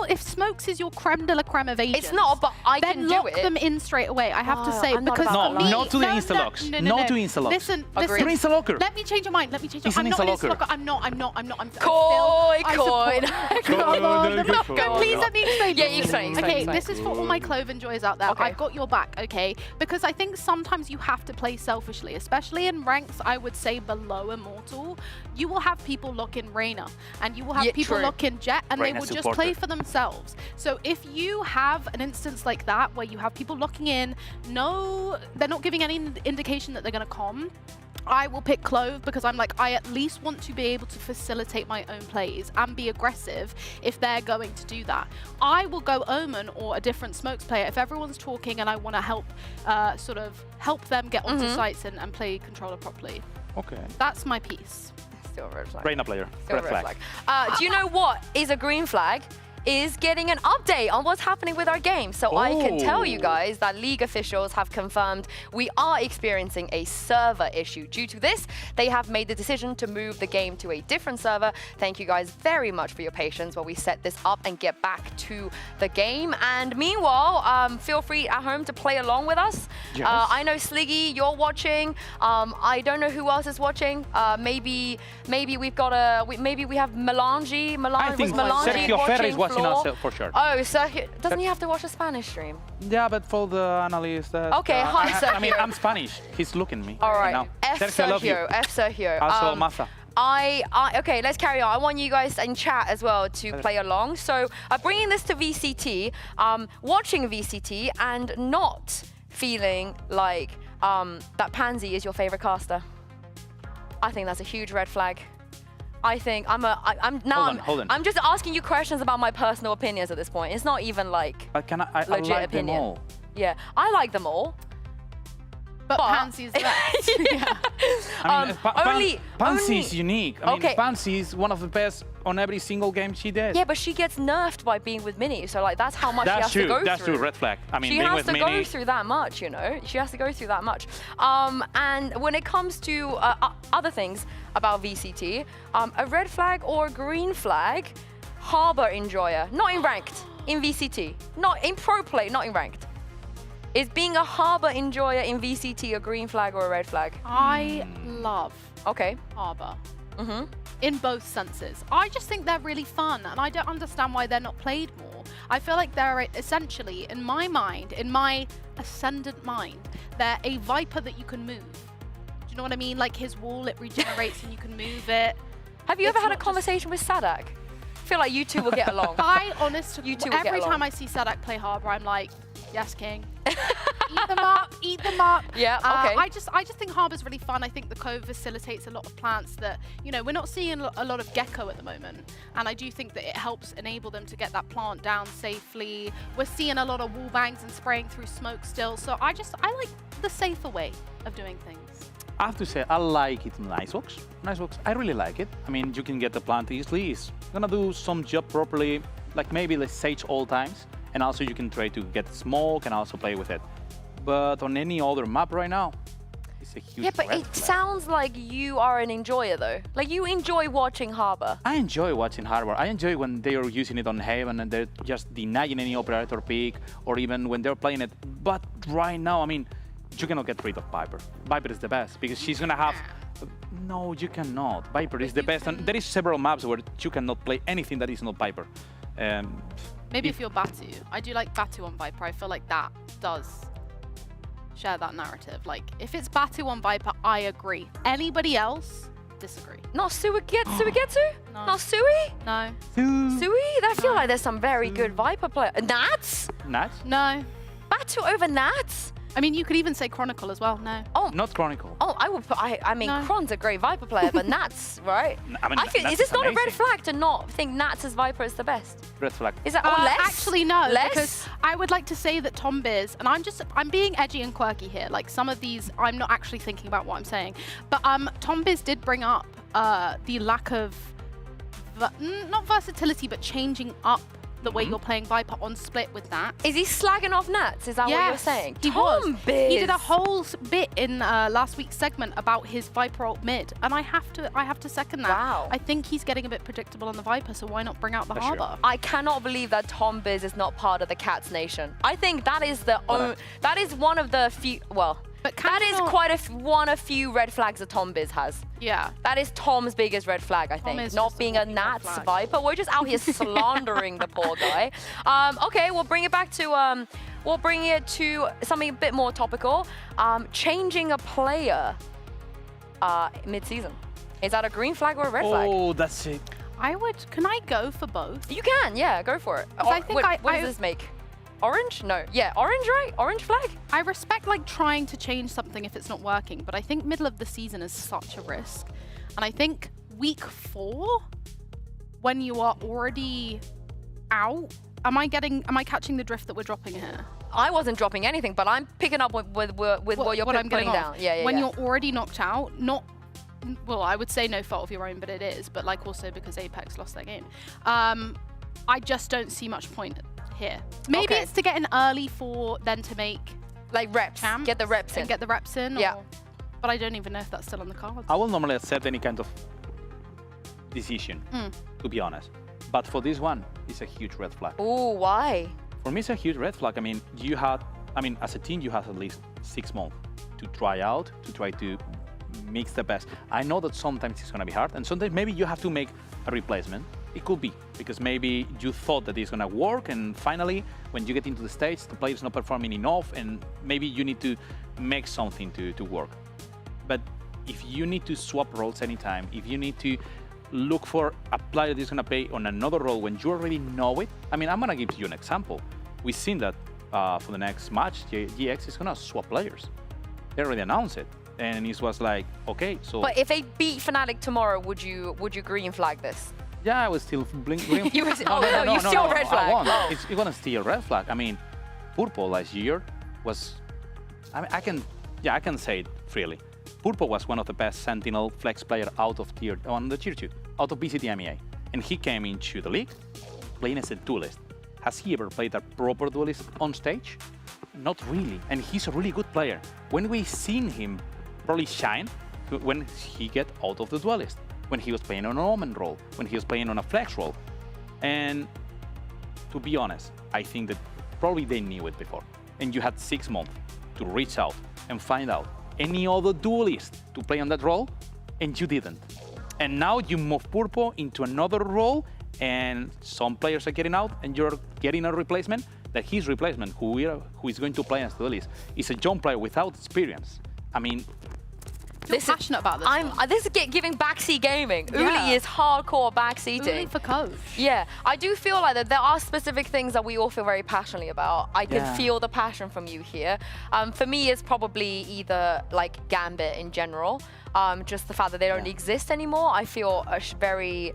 if smokes is your creme de la creme of agents, it's not, but I can do it. Then lock them in straight away. I have to say because not to the insta locks. Not to insta locks. Listen, you're insta locker. Let me change your mind. I'm not an insta locker. I'm not. Koi. Please let me explain. Yeah, you explain. Okay, this is for all my Clove enjoyers out there. I've got your back, okay? Because I think sometimes you have to play selfishly, especially in ranks. I would say below Immortal, you will have people lock in Reyna, and you will have people lock in in Jet and they Reina will just supporter. play for themselves. So if you have an instance like that where you have people locking in, no, they're not giving any indication that they're going to comm, I will pick Clove because I'm like, I at least want to be able to facilitate my own plays and be aggressive if they're going to do that. I will go Omen or a different smokes player if everyone's talking and I want to help sort of help them get onto sites and play controller properly. Okay. That's my piece. Still a red flag. Reina player. Still Red a red flag. flag. Do you know what is a green flag? Is getting an update on what's happening with our game. So I can tell you guys that League officials have confirmed we are experiencing a server issue. Due to this, they have made the decision to move the game to a different server. Thank you guys very much for your patience while we set this up and get back to the game. And meanwhile, feel free at home to play along with us. Yes. I know Sliggy, you're watching. I don't know who else is watching. Maybe we've got maybe we have Melange. I think Sergio Ferrer is watching us for sure. Oh, Sergio, doesn't he have to watch a Spanish stream? Yeah, but for the analyst. Okay, hi, Sergio. I mean, I'm Spanish. He's looking at me. All right, now. F Sergio, I love you. Sergio, F Sergio. Also, Masa. Okay, let's carry on. I want you guys in chat as well to play along. So, bringing this to VCT, watching VCT and not feeling like that Pansy is your favorite caster. I think that's a huge red flag. I think I'm just asking you questions about my personal opinions at this point. It's not even like I legit like opinion. them all. Yeah, I like them all. But Pansy's the best. I mean, Pansy is unique. I mean, Okay. Pansy is one of the best on every single game she did. Yeah, but she gets nerfed by being with Minnie, so like that's how much she has to go through. That's true. Red flag. I mean, she being has with to Minnie. go through that much, you know. She has to go through that much. And when it comes to other things about VCT, a red flag or a green flag, Harbor Enjoyer, not in ranked, in VCT, not in pro play, not in ranked. Is being a Harbor Enjoyer in VCT a green flag or a red flag? I love Harbor. In both senses. I just think they're really fun and I don't understand why they're not played more. I feel like they're essentially, in my mind, in my ascendant mind, they're a Viper that you can move. Do you know what I mean? Like his wall, it regenerates and you can move it. Have you ever had a conversation with Sadak? I feel like you two will get along. You two every time I see Sadak play Harbor, I'm like, yes, king. Eat them up, eat them up. Yeah, okay. I just think Harbor's really fun. I think the cove facilitates a lot of plants that, you know, we're not seeing a lot of gecko at the moment. And I do think that it helps enable them to get that plant down safely. We're seeing a lot of wall bangs and spraying through smoke still. So I like the safer way of doing things. I have to say, I like it in Icebox. Icebox, I really like it. I mean, you can get the plant easily. It's gonna do some job properly, like maybe the Sage all times. And also you can try to get smoke and also play with it. But on any other map right now, it's a huge Yeah, but red it flag. sounds like you are an enjoyer though. Like you enjoy watching Harbor. I enjoy watching Harbor. I enjoy when they are using it on Haven and they're just denying any operator pick, or even when they're playing it. But right now, I mean, you cannot get rid of Viper. Viper is the best because she's gonna have... No, you cannot. Viper is the best. And there is several maps where you cannot play anything that is not Viper. Maybe if you're Batu. I do like Batu on Viper. I feel like that does share that narrative. Like, if it's Batu on Viper, I agree. Anybody else, disagree. Not Suigetsu? No. Not Sui? No. Sui? I feel like there's some very good Viper players. Nats? Nats? No. Batu over Nats? I mean, you could even say Chronicle as well. No. Oh, not Chronicle. Oh, I would put. I mean, Kron's a great Viper player, but Nats, right? I mean, is this not a red flag to not think Nats as Viper is the best? Red flag. Is that less? Actually, no. Less? Because I would like to say that Tom Biz, and I'm being edgy and quirky here. Like some of these, I'm not actually thinking about what I'm saying. But Tom Biz did bring up the lack of not versatility, but changing up the way you're playing Viper on split with that. Is he slagging off Nats? Is that what you're saying? He Tom was. Biz. He did a whole bit in last week's segment about his Viper ult mid, and I have to second that. Wow. I think he's getting a bit predictable on the Viper, so why not bring out the Harbor? I cannot believe that Tom Biz is not part of the Cats Nation. I think that is that is one of the few. Well, but that is quite one of few red flags that Tom Biz has. Yeah. That is Tom's biggest red flag, I think. Not being a Nats Viper. We're just out here slandering the poor guy. Okay, we'll bring it back to we'll bring it to something a bit more topical. Changing a player mid-season. Is that a green flag or a red flag? Oh, that's it. Can I go for both? You can, yeah, go for it. I think what does this make? Orange? No. Yeah, orange, right? Orange flag? I respect like trying to change something if it's not working, but I think middle of the season is such a risk. And I think week 4, when you are already out, am I catching the drift that we're dropping here? I wasn't dropping anything, but I'm picking up with what you're I'm putting down. Yeah, when yeah. you're already knocked out, well, I would say no fault of your own, but it is. But like also because Apex lost their game. I just don't see much point here. Maybe it's to get in early for then to make like reps, get the reps in. Get the reps in. Yeah. But I don't even know if that's still on the cards. I will normally accept any kind of decision, to be honest. But for this one, it's a huge red flag. Ooh, why? For me, it's a huge red flag. I mean, as a team, you have at least 6 months to try out, to try to mix the best. I know that sometimes it's going to be hard, and sometimes maybe you have to make a replacement. It could be, because maybe you thought that it's going to work, and finally, when you get into the stage, the player's not performing enough, and maybe you need to make something to work. But if you need to swap roles anytime, if you need to look for a player that's going to play on another role when you already know it, I mean, I'm going to give you an example. We've seen that for the next match, GX is going to swap players. They already announced it. And it was like, okay, so... But if they beat Fnatic tomorrow, would you green flag this? Yeah, I was still green. You were, you still red flag. Oh. It's going to still red flag. I mean, Purple last year was... I can say it freely. Purple was one of the best Sentinel flex player out of tier 2, out of VCT EMEA. And he came into the league playing as a duelist. Has he ever played a proper duelist on stage? Not really. And he's a really good player. When we seen him probably shine, when he get out of the duelist, when he was playing on an Omen role, when he was playing on a flex role. And to be honest, I think that probably they knew it before. And you had 6 months to reach out and find out any other duelist to play on that role, and you didn't. And now you move Purple into another role, and some players are getting out, and you're getting a replacement, that his replacement, who is going to play as duelist, is a young player without experience. I mean, You're passionate about this. This is giving backseat gaming. Yeah. Uli is hardcore backseating. Uli for coach. Yeah, I do feel like that there are specific things that we all feel very passionately about. I can feel the passion from you here. For me, it's probably either like Gambit in general, just the fact that they don't exist anymore. I feel a very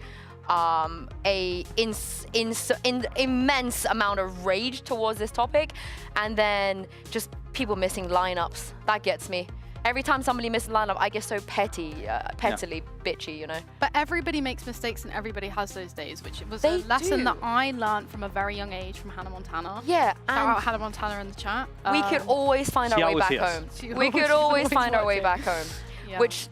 immense amount of rage towards this topic, and then just people missing lineups. That gets me. Every time somebody misses a lineup, I get so pettily bitchy, you know. But everybody makes mistakes and everybody has those days, which was a lesson that I learned from a very young age from Hannah Montana. Yeah. Shout out Hannah Montana in the chat. We could always find our way back home. We could always find our way back home. Yeah. Which,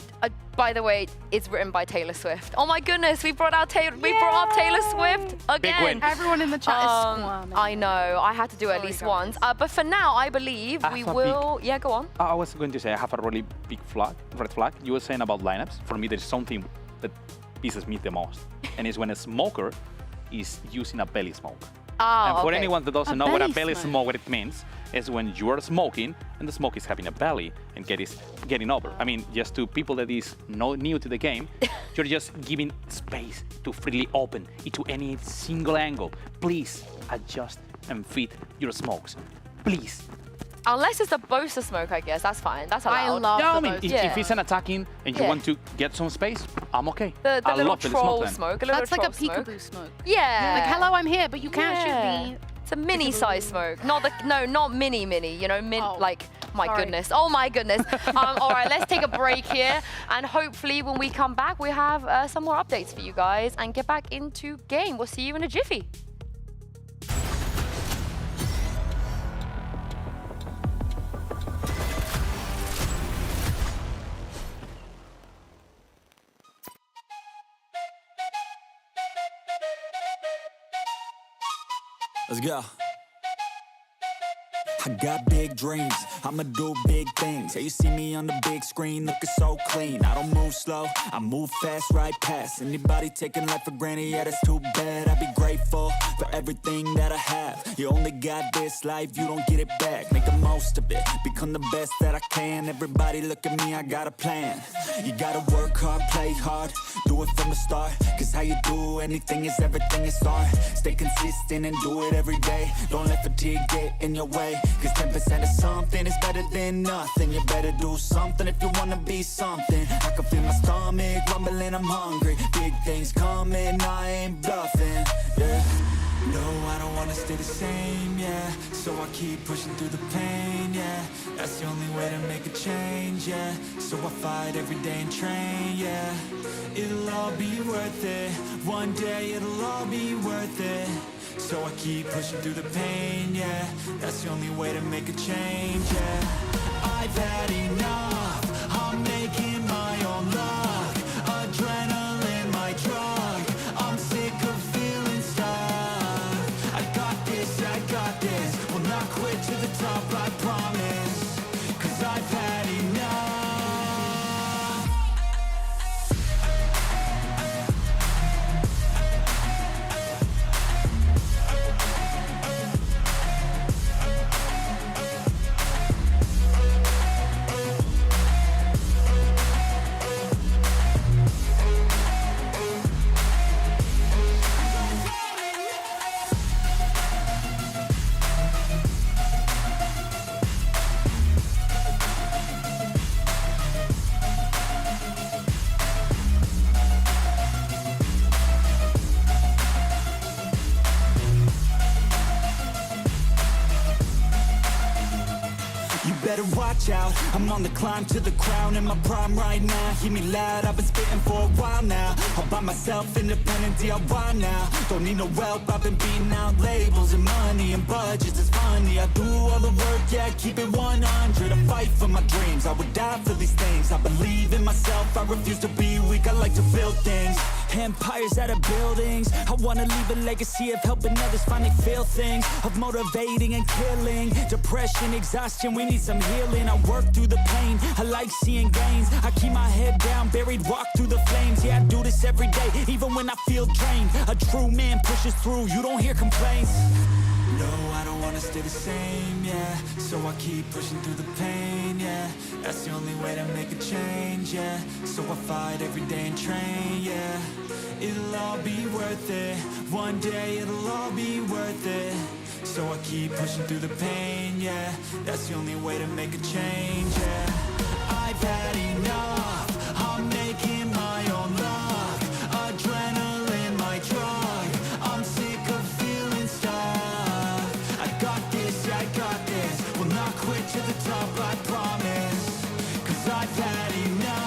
by the way, is written by Taylor Swift. Oh my goodness, we brought up Taylor Swift again. Everyone in the chat is squirming. I know, I had to do it at least once. But for now, I believe we will. Yeah, go on. I was going to say I have a really big red flag. You were saying about lineups. For me, there's something that pisses me the most, and it's when a smoker is using a belly smoke. And for anyone that doesn't know what a belly smoke, what it means, is when you are smoking and the smoke is having a belly and getting over. I mean, just to people that is new to the game, you're just giving space to freely open into any single angle. Please adjust and fit your smokes. Please. Unless it's the Bosa smoke, I guess. That's fine. That's allowed. I love if it's an attacking and you want to get some space, I'm okay. The I little love troll smoke. That's like a peekaboo smoke. Yeah. Like, hello, I'm here, but you can't shoot me. It's a mini size smoke. Not mini, you know, like, my goodness. Oh my goodness. All right, let's take a break here. And hopefully when we come back, we have some more updates for you guys and get back into game. We'll see you in a jiffy. Let's go. I got big dreams, I'ma do big things. Yeah, you see me on the big screen looking so clean. I don't move slow, I move fast right past anybody taking life for granted. Yeah, that's too bad. I'd be grateful for everything that I have. You only got this life, you don't get it back. Make the most of it, become the best that I can. Everybody look at me, I got a plan. You gotta work hard, play hard, do it from the start. Cause how you do anything is everything is art. Stay consistent and do it every day. Don't let fatigue get in your way. Cause 10% of something is better than nothing. You better do something if you wanna be something. I can feel my stomach rumbling, I'm hungry. Big things coming, I ain't bluffing, yeah. No, I don't wanna stay the same, yeah. So I keep pushing through the pain, yeah. That's the only way to make a change, yeah. So I fight every day and train, yeah. It'll all be worth it. One day it'll all be worth it. So I keep pushing through the pain, yeah. That's the only way to make a change, yeah. I've had enough, I'm making my own luck. Adrenaline, my drug, I'm sick of feeling stuck. I got this, will not quit to the top, I promise. Cause I've had enough. Better watch out, I'm on the climb to the crown. In my prime right now, hear me loud, I've been spitting for a while now. All by myself, independent DIY now. Don't need no help, I've been beating out labels and money and budgets, it's funny. I do all the work, yeah, keep it 100. I fight for my dreams, I would die for these things. I believe in myself, I refuse to be weak, I like to build things. Empires out of buildings, I wanna leave a legacy of helping others finally feel things. Of motivating and killing, depression, exhaustion, we need some healing. I work through the pain, I like seeing gains. I keep my head down, buried, walk through the flames. Yeah, I do this every day, even when I feel drained. A true man pushes through, you don't hear complaints. No, I don't wanna stay the same, yeah. So I keep pushing through the pain, yeah. That's the only way to make a change, yeah. So I fight every day and train, yeah. It'll all be worth it. One day it'll all be worth it. So I keep pushing through the pain, yeah. That's the only way to make a change, yeah. I've had enough, I'm making my own luck. Adrenaline, my drug, I'm sick of feeling stuck. I got this, will not quit to the top, I promise. Cause I've had enough.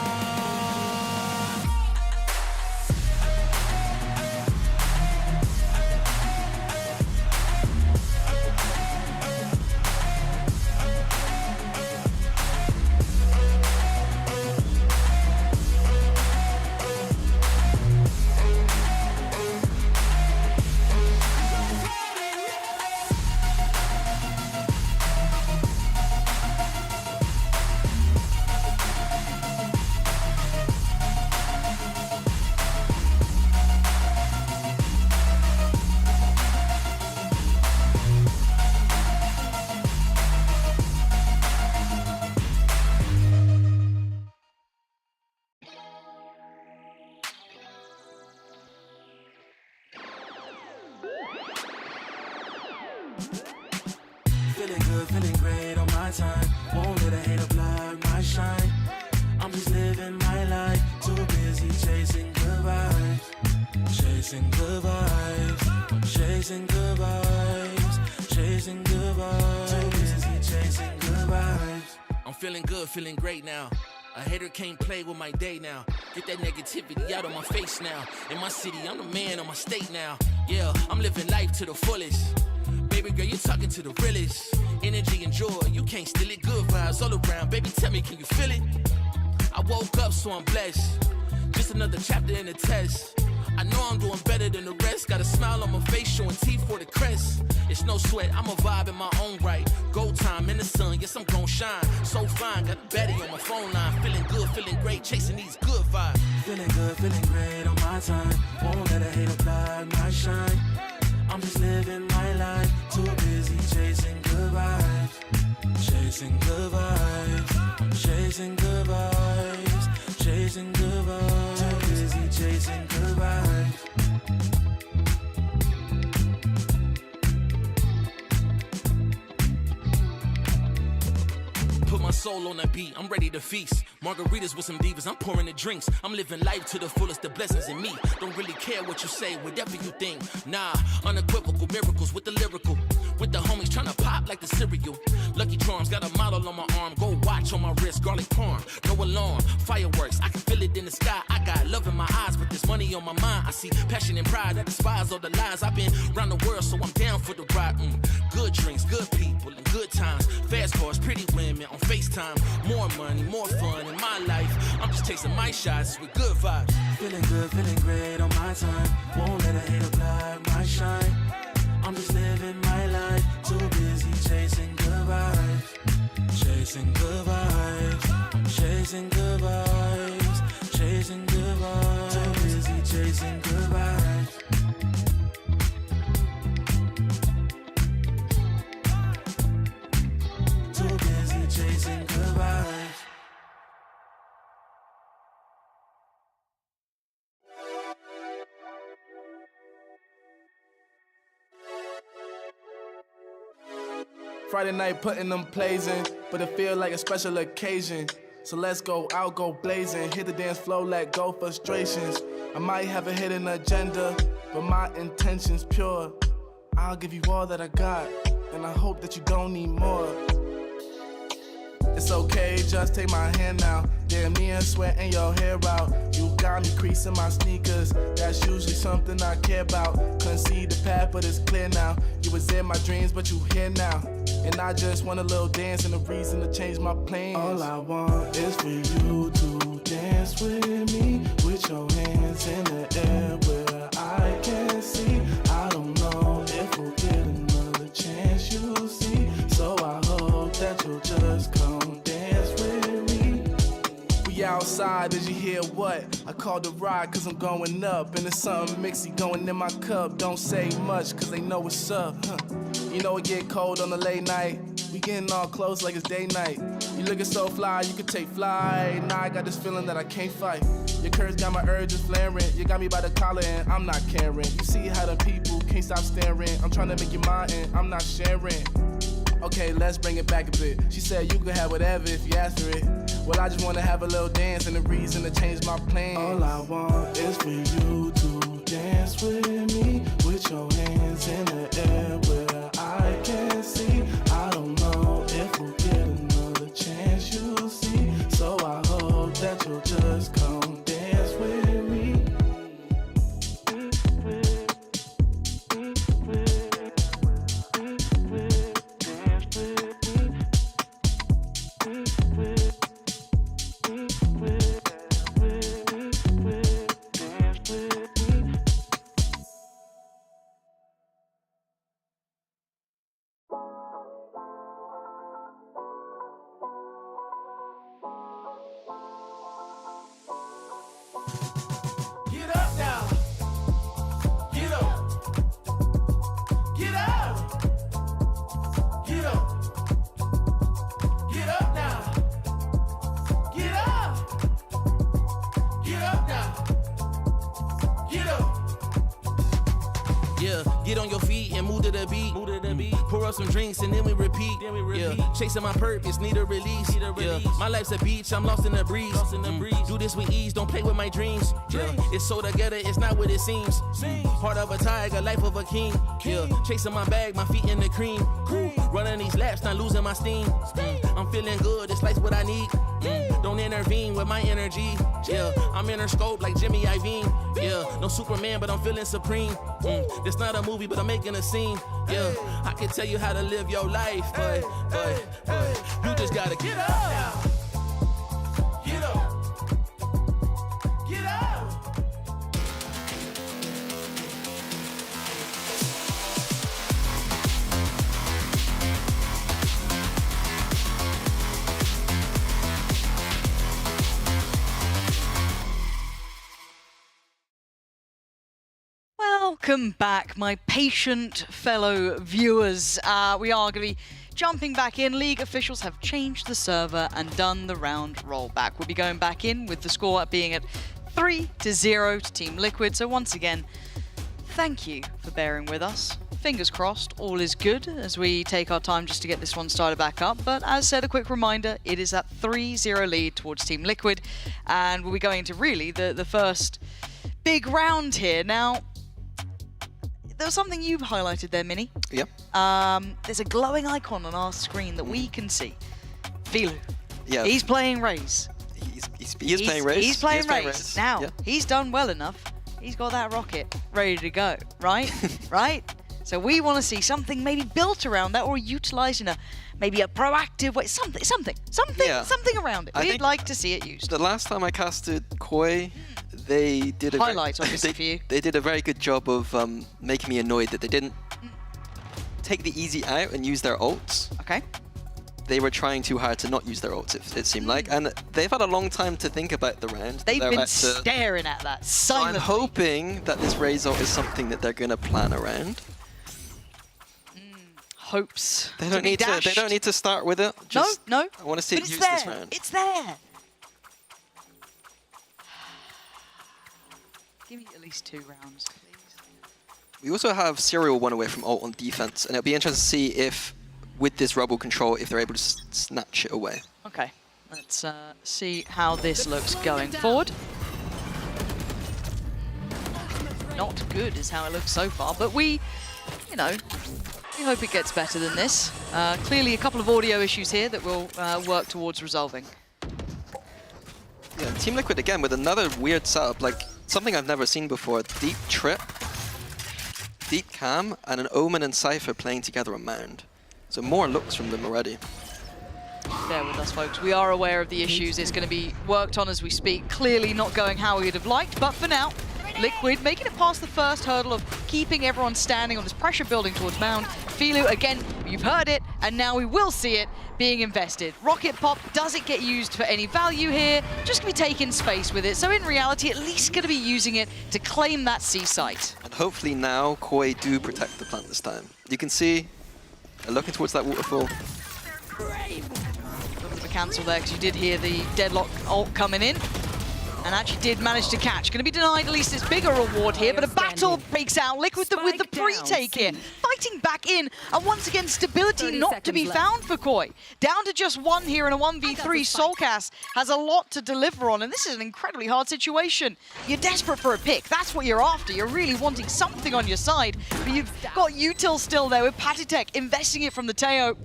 Feeling good, feeling great on my time. Won't let a hater block my shine. I'm just living my life. Too busy chasing good vibes. Chasing good vibes. Chasing good vibes. Chasing good vibes. Too busy chasing good vibes. I'm feeling good, feeling great now. A hater can't play with my day now. Get that negativity out of my face now. In my city, I'm the man of my state now. Yeah, I'm living life to the fullest. Baby girl, you're talking to the realest. Energy and joy, you can't steal it. Good vibes all around. Baby, tell me, can you feel it? I woke up, so I'm blessed. Just another chapter in the test. I know I'm doing better than the rest. Got a smile on my face, showing teeth for the crest. It's no sweat, I'm a vibe in my own right. Go time in the sun, yes, I'm gon' shine. So fine, got a baddie on my phone line. Feeling good, feeling great, chasing these good vibes. Feeling good, feeling great on my time. Won't let a hater blind my shine. I'm just living my life, too busy chasing good vibes. Chasing good vibes, I'm chasing good vibes. Chasing good vibes, too busy chasing good vibes. Put my soul on that beat, I'm ready to feast. Margaritas with some divas, I'm pouring the drinks. I'm living life to the fullest, the blessings in me. Don't really care what you say, whatever you think. Nah, unequivocal miracles with the lyrical. With the homies tryna pop like the cereal. Lucky Charms, got a model on my arm. Go watch on my wrist, garlic parm. No alarm, fireworks, I can feel it in the sky. I got love in my eyes, but there's money on my mind. I see passion and pride, I despise all the lies. I've been around the world, so I'm down for the ride. Good drinks, good people, and good times. Fast cars, pretty women on FaceTime. More money, more fun in my life. I'm just tasting my shots with good vibes. Feeling good, feeling great on my time. Won't let a hater blind my shine. I'm just living my life, too busy chasing good vibes. Chasing good vibes. Chasing good vibes. Chasing good vibes. Too busy chasing good vibes. Too busy chasing good vibes. Friday night putting them plays in, but it feel like a special occasion. So let's go out, go blazing, hit the dance floor, let go frustrations. I might have a hidden agenda, but my intention's pure. I'll give you all that I got, and I hope that you don't need more. It's okay, just take my hand now. Damn near sweating your hair out. You got me creasing my sneakers. That's usually something I care about. Couldn't see the path, but it's clear now. You was in my dreams, but you here now. And I just want a little dance and a reason to change my plans. All I want is for you to dance with me, with your hands in the air where I can see. I don't know if we'll get another chance, you'll see. So I hope that you'll just come dance with me. We outside, did you hear what? I called the ride cause I'm going up. And there's something mixy going in my cup. Don't say much cause they know what's up. You know it get cold on the late night. We getting all close like it's day night. You looking so fly, you could take flight. Now I got this feeling that I can't fight. Your curves got my urges flaring. You got me by the collar and I'm not caring. You see how the people can't stop staring. I'm trying to make you mine and I'm not sharing. Okay, let's bring it back a bit. She said you could have whatever if you ask for it. Well, I just want to have a little dance and a reason to change my plans. All I want is for you to dance with me, with your hands in the air where I can see. I don't know if we'll get another chance, you'll see. So I hope that you'll just come dance with me. Get on your feet and move to the beat. Pour up some drinks and then we repeat. Yeah, chasing my purpose, need a release. Yeah, my life's a beach, I'm lost in the breeze. Do this with ease, don't play with my dreams. Yeah, it's so together, it's not what it seems. Heart of a tiger, life of a king. Yeah, chasing my bag, my feet in the cream. Running these laps, not losing my steam. I'm feeling good, this life's what I need. Don't intervene with my energy. Yeah, I'm in her scope like Jimmy Iovine. Yeah, no Superman, but I'm feeling supreme. This not a movie, but I'm making a scene. Yeah, I can tell you how to live your life, but you just gotta get up. Get up. Get up. Welcome back, my patient fellow viewers. We are going to be jumping back in. League officials have changed the server and done the round rollback. We'll be going back in with the score being at 3-0 to Team Liquid. So once again, thank you for bearing with us. Fingers crossed, all is good as we take our time just to get this one started back up. But as said, a quick reminder, it is that 3-0 lead towards Team Liquid. And we'll be going into really the first big round here. Now, there was something you highlighted there, Mini. Yep. There's a glowing icon on our screen that we can see. Filu. Yeah. He's playing Raze. He is playing Raze. He's playing Raze. Now, he's done well enough. He's got that rocket ready to go, right? Right? So we want to see something maybe built around that or utilised in maybe a proactive way. Something around it. We'd like to see it used. The last time I casted Koi, they did a highlights obviously for you. They did a very good job of making me annoyed that they didn't take the easy out and use their ults. Okay. They were trying too hard to not use their ults, it seemed like, and they've had a long time to think about the round. They've been staring at that silently. So I'm hoping that this Raze ult is something that they're going to plan around. Hopes. They don't need to. They don't need to start with it. Just, no. I want to see it used this round. It's there. Give me at least 2 rounds, please. We also have Serial 1 away from ult on defense, and it'll be interesting to see if, with this Rebel control, if they're able to snatch it away. Okay, let's see how this looks going forward. Not good is how it looks so far, but we hope it gets better than this. Clearly a couple of audio issues here that we'll work towards resolving. Yeah, Team Liquid again with another weird setup, like something I've never seen before. Deep Trip, Deep Cam, and an Omen and Cypher playing together a Mound. So more looks from them already. Bear with us, folks. We are aware of the issues. It's going to be worked on as we speak. Clearly not going how we'd have liked, but for now, Liquid making it past the first hurdle of keeping everyone standing on this pressure building towards Mound. Filu, again, you've heard it, and now we will see it being invested. Rocket Pop, does it get used for any value here? Just going to be taking space with it. So in reality, at least going to be using it to claim that C site. And hopefully now Koi do protect the plant this time. You can see they're looking towards that waterfall. A bit of a cancel there because you did hear the Deadlock ult coming in. And actually did manage to catch. Going to be denied at least this bigger reward here, but a battle breaks out. Liquid with the pre-take here. Fighting back in, and once again, stability not to be found for Koi. Down to just 1 here in a 1v3. Soulcast has a lot to deliver on, and this is an incredibly hard situation. You're desperate for a pick. That's what you're after. You're really wanting something on your side, but you've got Util still there with Patitek investing it from the Teo.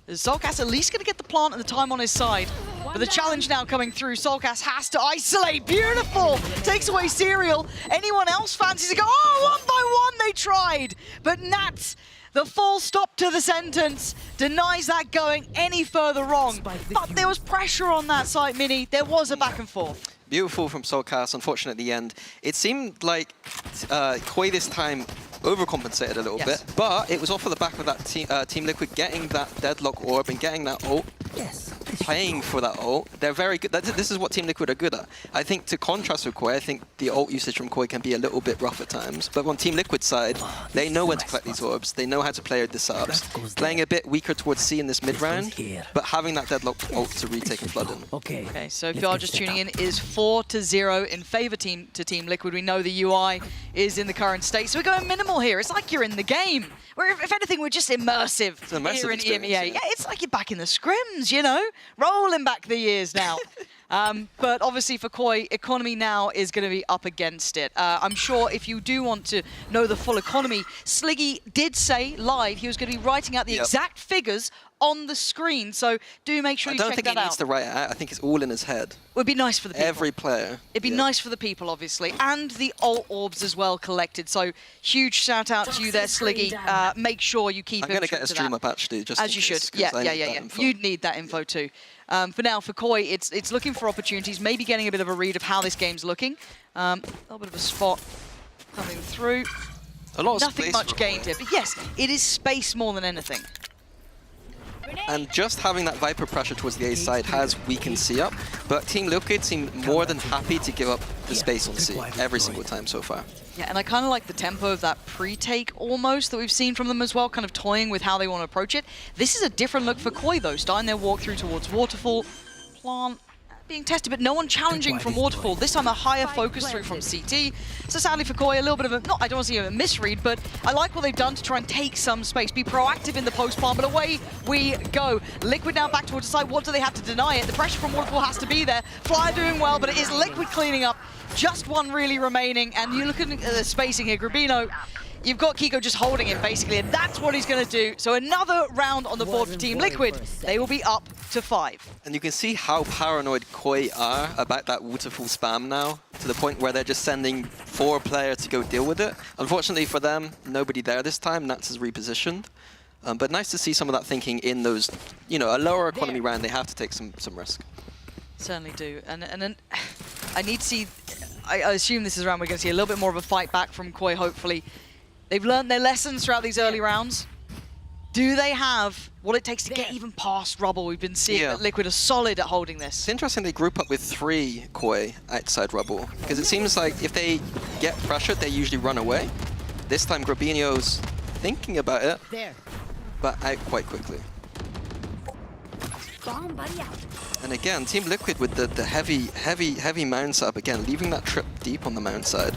Soulcast at least going to get the plant and the time on his side. But the challenge now coming through, Soulcast has to isolate. Beautiful! Takes away Serial. Anyone else fancies to go, oh, 1 by 1 they tried! But Nats, the full stop to the sentence, denies that going any further wrong. But there was pressure on that side, Mini. There was a back and forth. Beautiful from Soulcast, unfortunate at the end. It seemed like Koi this time overcompensated a little bit, but it was off of the back of that Team Liquid getting that Deadlock Orb and getting that ult. Playing for that ult. They're very good. This is what Team Liquid are good at. I think to contrast with Koi, I think the ult usage from Koi can be a little bit rough at times. But on Team Liquid side, they know when to collect these orbs. They know how to play the setups. Playing a bit weaker towards C in this mid round, but having that Deadlock ult to retake and flood in. Okay, so if you are just tuning in, it is 4-0 in favor to Team Liquid. We know the UI is in the current state, so we're going minimal here. It's like you're in the game. Where if anything, we're just immersive here in EMEA. Yeah, it's like you're back in the scrims, you know? Rolling back the years now. But obviously for Koi, economy now is going to be up against it. I'm sure if you do want to know the full economy, Sliggy did say live he was going to be writing out the exact figures on the screen, so do make sure you check that out. I don't think he needs to write it out. I think it's all in his head. It would be nice for the people. Every player. It'd be nice for the people, obviously, and the ult orbs as well collected. So huge shout out to you there, Sliggy. Make sure you keep. I'm going to get a stream up actually, just as you should. Yeah. You'd need that info too. For now, for Koi, it's looking for opportunities, maybe getting a bit of a read of how this game's looking. A little bit of a spot coming through. A lot of Nothing much gained here, but yes, it is space more than anything. And just having that Viper pressure towards the A side has weakened C up, but Team Liquid seem more than happy to give up the space on C every single time so far. Yeah, and I kind of like the tempo of that pre-take almost that we've seen from them as well, kind of toying with how they want to approach it. This is a different look for Koi though, starting their walk through towards Waterfall. Plant being tested, but no one challenging from Waterfall. This time a higher focus through from CT. So sadly for Koi, a little bit of a, not, I don't want to say a misread, but I like what they've done to try and take some space, be proactive in the post plant, but away we go. Liquid now back towards the side. What do they have to deny it? The pressure from Waterfall has to be there. Flyer doing well, but it is Liquid cleaning up. Just one really remaining, and you look at the spacing here. Grabino, you've got Kiko just holding him basically, and that's what he's going to do. So another round on the board for Team Liquid. They will be up to 5. And you can see how paranoid Koi are about that Waterfall spam now, to the point where they're just sending 4 players to go deal with it. Unfortunately for them, nobody there this time. Nats is repositioned. But nice to see some of that thinking in those, you know, a lower economy round, they have to take some risk. Certainly do. And then I need to see, I assume this is around we're going to see a little bit more of a fight back from Koi, hopefully. They've learned their lessons throughout these early rounds. Do they have what it takes to get even past Rubble? We've been seeing that Liquid are solid at holding this. It's interesting they group up with 3 Koi outside Rubble, because it seems like if they get pressured, they usually run away. This time Grabino's thinking about it, but out quite quickly. And again, Team Liquid with the heavy mount setup, again, leaving that trip deep on the mount side.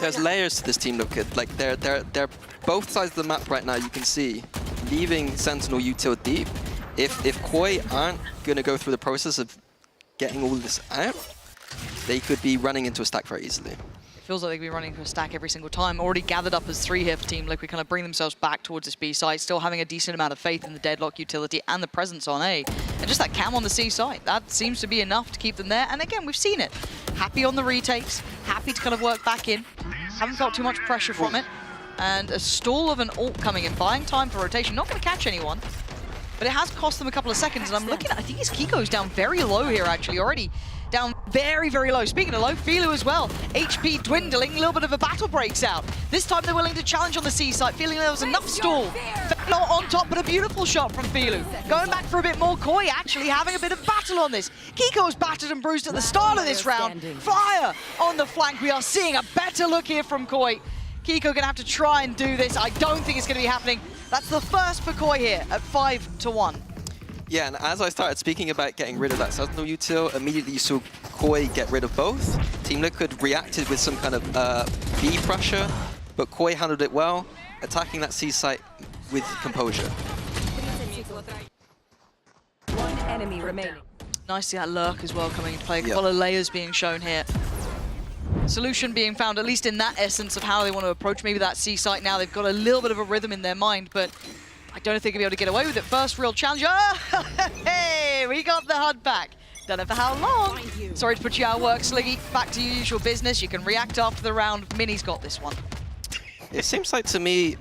There's layers to this Team Liquid. Like they're both sides of the map right now. You can see leaving Sentinel util deep. If Koi aren't going to go through the process of getting all this out, they could be running into a stack very easily. It feels like they'd be running for a stack every single time. Already gathered up as 3 here for Team Liquid, kind of bring themselves back towards this B side, still having a decent amount of faith in the Deadlock utility and the presence on A. And just that Cam on the C side, that seems to be enough to keep them there. And again, we've seen it. Happy on the retakes, happy to kind of work back in. Haven't felt too much pressure from it. And a stall of an ult coming in, buying time for rotation. Not going to catch anyone, but it has cost them a couple of seconds. And I'm looking at, I think his Kiko's down very low here actually already. Down very, very low. Speaking of low, Filu as well. HP dwindling, a little bit of a battle breaks out. This time they're willing to challenge on the C side, feeling there was enough stall. Veto on top, but a beautiful shot from Filu. Going back for a bit more. Koi actually having a bit of battle on this. Kiko's battered and bruised at the start of this round. Flyer on the flank. We are seeing a better look here from Koi. Kiko gonna have to try and do this. I don't think it's gonna be happening. That's the first for Koi here at 5-1. Yeah, and as I started speaking about getting rid of that Sentinel util, immediately you saw Koi get rid of both. Team Liquid reacted with some kind of B pressure, but Koi handled it well, attacking that C site with composure. One enemy remaining. Nice to see that lurk as well coming into play. A couple of layers being shown here. Solution being found, at least in that essence of how they want to approach maybe that C site now. They've got a little bit of a rhythm in their mind, but I don't think they'll be able to get away with it. First real challenge. Oh, hey, we got the HUD back. Don't know for how long. Sorry to put you out of work, Sliggy. Back to your usual business. You can react after the round. Mini's got this one. It seems like to me,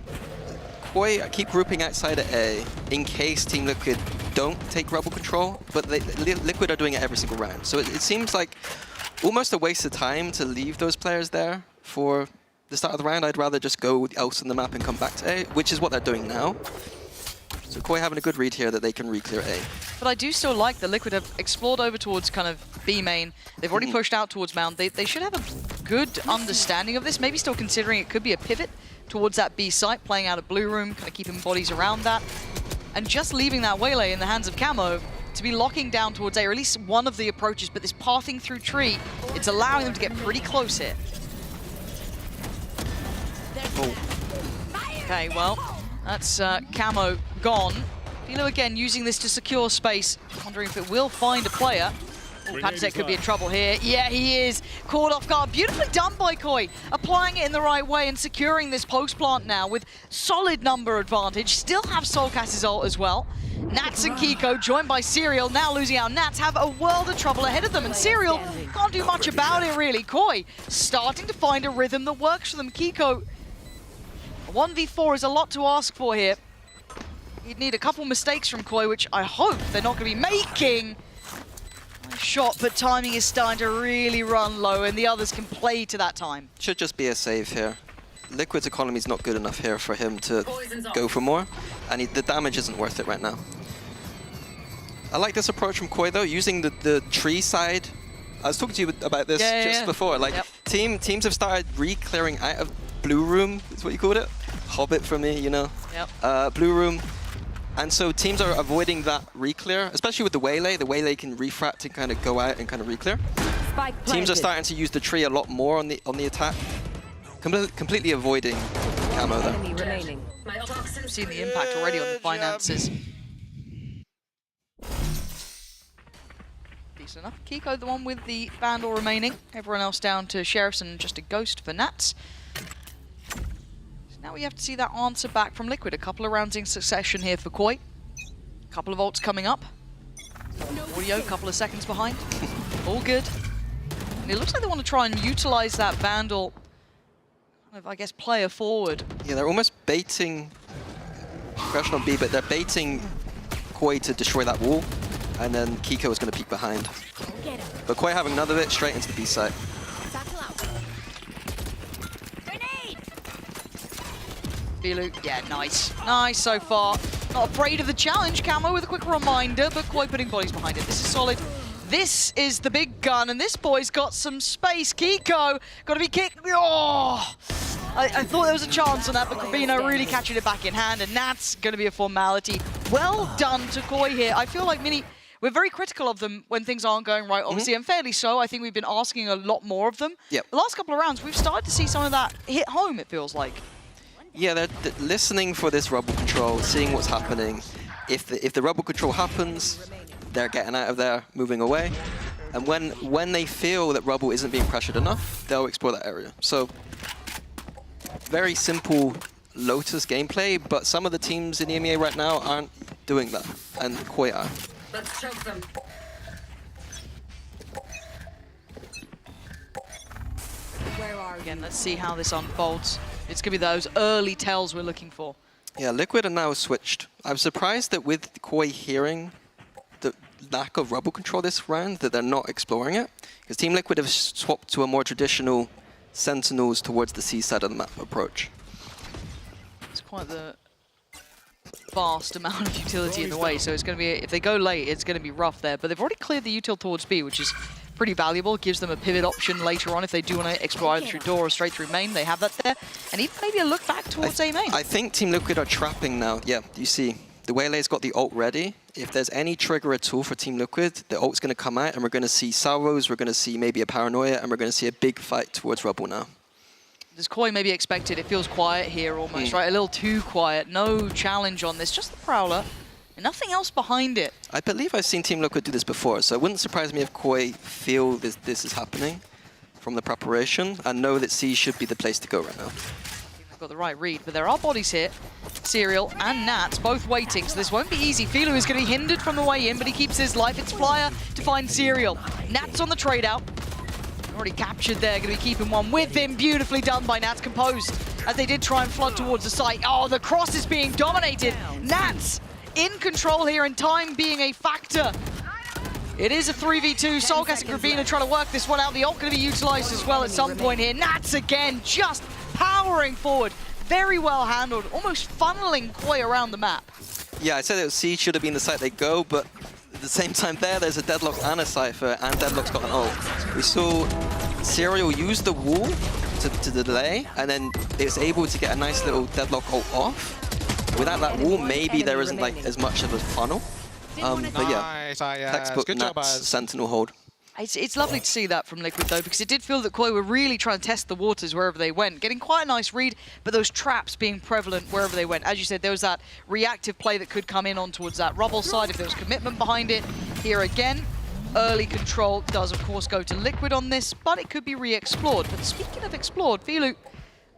Koi keep grouping outside of A in case Team Liquid don't take Rebel control, but Liquid are doing it every single round. So it seems like almost a waste of time to leave those players there for the start of the round. I'd rather just go else on the map and come back to A, which is what they're doing now. So Koi having a good read here that they can re-clear A. But I do still like that Liquid have explored over towards kind of B main. They've already pushed out towards Mound. They should have a good understanding of this, maybe still considering it could be a pivot towards that B site, playing out of Blue Room, kind of keeping bodies around that. And just leaving that waylay in the hands of Camo to be locking down towards A, or at least one of the approaches, but this pathing through tree, it's allowing them to get pretty close here. Oh. Okay, well, that's Camo gone. Philo again using this to secure space. Wondering if it will find a player. Patek could be in trouble here. Yeah, he is. Caught off guard. Beautifully done by Koi. Applying it in the right way and securing this post plant now with solid number advantage. Still have Soulcast's ult as well. Nats and Kiko joined by Serial. Now losing out. Nats have a world of trouble ahead of them, and Serial can't do much about it really. Koi starting to find a rhythm that works for them. Kiko, 1v4 is a lot to ask for here. You'd need a couple mistakes from Koi, which I hope they're not going to be making. Nice shot, but timing is starting to really run low, and the others can play to that time. Should just be a save here. Liquid's economy is not good enough here for him to go for more. and the damage isn't worth it right now. I like this approach from Koi though, using the tree side. I was talking to you about this just before. Like teams have started re-clearing out of blue room, is what you called it. Hobbit for me, you know. Blue room. And so teams are avoiding that re-clear, especially with the Waylay. The Waylay can refract and kind of go out and kind of re-clear. Teams are starting to use the tree a lot more on the attack. Completely avoiding Camo there. We've seen the impact already on the finances. Decent enough. Kiko, the one with the Vandal remaining. Everyone else down to Sheriffs and just a Ghost for Nats. So now we have to see that answer back from Liquid. A couple of rounds in succession here for Koi. A couple of ults coming up. Audio, a couple of seconds behind. All good. And it looks like they want to try and utilize that Vandal, kind of, I guess, player forward. Yeah, they're almost baiting Aggression on B, but they're baiting Koi to destroy that wall, and then Kiko is going to peek behind. But Koi having another bit straight into the B site. Bilu, yeah, nice. Nice so far. Not afraid of the challenge. Camo with a quick reminder, but Koi putting bodies behind it. This is solid. This is the big gun, and this boy's got some space. Kiko, got to be kicked. Oh! I thought there was a chance on that, but Gravino really catching it back in hand, and that's going to be a formality. Well done to Koi here. I feel like Mini, we're very critical of them when things aren't going right, obviously, and fairly so. I think we've been asking a lot more of them. The last couple of rounds, we've started to see some of that hit home, it feels like. Yeah, they're listening for this rubble control, seeing what's happening. If the rubble control happens, they're getting out of there, moving away. And when they feel that rubble isn't being pressured enough, they'll explore that area. So, very simple Lotus gameplay, but some of the teams in EMEA right now aren't doing that, and Koi are. Let's choke them. Where are you? Again, let's see how this unfolds. It's going to be those early tells we're looking for. Yeah, Liquid are now switched. I'm surprised that with Koi hearing the lack of rubble control this round, that they're not exploring it. Because Team Liquid have swapped to a more traditional Sentinels towards the C side of the map approach. It's quite the vast amount of utility in the way, so it's going to be, if they go late, it's going to be rough there. But they've already cleared the util towards B, which is pretty valuable. Gives them a pivot option later on if they do want to explore either through door or straight through main. They have that there. And even maybe a look back towards A main. I think Team Liquid are trapping now. Yeah, you see, the Waylay's got the ult ready. If there's any trigger at all for Team Liquid, the ult's going to come out, and we're going to see salvos, we're going to see maybe a paranoia, and we're going to see a big fight towards rubble now. As Koi maybe expected, it feels quiet here almost, right? A little too quiet. No challenge on this, just the Prowler. And nothing else behind it. I believe I've seen Team Liquid do this before, so it wouldn't surprise me if Koi feel this is happening from the preparation and know that C should be the place to go right now. They've got the right read, but there are bodies here. Serial and Nats both waiting, so this won't be easy. Philo is going to be hindered from the way in, but he keeps his life. It's Flyer to find Serial. Nats on the trade out. Already captured there, going to be keeping one with him. Beautifully done by Nats, composed as they did try and flood towards the site. Oh, the cross is being dominated. Nats in control here, and time being a factor. It is a 3v2. Soulcast and Gravina trying to work this one out. The ult going to be utilized as well at some point here. Nats again, just powering forward. Very well handled, almost funneling Koi around the map. Yeah, I said that C should have been the site they go, but at the same time there's a Deadlock and a Cypher, and Deadlock's got an ult. We saw Serial use the wall to delay, and then it was able to get a nice little Deadlock ult off. Without that wall, maybe there isn't like as much of a funnel. But yeah, textbook Nats Sentinel hold. It's lovely to see that from Liquid though, because it did feel that Koi were really trying to test the waters wherever they went, getting quite a nice read, but those traps being prevalent wherever they went. As you said, there was that reactive play that could come in on towards that rubble side if there was commitment behind it. Here again, early control does of course go to Liquid on this, but it could be re-explored. But speaking of explored, Filu,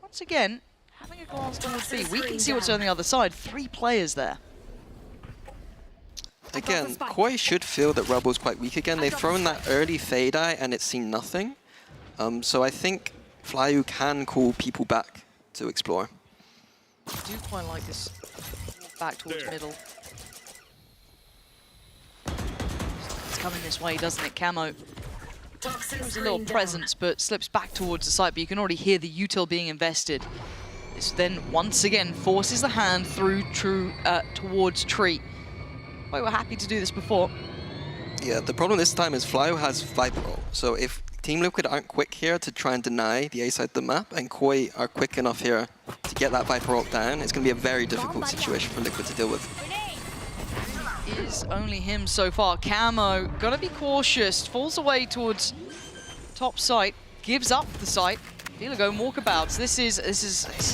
once again, having a glance towards B, we can see what's on the other side. 3 players there. Again, Koi should feel that Rubble's quite weak again. They've thrown that early fade eye and it's seen nothing. So I think Flyu can call people back to explore. I do quite like this back towards middle. It's coming this way, doesn't it? Camo. There's a little presence, but slips back towards the site, but you can already hear the util being invested. which then once again forces the hand through towards Tree. We were happy to do this before. Yeah, the problem this time is Flyo has Viper ult. So if Team Liquid aren't quick here to try and deny the A side of the map, and Koi are quick enough here to get that Viper ult down, it's going to be a very difficult situation for Liquid to deal with. Is only him so far. Camo, gotta be cautious, falls away towards top site, gives up the site. Feel go walkabouts. This is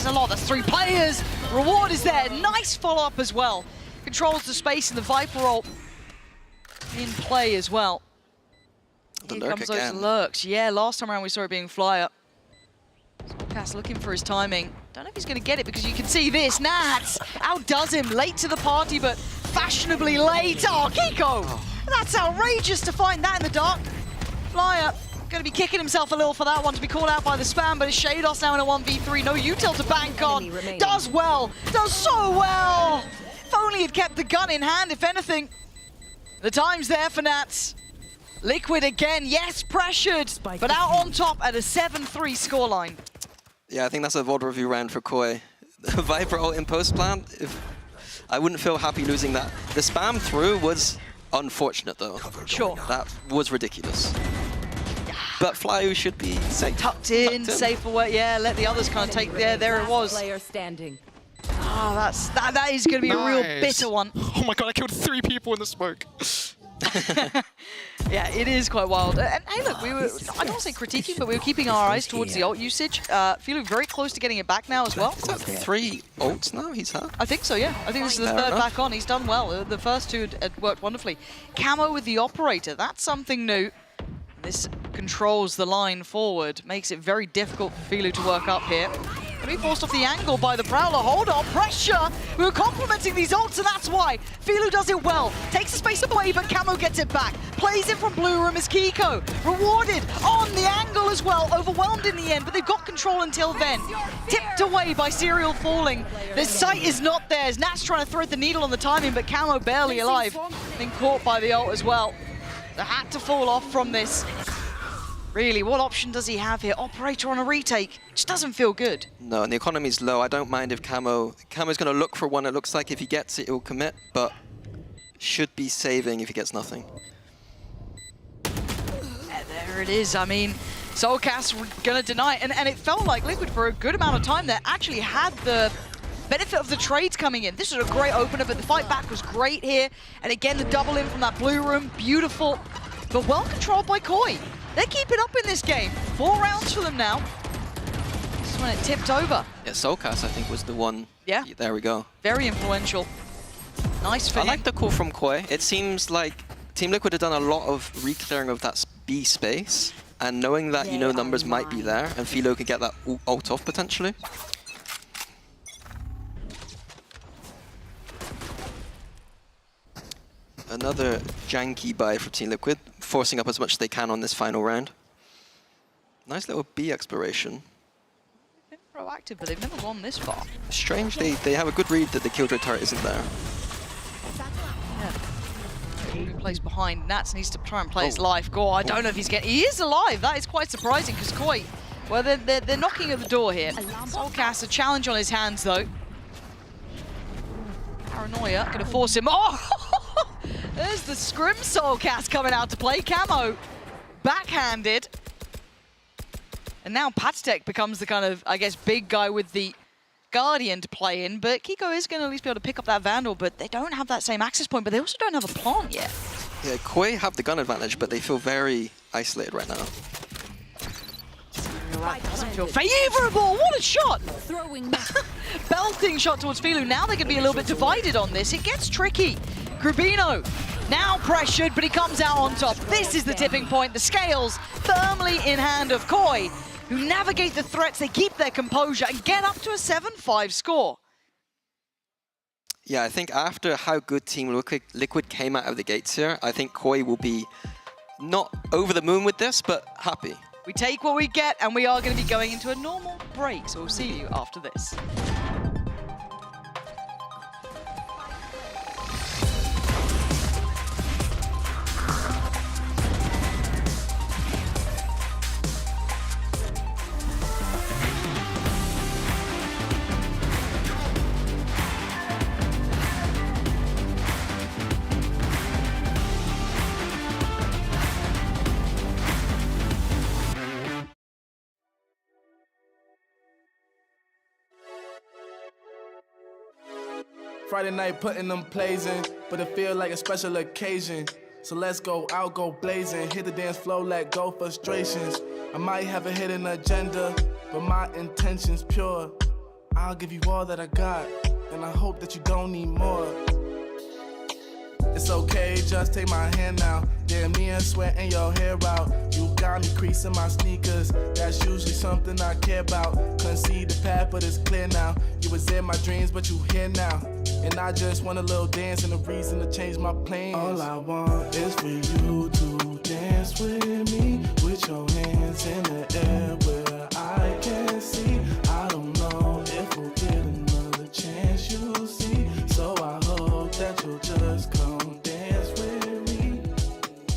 a lot. That's 3 players. Reward is there. Nice follow up as well. Controls the space in the Viper ult in play as well. Here comes those lurks. Yeah, last time around we saw it being Flyer. Cass looking for his timing. Don't know if he's going to get it because you can see this. Nats outdoes him. Late to the party, but fashionably late. Oh, Kiko! That's outrageous to find that in the dark. Flyer going to be kicking himself a little for that one, to be called out by the spam, but it's Shados now in a 1v3. No util to bank on. Does well. Does so well. If only he'd kept the gun in hand, if anything. The time's there for Nats. Liquid again, yes, pressured, but out on top at a 7-3 scoreline. Yeah, I think that's a VOD review round for Koi. The Viper ult in post plant, I wouldn't feel happy losing that. The spam through was unfortunate though. Sure. That was ridiculous. But Flyo should be safe. Tucked in, safe away. Yeah, let the others kind of take there. There it was. Player standing. Oh, that is going to be a real bitter one. Oh my god, I killed 3 people in the smoke. Yeah, it is quite wild. And hey, look, I don't want to say critiquing, but we were keeping our eyes towards the ult usage. Feeling very close to getting it back now as well. Is that 3 ults now he's had? I think so, yeah. I think this is the third back on. He's done well. The first 2 had worked wonderfully. Camo with the operator, that's something new. This controls the line forward, makes it very difficult for Filu to work up here. Gonna be forced off the angle by the Prowler. Hold on, pressure! We were complimenting these ults, and that's why. Filu does it well. Takes the space away, but Camo gets it back. Plays it from Blue Room as Kiko. Rewarded on the angle as well. Overwhelmed in the end, but they've got control until then. Tipped away by Serial falling. The sight is not theirs. Nats trying to thread the needle on the timing, but Camo barely alive. Been caught by the ult as well. They had to fall off from this. Really, what option does he have here? Operator on a retake. Just doesn't feel good. No, and the economy's low. I don't mind if Camo's going to look for one. It looks like if he gets it, he'll commit, but should be saving if he gets nothing. Yeah, there it is. I mean, Soulcast going to deny it. And it felt like Liquid for a good amount of time there actually had the benefit of the trades coming in. This was a great opener, but the fight back was great here. And again, the double in from that Blue Room, beautiful, but well controlled by Koi. They keep it up in this game. 4 rounds for them now. This is when it tipped over. Yeah, Soulcast, I think, was the one. Yeah. There we go. Very influential. Nice for I him. like the call from Koi. It seems like Team Liquid have done a lot of re-clearing of that B space, and knowing that, you know, numbers might be there, and Philo could get that ult off potentially. Another janky buy for Team Liquid, forcing up as much as they can on this final round. Nice little B exploration. They've been proactive, but they've never gone this far. Strange, they have a good read that the Killjoy turret isn't there. He plays behind. Nats needs to try and play his life. Go, I don't know if he's getting... He is alive! That is quite surprising, because Koi... Well, they're knocking at the door here. Soulcast, a challenge on his hands, though. Paranoia, gonna force him... Oh! There's the Scrim Soulcast coming out to play. Camo, backhanded. And now Patek becomes the kind of, I guess, big guy with the Guardian to play in. But Kiko is going to at least be able to pick up that Vandal, but they don't have that same access point, but they also don't have a plant yet. Yeah, Koi have the gun advantage, but they feel very isolated right now. That doesn't feel favorable. What a shot! Belting shot towards Filu. Now they're going to be a little bit divided on this. It gets tricky. Grubino now pressured, but he comes out on top. This is the tipping point. The scales firmly in hand of Koi, who navigate the threats. They keep their composure and get up to a 7-5 score. Yeah, I think after how good Team Liquid came out of the gates here, I think Koi will be not over the moon with this, but happy. We take what we get, and we are going to be going into a normal break, so we'll see you after this. Friday night putting them plays in, but it feel like a special occasion. So let's go out, go blazing, hit the dance floor, let go frustrations. I might have a hidden agenda, but my intention's pure. I'll give you all that I got, and I hope that you don't need more. It's okay, just take my hand now. Damn, me and sweating your hair out. You got me creasing my sneakers. That's usually something I care about. Couldn't see the path, but it's clear now. You was in my dreams, but you here now. And I just want a little dance and a reason to change my plans. All I want is for you to dance with me, with your hands in the air where I can see. I don't know if we'll get another chance, you'll see. So I hope that you'll just come dance with me.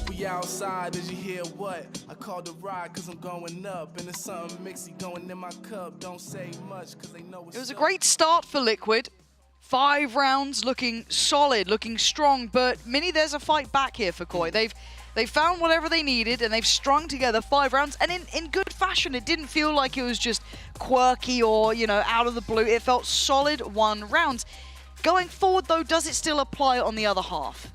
We outside, did you hear what? I called the ride cause I'm going up. And there's something mixy going in my cup. Don't say much cause they know it's It was a great start for Liquid. 5 rounds looking solid, looking strong, but Mini, there's a fight back here for Koi. They've found whatever they needed and they've strung together 5 rounds, and in good fashion. It didn't feel like it was just quirky or, you know, out of the blue. It felt solid 1 round. Going forward though, does it still apply on the other half?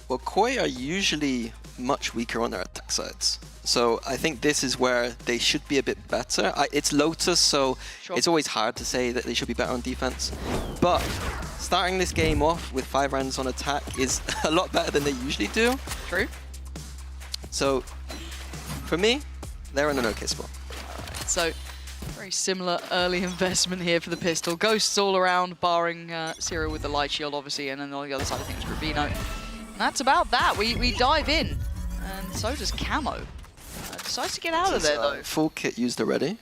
Well, Koi are usually much weaker on their attack sides. So I think this is where they should be a bit better. It's Lotus, so it's always hard to say that they should be better on defense. But starting this game off with 5 rounds on attack is a lot better than they usually do. True. So for me, they're in an okay spot. So very similar early investment here for the pistol. Ghosts all around, barring Cyril with the light shield, obviously, and then on the other side of things, Rubino. And that's about that. We dive in, and so does Camo. Decides to get out of there, though. Full kit used already.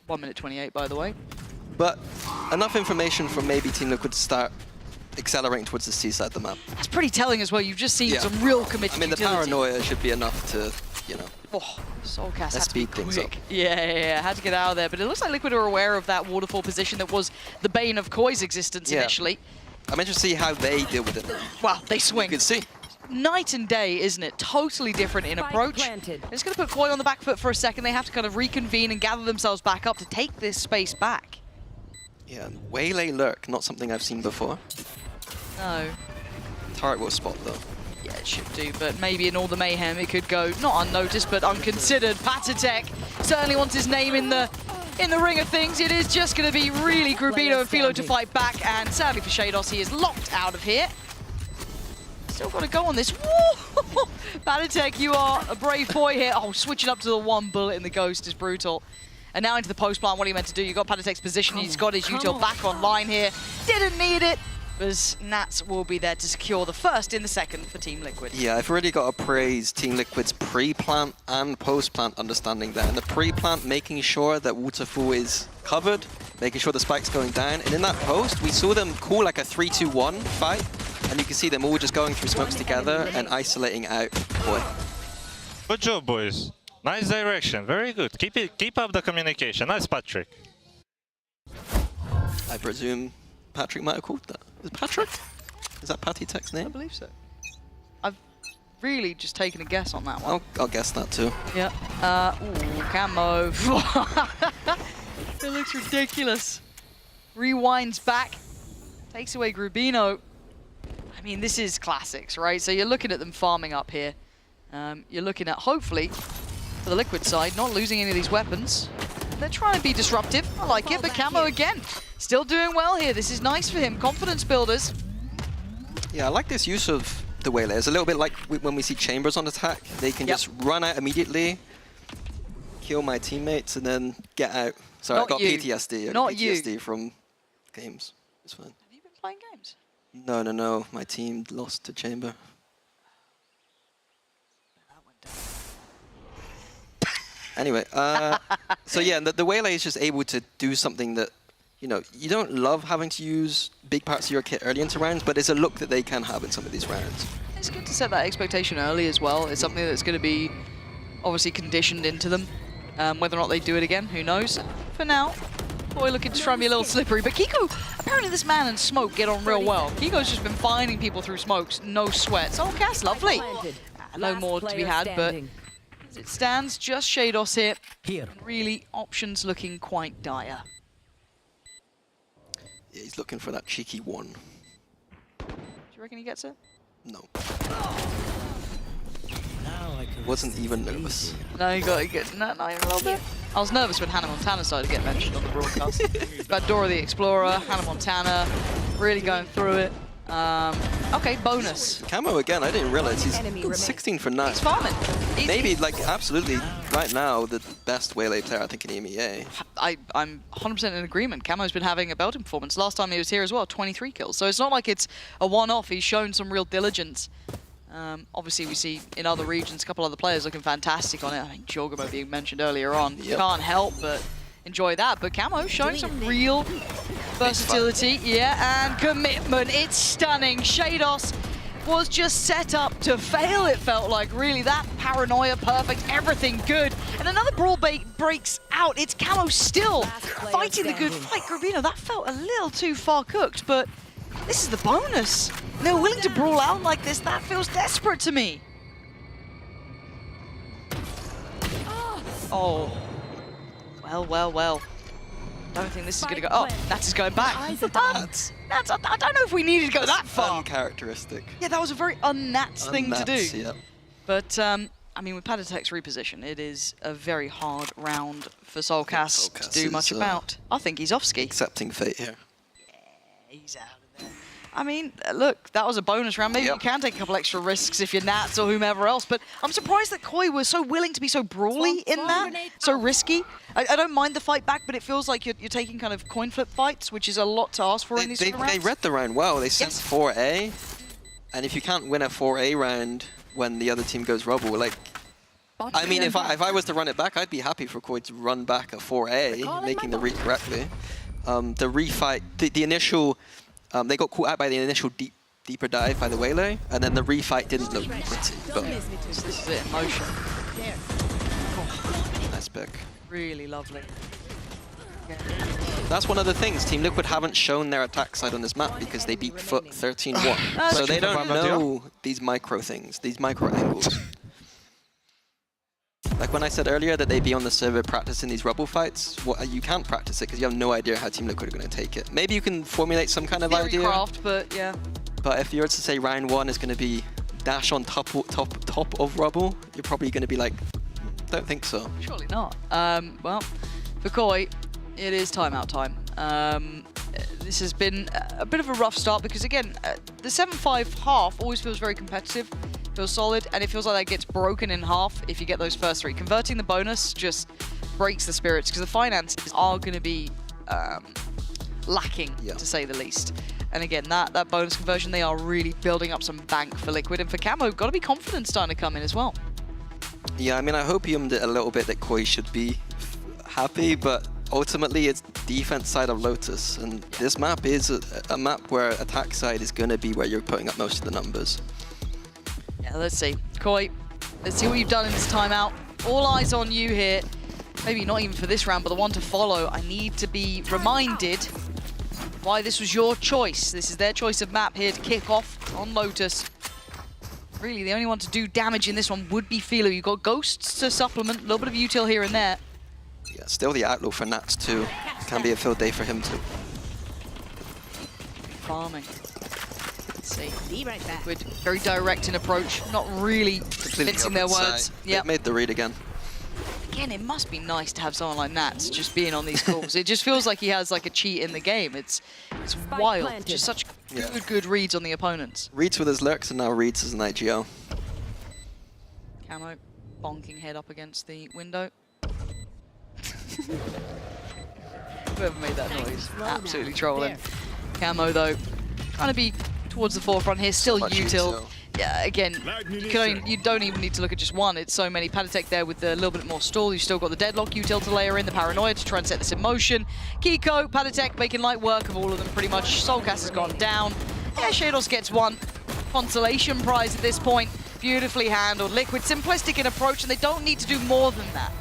1 minute 28, by the way. But enough information for maybe Team Liquid to start accelerating towards the C side of the map. That's pretty telling as well. You've just seen some real committed I mean, the utility. paranoia should be enough to, you know, Soulcast had to speed be things quick. up. Yeah, had to get out of there. But it looks like Liquid are aware of that waterfall position that was the bane of Koi's existence initially. I'm interested to see how they deal with it. Well, they swing. You can see. Night and day, isn't it? Totally different in approach. It's going to put Koi on the back foot for a second. They have to kind of reconvene and gather themselves back up to take this space back. Yeah, Waylay Lurk, not something I've seen before. No. Turret will spot though. Yeah, it should do, but maybe in all the mayhem it could go not unnoticed but unconsidered. Patatek certainly wants his name in the ring of things. It is just going to be really Grubino and Philo to fight back, and sadly for Shados, he is locked out of here. Still got to go on this. Woo! Patatek, you are a brave boy here. Oh, switching up to the 1 bullet in the Ghost is brutal. And now into the post plant. What are you meant to do? You got Patatek's position. He's got his util back online here. Didn't need it, because Nats will be there to secure the first in the second for Team Liquid. Yeah, I've really got to praise Team Liquid's pre-plant and post-plant understanding there. And the pre-plant, making sure that Waterfall is covered, making sure the spike's going down. And in that post, we saw them call like a 3-2-1 fight. And you can see them all just going through smokes together and isolating out Koi. Good job, boys. Nice direction. Very good. Keep up the communication. Nice, Patrick. I presume Patrick might have called that. Is it Patrick? Is that Patatek's name? I believe so. I've really just taken a guess on that one. I'll guess that too. Yeah. Ooh, Camo. It looks ridiculous. Rewinds back. Takes away Grubino. I mean, this is classics, right? So you're looking at them farming up here. You're looking at, hopefully, for the Liquid side, not losing any of these weapons. They're trying to be disruptive. I like it, but Camo again, still doing well here. This is nice for him. Confidence builders. Yeah, I like this use of the Waylay. It's a little bit like when we see Chambers on attack. They can just run out immediately, kill my teammates, and then get out. Sorry, I got PTSD. I got PTSD from games. It's fine. Have you been playing games? No. My team lost to Chamber. Anyway, so yeah, the Waylay is just able to do something that, you know, you don't love having to use big parts of your kit early into rounds, but it's a look that they can have in some of these rounds. It's good to set that expectation early as well. It's something that's going to be obviously conditioned into them. Whether or not they do it again, who knows? For now, Boy looking to try and be a little slippery, but Kiko, apparently this man and Smoke get on real well. Kiko's just been finding people through smokes, no sweats. Oh, Cass, lovely. No more to be had, but as it stands, just Shados here. And really, options looking quite dire. Yeah, he's looking for that cheeky one. Do you reckon he gets it? No. Wasn't even nervous. No, he gets not even a little bit. I was nervous when Hannah Montana started to get mentioned on the broadcast. But Dora the Explorer, Hannah Montana, really going through it. Okay, bonus. Camo again, I didn't realize he's 16 for 9. He's farming. Maybe, like, absolutely, right now, the best Waylay player, I think, in EMEA. I'm 100% in agreement. Camo's been having a belting performance. Last time he was here as well, 23 kills. So it's not like it's a one-off. He's shown some real diligence. Obviously, we see in other regions a couple other players looking fantastic on it. I think Jorgamo being mentioned earlier on. You can't help but enjoy that. But Camo showing some real versatility, yeah, and commitment. It's stunning. Shados was just set up to fail, it felt like. Really, that paranoia, perfect, everything good. And another brawl breaks out. It's Camo still fighting the good fight. Gravino, that felt a little too far cooked, but this is the bonus. They're willing to brawl out like this. That feels desperate to me. Oh. Well. I don't think this is going to go. Oh, Nats is going back. Nats, I don't know if we needed to go that far. Uncharacteristic. Yeah, that was a very un-Nats thing to do. Yeah. But, I mean, with Patatek's reposition, it is a very hard round for Soulcast to do much about. I think he's off ski. Accepting fate here. Yeah, he's out of there. I mean, look, that was a bonus round. Maybe you can take a couple extra risks if you're Nats or whomever else, but I'm surprised that Koi was so willing to be so brawly in that, so risky. I don't mind the fight back, but it feels like you're taking kind of coin flip fights, which is a lot to ask for in these sort of rounds. They read the round well. They sent 4A, and if you can't win a 4A round when the other team goes rubble, like, I mean, if I was to run it back, I'd be happy for Koi to run back a 4A, making the read correctly. The refight, the initial... they got caught out by the initial deeper dive by the Waylay, and then the refight didn't look pretty. But this is it in motion. Nice pick. Really lovely. That's one of the things. Team Liquid haven't shown their attack side on this map because they beat Foot 13-1. So they don't know these micro things, these micro angles. Like when I said earlier that they'd be on the server practicing these rubble fights, you can't practice it because you have no idea how Team Liquid are going to take it. Maybe you can formulate some kind of idea. Craft, but yeah. But if you were to say round 1 is going to be dash on top of rubble, you're probably going to be like, don't think so. Surely not. Well, for Koi, it is timeout time. This has been a bit of a rough start because again, the 7-5 half always feels very competitive. Feels solid, and it feels like that gets broken in half if you get those first 3. Converting the bonus just breaks the spirits because the finances are going to be lacking, to say the least. And again, that bonus conversion, they are really building up some bank for Liquid, and for Camo, got to be confident starting to come in as well. Yeah, I mean, I hope he ummed it a little bit that Koi should be happy, but ultimately it's defense side of Lotus, and this map is a map where attack side is going to be where you're putting up most of the numbers. Yeah, let's see. Koi, let's see what you've done in this timeout. All eyes on you here. Maybe not even for this round, but the one to follow. I need to be reminded why this was your choice. This is their choice of map here to kick off on Lotus. Really, the only one to do damage in this one would be Philo. You've got Ghosts to supplement, a little bit of util here and there. Yeah, still the outlook for Nats too. Can be a field day for him too. Farming. Let's see. Liquid, very direct in approach, not really fixing their words. Yeah, made the read again. Again, it must be nice to have someone like Nats just being on these calls. It just feels like he has like a cheat in the game. It's wild. Just such good reads on the opponents. Reads with his lurks and now reads as an IGL. Camo bonking head up against the window. Whoever made that noise, absolutely trolling. Camo though, trying to be towards the forefront here, still util. Yeah, again, you don't even need to look at just one. It's so many. Patatek there with a little bit more stall. You've still got the deadlock util to layer in, the paranoia to try and set this in motion. Kiko, Patatek making light work of all of them pretty much. Soulcast has gone down. Yeah, Shados gets one consolation prize at this point. Beautifully handled. Liquid, simplistic in approach, and they don't need to do more than that.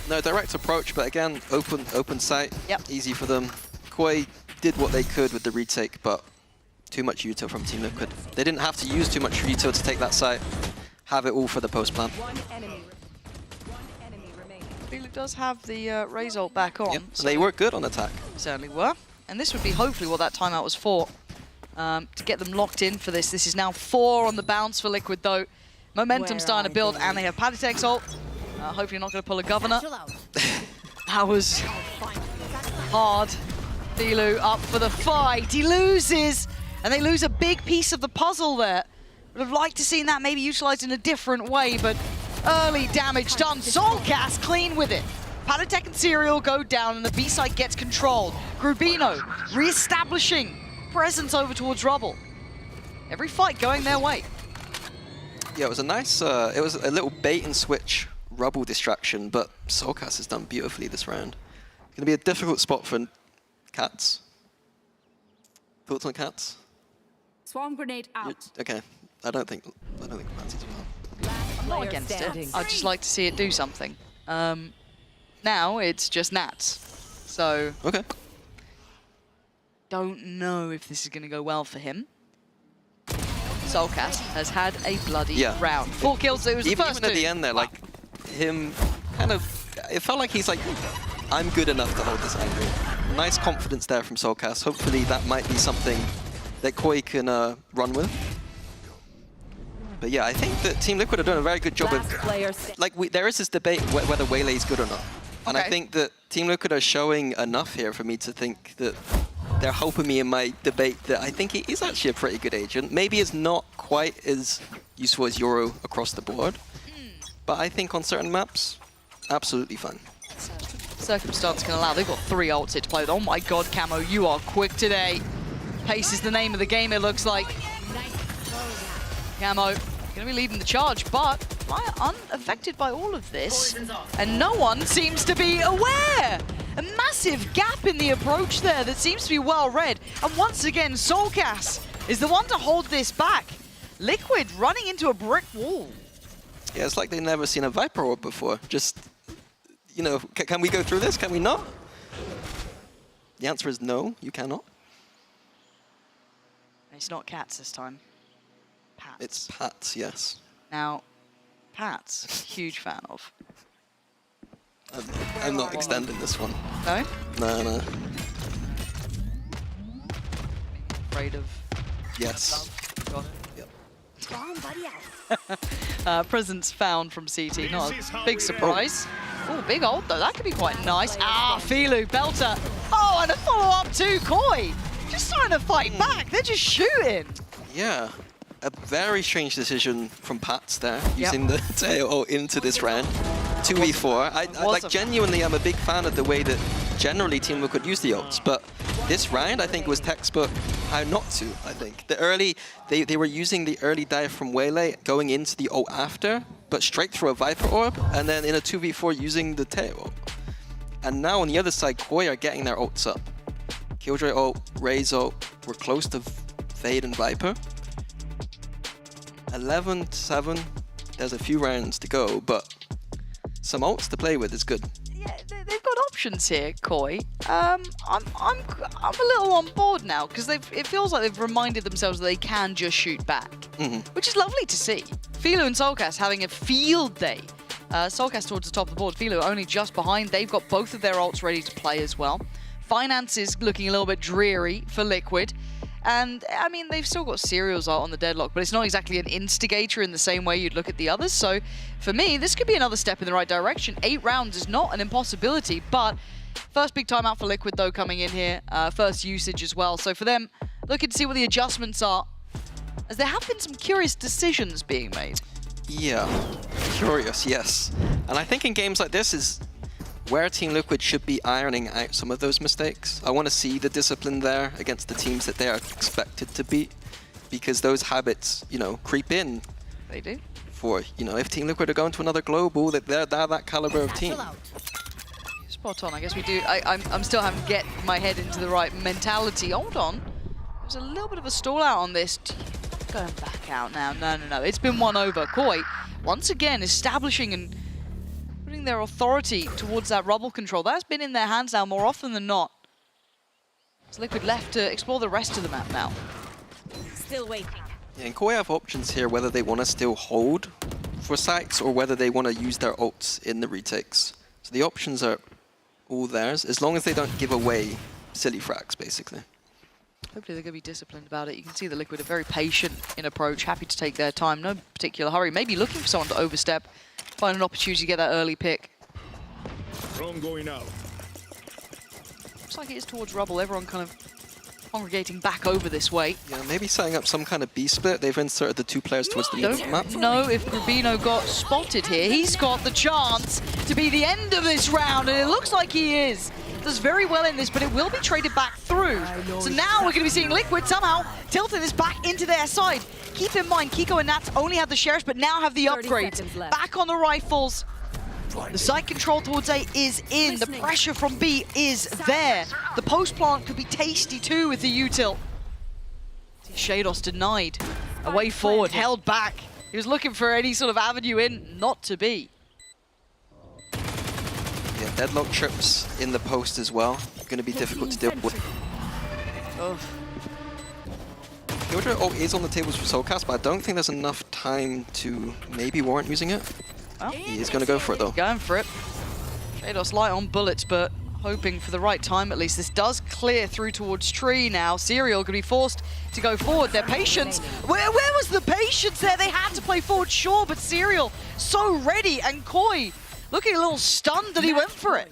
No, direct approach, but again, open sight. Yep. Easy for them. Koi did what they could with the retake, but too much util from Team Liquid. They didn't have to use too much util to take that site. Have it all for the post plant. One enemy remaining. Philo does have the Razor back on. Yep. So they were good on attack. Certainly were. And this would be hopefully what that timeout was for, to get them locked in for this. This is now 4 on the bounce for Liquid, though. Momentum starting to build, and they have Palitek's ult. Hopefully not going to pull a governor. That was hard. Filu up for the fight. He loses, and they lose a big piece of the puzzle there. Would have liked to seen that maybe utilized in a different way, but early damage done. Soulcast clean with it. Palitek and Serial go down, and the B side gets controlled. Grubino re-establishing presence over towards Rubble. Every fight going their way. Yeah, it was a nice, it was a little bait and switch Rubble distraction, but Soulcast has done beautifully this round. It's going to be a difficult spot for Cats. Thoughts on Cats? Swarm grenade out. Okay, I don't think Clancy's well. I'm not against it. I'd just like to see it do something. Now it's just Nats, so okay. Don't know if this is going to go well for him. Soulcast has had a bloody round. 4 kills, it was the first even at the end there, like, him kind of, it felt like he's like, I'm good enough to hold this angle. Nice confidence there from Soulcast. Hopefully that might be something that Koi can run with. But yeah, I think that Team Liquid are doing a very good job of, like, there is this debate whether Waylay is good or not. And I think that Team Liquid are showing enough here for me to think that they're helping me in my debate that I think he is actually a pretty good agent. Maybe it's not quite as useful as Euro across the board, but I think on certain maps, absolutely fun. Circumstance can allow. They've got 3 ults here to play with. Oh my god, Camo, you are quick today. Pace is the name of the game, it looks like. Camo going to be leading the charge, but unaffected by all of this. And no one seems to be aware. A massive gap in the approach there that seems to be well read. And once again, Soulcast is the one to hold this back. Liquid running into a brick wall. Yeah, it's like they've never seen a Viper Orb before. Just, you know, can we go through this? Can we not? The answer is no, you cannot. It's not Cats this time. Pats. It's Pats, yes. Now, Pats, huge fan of. I'm not extending this one. No? No. Afraid of... Yes. Got it. Yep. Presence found from CT, not a big surprise. Oh, big ult though, that could be quite nice. Filu, Belter. Oh, and a follow-up too, Koi. Just trying to fight back, they're just shooting. Yeah, a very strange decision from Pats there, using the tail into this round. 2v4. I like, genuinely, I'm a big fan of the way that generally Team Liquid use the ults, but this round, I think, was textbook how not to, I think. The early, they were using the early dive from Waylay, going into the ult after, but straight through a Viper Orb, and then in a 2v4 using the tail. And now on the other side, Koi are getting their ults up. Killjoy ult, Raze ult, we're close to Fade and Viper. 11-7, there's a few rounds to go, but some ults to play with is good. Yeah, they've got options here, Koi. I'm a little on board now because it feels like they've reminded themselves that they can just shoot back, which is lovely to see. Filu and Soulcast having a field day. Soulcast towards the top of the board. Filu only just behind. They've got both of their ults ready to play as well. Finance is looking a little bit dreary for Liquid. And, I mean, they've still got Serials out on the deadlock, but it's not exactly an instigator in the same way you'd look at the others. So, for me, this could be another step in the right direction. 8 rounds is not an impossibility, but first big timeout for Liquid, though, coming in here. First usage as well. So, for them, looking to see what the adjustments are, as there have been some curious decisions being made. Yeah, curious, yes. And I think in games like this is where Team Liquid should be ironing out some of those mistakes. I want to see the discipline there against the teams that they are expected to beat, because those habits, you know, creep in. They do. For, you know, if Team Liquid are going to another global, they're that caliber of team. Spot on, I guess we do. I'm still having to get my head into the right mentality. Hold on. There's a little bit of a stall out on this. Going back out now. No. It's been won over. Koi, once again, establishing and putting their authority towards that rubble control. That's been in their hands now more often than not. It's Liquid left to explore the rest of the map now. Still waiting. Yeah, and Koi have options here whether they want to still hold for sites or whether they want to use their ults in the retakes. So the options are all theirs, as long as they don't give away silly frags, basically. Hopefully they're going to be disciplined about it. You can see the Liquid are very patient in approach, happy to take their time, no particular hurry. Maybe looking for someone to overstep, find an opportunity to get that early pick. Drone going out. Looks like it is towards rubble. Everyone kind of congregating back over this way. Yeah, maybe setting up some kind of B split. They've inserted the 2 players towards the middle of the map. Don't know if Rubino got spotted here. He's got the chance to be the end of this round, and it looks like he is. Does very well in this, but it will be traded back through. So now we're going to be seeing Liquid somehow tilting this back into their side. Keep in mind, Kiko and Nats only have the sheriffs, but now have the upgrades. Back on the rifles. The site control towards A is in. The pressure from B is there. The post plant could be tasty too with the util. Shados denied. A way forward, held back. He was looking for any sort of avenue in, not to be. Yeah, deadlock trips in the post as well. Going to be difficult to deal with. Killjoy ult is on the tables for Soulcast, but I don't think there's enough time to maybe warrant using it. Well, he is going to go for it though. Going for it. Shados light on bullets, but hoping for the right time at least. This does clear through towards tree now. Serial could be forced to go forward. Their patience, where was the patience there? They had to play forward, sure, but Serial so ready, and Koi looking a little stunned that he went for it.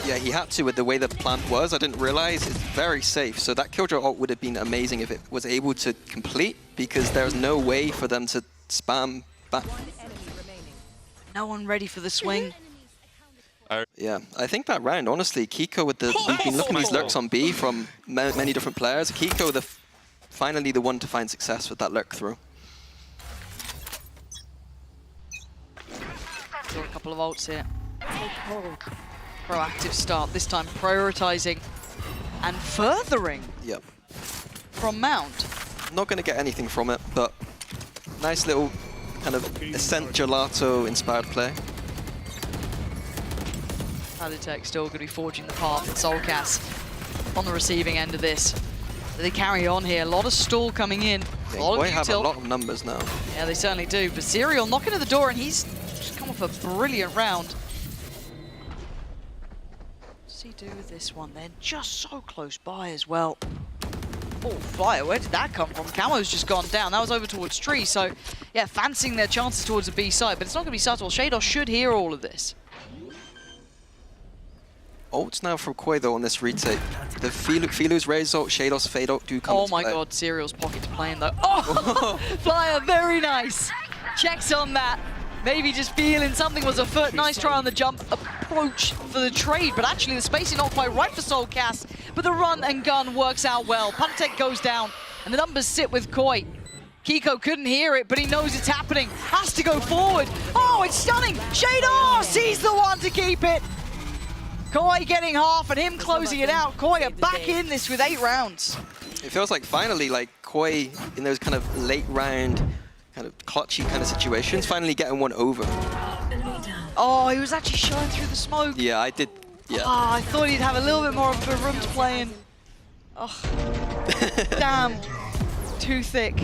Yeah, he had to with the way the plant was. I didn't realize it's very safe. So that Killjoy ult would have been amazing if it was able to complete, because there's no way for them to spam back. No one ready for the swing. Yeah, I think that round, honestly, Kiko with the... We've been looking at these lurks on B from many different players. Kiko, finally the one to find success with that lurk through. Saw a couple of ults here. Proactive start, this time prioritizing and furthering from Mount. Not going to get anything from it, but nice little kind of Ascent Gelato inspired play. Palitech still going to be forging the path, and Soulcast on the receiving end of this. They carry on here, a lot of stall coming in. They a lot of have a lot of numbers now. Yeah, they certainly do, but Serial knocking at the door, and he's just come off a brilliant round. What's he do with this one? They're just so close by as well. Oh, Flyer, where did that come from? Camo's just gone down. That was over towards Tree, so yeah, fancying their chances towards the B side, but it's not going to be subtle. Shados should hear all of this. Ults now from Koi though on this retake. The Filu's Raise ult, Shados Fade ult do come Oh into my play. god, Serial's pocket to play in though. Oh! Flyer, very nice. Checks on that. Maybe just feeling something was afoot. Nice try on the jump approach for the trade, but actually the spacing not quite right for Soulcast. But the run and gun works out well. Puntek goes down, and the numbers sit with Koi. Kiko couldn't hear it, but he knows it's happening. Has to go forward. Oh, it's stunning. Shados, he's the one to keep it. Koi getting half and him closing it out. Koi are back in this with 8 rounds. It feels like finally, like Koi in those kind of late round, kind of clutchy kind of situations, finally getting one over. Oh, he was actually showing through the smoke. Yeah, I did. Yeah. Oh, I thought he'd have a little bit more of a room to play in. Oh, damn. Too thick.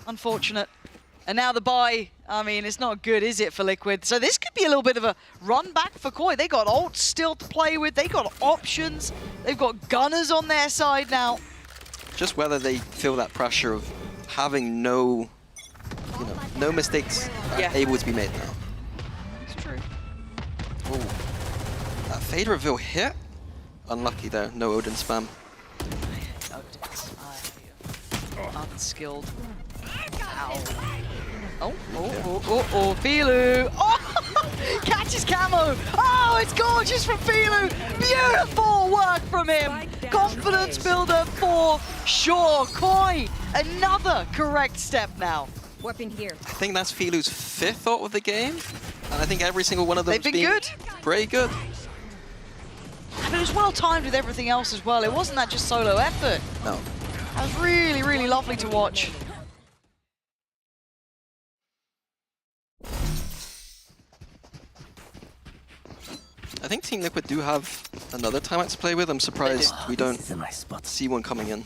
Unfortunate. And now the buy, I mean, it's not good, is it, for Liquid? So this could be a little bit of a run back for Koi. They got ults still to play with. They got options. They've got gunners on their side now. Just whether they feel that pressure of having no mistakes able to be made now. It's true. Oh, that fade reveal hit. Unlucky there, no Odin spam. Unskilled. Ow. Oh, Filu. Oh, catches Camo. Oh, it's gorgeous from Filu. Beautiful work from him. Confidence builder for sure. Koi, another correct step now. Weapon here. I think that's Filu's 5th ult of the game, and I think every single one of them They've been good. Pretty good. But it was well timed with everything else as well. It wasn't that just solo effort. No. That was really, really lovely to watch. I think Team Liquid do have another timeout to play with. I'm surprised we don't see one coming in.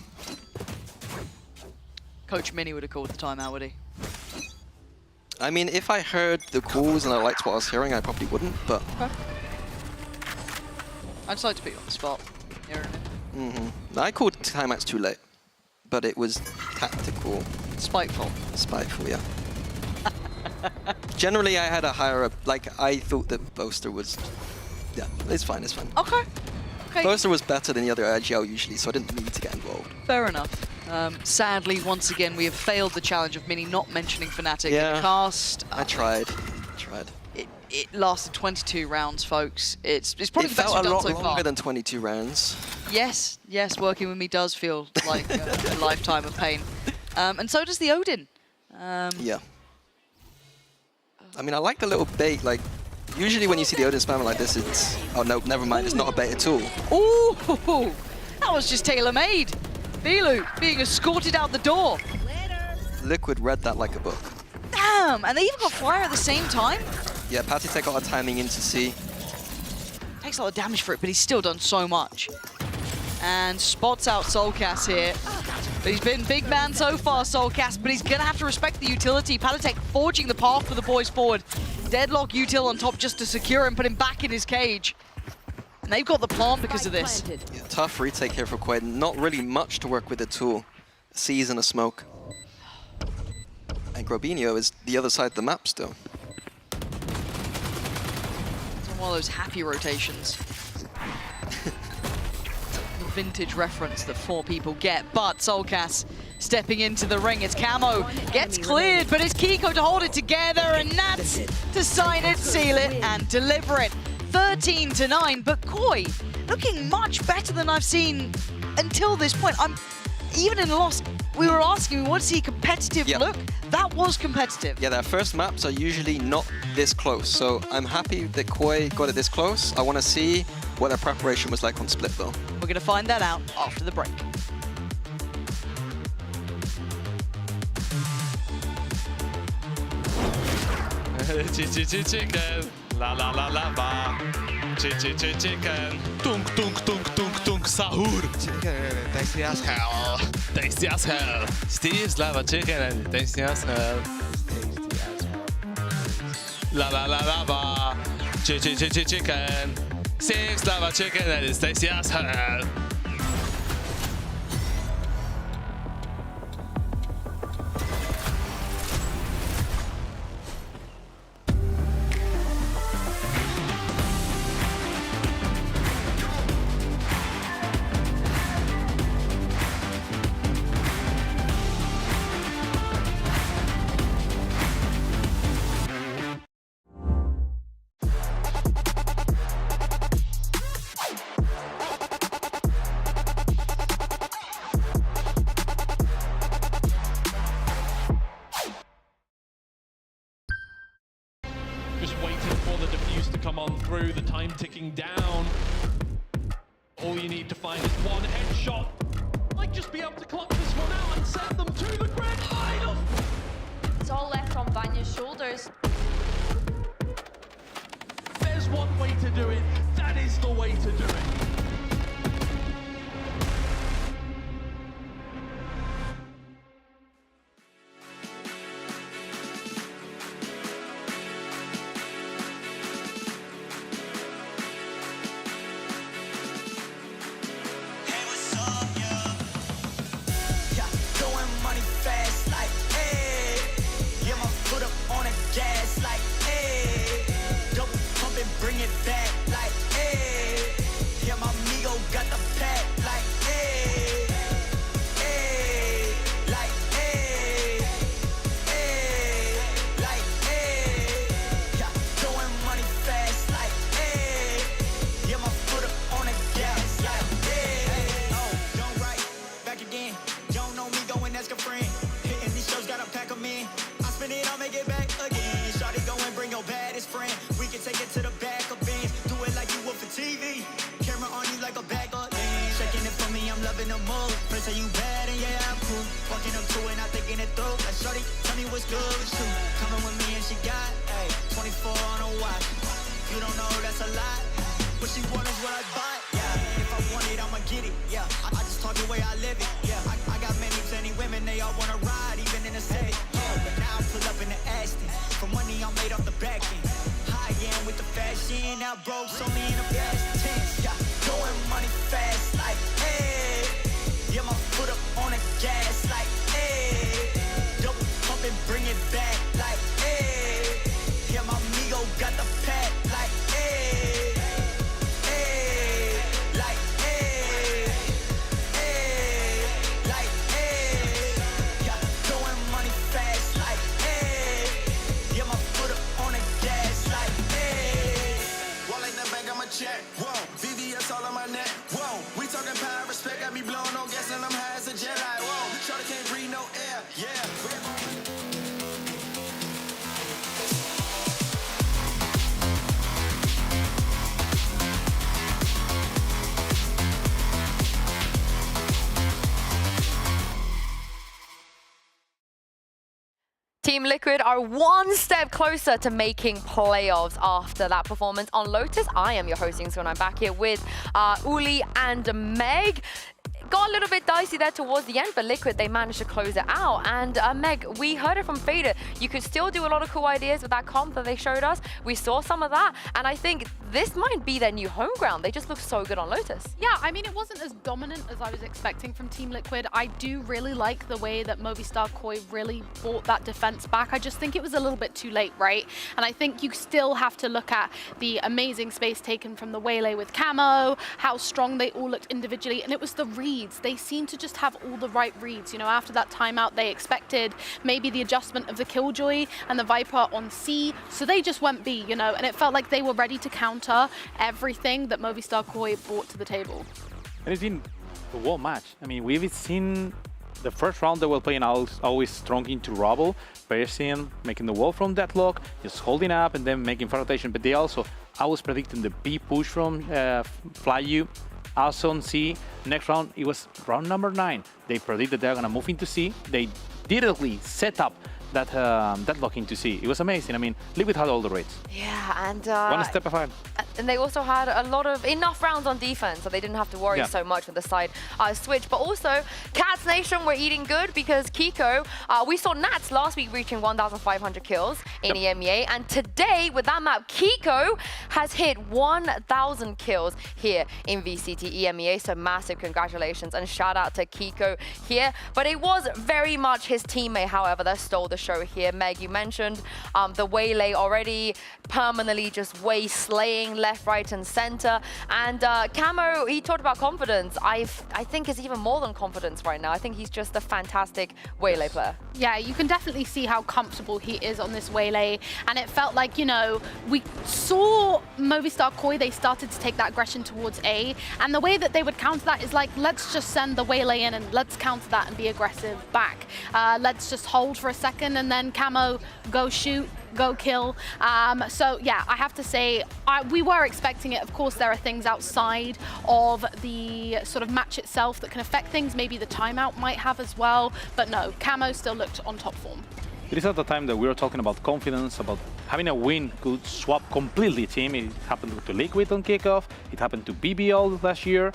Coach Mini would have called the timeout, would he? I mean, if I heard the calls and I liked what I was hearing, I probably wouldn't, but... Okay. I'd just like to put you on the spot. I called timeouts too late, but it was tactical. Spiteful. Spiteful, yeah. Generally, I had a higher, like, I thought that Boaster was, yeah, it's fine, it's fine. Okay. Okay. Boaster was better than the other IGL usually, so I didn't need to get involved. Fair enough. Sadly, once again, we have failed the challenge of Mini not mentioning Fnatic in the cast. I tried. It lasted 22 rounds, folks. It's probably the best felt we've a done lot so longer far. than 22 rounds. Yes, working with me does feel like a lifetime of pain. And so does the Odin. Yeah. I mean, I like the little bait, like, usually when you see the Odin spammer like this, it's... Oh, no, never mind, it's not a bait at all. Ooh, that was just tailor-made. Velu being escorted out the door. Liquid read that like a book. Damn, and they even got fire at the same time? Yeah, Patite got a timing into C. Takes a lot of damage for it, but he's still done so much. And spots out Soulcast here. But he's been big man so far, Soulcast, but he's gonna have to respect the utility. Patitech forging the path for the boys forward. Deadlock util on top just to secure him, put him back in his cage. And they've got the plant because of this. Yeah, tough retake here for Quaid. Not really much to work with at all. A C's and a smoke. And Grobinho is the other side of the map still. It's one of those happy rotations. The vintage reference that 4 people get, but Soulcast stepping into the ring. It's Camo, gets cleared, but it's Kiko to hold it together, and Nats to sign it, seal it, and deliver it. 13-9, but Koi looking much better than I've seen until this point. Even in the loss, we were asking, what is he competitive look? That was competitive. Yeah, their first maps are usually not this close, so I'm happy that Koi got it this close. I want to see what their preparation was like on Split, though. We're going to find that out after the break. Chicken, la la la la ba. Chicken, tunk tunk tunk tunk tunk sahur. Chicken, tasty as hell. Tasty as hell. Steve's lava chicken and tasty as hell. La la la la ba. Chicken. Steve's lava chicken and it's tasty as hell. Just waiting for the defuse to come on through, the time ticking down. All you need to find is one headshot. Might just be able to clock this one out and send them to the grand final. It's all left on Vanya's shoulders. There's one way to do it. That is the way to do it. Now broke, so me in the past tense, yeah. Going money fast like Team Liquid are one step closer to making playoffs after that performance on Lotus. I am your hosting, so I'm back here with Uli and Meg. Got a little bit dicey there towards the end, but Liquid, they managed to close it out. And Meg, we heard it from Veto. You could still do a lot of cool ideas with that comp that they showed us. We saw some of that, and I think this might be their new home ground. They just look so good on Lotus. Yeah, I mean, it wasn't as dominant as I was expecting from Team Liquid. I do really like the way that Movistar Koi really brought that defense back. I just think it was a little bit too late, right? And I think you still have to look at the amazing space taken from the Waylay with Camo, how strong they all looked individually, and it was the reads. They seem to just have all the right reads. You know, after that timeout, they expected maybe the adjustment of the Killjoy and the Viper on C, so they just went B, you know, and it felt like they were ready to counter everything that Movistar Koi brought to the table. And it's been a wall match. I mean, we've seen the first round they were playing always strong into Rubble, Persian making the wall from Deadlock, just holding up and then making fire rotation, but they also, I was predicting the B push from Flyu. Also on C, next round, it was round number 9. They predicted they're gonna move into C. They directly set up that Deadlock into C. It was amazing. I mean, Liquid had all the rates. Yeah, and one step ahead. And they also had a lot of enough rounds on defense, so they didn't have to worry so much with the side switch. But also, Cats Nation were eating good because Kiko, we saw Nats last week reaching 1,500 kills in EMEA, and today with that map, Kiko has hit 1,000 kills here in VCT EMEA. So massive congratulations and shout out to Kiko here. But it was very much his teammate, however, that stole the show here. Meg, you mentioned the Waylay already permanently just slaying left, right, and center. And Camo, he talked about confidence. I think it's even more than confidence right now. I think he's just a fantastic Waylay player. Yeah, you can definitely see how comfortable he is on this Waylay. And it felt like, you know, we saw Movistar Koi, they started to take that aggression towards A. And the way that they would counter that is like, let's just send the Waylay in and let's counter that and be aggressive back. Let's just hold for a second and then Camo, go shoot, go kill. So yeah, I have to say, we were expecting it. Of course, there are things outside of the sort of match itself that can affect things. Maybe the timeout might have as well. But no, Camo still looked on top form. It is at the time that we were talking about confidence, about having a win could swap completely team. It happened to Liquid on kickoff. It happened to BBL last year.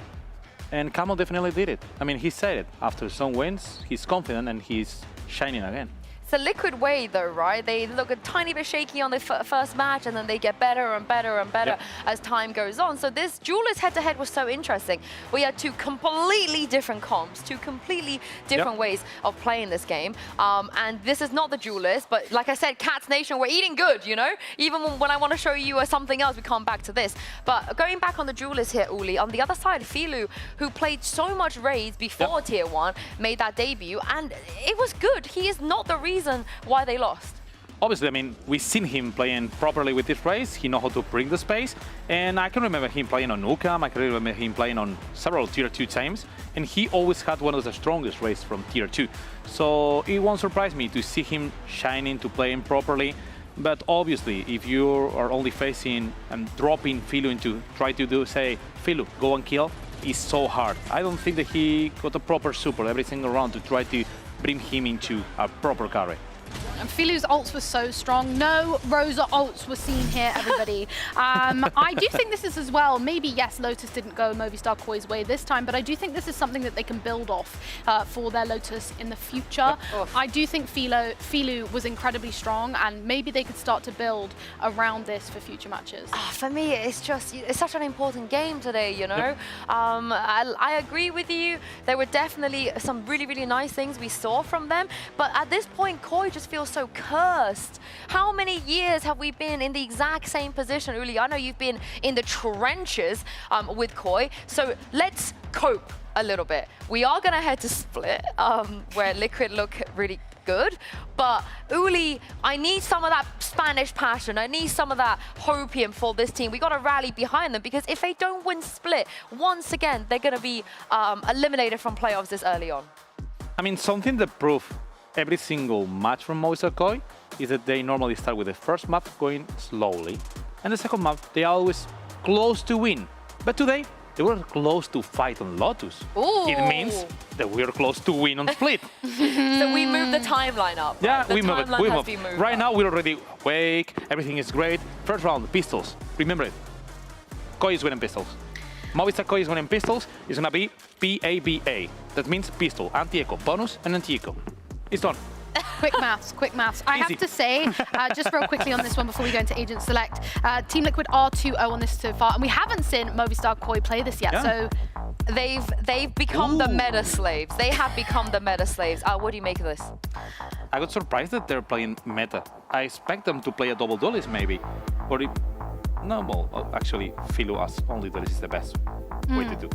And Camo definitely did it. I mean, he said it. After some wins, he's confident and he's shining again. It's a Liquid way though, right? They look a tiny bit shaky on the first match and then they get better and better and better as time goes on. So this duelist head-to-head was so interesting. We had two completely different comps, two completely different ways of playing this game. And this is not the duelist, but like I said, Cats Nation, we're eating good, you know? Even when I want to show you something else, we come back to this. But going back on the duelist here, Uli, on the other side, Filu, who played so much raids before Tier 1, made that debut, and it was good. He is not the reason why they lost. Obviously, I mean, we've seen him playing properly with this race. He knows how to bring the space. And I can remember him playing on Ukam. I can remember him playing on several Tier 2 teams. And he always had one of the strongest races from Tier 2. So it won't surprise me to see him shining, to playing properly. But obviously, if you are only facing and dropping Filu into try to do, say, Filu, go and kill, is so hard. I don't think that he got a proper support every single round to try to bring him into a proper carry. And Filu's ults were so strong. No Rosa ults were seen here, everybody. I do think this is as well, maybe, yes, Lotus didn't go Movistar Koi's way this time, but I do think this is something that they can build off for their Lotus in the future. I do think Filu was incredibly strong, and maybe they could start to build around this for future matches. For me, it's such an important game today, you know? I agree with you. There were definitely some really, really nice things we saw from them, but at this point, Koi just feels so cursed. How many years have we been in the exact same position? Uli, I know you've been in the trenches with Koi, so let's cope a little bit. We are gonna head to Split, where Liquid look really good, but Uli, I need some of that Spanish passion. I need some of that hopium for this team. We gotta rally behind them, because if they don't win Split, once again, they're gonna be eliminated from playoffs this early on. I mean, something that proved every single match from Movistar Koi is that they normally start with the first map going slowly, and the second map they are always close to win. But today they were close to fight on Lotus. Ooh. It means that we're close to win on Split. So we moved the timeline up. Yeah, right? The we move it. timeline We has move. been moved Right up. now, we're already awake. Everything is great. First round, pistols. Remember it. Koi is winning pistols. Movistar Koi is winning pistols. It's gonna be PABA. That means pistol, anti-echo, bonus, and anti-echo. It's done. Quick maths, quick maths. I have Easy. to say, just real quickly on this one before we go into Agent Select, Team Liquid are 2-0 on this so far, and we haven't seen Movistar Koi play this yet, so... They've become the meta slaves. They have become the meta slaves. What do you make of this? I got surprised that they're playing meta. I expect them to play a double duelist maybe. Or if... No, well, actually, Philo as only duelist is the best way to do.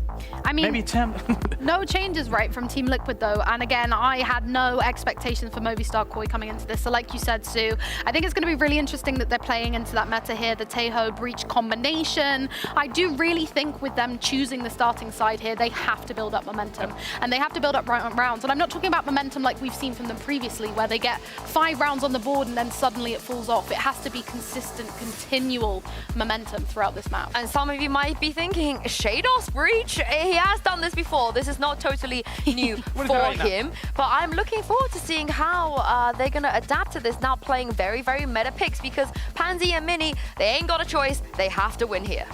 I mean, maybe Tem. no changes, right, from Team Liquid, though. And again, I had no expectations for Movistar Koi coming into this. So like you said, Sue, I think it's going to be really interesting that they're playing into that meta here, the Tejo Breach combination. I do really think with them choosing the starting side here, they have to build up momentum. And they have to build up rounds. And I'm not talking about momentum like we've seen from them previously, where they get 5 rounds on the board and then suddenly it falls off. It has to be consistent, continual momentum throughout this map. And some of you might be thinking, Shadows Breach, he has done this before. This is not totally new for him. But I'm looking forward to seeing how they're going to adapt to this now, playing very, very meta picks, because Pansy and Mini, they ain't got a choice. They have to win here.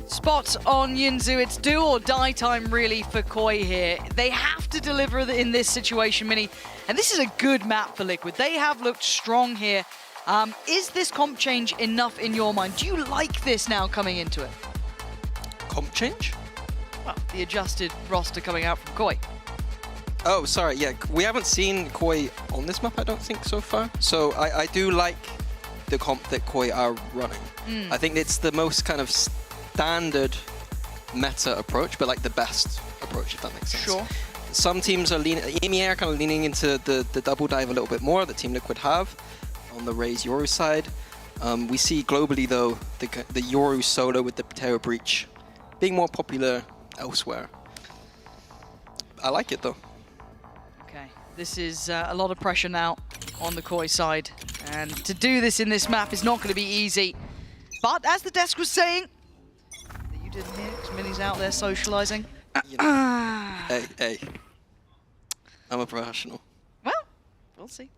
Spot on Yinzu. It's do or die time really for Koi here. They have to deliver in this situation, Mini. And this is a good map for Liquid. They have looked strong here. Is this comp change enough in your mind? Do you like this now coming into it? Comp change? Well, the adjusted roster coming out from Koi. Oh, sorry, yeah. We haven't seen Koi on this map, I don't think, so far. So I do like the comp that Koi are running. I think it's the most kind of standard meta approach, but like the best approach, if that makes sense. Sure. Some teams are leaning, EMEA are kind of leaning into the double dive a little bit more that Team Liquid have on the Raze Yoru side. We see globally, though, the Yoru solo with the Veto Breach being more popular elsewhere. I like it, though. Okay, this is a lot of pressure now on the Koi side. And to do this in this map is not going to be easy. But as the desk was saying, that you didn't hear, because Minnie's out there socializing. You know, hey. I'm a professional. Well, we'll see.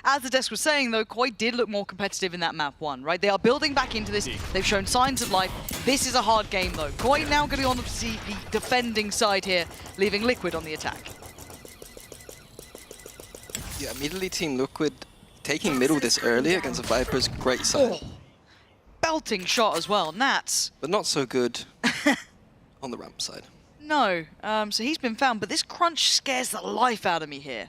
As the desk was saying, though, Koi did look more competitive in that map 1, right? They are building back into this. They've shown signs of life. This is a hard game, though. Koi now going to be on the defending side here, leaving Liquid on the attack. Yeah, immediately Team Liquid taking middle this early against the Vipers, great sign. Belting shot as well, Nats. But not so good on the ramp side. No, so he's been found, but this crunch scares the life out of me here.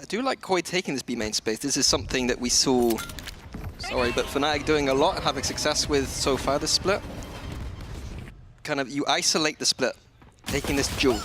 I do like Koi taking this B main space. This is something that we saw, sorry, but Fnatic doing a lot and having success with so far this split. Kind of, you isolate the split, taking this duel.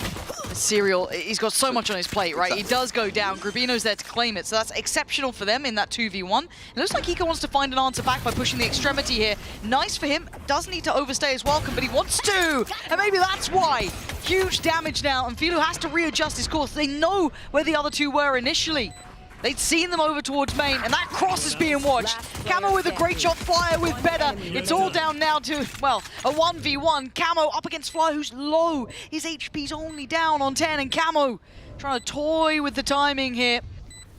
Serial, he's got so much on his plate, right? Exactly. He does go down. Grubino's there to claim it, so that's exceptional for them in that 2v1. It looks like Kiko wants to find an answer back by pushing the extremity here. Nice for him. Does need to overstay his welcome, but he wants to! And maybe that's why. Huge damage now, and Philo has to readjust his course. They know where the other two were initially. They'd seen them over towards main, and that cross is being watched. Camo with a great shot, Flyer with better. It's all down now to, well, a 1v1. Camo up against Flyer, who's low. His HP's only down on 10, and Camo trying to toy with the timing here.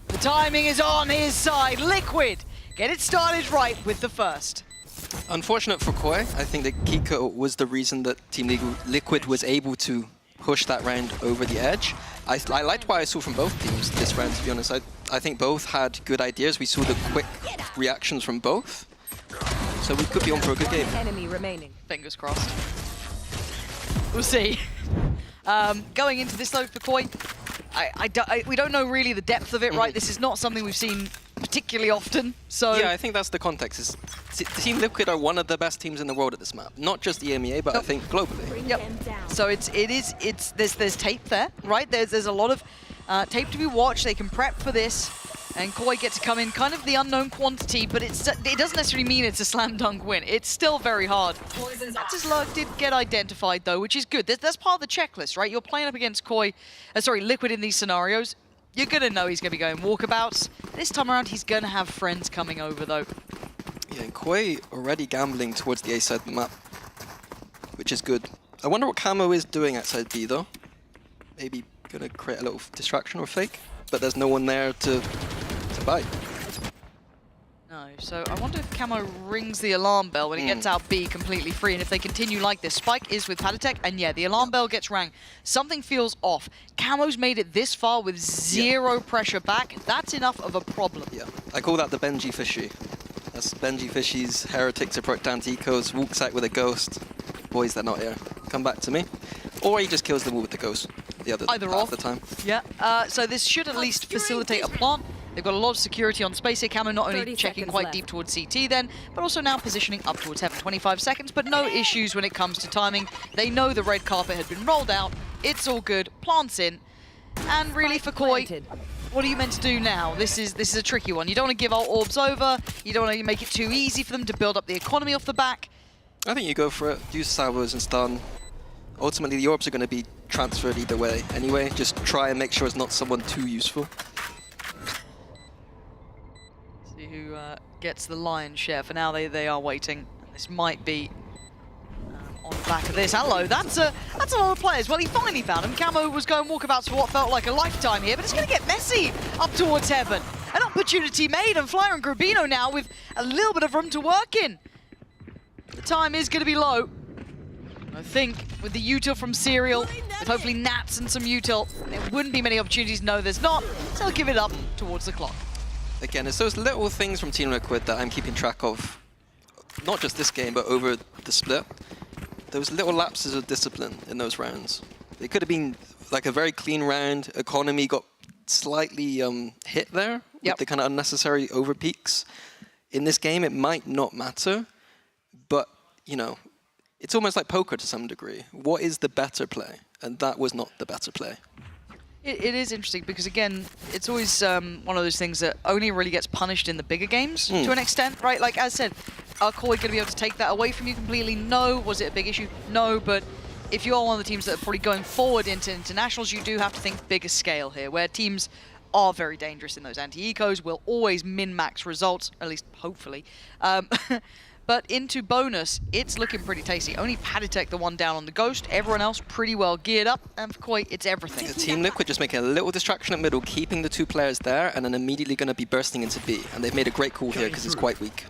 The timing is on his side. Liquid, get it started right with the first. Unfortunate for Koi. I think that Kiko was the reason that Team Liquid was able to push that round over the edge. I liked what I saw from both teams this round, to be honest. I think both had good ideas. We saw the quick reactions from both. So we could be on for a good game. Enemy remaining. Fingers crossed. We'll see. Going into this though for Koi, we don't know really the depth of it, right? This is not something we've seen particularly often, so... Yeah, I think that's the context. Team Liquid are one of the best teams in the world at this map. Not just EMEA, but I think globally. Yep. So there's tape there, right? There's a lot of tape to be watched. They can prep for this, and Koi get to come in kind of the unknown quantity, but it doesn't necessarily mean it's a slam dunk win. It's still very hard. Nats' luck did get identified though, which is good. That's part of the checklist, right? You're playing up against Liquid in these scenarios. You're gonna know he's gonna be going walkabouts. This time around, he's gonna have friends coming over though. Yeah, and Koi already gambling towards the A side of the map, which is good. I wonder what Camo is doing outside B though. Maybe gonna create a little distraction or fake, but there's no one there to bite. No, so I wonder if Camo rings the alarm bell when he gets out B completely free, and if they continue like this. Spike is with Paditech, and yeah, the alarm bell gets rang. Something feels off. Camo's made it this far with zero pressure back. That's enough of a problem. Yeah, I call that the Benji Fishy. That's Benji Fishy's Heretics approach down to Ecos, walks out with a ghost. Boys, they're not here. Come back to me. Or he just kills them all with the ghost. The other Either half or. the time. Yeah, so this should at least facilitate a plant. They've got a lot of security on space here. Camo not only checking quite deep towards CT then, but also now positioning up towards heaven. 25 seconds, but no issues when it comes to timing. They know the red carpet had been rolled out. It's all good. Plants in. And really for Koi, what are you meant to do now? This is a tricky one. You don't want to give our orbs over. You don't want to make it too easy for them to build up the economy off the back. I think you go for it. Use salvos and stun. Ultimately, the orbs are going to be transferred either way anyway. Just try and make sure it's not someone too useful. See who gets the lion's share. For now, they are waiting. This might be on the back of this. Hello, that's a lot of players. Well, he finally found him. Camo was going walkabouts for what felt like a lifetime here, but it's going to get messy up towards heaven. An opportunity made, and Flyer and Grubino now with a little bit of room to work in. The time is going to be low. I think with the util from Serial, with hopefully Nats and some util, there wouldn't be many opportunities. No, there's not. So I'll give it up towards the clock. Again, it's those little things from Team Liquid that I'm keeping track of. Not just this game, but over the split. Those little lapses of discipline in those rounds. It could have been like a very clean round. Economy got slightly hit there with the kind of unnecessary overpeaks. In this game, it might not matter, but, you know, it's almost like poker to some degree. What is the better play? And that was not the better play. It is interesting because, again, it's always one of those things that only really gets punished in the bigger games to an extent, right? Like, as said, are Koi going to be able to take that away from you completely? No. Was it a big issue? No, but if you are one of the teams that are probably going forward into internationals, you do have to think bigger scale here, where teams are very dangerous in those anti-ecos, will always min-max results, at least hopefully. But into bonus, it's looking pretty tasty. Only Paditech the one down on the Ghost. Everyone else pretty well geared up. And for Koi, it's everything. Team Liquid just making a little distraction at middle, keeping the two players there, and then immediately going to be bursting into B. And they've made a great call here because it's quite weak.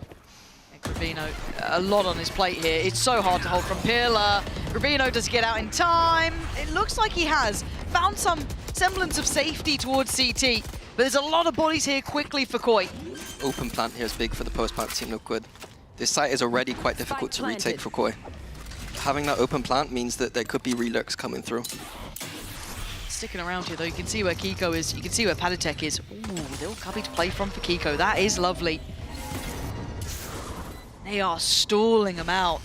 Grubino, a lot on his plate here. It's so hard to hold from Pillar. Grubino does get out in time. It looks like he has found some semblance of safety towards CT. But there's a lot of bodies here quickly for Koi. Open plant here is big for the post-plant Team Liquid. This site is already quite difficult to retake for Koi. Having that open plant means that there could be relurks coming through. Sticking around here though, you can see where Kiko is, you can see where Paditech is. Ooh, little cubby to play from for Kiko, that is lovely. They are stalling him out.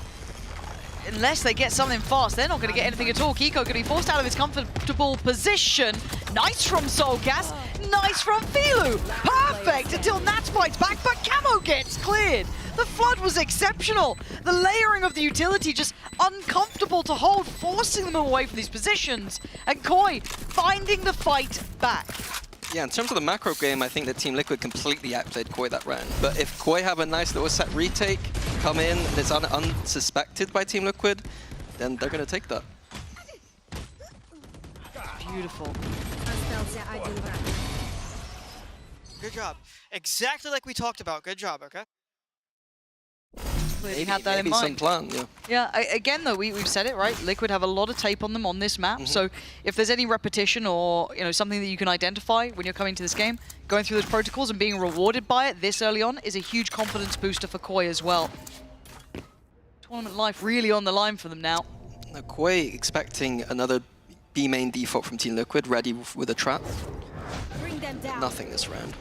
Unless they get something fast, they're not going to get anything at all. Kiko going to be forced out of his comfortable position. Nice from Soulcast, nice from Filu. Perfect until Nats fights back, but Camo gets cleared. The flood was exceptional. The layering of the utility just uncomfortable to hold, forcing them away from these positions. And Koi finding the fight back. Yeah, in terms of the macro game, I think that Team Liquid completely outplayed Koi that round. But if Koi have a nice little set retake, come in, and it's unsuspected by Team Liquid, then they're going to take that. Beautiful. Good job. Exactly like we talked about. Good job, okay? Maybe had that in mind. Some plan, yeah. Yeah, again though, we've said it, right? Liquid have a lot of tape on them on this map, so if there's any repetition or something that you can identify when you're coming to this game, going through those protocols and being rewarded by it this early on is a huge confidence booster for Koi as well. Tournament life really on the line for them now. Now Koi expecting another B main default from Team Liquid, ready with a trap. Nothing this round.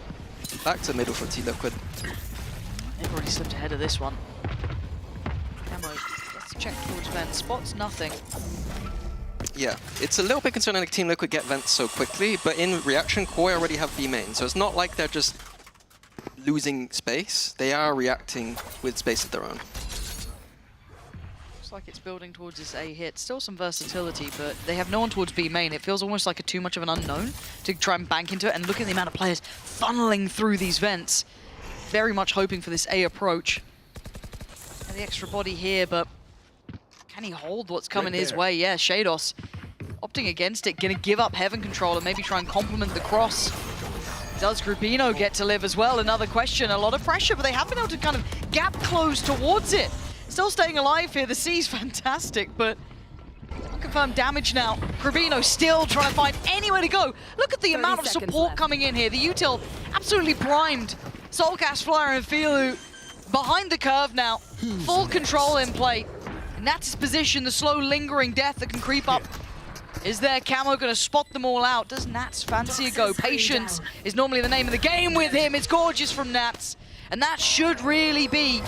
Back to middle for Team Liquid. They've already slipped ahead of this one. Camo, let's check towards vent. Spots nothing. Yeah, it's a little bit concerning that Team Liquid get vents so quickly, but in reaction, Koi already have B main, so it's not like they're just losing space. They are reacting with space of their own. Looks like it's building towards this A hit. Still some versatility, but they have no one towards B main. It feels almost like too much of an unknown to try and bank into it, and look at the amount of players funneling through these vents. Very much hoping for this A approach. The extra body here, but can he hold what's coming his way? Yeah, Shados opting against it, gonna give up Heaven Control and maybe try and complement the cross. Does Grubino get to live as well? Another question, a lot of pressure, but they have been able to kind of gap close towards it. Still staying alive here, the C's fantastic, but unconfirmed damage now. Grubino still trying to find anywhere to go. Look at the amount of support coming in here. The util absolutely primed. Soulcast, Flyer, and Filu behind the curve now. Full control in play. Nats' position, the slow lingering death that can creep up. Is there Camo going to spot them all out? Does Nats fancy a go? Patience is normally the name of the game with him. It's gorgeous from Nats. And that should really be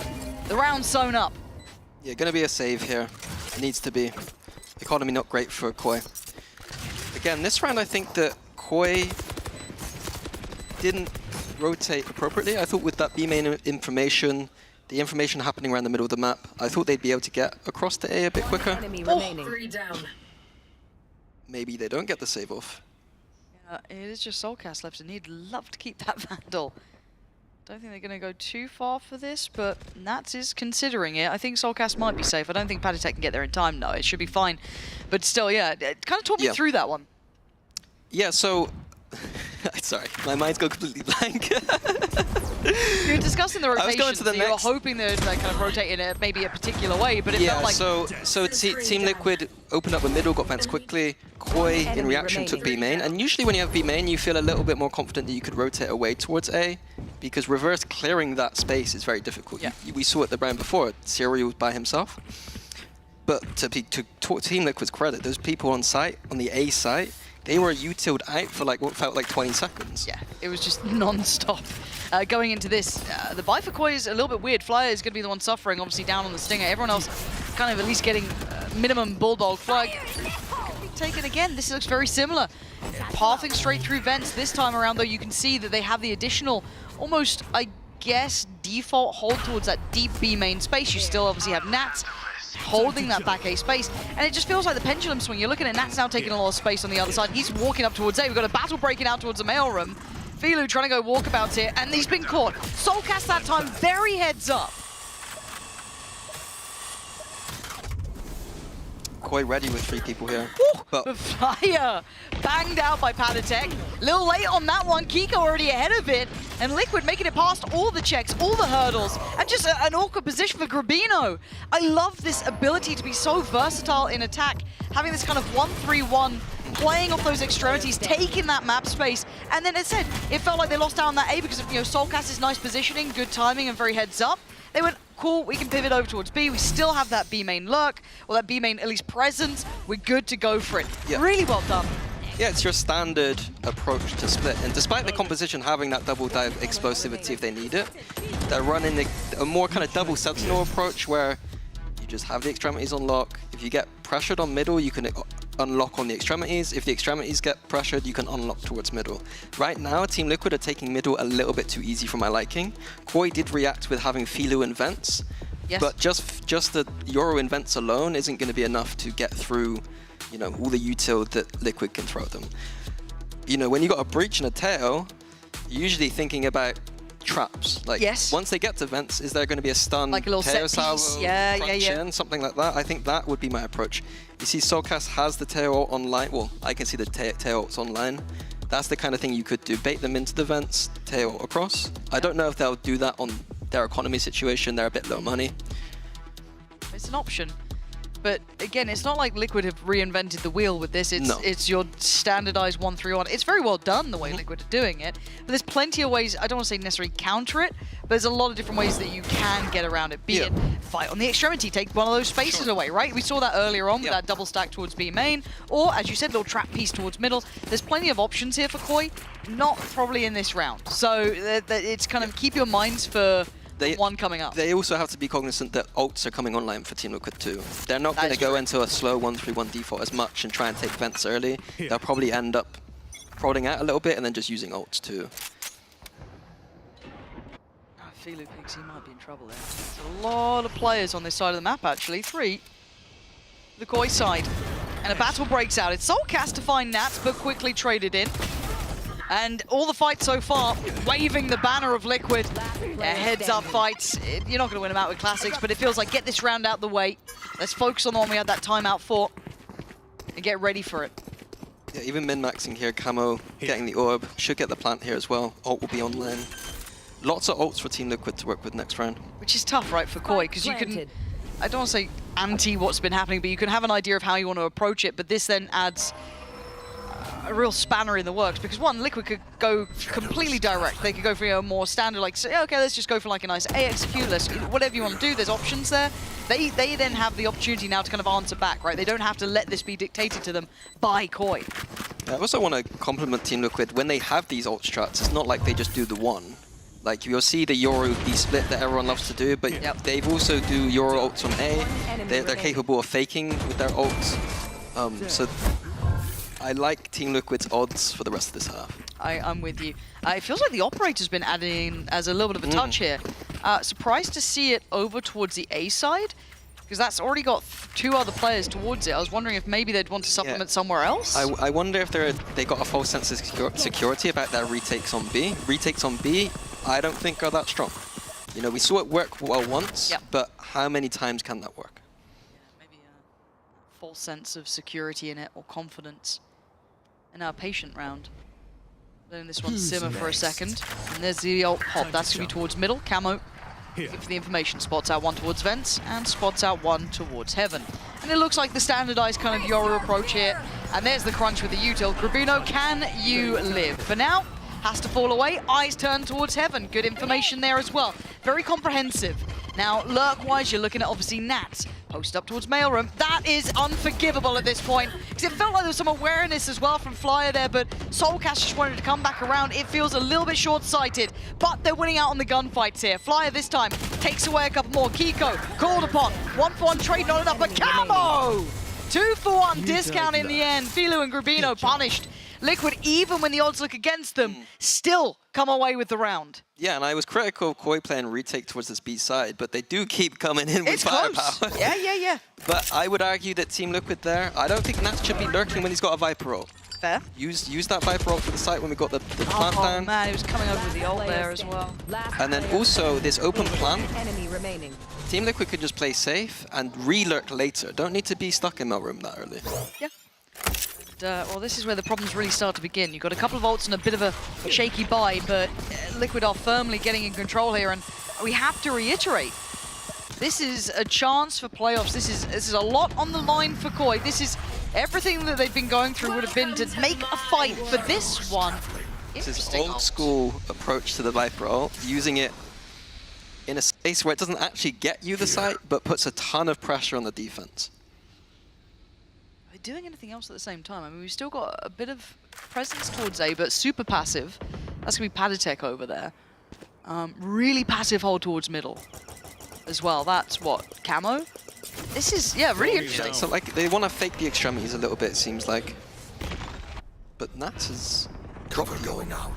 the round sewn up. Yeah, going to be a save here. Needs to be. Economy not great for Koi. Again, this round I think that Koi didn't rotate appropriately. I thought with that B main information, the information happening around the middle of the map, I thought they'd be able to get across to A a bit quicker. Three down. Maybe they don't get the save off. It is just Soulcast left, and he'd love to keep that Vandal. Don't think they're going to go too far for this, but Nats is considering it. I think Soulcast might be safe. I don't think Patatech can get there in time, though. It should be fine. But still, yeah, kind of talk me through that one. Yeah, so... Sorry, my mind's gone completely blank. You were discussing the rotation, I was going to the so you were hoping they'd kind of rotate in maybe a particular way, but it felt like... so Team Liquid opened up the middle, got Vents quickly. Koi, in reaction, took B main. And usually when you have B main, you feel a little bit more confident that you could rotate away towards A, because reverse clearing that space is very difficult. Yeah. We saw it the round before, Serial was by himself. But to Team Liquid's credit, those people on site, on the A site, they were utiled out for like what felt like 20 seconds. Yeah, it was just non-stop. Going into this, the buy for Koi is a little bit weird. Flyer is going to be the one suffering, obviously down on the Stinger. Everyone else kind of at least getting minimum Bulldog flag. Taken again, this looks very similar. Pathing straight through Vents this time around, though, you can see that they have the additional, almost, I guess, default hold towards that deep B main space. You still obviously have Nats holding that back A space, and it just feels like the pendulum swing. You're looking at Nats now taking a lot of space on the other side. He's walking up towards A. We've got a battle breaking out towards the mailroom. Filu trying to go walkabouts here, and he's been caught. Soulcast that time, very heads up. Koi ready with 3 people here. But Fire banged out by Patatech. Little late on that one. Kiko already ahead of it, and Liquid making it past all the checks, all the hurdles, and just an awkward position for Grubino. I love this ability to be so versatile in attack, having this kind of 1-3-1, playing off those extremities, taking that map space, and then it felt like they lost out on that A because of, Soulcast's nice positioning, good timing, and very heads up. They went, cool, we can pivot over towards B. We still have that B main lurk, or that B main at least presence. We're good to go for it. Yeah. Really well done. Yeah, it's your standard approach to split. And despite the composition having that double dive explosivity if they need it, they're running a more kind of double sentinel approach where you just have the extremities on lock. If you get pressured on middle, you can unlock on the extremities. If the extremities get pressured, you can unlock towards middle. Right now, Team Liquid are taking middle a little bit too easy for my liking. Koi did react with having Filu and Vents, but just the Euro and Vents alone isn't going to be enough to get through, all the util that Liquid can throw them. When you got a breach and a tail, you're usually thinking about traps. Like, once they get to Vents, is there going to be a stun, like a little tail set piece? Yeah. Something like that? I think that would be my approach. You see Soulcast has the tail ult online. Well, I can see the tail ults online. That's the kind of thing you could do. Bait them into the Vents, tail ult across. I don't know if they'll do that on their economy situation. They're a bit low money. It's an option. But again, it's not like Liquid have reinvented the wheel with this. It's your standardized 1-3-1. It's very well done the way Liquid are doing it. But there's plenty of ways, I don't want to say necessarily counter it, but there's a lot of different ways that you can get around it. Be it fight on the extremity, take one of those spaces away, right? We saw that earlier on with that double stack towards B main, or as you said, little trap piece towards middle. There's plenty of options here for Koi, not probably in this round. So it's kind of keep your minds for one coming up. They also have to be cognizant that ults are coming online for Team Liquid too. They're not going to go into a slow 1-3-1 default as much and try and take Vents early. They'll probably end up prodding out a little bit and then just using ults too. Filu thinks he might be in trouble there. There's a lot of players on this side of the map actually. 3. The Koi side. And a battle breaks out. It's Soulcast to find Nats, but quickly traded in. And all the fights so far, waving the banner of Liquid. Yeah, heads up fights. You're not going to win them out with classics, but it feels like get this round out the way. Let's focus on the one we had that timeout for and get ready for it. Yeah, even min-maxing here, Camo getting the orb. Should get the plant here as well. Ult will be on lane. Lots of ults for Team Liquid to work with next round. Which is tough, right, for Koi, because you can, I don't want to say anti what's been happening, but you can have an idea of how you want to approach it, but this then adds a real spanner in the works, because one, Liquid could go completely direct. They could go for a more standard, like, say, okay, let's just go for like a nice A execute, whatever you want to do, there's options there. They then have the opportunity now to kind of answer back, right? They don't have to let this be dictated to them by Koi. I also want to compliment Team Liquid. When they have these ult strats, it's not like they just do the one. Like, you'll see the Yoru B-split that everyone loves to do, but they also do Yoru ults on A. They're capable of faking with their ults. So I like Team Liquid's odds for the rest of this half. I'm with you. It feels like the operator's been added in as a little bit of a touch here. Surprised to see it over towards the A side, because that's already got 2 other players towards it. I was wondering if maybe they'd want to supplement somewhere else. I wonder if they got a false sense of security about their retakes on B. Retakes on B, I don't think are that strong. You know, we saw it work well once, but how many times can that work? Maybe a false sense of security in it, or confidence. And now a patient round. Letting this one simmer for a second. And there's the ult pop. That's going to be towards middle. Camo, give the information. Spots out one towards vents, and spots out one towards heaven. And it looks like the standardized kind of Yoru approach here. And there's the crunch with the util. Grabino, can you live? For now, has to fall away. Eyes turn towards heaven. Good information there as well. Very comprehensive. Now, lurk-wise, you're looking at obviously Nats. Post up towards mailroom. That is unforgivable at this point, because it felt like there was some awareness as well from Flyer there, but Soulcast just wanted to come back around. It feels a little bit short-sighted, but they're winning out on the gunfights here. Flyer this time takes away a couple more. Kiko called upon. 1-for-1 trade not enough, but Camo! 2-for-1 discount in the end. Filu and Grabino punished. Liquid, even when the odds look against them, still come away with the round. Yeah, and I was critical of Koi playing retake towards this B side, but they do keep coming in with firepower. Yeah. But I would argue that Team Liquid there, I don't think Nats should be lurking when he's got a Viper ult. Fair. Use that Viper ult for the site when we got the plant down. Oh man, he was coming over with the ult there as well. And then also, this open plant, Enemy remaining. Team Liquid could just play safe and re-lurk later. Don't need to be stuck in mailroom that early. Yeah. Well, this is where the problems really start to begin. You've got a couple of ults and a bit of a shaky buy, but Liquid are firmly getting in control here, and we have to reiterate, this is a chance for playoffs. This is a lot on the line for Koi. This is everything that they've been going through would have been to make a fight for this one. This is old school approach to the Viper ult, using it in a space where it doesn't actually get you the site, but puts a ton of pressure on the defense. Doing anything else at the same time? I mean, we've still got a bit of presence towards A, but super passive. That's going to be Padatek over there. Really passive hold towards middle as well. That's what? Camo? This is, yeah, really interesting. So, like, they want to fake the extremities a little bit, it seems like. But Nats is... Cover going out.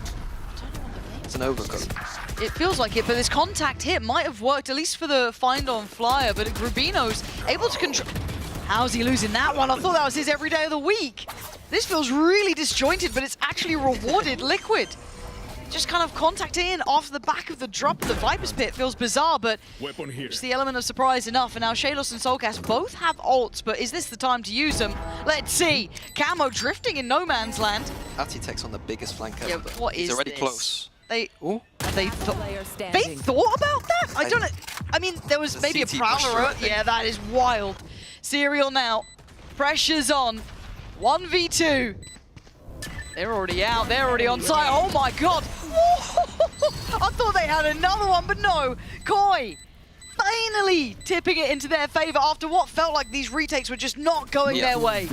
It's an overcoat. It feels like it, but this contact hit might have worked, at least for the find on Flyer, but Grabino's able to control... How's he losing that one? I thought that was his every day of the week. This feels really disjointed, but it's actually rewarded Liquid. Just kind of contacting in off the back of the drop of the Viper's Pit feels bizarre, but just the element of surprise enough. And now Shalos and Soulcast both have ults, but is this the time to use them? Let's see. Camo drifting in no man's land. Ati takes on the biggest flank ever. Yeah, what He's is already this? close. They thought about that? I don't know. I mean, there was maybe a Prowler. Yeah, that is wild. Serial now. Pressure's on. 1v2. They're already out. They're already on site. Oh my god. I thought they had another one, but no. Koi finally tipping it into their favor after what felt like these retakes were just not going their way.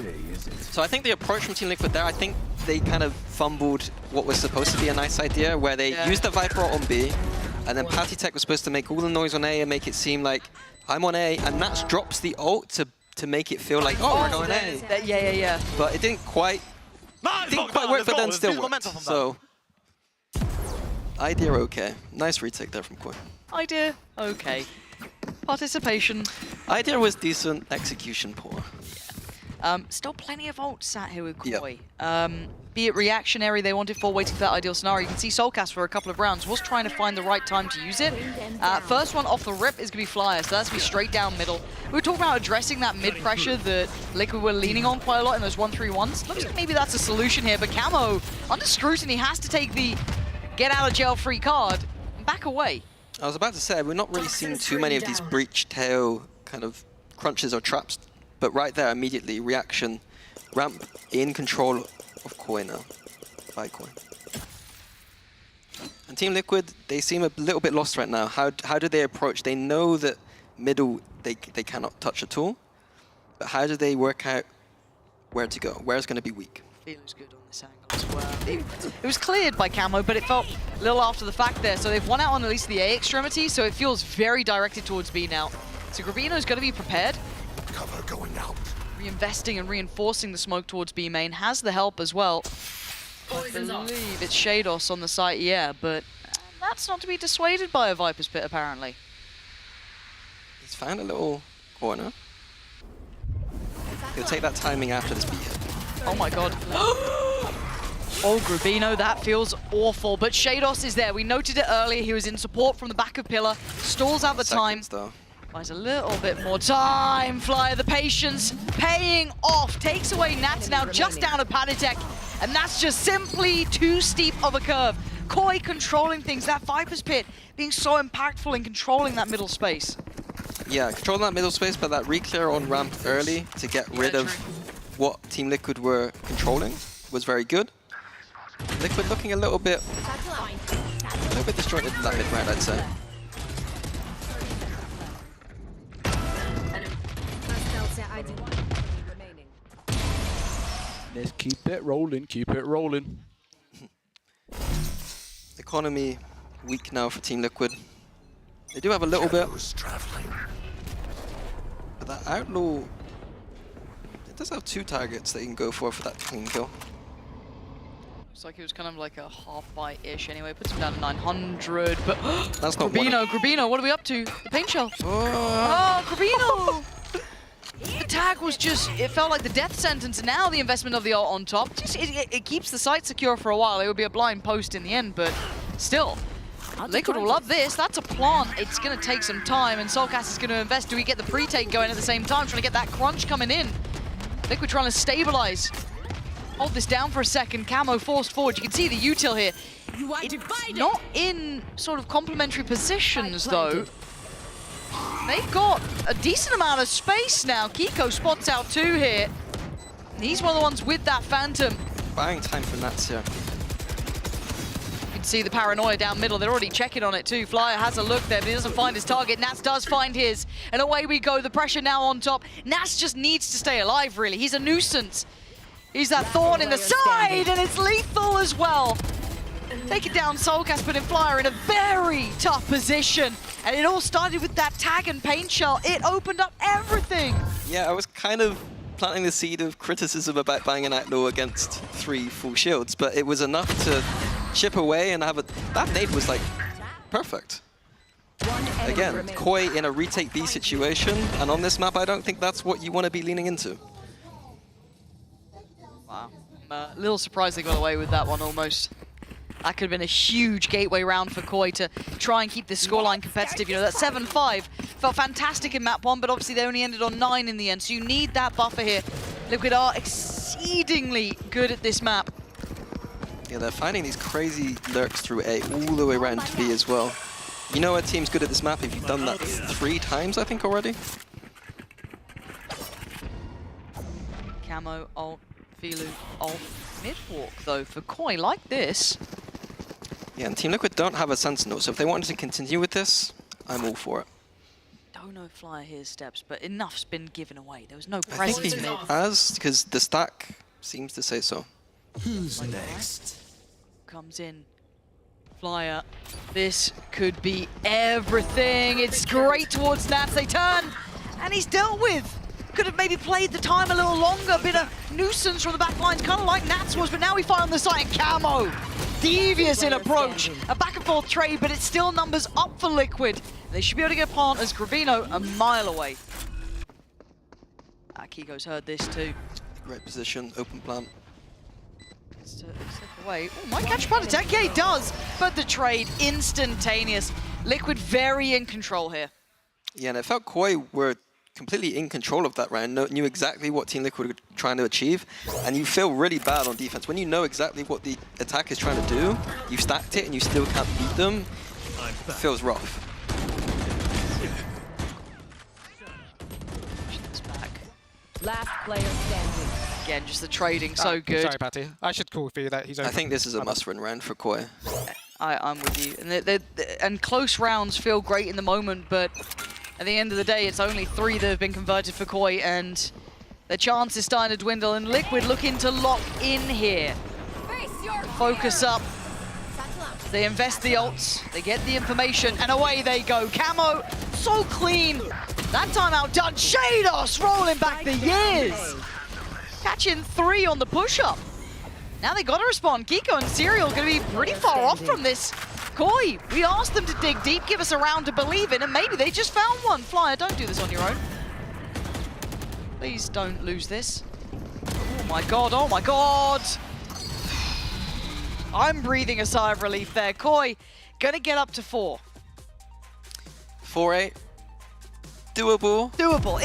So I think the approach from Team Liquid there, I think they kind of fumbled what was supposed to be a nice idea, where they used the Viper ult on B, and then Padatek was supposed to make all the noise on A and make it seem like I'm on A, and Nats drops the ult to make it feel like, oh, we're going A. Yeah. But it didn't quite work, but then still worked. So, idea okay. Nice retake there from Koi. Idea okay. Participation. Idea was decent, execution poor. Still plenty of ults sat here with Koi. Be it reactionary, they wanted for waiting for that ideal scenario. You can see Soulcast for a couple of rounds was trying to find the right time to use it. First one off the rip is going to be Flyer, so that's going to be straight down middle. We were talking about addressing that mid pressure that Liquid were leaning on quite a lot in those 1-3-1s. Looks like maybe that's a solution here, but Camo, under scrutiny, has to take the get out of jail free card and back away. I was about to say, we're not really seeing too many of these breach tail kind of crunches or traps, but right there, immediately, reaction, ramp in control of Koi now, by Koi. And Team Liquid, they seem a little bit lost right now. How do they approach? They know that middle, they cannot touch at all, but how do they work out where to go? Where's going to be weak? Feels good on this angle as well. It was cleared by Camo, but it felt a little after the fact there. So they've won out on at least the A extremity, so it feels very directed towards B now. So Gravino's going to be prepared. Cover going out. Reinvesting and reinforcing the smoke towards B main. Has the help as well. I believe it's Shados on the site, yeah, but that's not to be dissuaded by a Viper's Pit, apparently. He's found a little corner. He'll take that timing after this B hit. Oh my god. Oh, Gravino, that feels awful. But Shados is there. We noted it earlier. He was in support from the back of Pillar. Stalls out the time. Though. Buys a little bit more time. Flyer, the patience, paying off. Takes away Nats now just down to Panitek. And that's just simply too steep of a curve. Koi controlling things. That Viper's Pit being so impactful in controlling that middle space. Yeah, controlling that middle space, but that re-clear on ramp early to get rid of what Team Liquid were controlling was very good. Liquid looking a little bit disjointed in that mid round, I'd say. Let's keep it rolling, keep it rolling. Economy weak now for Team Liquid. They do have a little bit. But that Outlaw, it does have 2 targets that you can go for that clean kill. Looks like it was kind of like a half bite-ish anyway. Puts him down to 900, but that's not Gravino, what are we up to? The paint shell. Oh, Gravino! The tag was just, it felt like the death sentence, and now the investment of the ult on top. Just, it keeps the site secure for a while. It would be a blind post in the end, but still. Liquid will love this. That's a plant. It's going to take some time, and Soulcast is going to invest. Do we get the pre-take going at the same time? Trying to get that crunch coming in. Liquid trying to stabilize. Hold this down for a second. Camo forced forward. You can see the util here. It's not in sort of complementary positions, though. They've got a decent amount of space now. Kiko spots out 2 here. He's one of the ones with that Phantom. Buying time for Nats here. You can see the paranoia down middle. They're already checking on it too. Flyer has a look there, but he doesn't find his target. Nats does find his. And away we go. The pressure now on top. Nats just needs to stay alive, really. He's a nuisance. He's that thorn in the side, and it's lethal as well. Taking down Soulcast, putting Flyer in a very tough position. And it all started with that tag and paint shell. It opened up everything. Yeah, I was kind of planting the seed of criticism about buying an Outlaw against 3 full shields, but it was enough to chip away and have a... That nade was like perfect. Again, Koi in a retake B situation, and on this map I don't think that's what you want to be leaning into. Wow. I'm a little surprised they got away with that one almost. That could have been a huge gateway round for Koi to try and keep this scoreline competitive. You know, that 7-5 felt fantastic in map 1, but obviously they only ended on 9 in the end, so you need that buffer here. Liquid are exceedingly good at this map. Yeah, they're finding these crazy lurks through A all the way around to B as well. You know a team's good at this map if you've done that 3 times, I think, already. Camo, ult, Filu, ult. Mid-walk, though, for Koi, like this. Yeah, and Team Liquid don't have a Sentinel, so if they wanted to continue with this, I'm all for it. Don't know if Flyer hears steps, but enough's been given away. There was no I think presence he mid. has, because the stack seems to say so. Who's next? Comes in. Flyer. This could be everything. It's great towards Nats. They turn, and he's dealt with. Could have maybe played the time a little longer, been a nuisance from the back lines, kind of like Nats was, but now we find on the side, and Camo, devious in approach. A back and forth trade, but it's still numbers up for Liquid. They should be able to get partners. Gravino a mile away. Kiko's heard this too. Great position, open plant. Step away. Oh, might catch part attack. Yeah, he does. But the trade, instantaneous. Liquid very in control here. Yeah, and it felt Koi were completely in control of that round, knew exactly what Team Liquid were trying to achieve, and you feel really bad on defense. When you know exactly what the attack is trying to do, you've stacked it and you still can't beat them, it feels rough. Last player standing. Again, just the trading so good. Sorry, Patty. I should call for you that he's over. I think this is a must-win round for Koi. I'm with you. And close rounds feel great in the moment, but at the end of the day, it's only 3 that have been converted for Koi, and the chance is starting to dwindle, and Liquid looking to lock in here. Focus up. They invest the ults, they get the information, and away they go. Camo, so clean. That time outdone. Shados rolling back the years. Catching 3 on the push-up. Now they gotta respond. Kiko and Serial gonna be pretty far off from this. Koi, we asked them to dig deep, give us a round to believe in, and maybe they just found one. Flyer, don't do this on your own. Please don't lose this. Oh my god, oh my god! I'm breathing a sigh of relief there. Koi, gonna get up to 4. 4-8. Doable. Doable.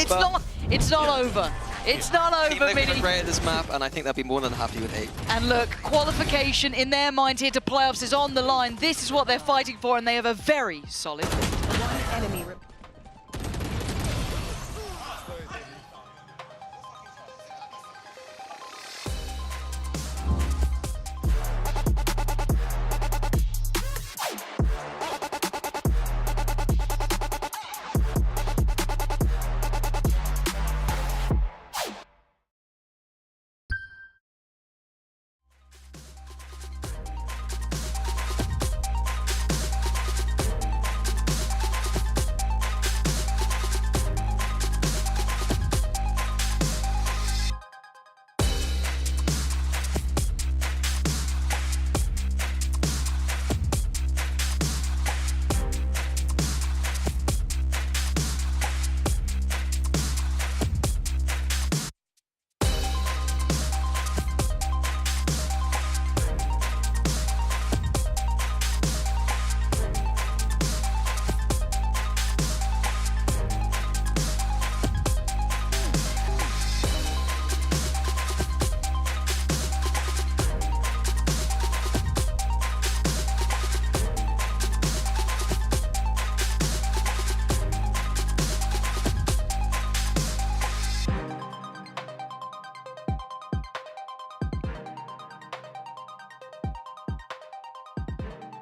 It's not over. It's not over, Mini. Team Liquid this map, and I think they'll be more than happy with 8. And look, qualification in their mind here to playoffs is on the line. This is what they're fighting for, and they have a very solid. One enemy.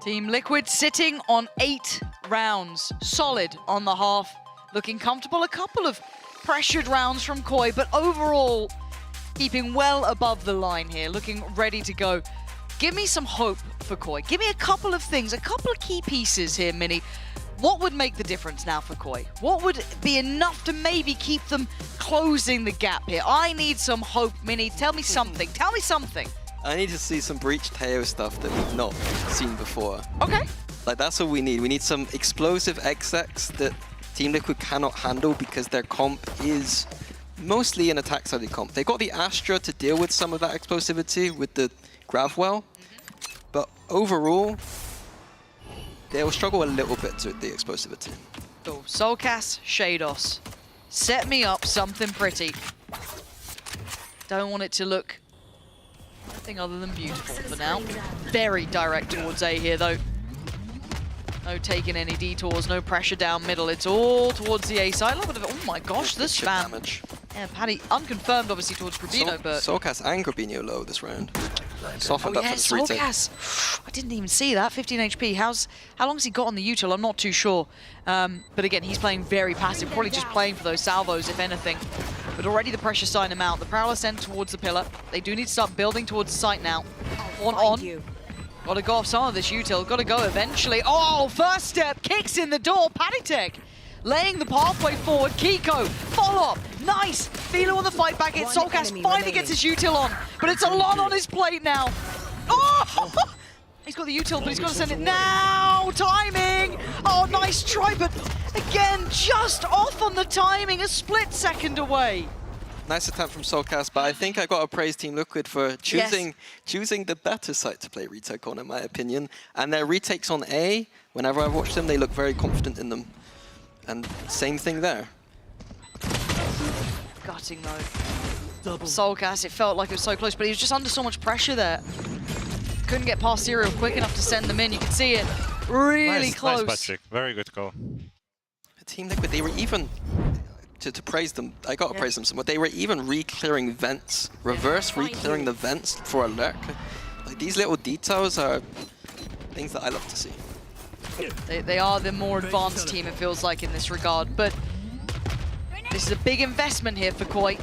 Team Liquid sitting on 8 rounds. Solid on the half. Looking comfortable. A couple of pressured rounds from Koi, but overall keeping well above the line here. Looking ready to go. Give me some hope for Koi. Give me a couple of things, a couple of key pieces here, Mini. What would make the difference now for Koi? What would be enough to maybe keep them closing the gap here? I need some hope, Mini. Tell me something. Tell me something. I need to see some breached Teo stuff that we've not seen before. Okay. Like, that's what we need. We need some explosive XX that Team Liquid cannot handle because their comp is mostly an attack-sided comp. They got the Astra to deal with some of that explosivity with the Gravwell, but overall, they will struggle a little bit with the explosivity. So, Soulcast, Shados. Set me up something pretty. Don't want it to look anything other than beautiful for now. Very direct towards A here, though. No taking any detours, no pressure down middle. It's all towards the A side. A little bit of, oh my gosh, this spam. Damage. Yeah, Paddy, unconfirmed obviously towards Grabino, but... Soulcast and Grabino low this round. Softened up for this retake. Soulcast. I didn't even see that. 15 HP. How long's he got on the util? I'm not too sure. But again, he's playing very passive, probably just playing for those salvos, if anything. But already the pressure sign him out. The Prowl Ascent towards the pillar. They do need to start building towards the site now. On. Gotta go off some of this util. Gotta go eventually. Oh, first step. Kicks in the door. Paddytech laying the pathway forward. Kiko, follow up. Nice. Philo on the fight back. It's Soulcast finally gets his util on. But it's a lot on his plate now. Oh! He's got the util, but he's got to send it now. Timing. Oh, nice try, but again, just off on the timing. A split second away. Nice attempt from Soulcast, but I think I got to praise Team Liquid for choosing the better site to play retake on, in my opinion. And their retakes on A, whenever I watch them, they look very confident in them. And same thing there. Gutting though. Soulcast, it felt like it was so close, but he was just under so much pressure there. Couldn't get past Serial quick enough to send them in. You can see it really close. Nice Patrick. Very good call. Team Liquid, they were even, to praise them, I gotta praise them somewhat, they were even re-clearing vents, reverse re-clearing the vents for a lurk. Like, these little details are things that I love to see. They are the more advanced team, it feels like, in this regard, but this is a big investment here for Koi.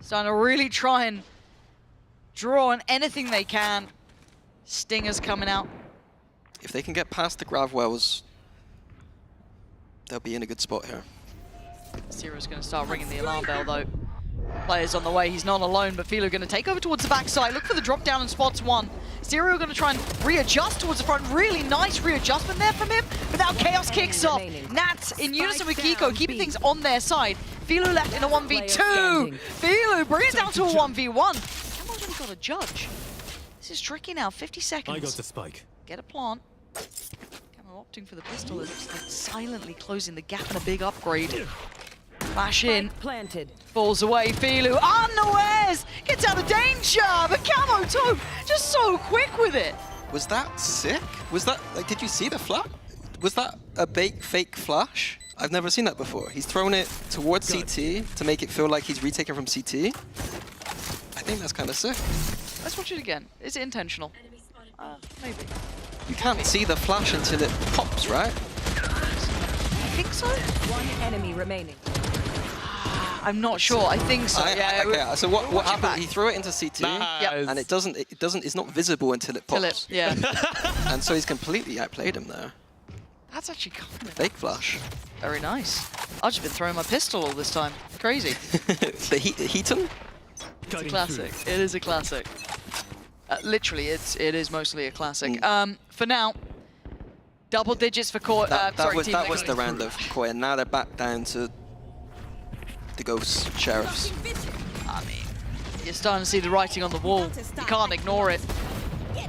Starting to really try and draw on anything they can. Stingers coming out. If they can get past the grav wells, they'll be in a good spot here. Zero's going to start ringing the alarm bell though. Players on the way, he's not alone, but Philo going to take over towards the backside. Look for the drop down in spots one. Zero going to try and readjust towards the front. Really nice readjustment there from him, but now Chaos kicks off. Nats in unison with Kiko, keeping things on their side. Philo left in a 1v2. Philo brings down to a 1v1. Camo's only got a judge. This is tricky now, 50 seconds. I got the spike. Get a plant. Camo opting for the pistol, is like silently closing the gap and a big upgrade. Flash in, falls away, Philo unawares, gets out of danger, but Camo too, just so quick with it. Was that sick? Was that, like, did you see the flash? Was that a fake flash? I've never seen that before. He's thrown it towards CT to make it feel like he's retaken from CT. I think that's kind of sick. Let's watch it again. Is it intentional? Maybe. You can't see the flash until it pops, right? I think so. One enemy remaining. I'm not sure. I think so. Okay, so what happened? He threw it into CT, and it's not visible until it pops. And so he's completely outplayed him there. That's actually kind of fake flash. Very nice. I've just been throwing my pistol all this time. Crazy. The Heaton? It's a classic. It is a classic. Literally, it is mostly a classic. For now, double digits for Koi. That was the round of Koi, and now they're back down to the Ghost Sheriffs. I mean, you're starting to see the writing on the wall. You can't ignore it.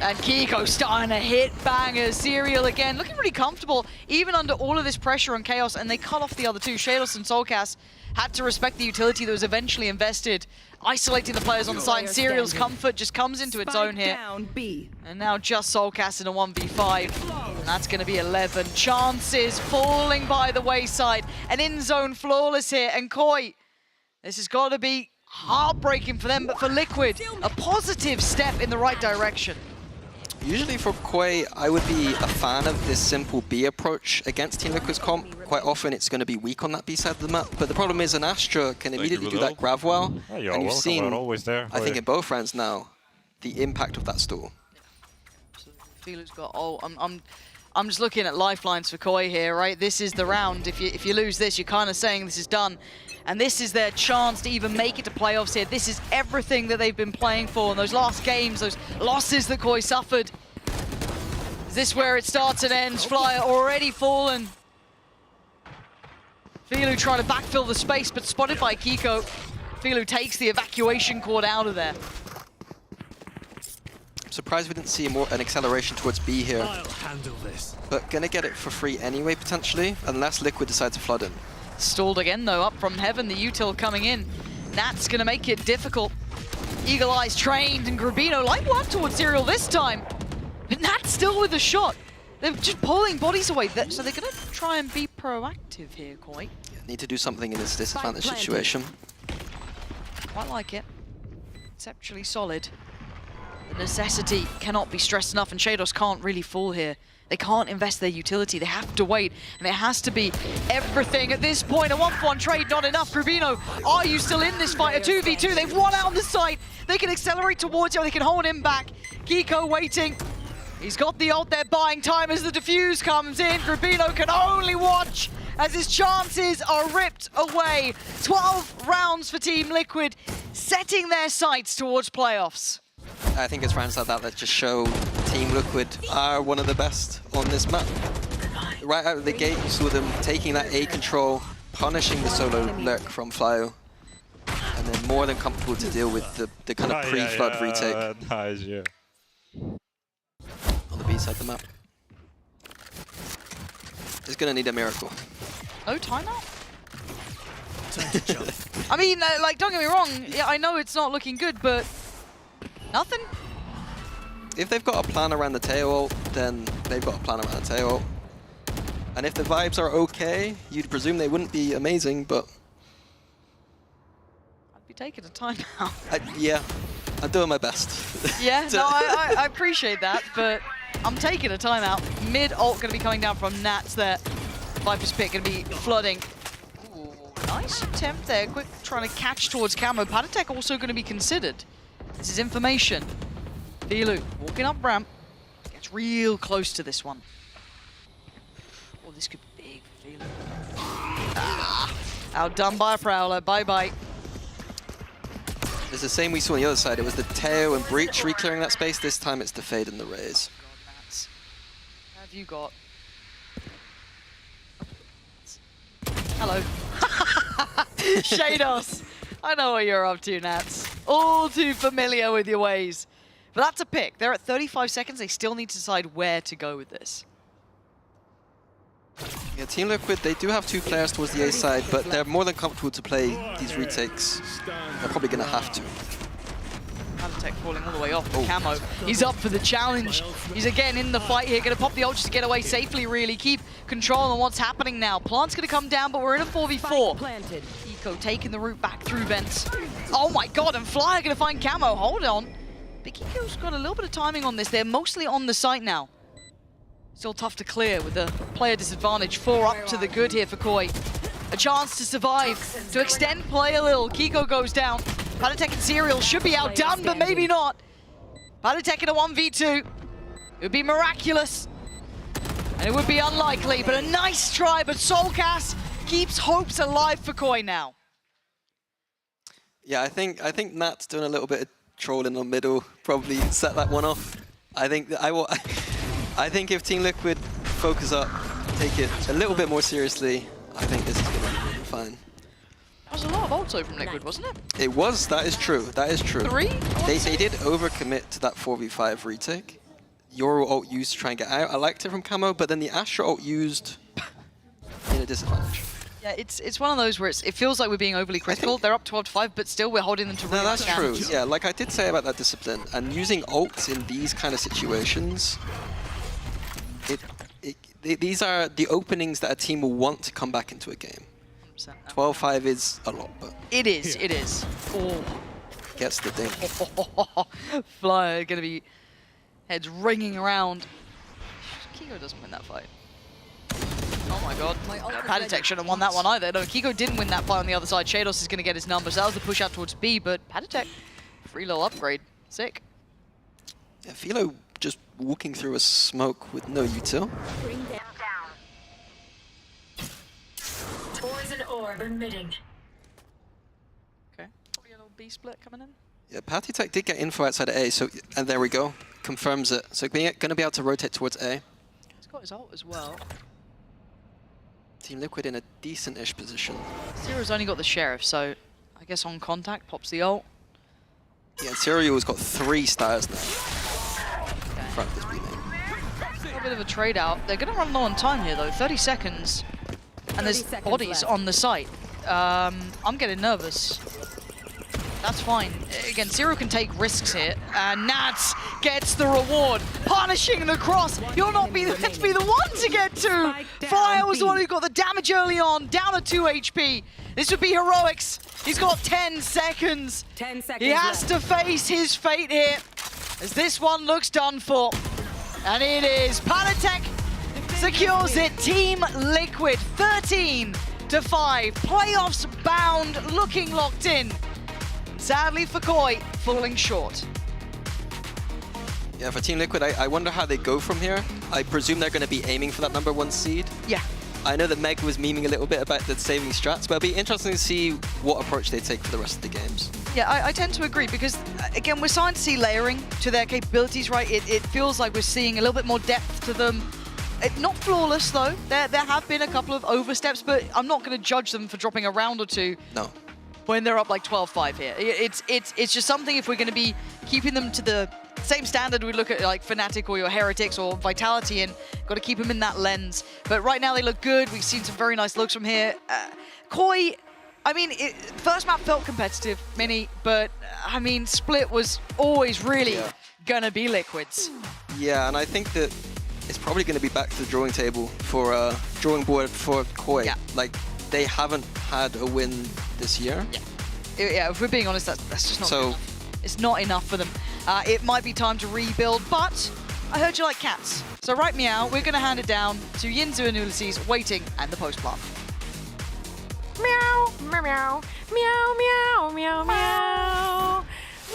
And Kiko starting to hit bangers. Serial again, looking really comfortable, even under all of this pressure on Chaos, and they cut off the other two. Shalos and Soulcast had to respect the utility that was eventually invested, isolating the players on the side. Serial's comfort just comes into its own here. And now just Soulcast in a 1v5. And that's going to be 11. Chances falling by the wayside. An in-zone flawless here. And Koi, this has got to be heartbreaking for them, but for Liquid, a positive step in the right direction. Usually for Koi, I would be a fan of this simple B approach against Team Liquid's comp. Quite often it's going to be weak on that B side of the map, but the problem is an Astra can immediately do that grav well, and you've seen, always there. I think in both rounds now, the impact of that stall. Philo's got, I'm just looking at lifelines for Koi here, right? This is the round. If you lose this, you're kind of saying this is done. And this is their chance to even make it to playoffs here. This is everything that they've been playing for in those last games, those losses that Koi suffered. Is this where it starts and ends? Flyer already fallen. Philo trying to backfill the space, but spotted by Kiko. Philo takes the evacuation cord out of there. I'm surprised we didn't see an acceleration towards B here. I'll handle this. But gonna get it for free anyway, potentially, unless Liquid decides to flood in. Stalled again, though, up from heaven, the util coming in. Nat's gonna make it difficult. Eagle Eyes trained, and Grabino light work towards Serial this time. But Nat's still with the shot. They're just pulling bodies away, so they're gonna try and be proactive here, Koi. Need to do something in this disadvantaged situation. Quite like it. Conceptually solid. The necessity cannot be stressed enough, and Shadows can't really fall here. They can't invest their utility. They have to wait, and it has to be everything at this point. A 1-for-1 trade, not enough. Grubino, are you still in this fight? A 2v2, they've won out on the site. They can accelerate towards you, or they can hold him back. Kiko waiting. He's got the ult there, buying time as the defuse comes in. Grubino can only watch as his chances are ripped away. 12 rounds for Team Liquid, setting their sights towards playoffs. I think it's rounds like that just show Team Liquid are one of the best on this map. Right out of the gate, you saw them taking that A control, punishing the solo lurk from Flyo, And they're more than comfortable to deal with the kind of pre-flood retake. Nice, yeah. On the B side of the map. It's gonna need a miracle. No timeout? I mean, like, don't get me wrong. Yeah, I know it's not looking good, but nothing. If they've got a plan around the tail ult, then they've got a plan around the tail ult. And if the vibes are okay, you'd presume they wouldn't be amazing, but... I'd be taking a timeout. Yeah, I'm doing my best. Yeah, no, I appreciate that, but I'm taking a timeout. Mid-ult going to be coming down from Nats there. Viper's pick going to be flooding. Ooh, nice attempt there. Quick trying to catch towards Camo. Patatek also going to be considered. This is information. Vilu walking up ramp. Gets real close to this one. Oh, this could be big for Vilu. Ah, outdone by a Prowler. Bye-bye. It's the same we saw on the other side. It was the Teo and Breach re-clearing that space. This time it's the Fade and the Raze. What have you got? Hello. Shados. I know what you're up to, Nats. All too familiar with your ways. But that's a pick. They're at 35 seconds. They still need to decide where to go with this. Yeah, Team Liquid, they do have 2 players towards the A side, but they're more than comfortable to play these retakes. They're probably going to have to. Patatek falling all the way off. Camo, he's up for the challenge. He's again in the fight here. Going to pop the ult just to get away safely, really. Keep control on what's happening now. Plant's going to come down, but we're in a 4v4. Kiko taking the route back through vents. Oh my god, and Flyer going to find Camo. Hold on. But Kiko's got a little bit of timing on this. They're mostly on the site now. Still tough to clear with the player disadvantage. 4 up to the good here for Koi. A chance to survive, to extend play a little. Kiko goes down. Patatek and Serial should be outdone, but maybe not. Patatek in a 1v2. It would be miraculous. And it would be unlikely, but a nice try. But Soulcast keeps hopes alive for Koi now. Yeah, I think Nat's doing a little bit of trolling in the middle. Probably set that one off. I think if Team Liquid focus up, take it a little bit more seriously, I think this is going to be fine. That was a lot of ulto from Liquid, wasn't it? It was, that is true, that is true. 3? They did overcommit to that 4v5 retake. Euro ult used to try and get out. I liked it from Camo, but then the Astra ult used in a disadvantage. Yeah, it's one of those where it feels like we're being overly critical. They're up 12-5, but still we're holding them to No, really that's much true. damage. Yeah, like I did say about that discipline, and using ults in these kind of situations, these are the openings that a team will want to come back into a game. 12-5 is a lot, but... It is, it is. Oh. Gets the ding. Flyer gonna be heads ringing around. Kiko doesn't win that fight. Oh my god. Patatek shouldn't have won that one either. No, Kiko didn't win that fight on the other side. Shados is gonna get his numbers. That was the push out towards B, but Patatek, free little upgrade. Sick. Yeah, Philo just walking through a smoke with no util. Bring them down. Poison orb emitting. Okay. Probably a little B split coming in. Yeah, Patatek did get info outside of A, so and there we go. Confirms it. So going to be able to rotate towards A. He's got his ult as well. Team Liquid in a decent-ish position. Zero's only got the Sheriff, so I guess on contact, pops the ult. Yeah, Serial's got 3 stars now. Front of this B main. A little bit of a trade out. They're going to run low on time here, though. 30 seconds. And there's bodies on the site. I'm getting nervous. That's fine. Again, Zero can take risks here. And Nats gets the reward. Punishing the cross. You'll not be meant to be the one to get to. Flyer was the one who got the damage early on. Down to 2 HP. This would be heroics. He's got 10 seconds. 10 seconds He has to face his fate here. As this one looks done for. And it is. Patatek secures it. Team Liquid 13-5. Playoffs bound, looking locked in. Sadly for Koi, falling short. Yeah, for Team Liquid, I wonder how they go from here. I presume they're going to be aiming for that #1 seed. Yeah. I know that Meg was memeing a little bit about the saving strats, but it'll be interesting to see what approach they take for the rest of the games. Yeah, I tend to agree because, again, we're starting to see layering to their capabilities, right? It feels like we're seeing a little bit more depth to them. Not flawless, though. There have been a couple of oversteps, but I'm not going to judge them for dropping a round or two. No. when they're up like 12-5 here. It's just something, if we're going to be keeping them to the same standard we look at like Fnatic or your Heretics or Vitality, and got to keep them in that lens. But right now they look good. We've seen some very nice looks from here. Koi, I mean, first map felt competitive, Mini, but I mean, Split was always really gonna be Liquids. Yeah, and I think that it's probably going to be back to the drawing table for drawing board for Koi. Yeah. Like, they haven't had a win this year. Yeah, if we're being honest, that's just not good enough. It's not enough for them. It might be time to rebuild, but I heard you like cats. So right meow, we're going to hand it down to Yinzu and Ulysses, waiting and the post-plant. Meow, meow, meow, meow, meow, meow, meow,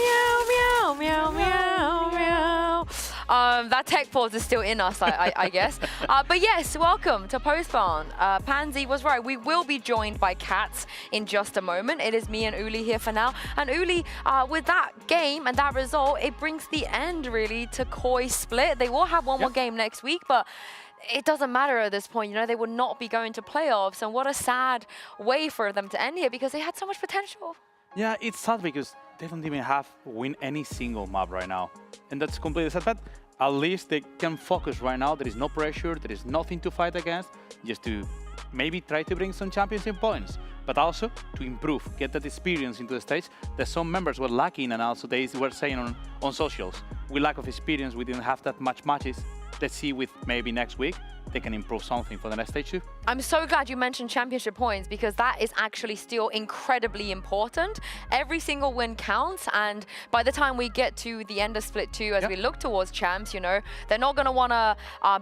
meow, meow, meow, meow, meow. That tech pause is still in us, I guess. But yes, welcome to Post-Plant. Pansy was right. We will be joined by Cats in just a moment. It is me and Uli here for now. And Uli, with that game and that result, it brings the end really to Koi Split. They will have one more game next week, but it doesn't matter at this point. You know, they will not be going to playoffs. And what a sad way for them to end here, because they had so much potential. Yeah, it's sad because they don't even have win any single map right now. And that's completely sad, but at least they can focus right now. There is no pressure, there is nothing to fight against, just to maybe try to bring some championship points, but also to improve, get that experience into the stage that some members were lacking, and also they were saying on socials, we lack of experience, we didn't have that much matches. Let's see with maybe next week, they can improve something for the next stage too. I'm so glad you mentioned championship points, because that is actually still incredibly important. Every single win counts, and by the time we get to the end of Split 2, as we look towards champs, you know, they're not going to want to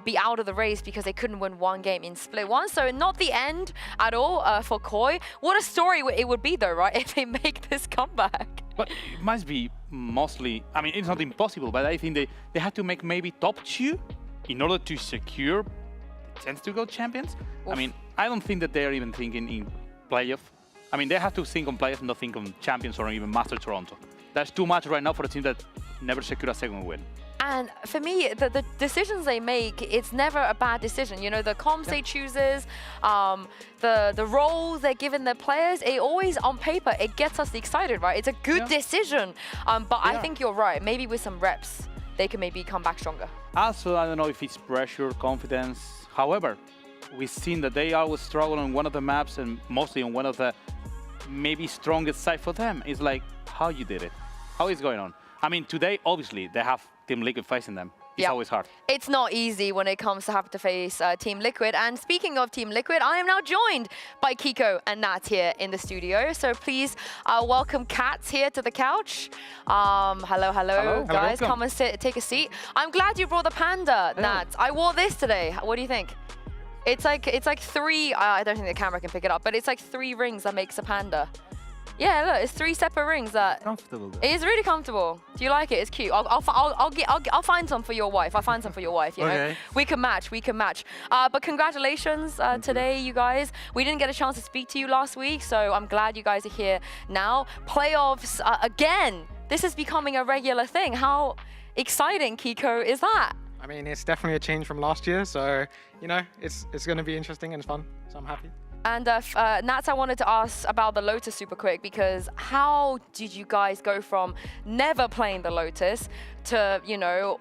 be out of the race because they couldn't win one game in Split 1. So not the end at all for Koi. What a story it would be though, right, if they make this comeback. But it must be mostly, I mean, it's not impossible, but I think they had to make maybe top 2 in order to secure chance to go champions. Oof. I mean, I don't think that they're even thinking in playoff. I mean, they have to think on playoff, not think on champions or even Master Toronto. That's too much right now for a team that never secured a second win. And for me, the decisions they make, it's never a bad decision. You know, the comps they chooses, the roles they're giving their players, it always, on paper, it gets us excited, right? It's a good decision. But I think you're right. Maybe with some reps, they can maybe come back stronger. Also, I don't know if it's pressure, confidence. However, we've seen that they always struggle on one of the maps, and mostly on one of the maybe strongest side for them. It's like, how you did it? How is going on? I mean, today, obviously, they have Team Liquid facing them. It's always hard. It's not easy when it comes to having to face Team Liquid. And speaking of Team Liquid, I am now joined by Kiko and Nats here in the studio. So please welcome Cats here to the couch. Hello, guys. Come and sit, take a seat. I'm glad you brought the panda, Nats. I wore this today. What do you think? It's like 3. I don't think the camera can pick it up, but it's like 3 rings that makes a panda. Yeah, look, it's 3 separate rings. Comfortable. It is really comfortable. Do you like it? It's cute. I'll find some for your wife. I'll find some for your wife. You know, we can match. But congratulations today, you guys. We didn't get a chance to speak to you last week, so I'm glad you guys are here now. Playoffs again. This is becoming a regular thing. How exciting, Kiko, is that? I mean, it's definitely a change from last year, so you know, it's going to be interesting and fun. So I'm happy. And Nats, I wanted to ask about the Lotus super quick, because how did you guys go from never playing the Lotus to, you know,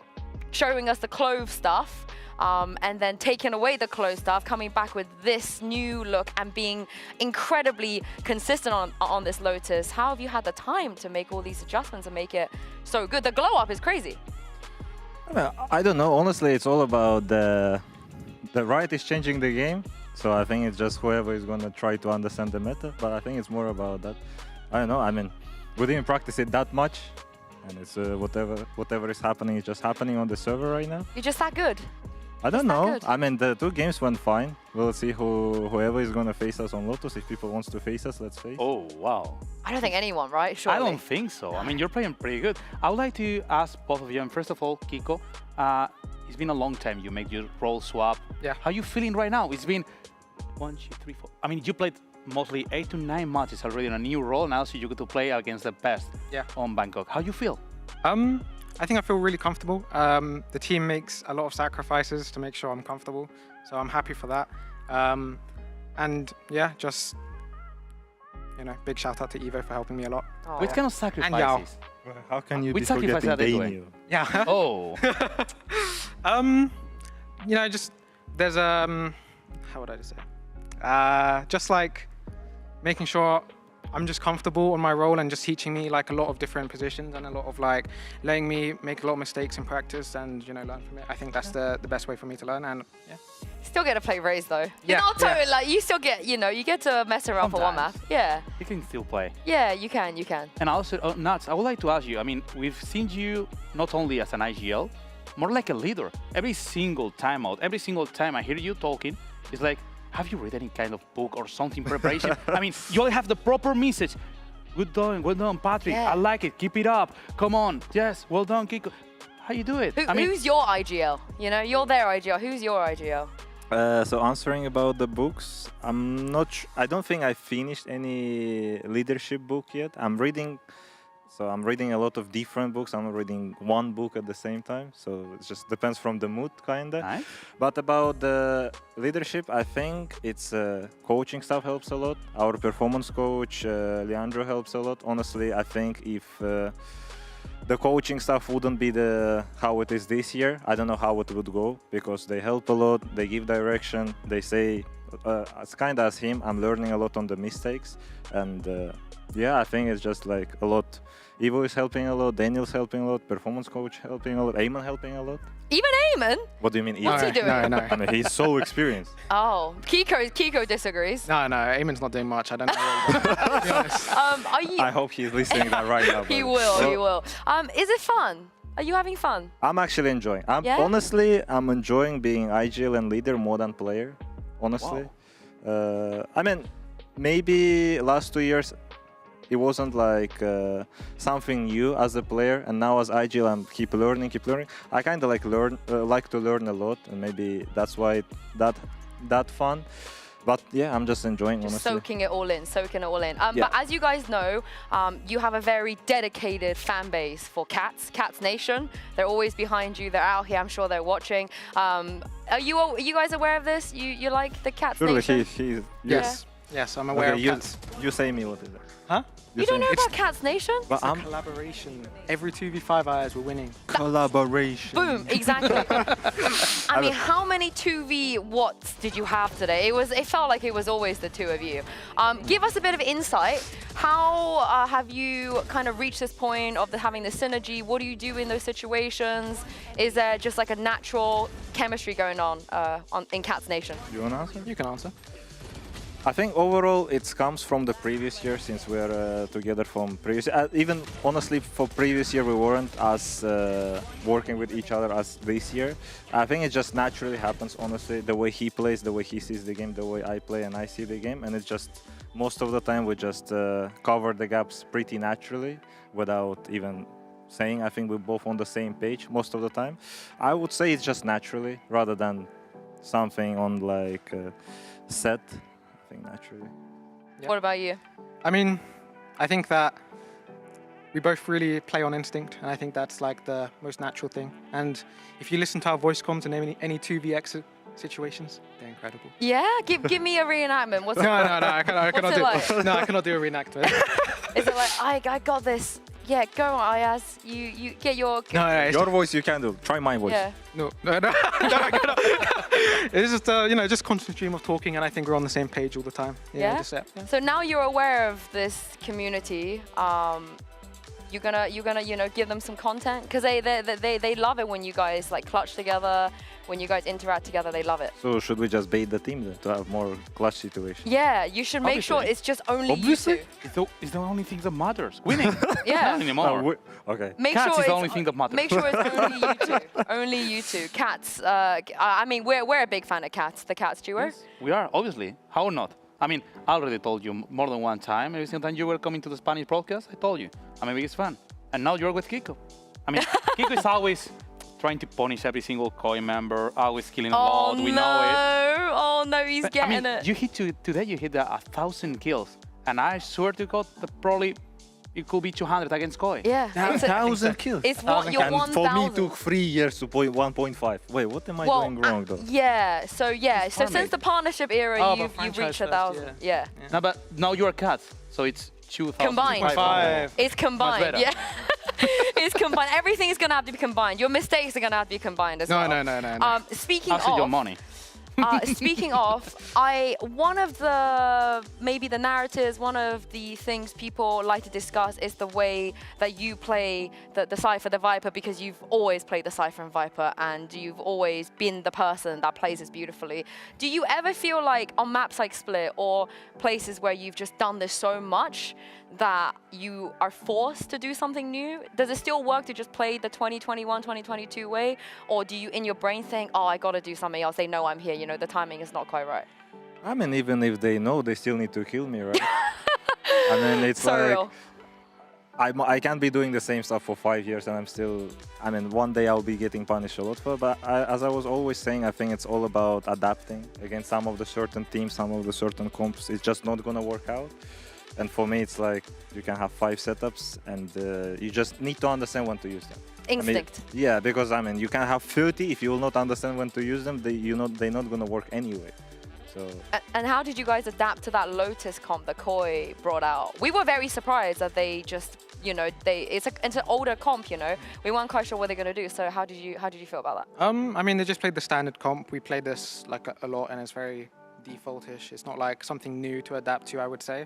showing us the Clove stuff, and then taking away the Clove stuff, coming back with this new look and being incredibly consistent on this Lotus? How have you had the time to make all these adjustments and make it so good? The glow up is crazy. I don't know. Honestly, it's all about the Riot is changing the game. So I think it's just whoever is going to try to understand the meta, but I think it's more about that. I don't know, I mean, we didn't practice it that much, and it's whatever is happening is just happening on the server right now. You're just that good? I don't know. I mean, the 2 games went fine. We'll see whoever is going to face us on Lotus. If people wants to face us, let's face. Oh, wow. I don't think anyone, right? Surely. I don't think so. I mean, you're playing pretty good. I would like to ask both of you, and first of all, Kiko, it's been a long time you make your role swap. Yeah. How are you feeling right now? It's been 1, 2, 3, 4. I mean, you played mostly 8 to 9 matches already in a new role now, so you get to play against the best on Bangkok. How you feel? I think I feel really comfortable. The team makes a lot of sacrifices to make sure I'm comfortable, so I'm happy for that. And yeah, just big shout out to Evo for helping me a lot. Which kind of sacrifices? How can you Which be sacrifice forgetting are they Daniel? doing? Yeah. Oh. Just there's how would I say? Just like making sure I'm just comfortable on my role and just teaching me like a lot of different positions and a lot of like letting me make a lot of mistakes in practice and learn from it. I think that's the best way for me to learn, and yeah. Still get to play Raze though. Yeah, Not totally, like you still get, you get to mess around for one map. Sometimes. Yeah. You can still play. Yeah, you can. And also, Nats, I would like to ask you, I mean, we've seen you not only as an IGL, more like a leader. Every single timeout, every single time I hear you talking, it's like, have you read any kind of book or something preparation? I mean, you all have the proper message. Well done, Patrick. Yeah. I like it. Keep it up. Come on. Yes, well done, Kiko. How you do it? Who's your IGL? You're their IGL. Who's your IGL? So answering about the books, I don't think I finished any leadership book yet. I'm reading a lot of different books. I'm not reading one book at the same time, so it just depends from the mood, kinda. Nice. But about the leadership, I think it's coaching stuff helps a lot. Our performance coach, Leandro, helps a lot. Honestly, I think if the coaching stuff wouldn't be how it is this year, I don't know how it would go, because they help a lot, they give direction, they say, it's kind of as him, I'm learning a lot on the mistakes, and yeah, I think it's just like a lot. Evo is helping a lot, Daniel's helping a lot, performance coach helping a lot, Eamon helping a lot. Even Eamon? What do you mean? What's he doing? No. I mean, he's so experienced. Oh, Kiko disagrees. No, Eamon's not doing much. I don't know what to be honest. Are you? I hope he's listening that right now. He but- will. So, He will. Is it fun? Are you having fun? I'm actually enjoying. Yeah? Honestly, I'm enjoying being IGL and leader more than player. Honestly, I mean, maybe last 2 years it wasn't like something new as a player, and now as IGL I'm keep learning. I kind of like to learn a lot, and maybe that's why that fun. But yeah, I'm just enjoying, Just honestly. soaking it all in. Yeah. But as you guys know, you have a very dedicated fan base for Cats Nation. They're always behind you. They're out here. I'm sure they're watching. Are you guys aware of this? You like the Cats Surely Nation? Yes. Yes, I'm aware of Cats. You say me what is it? Huh? You don't know about Cats Nation? But It's a collaboration. Every 2v5 hours, we're winning. Collaboration. Boom, exactly. I mean, how many 2v whats did you have today? It felt like it was always the two of you. Give us a bit of insight. How have you kind of reached this point of having the synergy? What do you do in those situations? Is there just like a natural chemistry going on in Cats Nation? You want to answer? You can answer. I think overall it comes from the previous year, since we're together from previous. Even honestly, for previous year we weren't as working with each other as this year. I think it just naturally happens. Honestly, the way he plays, the way he sees the game, the way I play and I see the game, and it's just most of the time we just cover the gaps pretty naturally without even saying. I think we're both on the same page most of the time. I would say it's just naturally rather than something on like set. Naturally. Yeah. What about you? I mean, I think that we both really play on instinct, and I think that's like the most natural thing. And if you listen to our voice comms in any 2vx situations, they're incredible. Yeah, give me a reenactment. What's No, I cannot do a reenactment. Is it like I got this? Yeah, go on, Ayaz. You get your. Your voice you can do. Try my voice. Yeah. No, I cannot. It's just just constant stream of talking, and I think we're on the same page all the time. Yeah. So now you're aware of this community. You're gonna give them some content, because they love it when you guys like clutch together, when you guys interact together. They love it. So should we just bait the team then to have more clutch situations? Yeah, you should make sure it's just only Obviously. you two. It's the only thing that matters. Winning. Yeah. Not anymore. Okay. Make Cats sure is the it's only thing that matters. Make sure it's only you two. Only you two. Cats. I mean, we're a big fan of Cats. The Cats duo. Yes, we are, obviously. How not? I mean, I already told you more than one time. Every single time you were coming to the Spanish broadcast, I told you I'm a biggest fan. And now you're with Kiko. I mean, Kiko is always trying to punish every single COI member, always killing a lot. We know it. Oh no, he's getting I mean, it. You hit today. You hit 1,000 kills, and I swear to God, that probably it could be 200 against Koi. Yeah. It's 1,000 kills. It's what your And 1,000. for me, it took 3 years to point 1.5. Wait, what am I doing wrong though? Yeah. So since the partnership era, Oh, you've but reached franchise 1,000. Yeah. No, but now you're cut, so it's 2,000. Combined. It's combined. better. Yeah. It's combined. Everything is gonna have to be combined. Your mistakes are gonna have to be combined as well. No. Speaking I'll send your of. money. Speaking of, one of maybe the narratives, one of the things people like to discuss is the way that you play the Cypher, the Viper, because you've always played the Cypher and Viper, and you've always been the person that plays this beautifully. Do you ever feel like on maps like Split or places where you've just done this so much that you are forced to do something new? Does it still work to just play the 2021, 2022 way? Or do you in your brain think, oh, I gotta do something else, they know I'm here, you know, the timing is not quite right? I mean, even if they know, they still need to kill me, right? I mean, it's So like real. I can't be doing the same stuff for 5 years, and I'm still. I mean, one day I'll be getting punished a lot for. But as I was always saying, I think it's all about adapting against some of the certain teams, some of the certain comps. It's just not gonna work out. And for me, it's like you can have 5 setups, and you just need to understand when to use them. Instinct. I mean, yeah, because I mean, you can have 30 if you will not understand when to use them. They're not gonna work anyway. So. And how did you guys adapt to that Lotus comp that Koi brought out? We were very surprised that they just, you know, it's an older comp, you know. We weren't quite sure what they're gonna do. So how did you feel about that? I mean, they just played the standard comp. We played this like a lot, and it's very default-ish. It's not like something new to adapt to, I would say.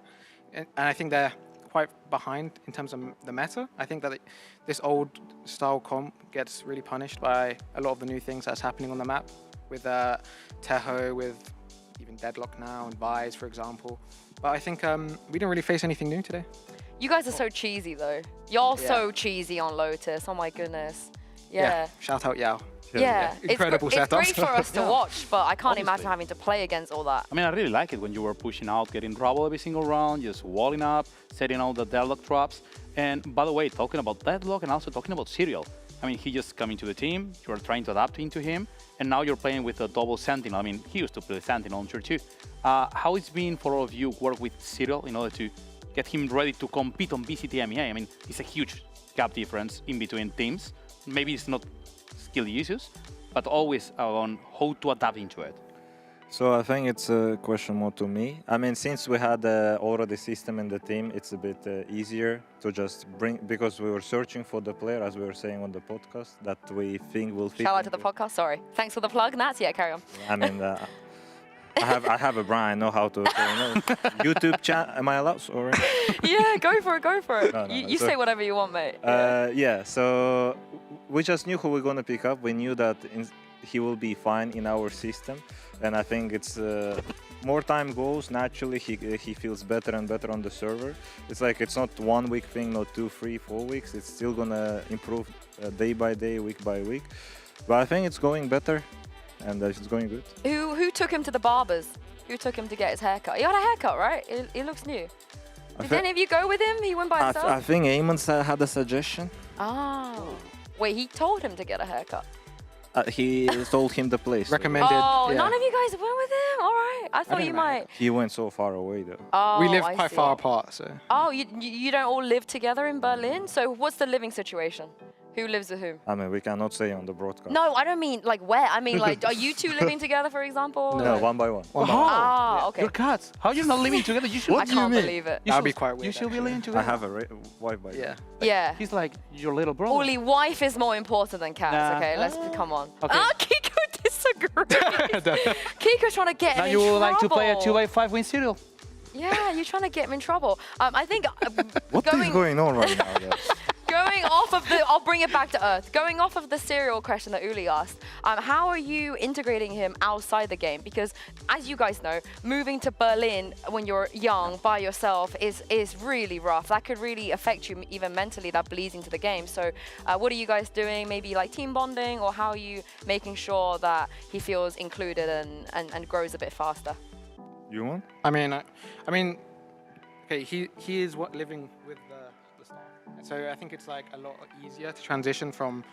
And I think they're quite behind in terms of the meta. I think that this old style comp gets really punished by a lot of the new things that's happening on the map with Teho, with even Deadlock now, and Vise, for example. But I think we didn't really face anything new today. You guys are so cheesy, though. You're so cheesy on Lotus. Oh my goodness. Yeah. Shout out Yao. Yeah. Incredible it's great setups. for us to Yeah. watch, but I can't Honestly. imagine having to play against all that. I mean, I really like it when you were pushing out, getting rubble every single round, just walling up, setting all the deadlock traps. And by the way, talking about deadlock and also talking about Serial. I mean, he just coming to the team, you are trying to adapt into him, and now you're playing with a double Sentinel. I mean, he used to play Sentinel on tier 2. How it's been for all of you work with Serial in order to get him ready to compete on VCT EMEA? I mean, it's a huge gap difference in between teams. Maybe it's not skill issues, but always on how to adapt into it. So I think it's a question more to me. I mean, since we had already system in the team, it's a bit easier to just bring, because we were searching for the player, as we were saying on the podcast, that we think will fit. Shout out to the podcast, sorry. Thanks for the plug, Nats. Yeah, carry on. I mean, I have a brain. I know how to. YouTube channel. Am I allowed? Sorry. Yeah, go for it, go for it. No, you say whatever you want, mate. Yeah. So we just knew who we're gonna pick up. We knew that he will be fine in our system, and I think it's more time goes. Naturally, he feels better and better on the server. It's like it's not 1 week thing, not 2, 3, 4 weeks. It's still gonna improve day by day, week by week. But I think it's going better, and it's going good. Who took him to the barbers? Who took him to get his haircut? He had a haircut, right? He looks new. Did any of you go with him? He went by himself? I think Eamon had a suggestion. Oh. Wait, he told him to get a haircut? He told him the place. Recommended. Oh, none of you guys went with him? All right. I thought you might. He went so far away though. Oh, We live I quite see. far apart, so. Oh, you don't all live together in Berlin? So what's the living situation? Who lives with whom? I mean, we cannot say on the broadcast. No, I don't mean like where. I mean like, are you two living together, for example? No, one by one. Ah, okay. You're cats. How are you not living together? You should. I can't believe it. That'd be quite weird. You should be living I together. have a wife by Yeah. Yeah. He's like your little brother. Oli, wife is more important than cats, Nah. okay? Let's come on. Okay. Ah, Kiko disagrees. Kiko's trying to get Now him you in would trouble. like to play a 2x5 win serial. Yeah, you're trying to get him in trouble. I think What is going on right now, guys? going off of the, I'll bring it back to earth. Going off of the serial question that Uli asked, how are you integrating him outside the game? Because as you guys know, moving to Berlin when you're young by yourself is really rough. That could really affect you even mentally. That bleeds into the game. So what are you guys doing? Maybe like team bonding, or how are you making sure that he feels included and grows a bit faster? You want? I mean, okay, he is living with the staff, so I think it's like a lot easier to transition from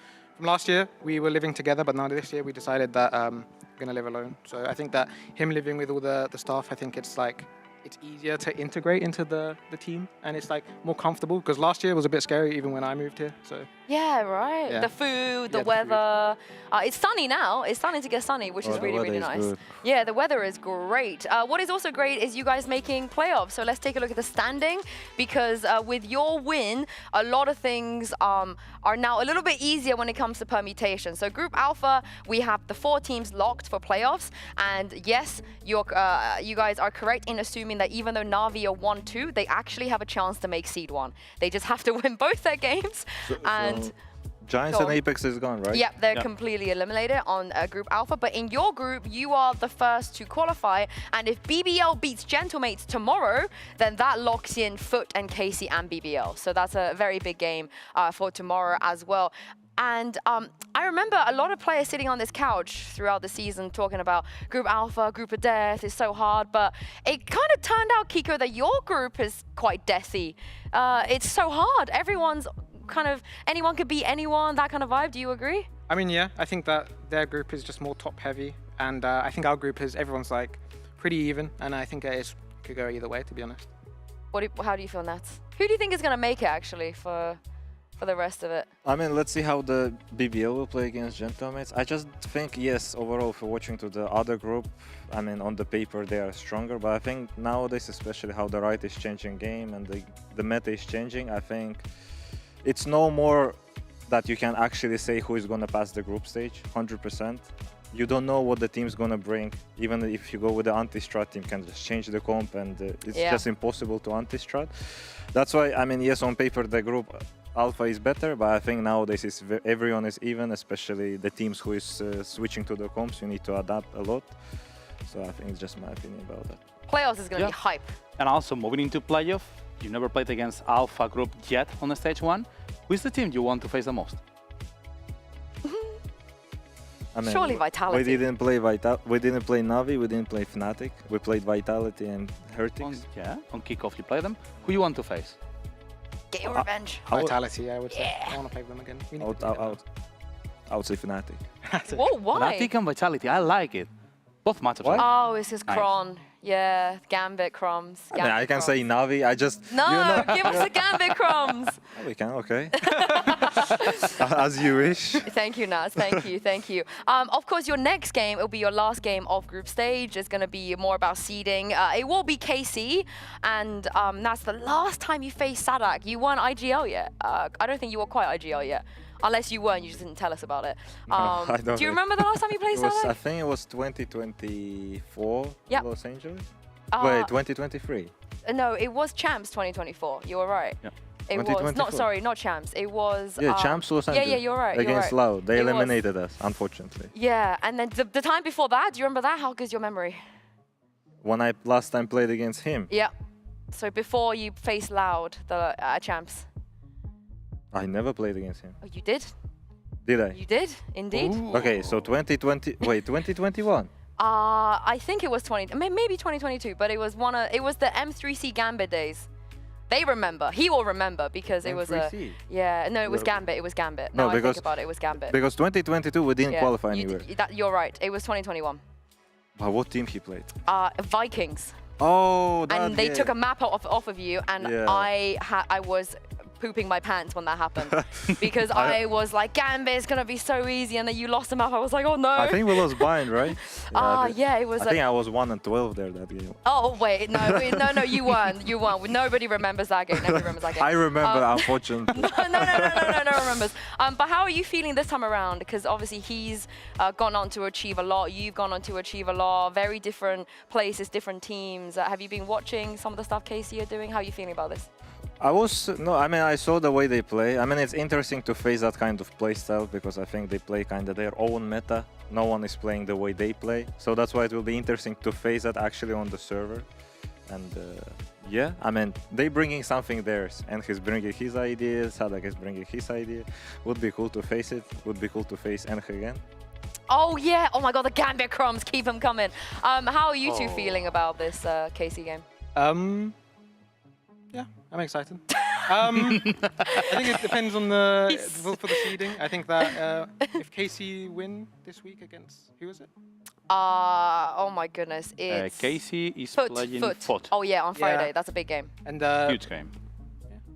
last year. We were living together, but now this year we decided that we're gonna live alone. So I think that him living with all the staff, I think it's like it's easier to integrate into the team, and it's like more comfortable. Because last year was a bit scary even when I moved here. So Yeah, right. Yeah. The food, the Yeah, the weather. It's sunny now. It's starting to get sunny, which is the really, weather really is nice. good. Yeah, the weather is great. What is also great is you guys making playoffs. So let's take a look at the standing, because with your win, a lot of things are now a little bit easier when it comes to permutation. So Group Alpha, we have the 4 teams locked for playoffs. And yes, you guys are correct in assuming that even though Na'Vi are 1-2, they actually have a chance to make Seed 1. They just have to win both their games. And Giants Go and on. Apex is gone, right? Yep, they're completely eliminated on Group Alpha. But in your group, you are the first to qualify. And if BBL beats Gentlemates tomorrow, then that locks in Foot and Casey and BBL. So that's a very big game for tomorrow as well. And I remember a lot of players sitting on this couch throughout the season talking about Group Alpha, Group of Death is so hard. But it kind of turned out, Kiko, that your group is quite deathy. It's so hard. Everyone's kind of, anyone could beat anyone, that kind of vibe. Do you agree? I mean, yeah, I think that their group is just more top heavy, and I think our group is, everyone's like pretty even, and I think it could go either way, to be honest. How do you feel, Nats? Who do you think is going to make it actually for the rest of it? I mean, let's see how the BBL will play against Gentlemates. I just think, yes, overall, for watching to the other group, I mean, on the paper they are stronger, but I think nowadays, especially how the right is changing game and the meta is changing, I think it's no more that you can actually say who is going to pass the group stage, 100%. You don't know what the team's going to bring. Even if you go with the anti-strat team, can just change the comp, and it's just impossible to anti-strat. That's why, I mean, yes, on paper the group Alpha is better, but I think nowadays everyone is even, especially the teams who is switching to the comps. You need to adapt a lot. So I think it's just my opinion about that. Playoffs is going to be hype. And also moving into playoff, you never played against Alpha group yet on the stage 1. Who is the team you want to face the most? I mean, surely Vitality. We didn't play we didn't play Na'Vi, we didn't play Fnatic. We played Vitality and Heretics. Yeah, on kickoff you play them. Who you want to face? Get your revenge. Vitality, I would say. I want to play them again. I would say Fnatic. Whoa, why? Fnatic and Vitality, I like it. Both matchups. Oh, it's his Kron. Yeah, Gambit crumbs. I mean, I can say Na'Vi, I just... No, you know. give us the Gambit crumbs. We can, okay. As you wish. Thank you, Naz. Thank you, thank you. Of course, your next game, it'll be your last game of group stage. It's going to be more about seeding. It will be KC, and that's the last time you faced Sadak. You weren't IGL yet. I don't think you were quite IGL yet. Unless you weren't, you just didn't tell us about it. I don't do you remember the last time you played Sadak? I think it was 2024 Yep. Los Angeles. Wait, 2023. No, it was Champs 2024. You were right. Yeah. It was not Champs. It was Yeah, Champs Los Angeles. Yeah, you're right. Against you're right. Loud. They eliminated us, unfortunately. Yeah, and then the time before that, do you remember that? How good's your memory? When I last time played against him. Yeah. So before you faced Loud, the Champs. I never played against him. Oh, you did? Did I? You did, indeed. Ooh. Okay, so 2020. Wait, 2021. I think it was maybe 2022, but it was it was the M3C Gambit days. They remember. He will remember because it was a no, it was Gambit. It was Gambit. No, now I think about it, it was Gambit. Because 2022 we didn't qualify anywhere. You're right. It was 2021. But what team he played? Vikings. Oh, that, and they took a map off of you, and I was pooping my pants when that happened because I was like, Gambit's gonna be so easy, and then you lost the map. I was like, oh no. I think we lost bind, right? Yeah, it was. I think I was 1-12 there that game. Oh wait, no, no, you weren't. You weren't. Nobody remembers that game. Nobody remembers that game. I remember, unfortunately. No one remembers. But how are you feeling this time around? Because obviously he's gone on to achieve a lot. You've gone on to achieve a lot. Very different places, different teams. Have you been watching some of the stuff Casey are doing? How are you feeling about this? I mean, I saw the way they play. I mean, it's interesting to face that kind of play style because I think they play kind of their own meta. No one is playing the way they play. So that's why it will be interesting to face that actually on the server. And yeah, I mean, they bringing something theirs, and he's bringing his ideas, Sadak is bringing his idea. Would be cool to face it. Would be cool to face Ench again. Oh yeah, oh my god, the Gambit crumbs, keep them coming. How are you two feeling about this Casey game? Yeah, I'm excited. I think it depends on for the seeding. I think that if KC win this week against, who is it? Oh my goodness, it's Casey is Foot. playing Foot. Foot. Oh yeah, on Friday. Yeah. That's a big game. And Huge game.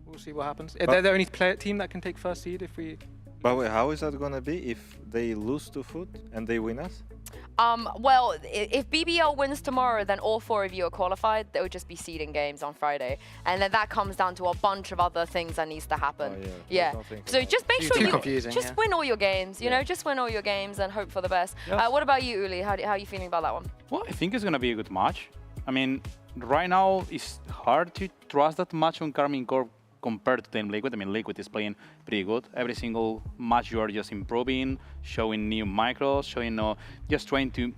we'll see what happens. They're the only team that can take first seed if we. But wait, how is that gonna be if they lose to Foot and they win us? Well, if BBL wins tomorrow, then all 4 of you are qualified. There would just be seeding games on Friday, and then that comes down to a bunch of other things that needs to happen. Oh, yeah. So just make sure you just win all your games. You know, just win all your games and hope for the best. Yes. What about you, Uli? How are you feeling about that one? Well, I think it's going to be a good match. I mean, right now it's hard to trust that much on Karmine Corp compared to Team Liquid. I mean, Liquid is playing pretty good. Every single match you are just improving, showing new micros, showing just trying to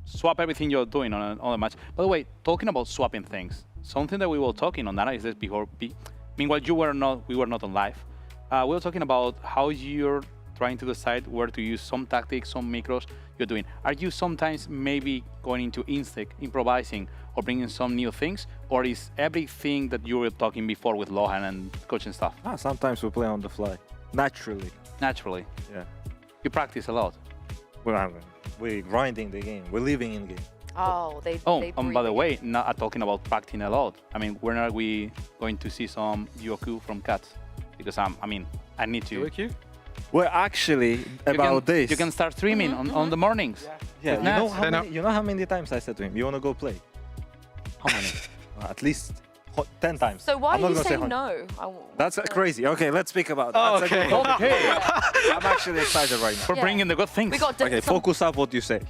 swap everything you're doing on a match. By the way, talking about swapping things, something that we were talking on analysis before. Meanwhile, we were not on live. We were talking about how you're trying to decide where to use some tactics, some micros you're doing. Are you sometimes maybe going into instinct, improvising, or bringing some new things? Or is everything that you were talking before with Lohan and coach and stuff? Sometimes we play on the fly, naturally. Naturally? Yeah. You practice a lot? We're grinding the game. We're living in the game. Oh, they by the way, not talking about practicing a lot. I mean, when are we going to see some Yoku from Cats? Because I need to. Yoku? Well, actually, about this. You can start streaming on the mornings. Yeah, you know how many times I said to him, you want to go play? How many? At least 10 times. So why I'm are not you gonna say saying 100. no? That's crazy. Okay, let's speak about that. Okay. I'm actually excited right now. For bringing the good things. We got Okay, focus up what you say.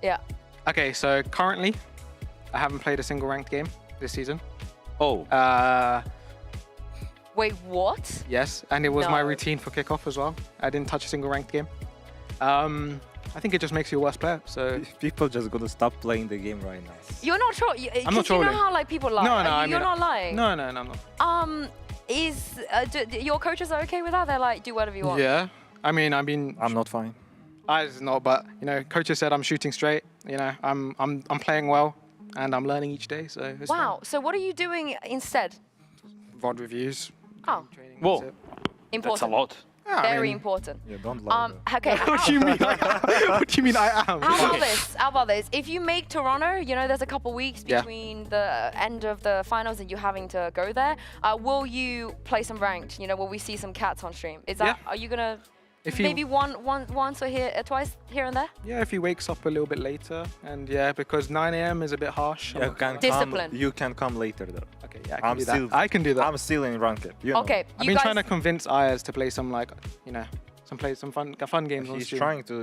Yeah. Okay, so currently, I haven't played a single ranked game this season. Oh. Wait, what? Yes, and it was my No. routine for kickoff as well. I didn't touch a single ranked game. I think it just makes you a worse player. So people just gonna stop playing the game right now. You're not sure. I'm not You know trolling. how like people lie. No, no, You're not lying. No, I'm not. Your coaches are okay with that? They're like, do whatever you want. Yeah, I mean, I'm not fine. I just not, but you know, coaches said I'm shooting straight. You know, I'm playing well, and I'm learning each day. So it's Wow. So what are you doing instead? VOD reviews. Oh, Whoa. important. That's a lot. Yeah, Very important. Yeah, don't lie. Okay. What do you mean? What do you mean I am? How about this? If you make Toronto, you know, there's a couple weeks Yeah. between the end of the finals and you having to go there. Will you play some ranked? You know, will we see some Cats on stream? Is that? Are you gonna? If you- Maybe once or twice here and there. Yeah, if he wakes up a little bit later, and yeah, because 9 a.m. is a bit harsh. You can come later though. Okay, yeah, I can do that. I can do that. I'm still in ranked. You know. Okay, I've been trying to convince Ayaz to play some some fun games on He's stream. trying to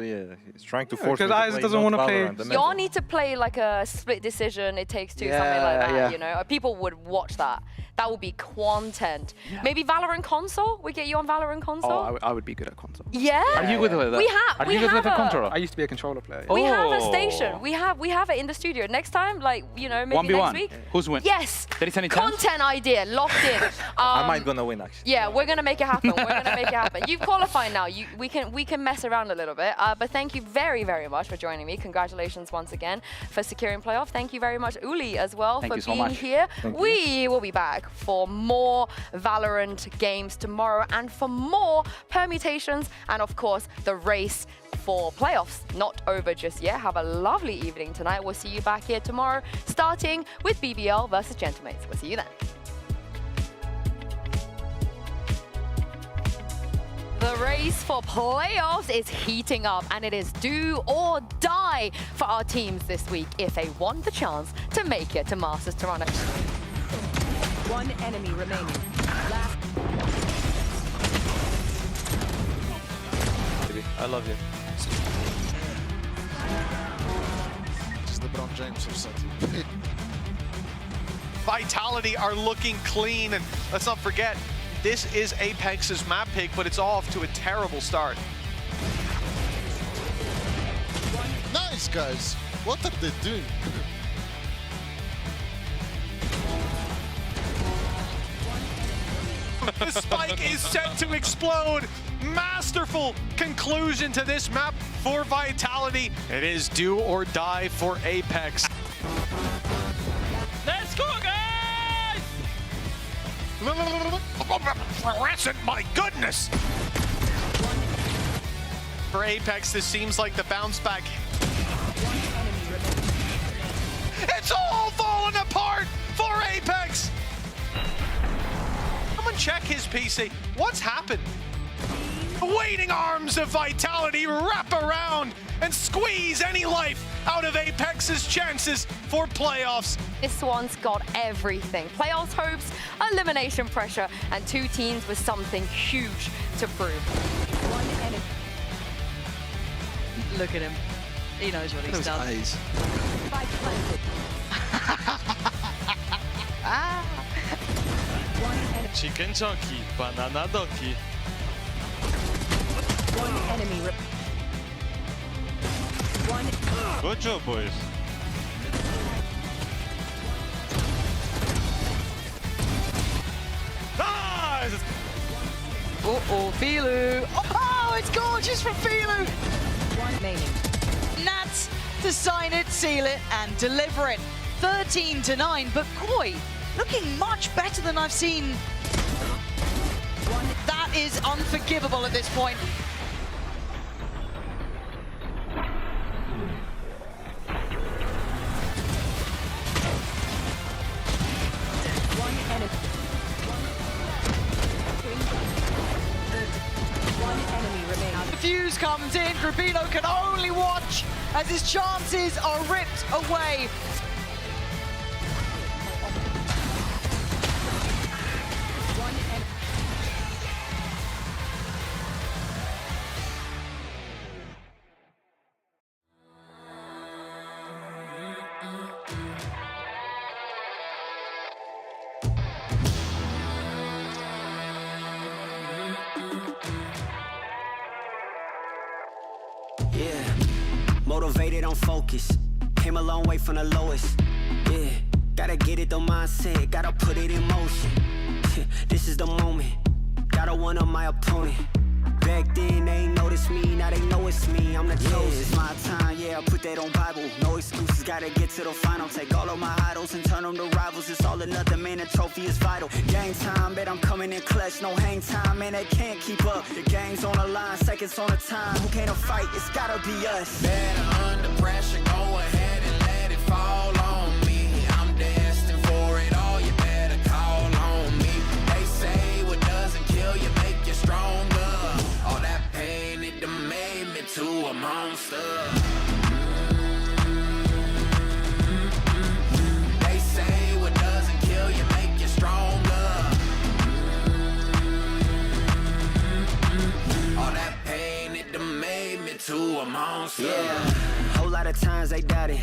force me because to Ayaz play doesn't not want to play. Valorant, the You all meta. need to play like a split decision. It takes two, Yeah, something like that. yeah. You know, people would watch that. That would be content. Maybe Valorant console. We get you on Valorant console. Oh, I would be good at console. Yeah. Are you good with that? We have. Are we you good have with a controller? I used to be a controller player. We have a Oh. station. We have it in the studio. Next time, like maybe 1v1. next week. Who's win? Yes. There is any chance? Content idea locked in. I might gonna win actually. Yeah, we're gonna make it happen. We're gonna make it happen. You've qualified now. We can mess around a little bit. But thank you very, very much for joining me. Congratulations once again for securing playoff. Thank you very much, Uli, as well Thank for you so being much. here. Thank you. We will be back for more Valorant games tomorrow and for more permutations and of course the race for playoffs. Not over just yet. Have a lovely evening tonight. We'll see you back here tomorrow, starting with BBL versus Gentlemates. We'll see you then. The race for playoffs is heating up and it is do or die for our teams this week if they want the chance to make it to Masters Toronto. One enemy remaining. Last. I love you. Just LeBron James or something. Vitality are looking clean, and let's not forget, this is Apex's map pick, but it's off to a terrible start. Nice, guys. What are they doing? The spike is set to explode. Masterful conclusion to this map for Vitality. It is do or die for Apex. Let's go, guys! Fluorescent, my goodness! For Apex, this seems like the bounce back It's all falling apart for Apex. Someone check his PC. What's happened? The waiting arms of Vitality wrap around and squeeze any life out of Apex's chances for playoffs. This one's got everything. Playoffs hopes, elimination pressure, and two teams with something huge to prove. One enemy. Look at him. He knows what he's done. Eyes. Spike planted. One enemy. Chicken chunky, banana donkey. One enemy. One. Good job, boys. Nice! Uh-oh, Filu. Oh, it's gorgeous from Filu. One remaining. Nats to sign it, seal it, and deliver it. 13-9, but Koi looking much better than I've seen. That is unforgivable at this point. One enemy. One enemy remaining. The fuse comes in. Grabino can only watch as his chances are ripped away. One enemy. Yeah, motivated, I'm focused. Came a long way from the lowest. Yeah, gotta get it, the mindset, gotta put it in motion. This is the moment, gotta one up my opponent. Back then they ain't noticed me, now they know it's me, I'm the chosen. It's my time, yeah, I put that on Bible. No excuses, gotta get to the final. Take all of my idols and turn them to rivals. It's all or nothing, man, the trophy is vital. Game time, bet I'm coming in clutch. No hang time, man, they can't keep up. The game's on the line, seconds on the time. Who can't fight? It's gotta be us. Better under pressure, go ahead and let it fall on me. I'm destined for it all, you better call on me. They say what doesn't kill you make you stronger. All that pain, it done made me to a monster. They say what doesn't kill you make you stronger. All that pain, it done made me to a monster. Yeah, whole lot of times they doubted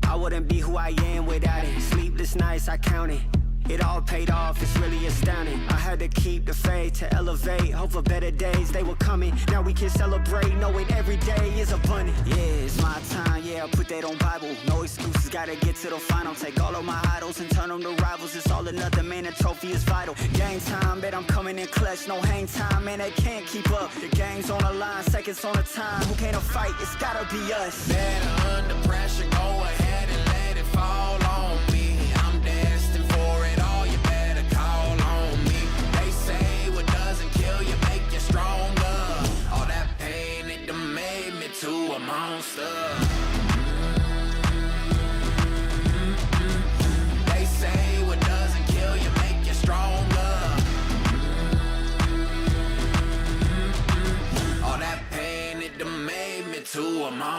I wouldn't be who I am without it. Sleepless nights, I counted. It all paid off, it's really astounding. I had to keep the faith to elevate. Hope for better days, they were coming. Now we can celebrate, knowing every day is abundant. Yeah, it's my time, yeah, I put that on Bible. No excuses, gotta get to the final. Take all of my idols and turn them to rivals. It's all or nothing, man, the trophy is vital. Game time, bet I'm coming in clutch. No hang time, man, they can't keep up. The game's on the line, seconds on the time. Who can't fight? It's gotta be us. Better under pressure, go ahead and let it fall on me. I'm destined for it all, you better call on me. They say what doesn't kill you make you stronger. All that pain, it done made me to a monster. They say what doesn't kill you make you stronger. All that pain, it done made me to a monster.